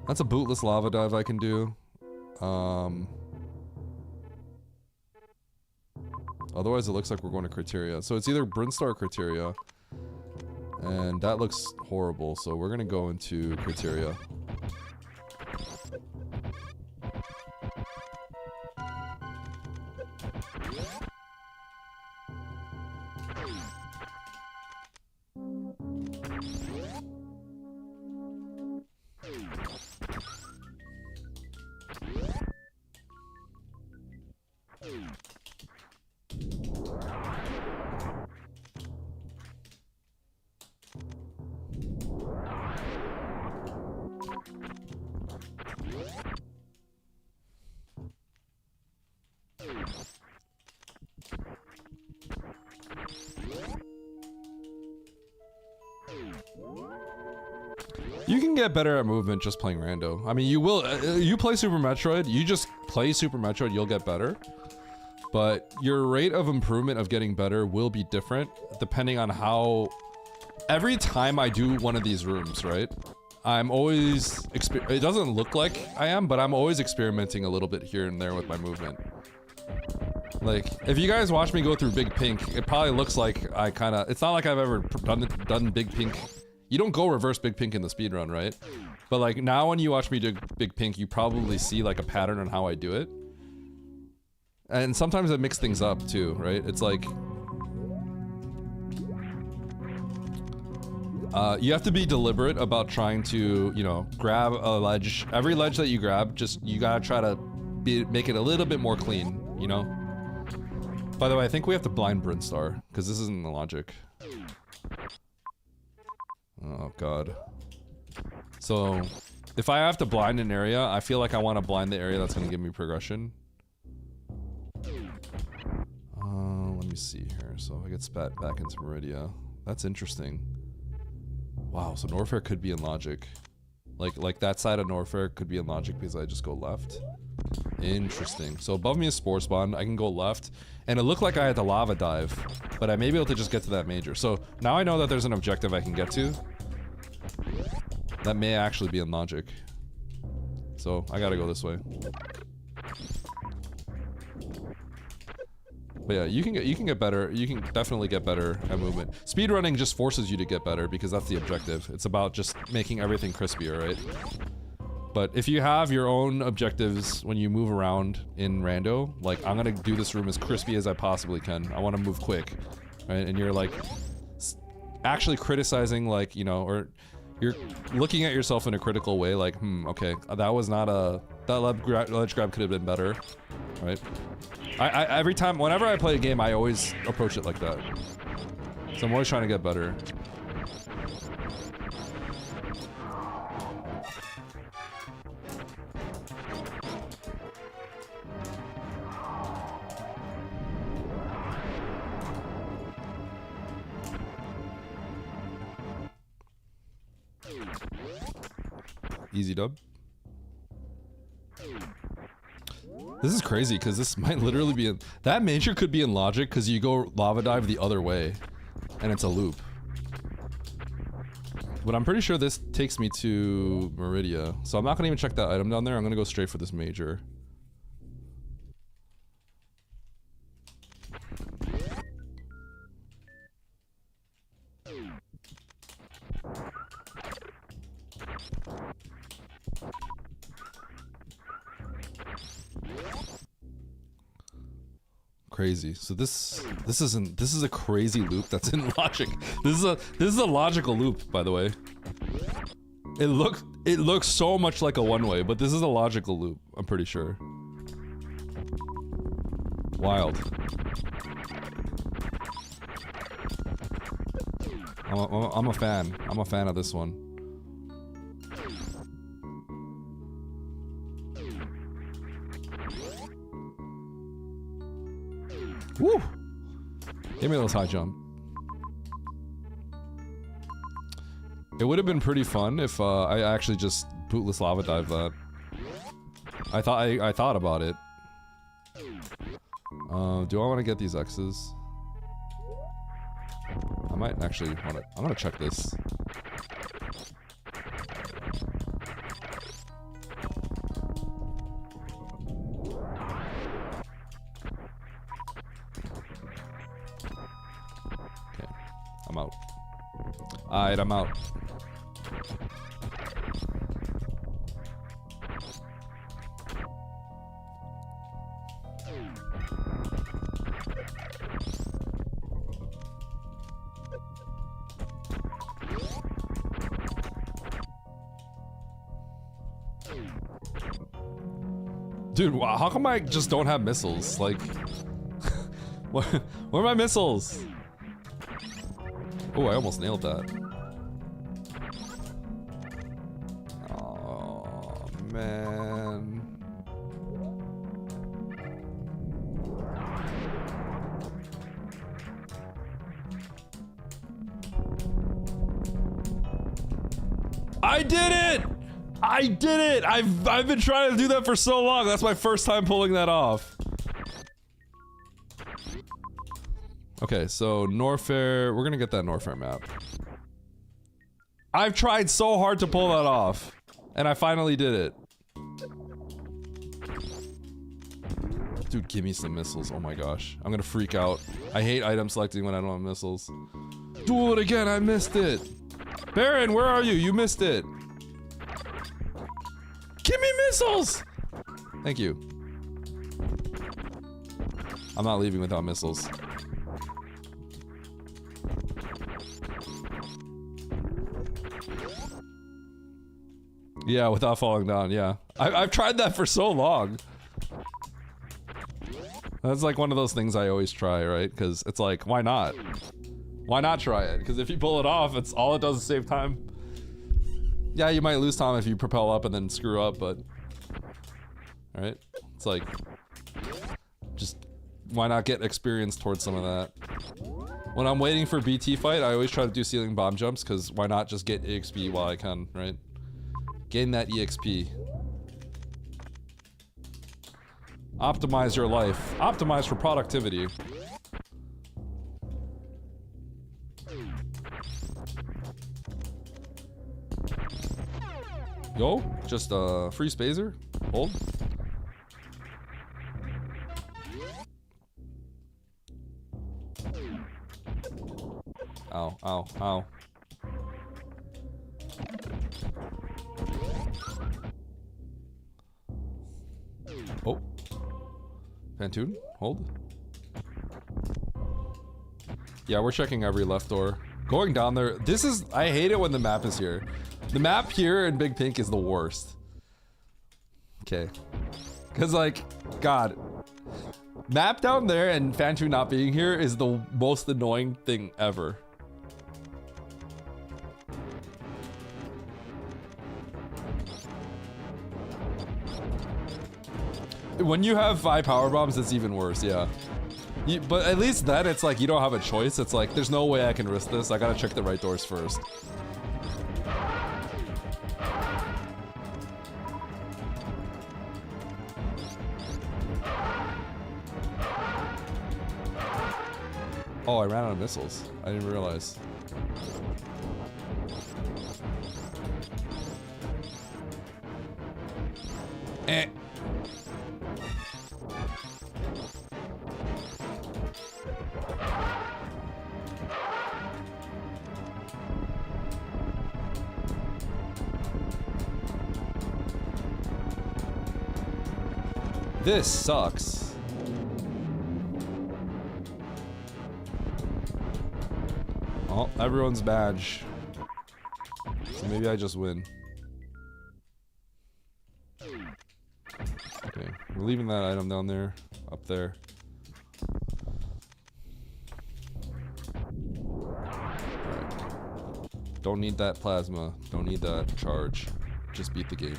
That's a bootless lava dive I can do. Otherwise it looks like we're going to Criteria. So it's either Brinstar or Criteria. And that looks horrible, so we're gonna go into Criteria. You can get better at movement just playing rando. I mean, you will. You play Super Metroid, you just play Super Metroid, you'll get better. But your rate of improvement of getting better will be different depending on how... Every time I do one of these rooms, right? I'm always... It doesn't look like I am, but I'm always experimenting a little bit here and there with my movement. Like, if you guys watch me go through Big Pink, it probably looks like I kinda... It's not like I've ever done Big Pink... You don't go reverse Big Pink in the speedrun, right? But like, now when you watch me do Big Pink, you probably see like a pattern on how I do it. And sometimes I mix things up too, right? It's like... you have to be deliberate about trying to, you know, grab a ledge. Every ledge that you grab, just, you gotta try to make it a little bit more clean, you know? By the way, I think we have to blind Brinstar, because this isn't the logic. Oh god. So, if I have to blind an area, I feel like I want to blind the area that's going to give me progression. Let me see here. So I get spat back into Meridia. That's interesting. Wow, so Norfair could be in logic. Like that side of Norfair could be in logic because I just go left. Interesting. So above me is Spore Spawn. I can go left. And it looked like I had to lava dive. But I may be able to just get to that major. So now I know that there's an objective I can get to. That may actually be in logic. So I gotta go this way. But yeah, you can get better. You can definitely get better at movement. Speedrunning just forces you to get better because that's the objective. It's about just making everything crispier, right? But if you have your own objectives when you move around in rando, like I'm gonna do this room as crispy as I possibly can. I want to move quick, right? And you're like actually criticizing, like, you know, or you're looking at yourself in a critical way, like, okay, that was not a, that ledge grab could have been better, right? I every time, whenever I play a game, I always approach it like that. So I'm always trying to get better. Easy dub. This is crazy because this might literally be in, that major could be in logic because you go lava dive the other way and it's a loop. But I'm pretty sure this takes me to Meridia, so I'm not gonna even check that item down there. I'm gonna go straight for this major. Crazy. So this is a crazy loop that's in logic. This is a logical loop, by the way. It looks so much like a one-way, but this is a logical loop, I'm pretty sure. Wild. I'm a fan. I'm a fan of this one. Woo! Give me those high jump. It would have been pretty fun if I actually just bootless lava dive that. I thought about it. Do I want to get these X's? I might actually want to. I'm gonna check this. I'm out. Alright, I'm out. Dude, how come I just don't have missiles? Like, where are my missiles? Oh, I almost nailed that. Oh, man. I did it! I did it! I've been trying to do that for so long. That's my first time pulling that off. Okay, so Norfair, we're gonna get that Norfair map. I've tried so hard to pull that off, and I finally did it. Dude, give me some missiles, oh my gosh. I'm gonna freak out. I hate item selecting when I don't have missiles. Do it again, I missed it! Baron, where are you? You missed it! Give me missiles! Thank you. I'm not leaving without missiles. Yeah, without falling down, yeah. I've tried that for so long. That's like one of those things I always try, right? Because it's like, why not? Why not try it? Because if you pull it off, it's all it does is save time. Yeah, you might lose time if you propel up and then screw up, but... Alright? It's like... Just... Why not get experience towards some of that? When I'm waiting for BT fight, I always try to do ceiling bomb jumps, because why not just get EXP while I can, right? Gain that EXP. Optimize your life. Optimize for productivity. Yo, just free spazer. Hold. Ow, ow, ow. Oh. Pantoon, hold. Yeah, we're checking every left door. Going down there, this is, I hate it when the map is here. The map here in Big Pink is the worst. Okay. Cause like, God. Map down there and Fantu not being here is the most annoying thing ever. When you have 5 power bombs, it's even worse, yeah. But at least then it's like you don't have a choice. It's like, there's no way I can risk this. I gotta check the right doors first. Oh, I ran out of missiles. I didn't realize. Eh. This sucks. Oh, everyone's badge. So maybe I just win. Okay, we're leaving that item down there, up there. Alright. Don't need that plasma. Don't need that charge. Just beat the game.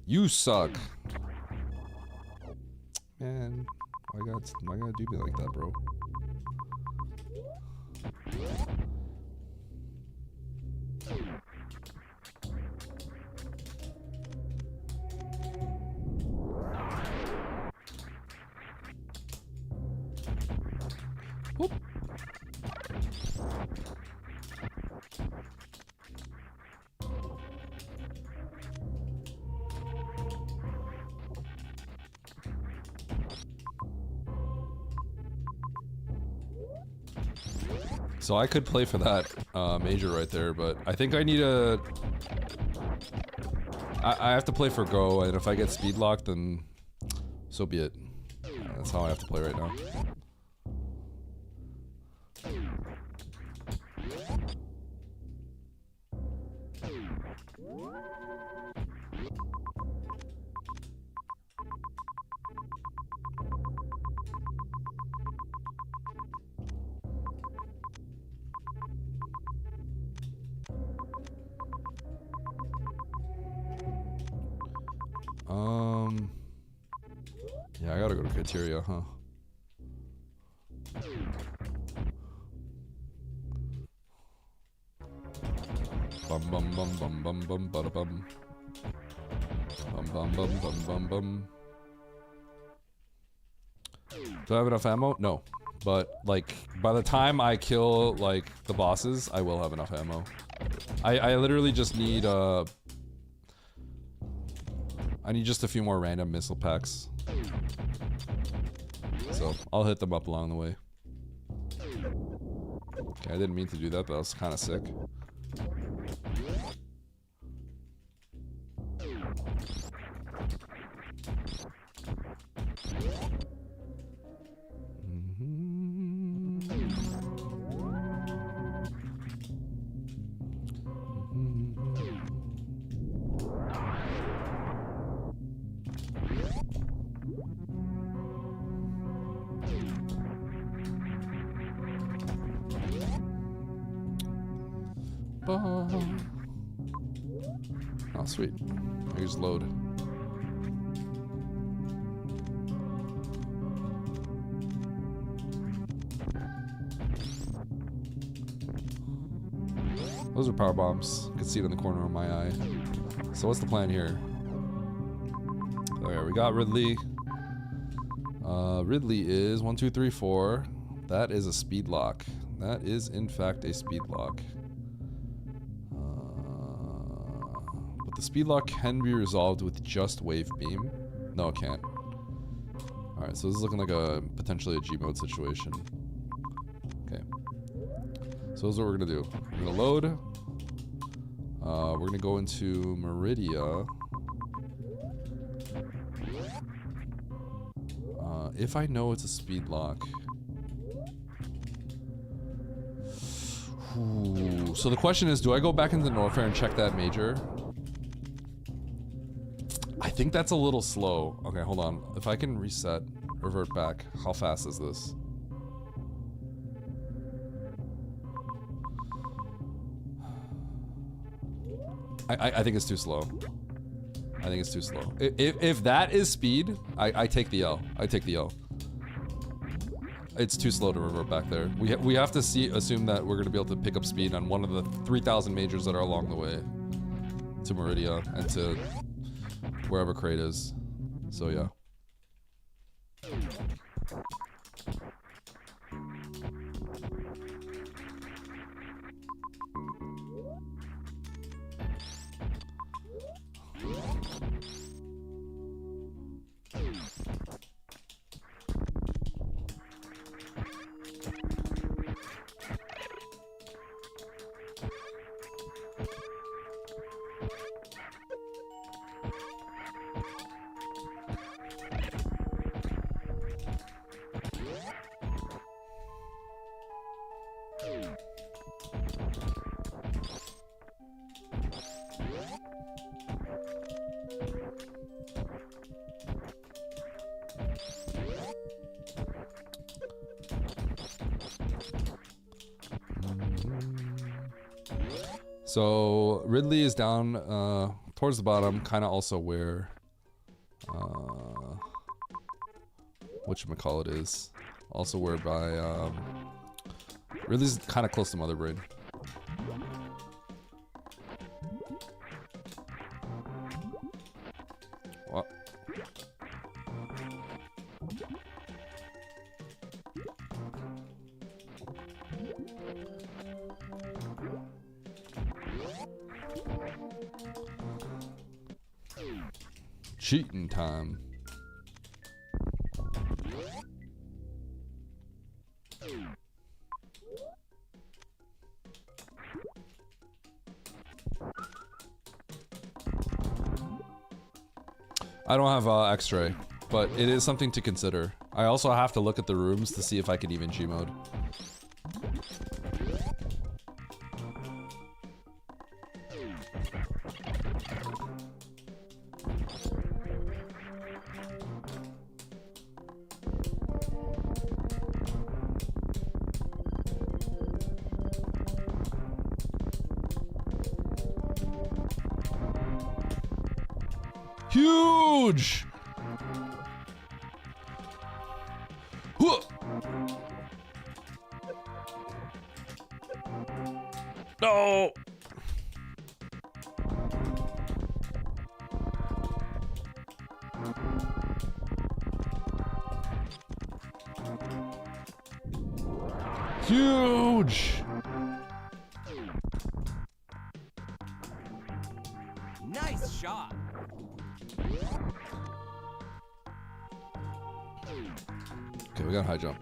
You suck. Man, why gotta do me like that, bro? Whoop. So I could play for that major right there, but I think I need a... I have to play for go, and if I get speed locked, then so be it. That's how I have to play right now. Yeah, I gotta go to criteria, huh? Bum bum bum bum bum bum bada bum. Bum bum bum bum bum bum. Do I have enough ammo? No. But like by the time I kill like the bosses, I will have enough ammo. I literally just need I need just a few more random missile packs. So I'll hit them up along the way. Okay, I didn't mean to do that, but that was kind of sick. Oh, sweet. Here's load. Those are power bombs. You can see it in the corner of my eye. So what's the plan here? There, we got Ridley. Ridley is 1, 2, 3, 4. That is a speed lock. That is in fact a speed lock. But the speed lock can be resolved with just wave beam. No, it can't. Alright, so this is looking like a potentially a G mode situation. Okay. So this is what we're gonna do. We're gonna load. We're gonna go into Meridia. If I know it's a speed lock. Ooh. So the question is, do I go back into Norfair and check that major? I think that's a little slow. Okay, hold on. If I can reset, revert back, how fast is this? I think it's too slow. I think it's too slow. If that is speed, I take the L. I take the L. It's too slow to revert back there. We have to assume that we're gonna be able to pick up speed on one of the 3,000 majors that are along the way to Meridia and to wherever Crate is. So yeah. So Ridley is down towards the bottom, kind of also where whatchamacallit is. Also where by Ridley's kind of close to Mother Brain. What? Cheating time. I don't have X-ray, but it is something to consider. I also have to look at the rooms to see if I can even G-mode. Huge! Huh. No! Huge! Nice shot. Okay, we got high jump.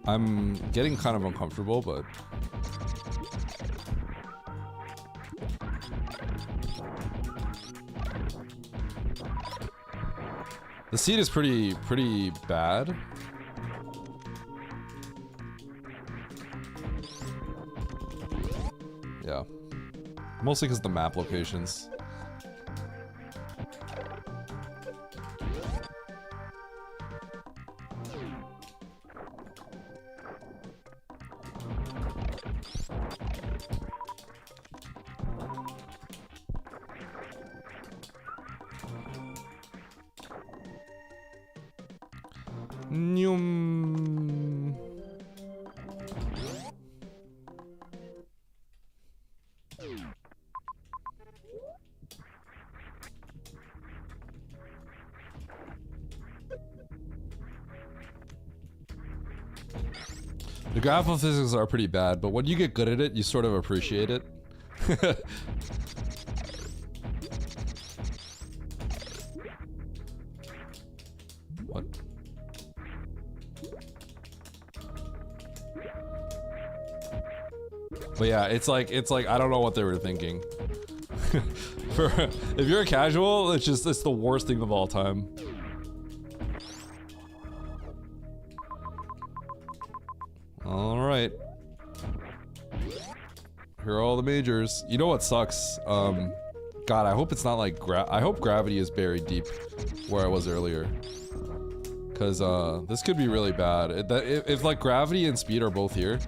I'm getting kind of uncomfortable, but the seat is pretty bad. Yeah. Mostly because of the map locations. Nyum. The graphical physics are pretty bad, but when you get good at it, you sort of appreciate it. What? But yeah, it's like I don't know what they were thinking. If you're a casual, it's the worst thing of all time. All right. Here are all the majors. You know what sucks? God, I hope it's not like I hope gravity is buried deep where I was earlier. Cause this could be really bad. If like gravity and speed are both here,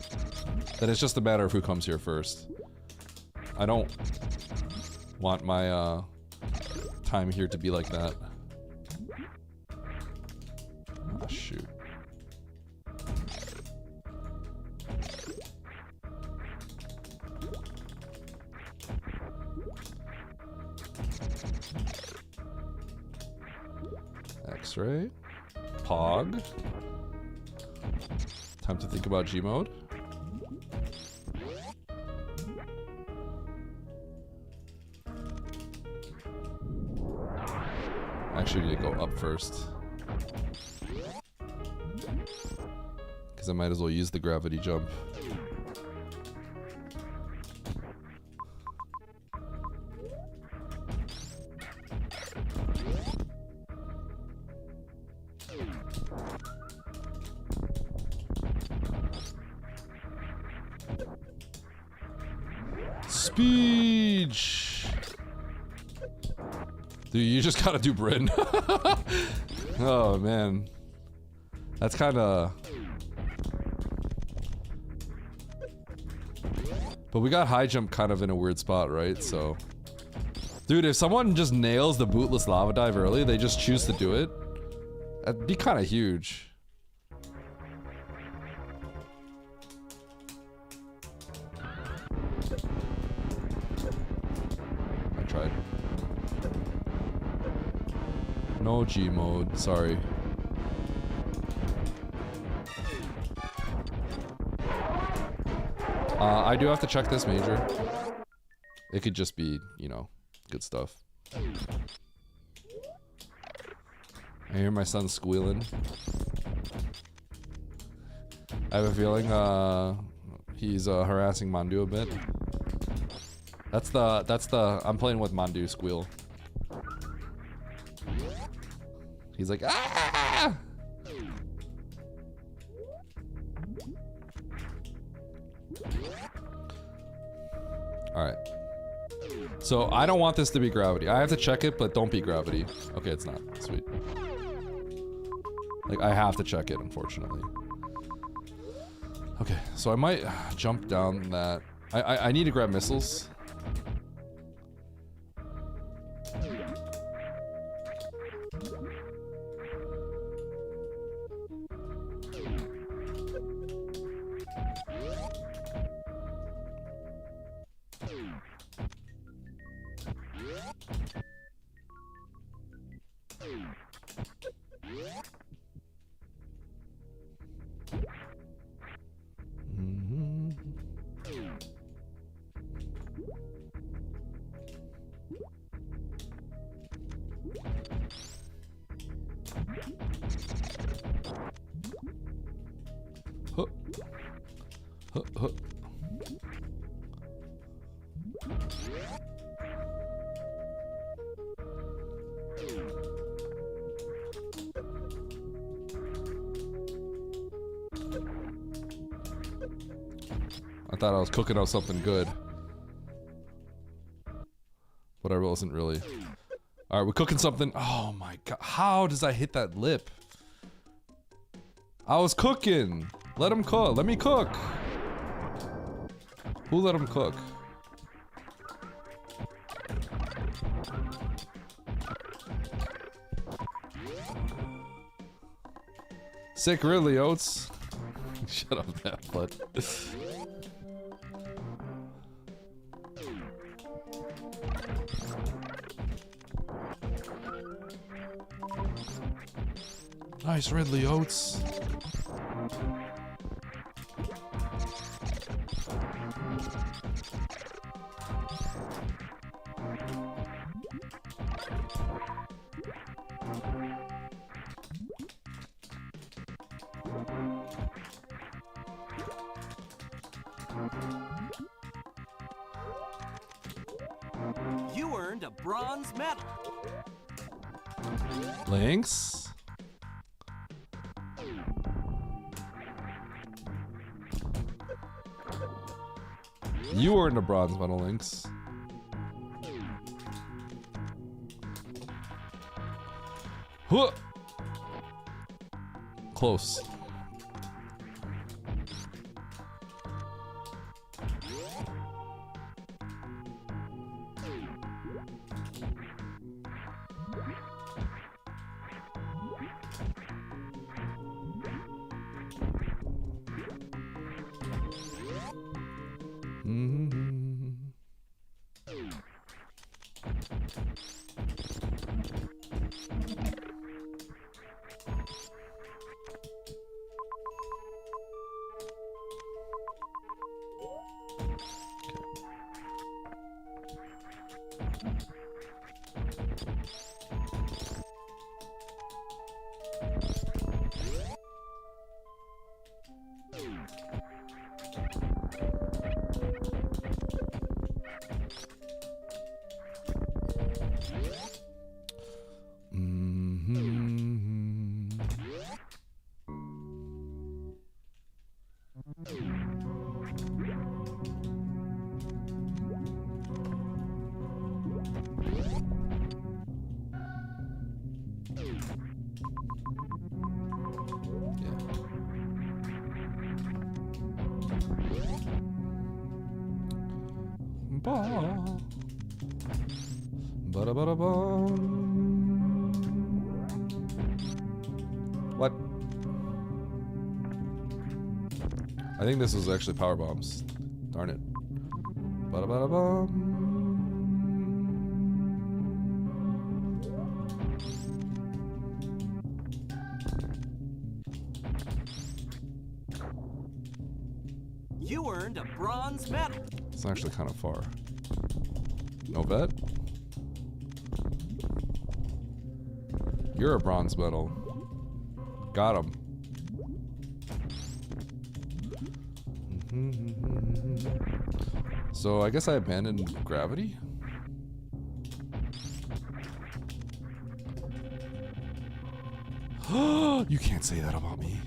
then it's just a matter of who comes here first. I don't want my time here to be like that. Ah, shoot. X-ray. Pog. Time to think about G mode. Actually need to go up first. Because I might as well use the gravity jump. Speech. Dude, you just gotta do Bryn. Oh man, that's kind of. But we got high jump kind of in a weird spot, right? So, dude, if someone just nails the bootless lava dive early, they just choose to do it. That'd be kind of huge. I tried. No G mode, sorry. I do have to check this major. It could just be, you know, good stuff. I hear my son squealing. I have a feeling he's harassing Mandu a bit. That's the I'm playing with Mandu squeal. He's like, ah! Alright. So I don't want this to be gravity. I have to check it, but don't be gravity. Okay, it's not. Sweet. Like, I have to check it, unfortunately. Okay, so I might jump down that. I need to grab missiles. I thought I was cooking out something good. But I wasn't really. Alright, we're cooking something. Oh my god. How does I hit that lip? I was cooking. Let him cook. Let me cook. Who let him cook? Sick really, Oats. Shut up, that butt. Nice Ridley Oats. a bronze medal. Lynx. You earned a bronze medal, Lynx. Huh. Close. What? I think this was actually power bombs. Darn it. Ba-da-ba-da-bum. You earned a bronze medal. It's actually kind of far. No bet? You're a bronze medal. Got him. So I guess I abandoned gravity? You can't say that about me.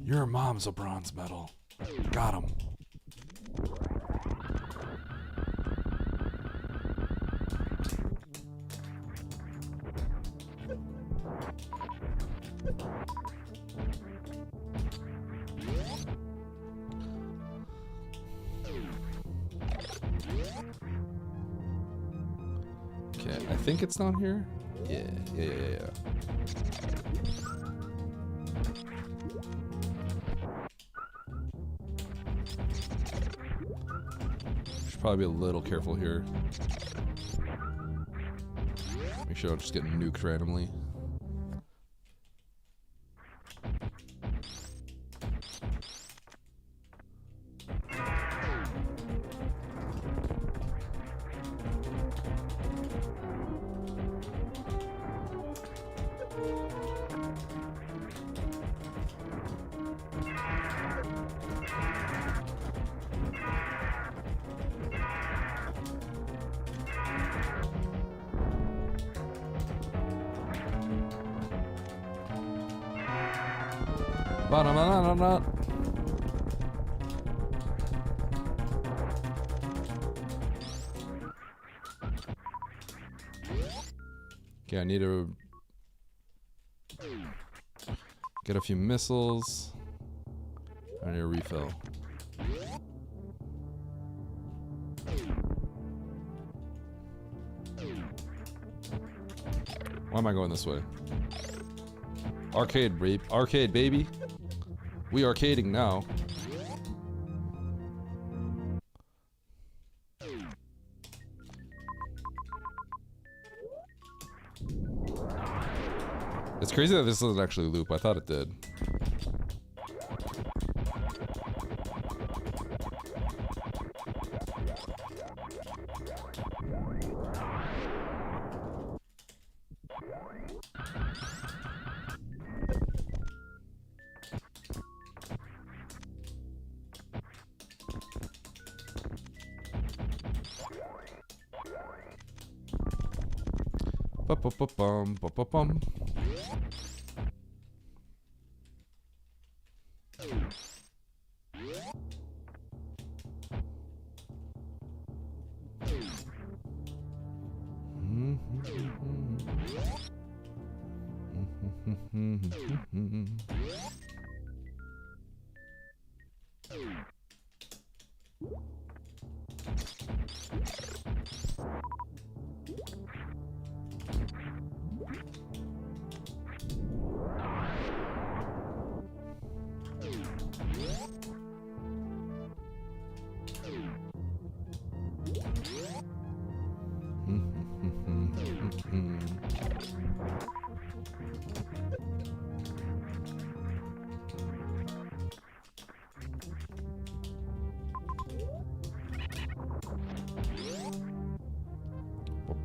Your mom's a bronze medal. Got him. Okay, I think it's down here. Yeah. Should probably be a little careful here. Make sure I don't just get nuked randomly. Ba-da-ba-da-da-da. Okay, I need to get a few missiles. I need a refill. Why am I going this way? Arcade, arcade, baby. We arcading now. It's crazy that this doesn't actually loop. I thought it did. Ba-ba-ba-bum, ba-ba-bum.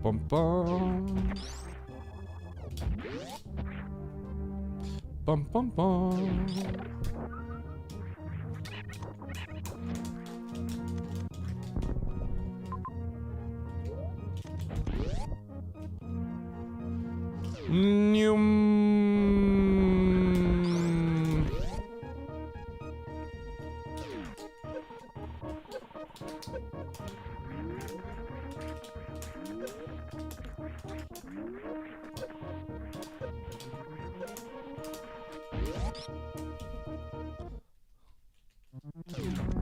Bum bum. Bum bum bum. Nyum.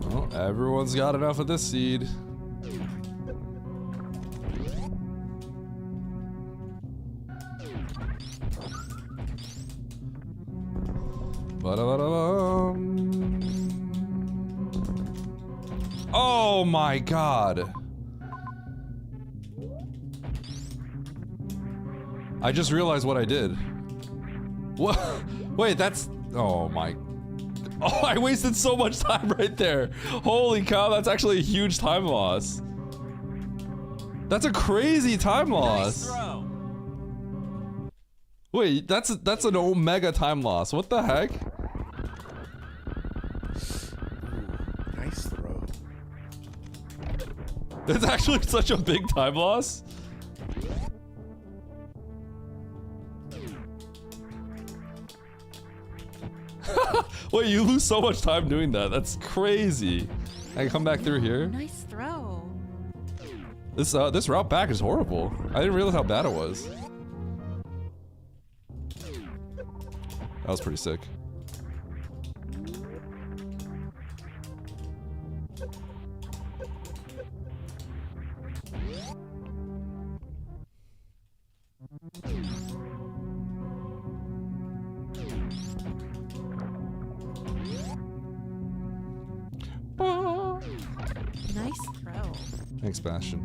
Well, everyone's got enough of this seed. Oh my god. I just realized what I did. What? Wait, that's... Oh my... Oh, I wasted so much time right there. Holy cow, that's actually a huge time loss. That's a crazy time loss. Nice throw. Wait, that's an omega time loss. What the heck? Nice throw. It's actually such a big time loss. Wait, you lose so much time doing that. That's crazy. I can come back through here. Nice throw. This route back is horrible. I didn't realize how bad it was. That was pretty sick. Nice throw. Thanks, Bastion.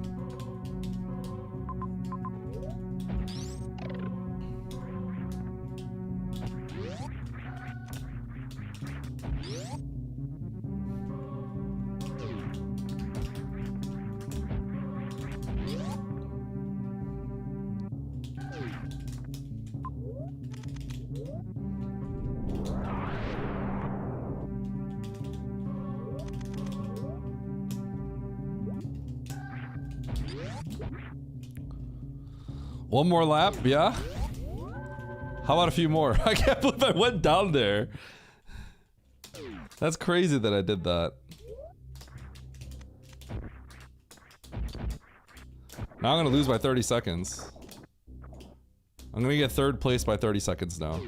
One more lap, yeah? How about a few more? I can't believe I went down there. That's crazy that I did that. Now I'm gonna lose by 30 seconds. I'm gonna get third place by 30 seconds now.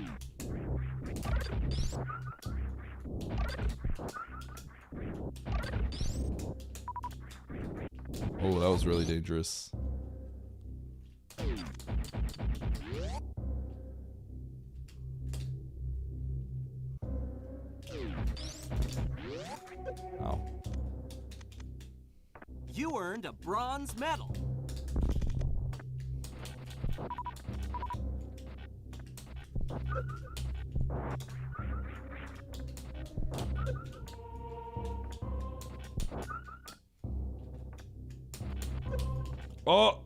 Oh, that was really dangerous. Ow. You earned a bronze medal. Oh!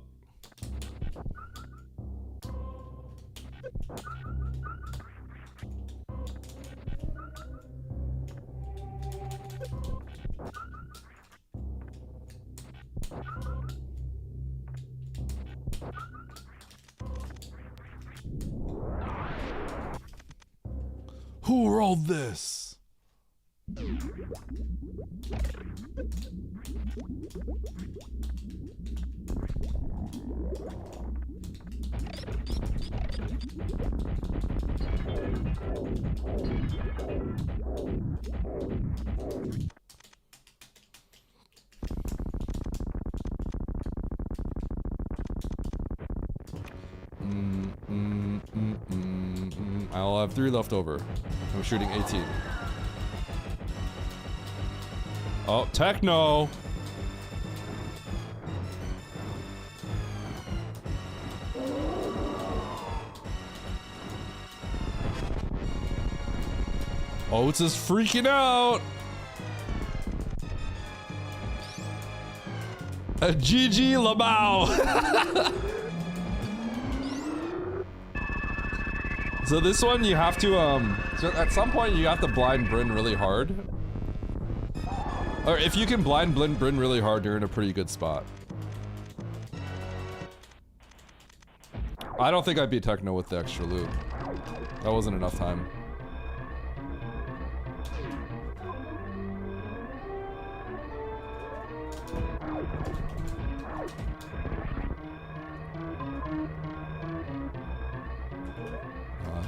Who rolled this? I'll have 3 left over. I'm shooting 18. Oh, Techno! Oates is freaking out! A GG Lamau! So this one you have to so at some point you have to blind Bryn really hard. Or if you can blind Bryn really hard, you're in a pretty good spot. I don't think I beat Techno with the extra loot. That wasn't enough time.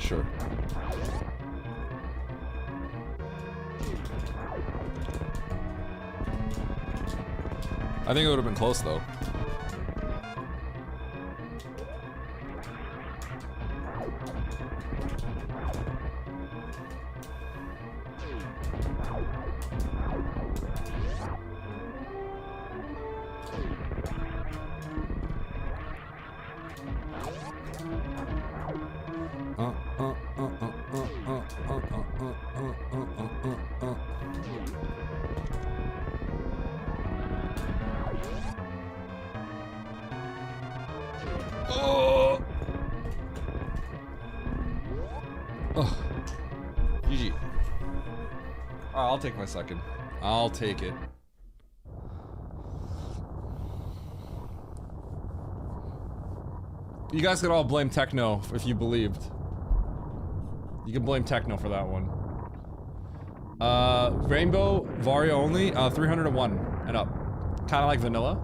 Sure. I think it would have been close though. GG. I'll take my second. I'll take it. You guys can all blame Techno if you believed. You can blame Techno for that one. Rainbow, Varia only, 301 and up. Kind of like vanilla.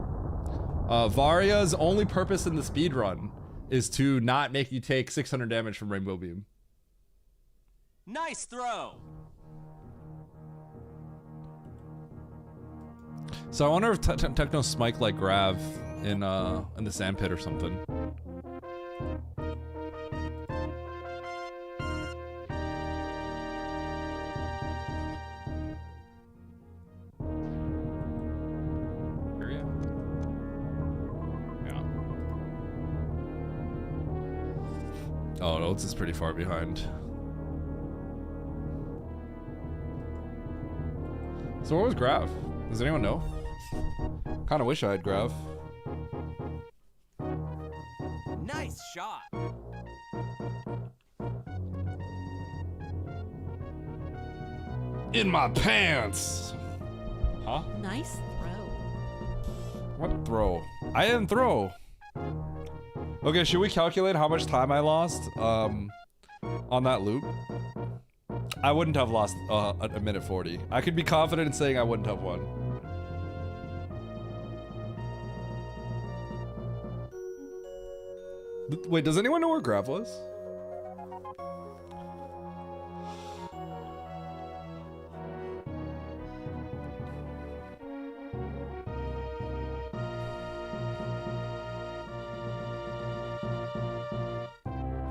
Varia's only purpose in the speed run is to not make you take 600 damage from Rainbow Beam. Nice throw. So I wonder if Techno smite like Grav in the sandpit or something. Oh, Oates is pretty far behind. So where was Grav? Does anyone know? Kind of wish I had Grav. Nice shot. In my pants! Huh? Nice throw. What throw? I didn't throw. Okay, should we calculate how much time I lost on that loop? I wouldn't have lost a minute 40. I could be confident in saying I wouldn't have won. Wait, does anyone know where Grav was?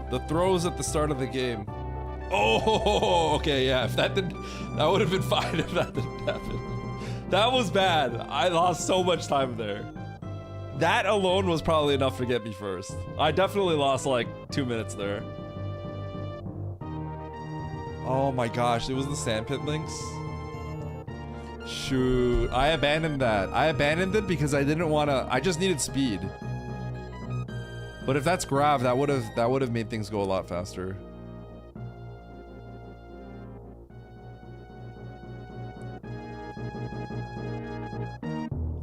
The throws at the start of the game. Oh, okay, yeah. If that didn't, that would have been fine if that didn't happen. That was bad. I lost so much time there. That alone was probably enough to get me first. I definitely lost like 2 minutes there. Oh my gosh, it was the sandpit links. Shoot, I abandoned that. I abandoned it because I didn't want to. I just needed speed. But if that's Grav, that would have made things go a lot faster.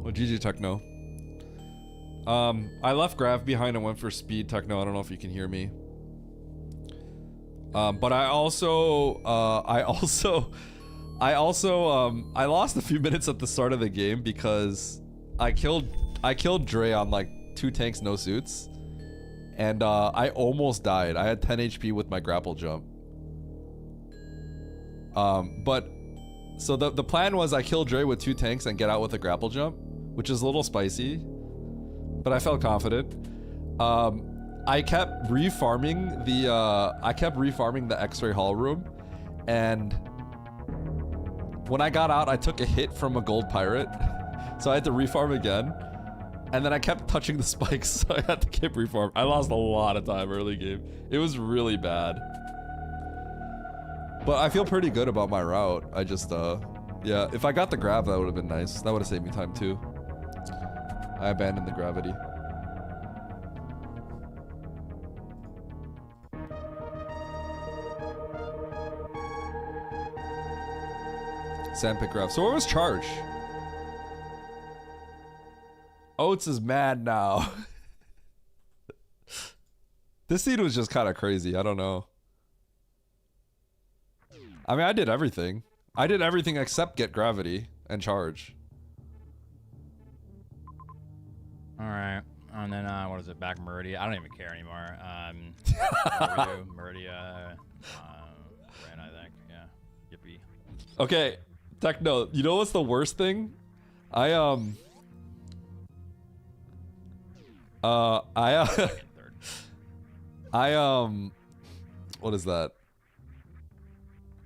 Well, GG Techno. I left Grav behind and went for speed Techno. I don't know if you can hear me. But I lost a few minutes at the start of the game because I killed Dre on like 2 tanks, no suits. And I almost died. I had 10 HP with my grapple jump. But so the plan was I kill Dre with 2 tanks and get out with a grapple jump, which is a little spicy, but I felt confident. I kept refarming the X-ray hall room, and when I got out, I took a hit from a gold pirate, so I had to refarm again. And then I kept touching the spikes, so I had to keep refarm. I lost a lot of time early game. It was really bad. But I feel pretty good about my route. I just, yeah, if I got the grav, that would have been nice. That would have saved me time too. I abandoned the gravity. Sandpick grav. So where was Charge? Oates is mad now. This seed was just kind of crazy. I don't know. I mean, I did everything. I did everything except get gravity and charge. All right, and then what is it? Back Meridia. I don't even care anymore. Meridia, Ren, I think. Yeah. Yippee. Okay, Techno. You know what's the worst thing? What is that?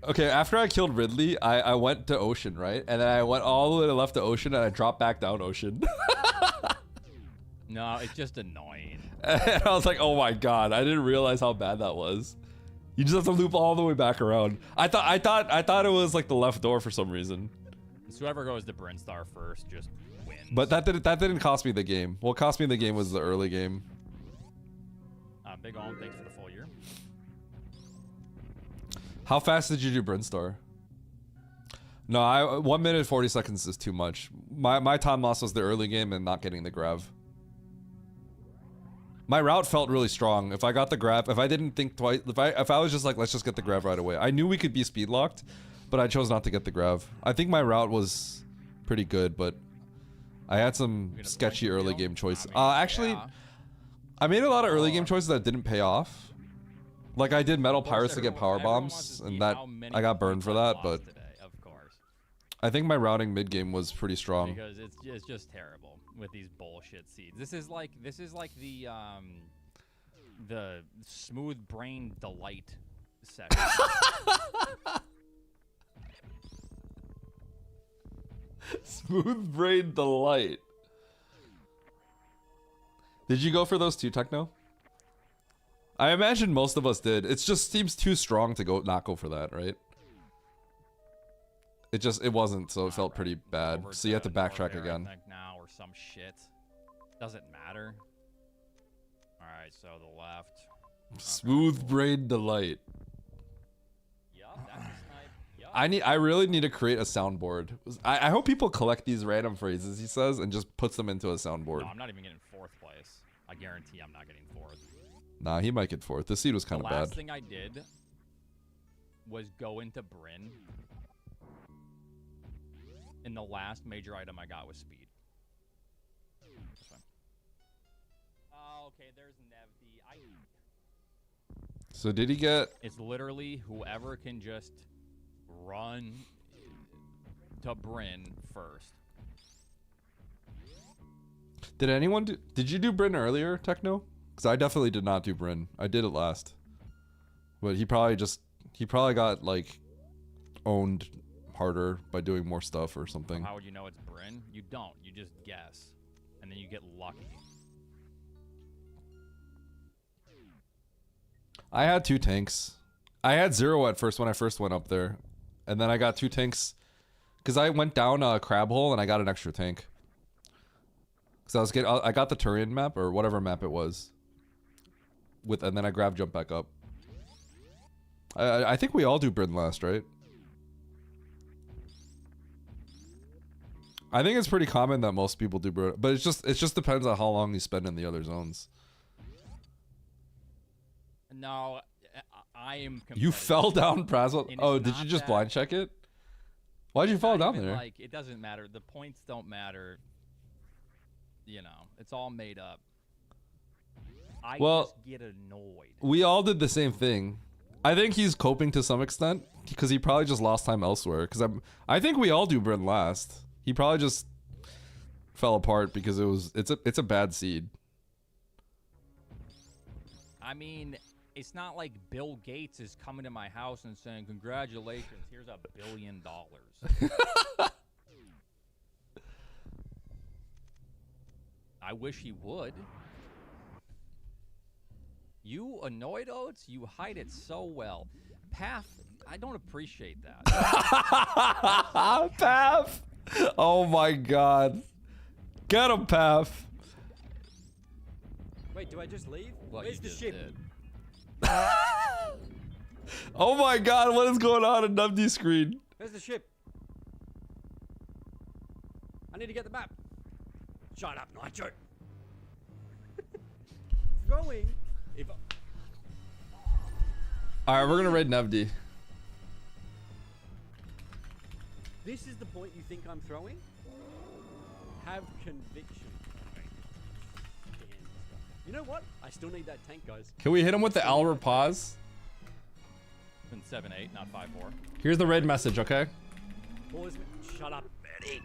Okay, after I killed Ridley, I went to Ocean, right? And then I went all the way to left to Ocean and I dropped back down Ocean. No, it's just annoying. And I was like, oh my god, I didn't realize how bad that was. You just have to loop all the way back around. I thought it was like the left door for some reason. So whoever goes to Brinstar first just wins. But that didn't cost me the game. What cost me the game was the early game. Big Olm, thanks for the full year. How fast did you do Brinstar? No, 1 minute 40 seconds is too much. My time loss was the early game and not getting the grav. My route felt really strong. If I got the grav, if I didn't think twice, if I was just like, let's just get the grav right away. I knew we could be speed locked, but I chose not to get the grav. I think my route was pretty good, but I had some sketchy early game choices. Actually, yeah. I made a lot of early game choices that didn't pay off. Like I did metal pirates to get power bombs, and that I got burned for that. But of course, I think my routing mid game was pretty strong. Because it's just terrible with these bullshit seeds. This is like the smooth brain delight section. Smooth brain delight. Did you go for those two, Techno? I imagine most of us did. It just seems too strong to not go for that, right? It wasn't, so it felt pretty bad. So you have to backtrack again. I think now or some shit. Doesn't matter. All right, so the left. Smooth brain delight. Yup, that's a snipe. Yup. I really need to create a soundboard. I hope people collect these random phrases he says and just puts them into a soundboard. No, I'm not even getting 4th place. I guarantee I'm not getting 4th. Nah, he might get 4th. This seed was kind of bad. The last thing I did was go into Bryn. And the last major item I got was speed. Oh, okay, there's Nevdi. So did he get... It's literally whoever can just run to Bryn first. Did anyone do... Did you do Bryn earlier, Techno? Because I definitely did not do Bryn. I did it last. But he probably got, like, owned harder by doing more stuff or something. How would you know it's Bryn? You don't. You just guess. And then you get lucky. I had 2 tanks. I had 0 at first when I first went up there. And then I got 2 tanks. Because I went down a crab hole and I got an extra tank. Because I got the Turian map or whatever map it was. And then I grabbed jump back up. I think we all do Bryn last, right? I think it's pretty common that most people do Bryn, but it just depends on how long you spend in the other zones. No, I am. You fell down Plasma. And it's Oh, did not you just that- blind check it? Why'd you fall Not down even, there? Like, it doesn't matter. The points don't matter. You know, it's all made up. I Well, just get annoyed. We all did the same thing. I think he's coping to some extent because he probably just lost time elsewhere. Because I think we all do Bryn last. He probably just fell apart because it's a bad seed. I mean, it's not like Bill Gates is coming to my house and saying, "Congratulations, here's $1 billion." I wish he would. You annoyed Oats, you hide it so well. Path, I don't appreciate that. Path! Oh my god. Get him, Path. Wait, do I just leave? What Where's you the just ship? did. Oh my god, what is going on in Nubdy's screen? Where's the ship? I need to get the map. Shut up, Nitro. Throwing. If Alright, we're gonna raid Nubdy. this is the point you think I'm throwing, have conviction. You know what? I still need that tank, guys. Can we hit him with the Albert pause? Been 7-8, not 5-4. Here's the raid message, okay? Pause. Shut up, Betty.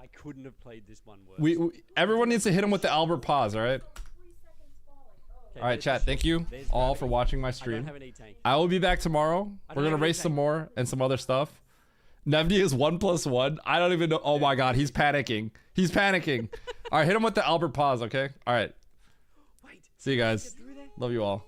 I couldn't have played this one worse. Everyone needs to hit him with the Albert pause, alright? Okay, Alright, there's chat, the thank ship. you There's all gravity. for watching my I stream. don't have an E-tank. I will be back tomorrow. I We're don't gonna have race any some tank. more and some other stuff. Nevdi is 1+1. I don't even know. Oh my god, he's panicking. He's panicking. Alright, hit him with the Albert pause, okay? Alright. Wait. See you guys. Get through there? Love you all.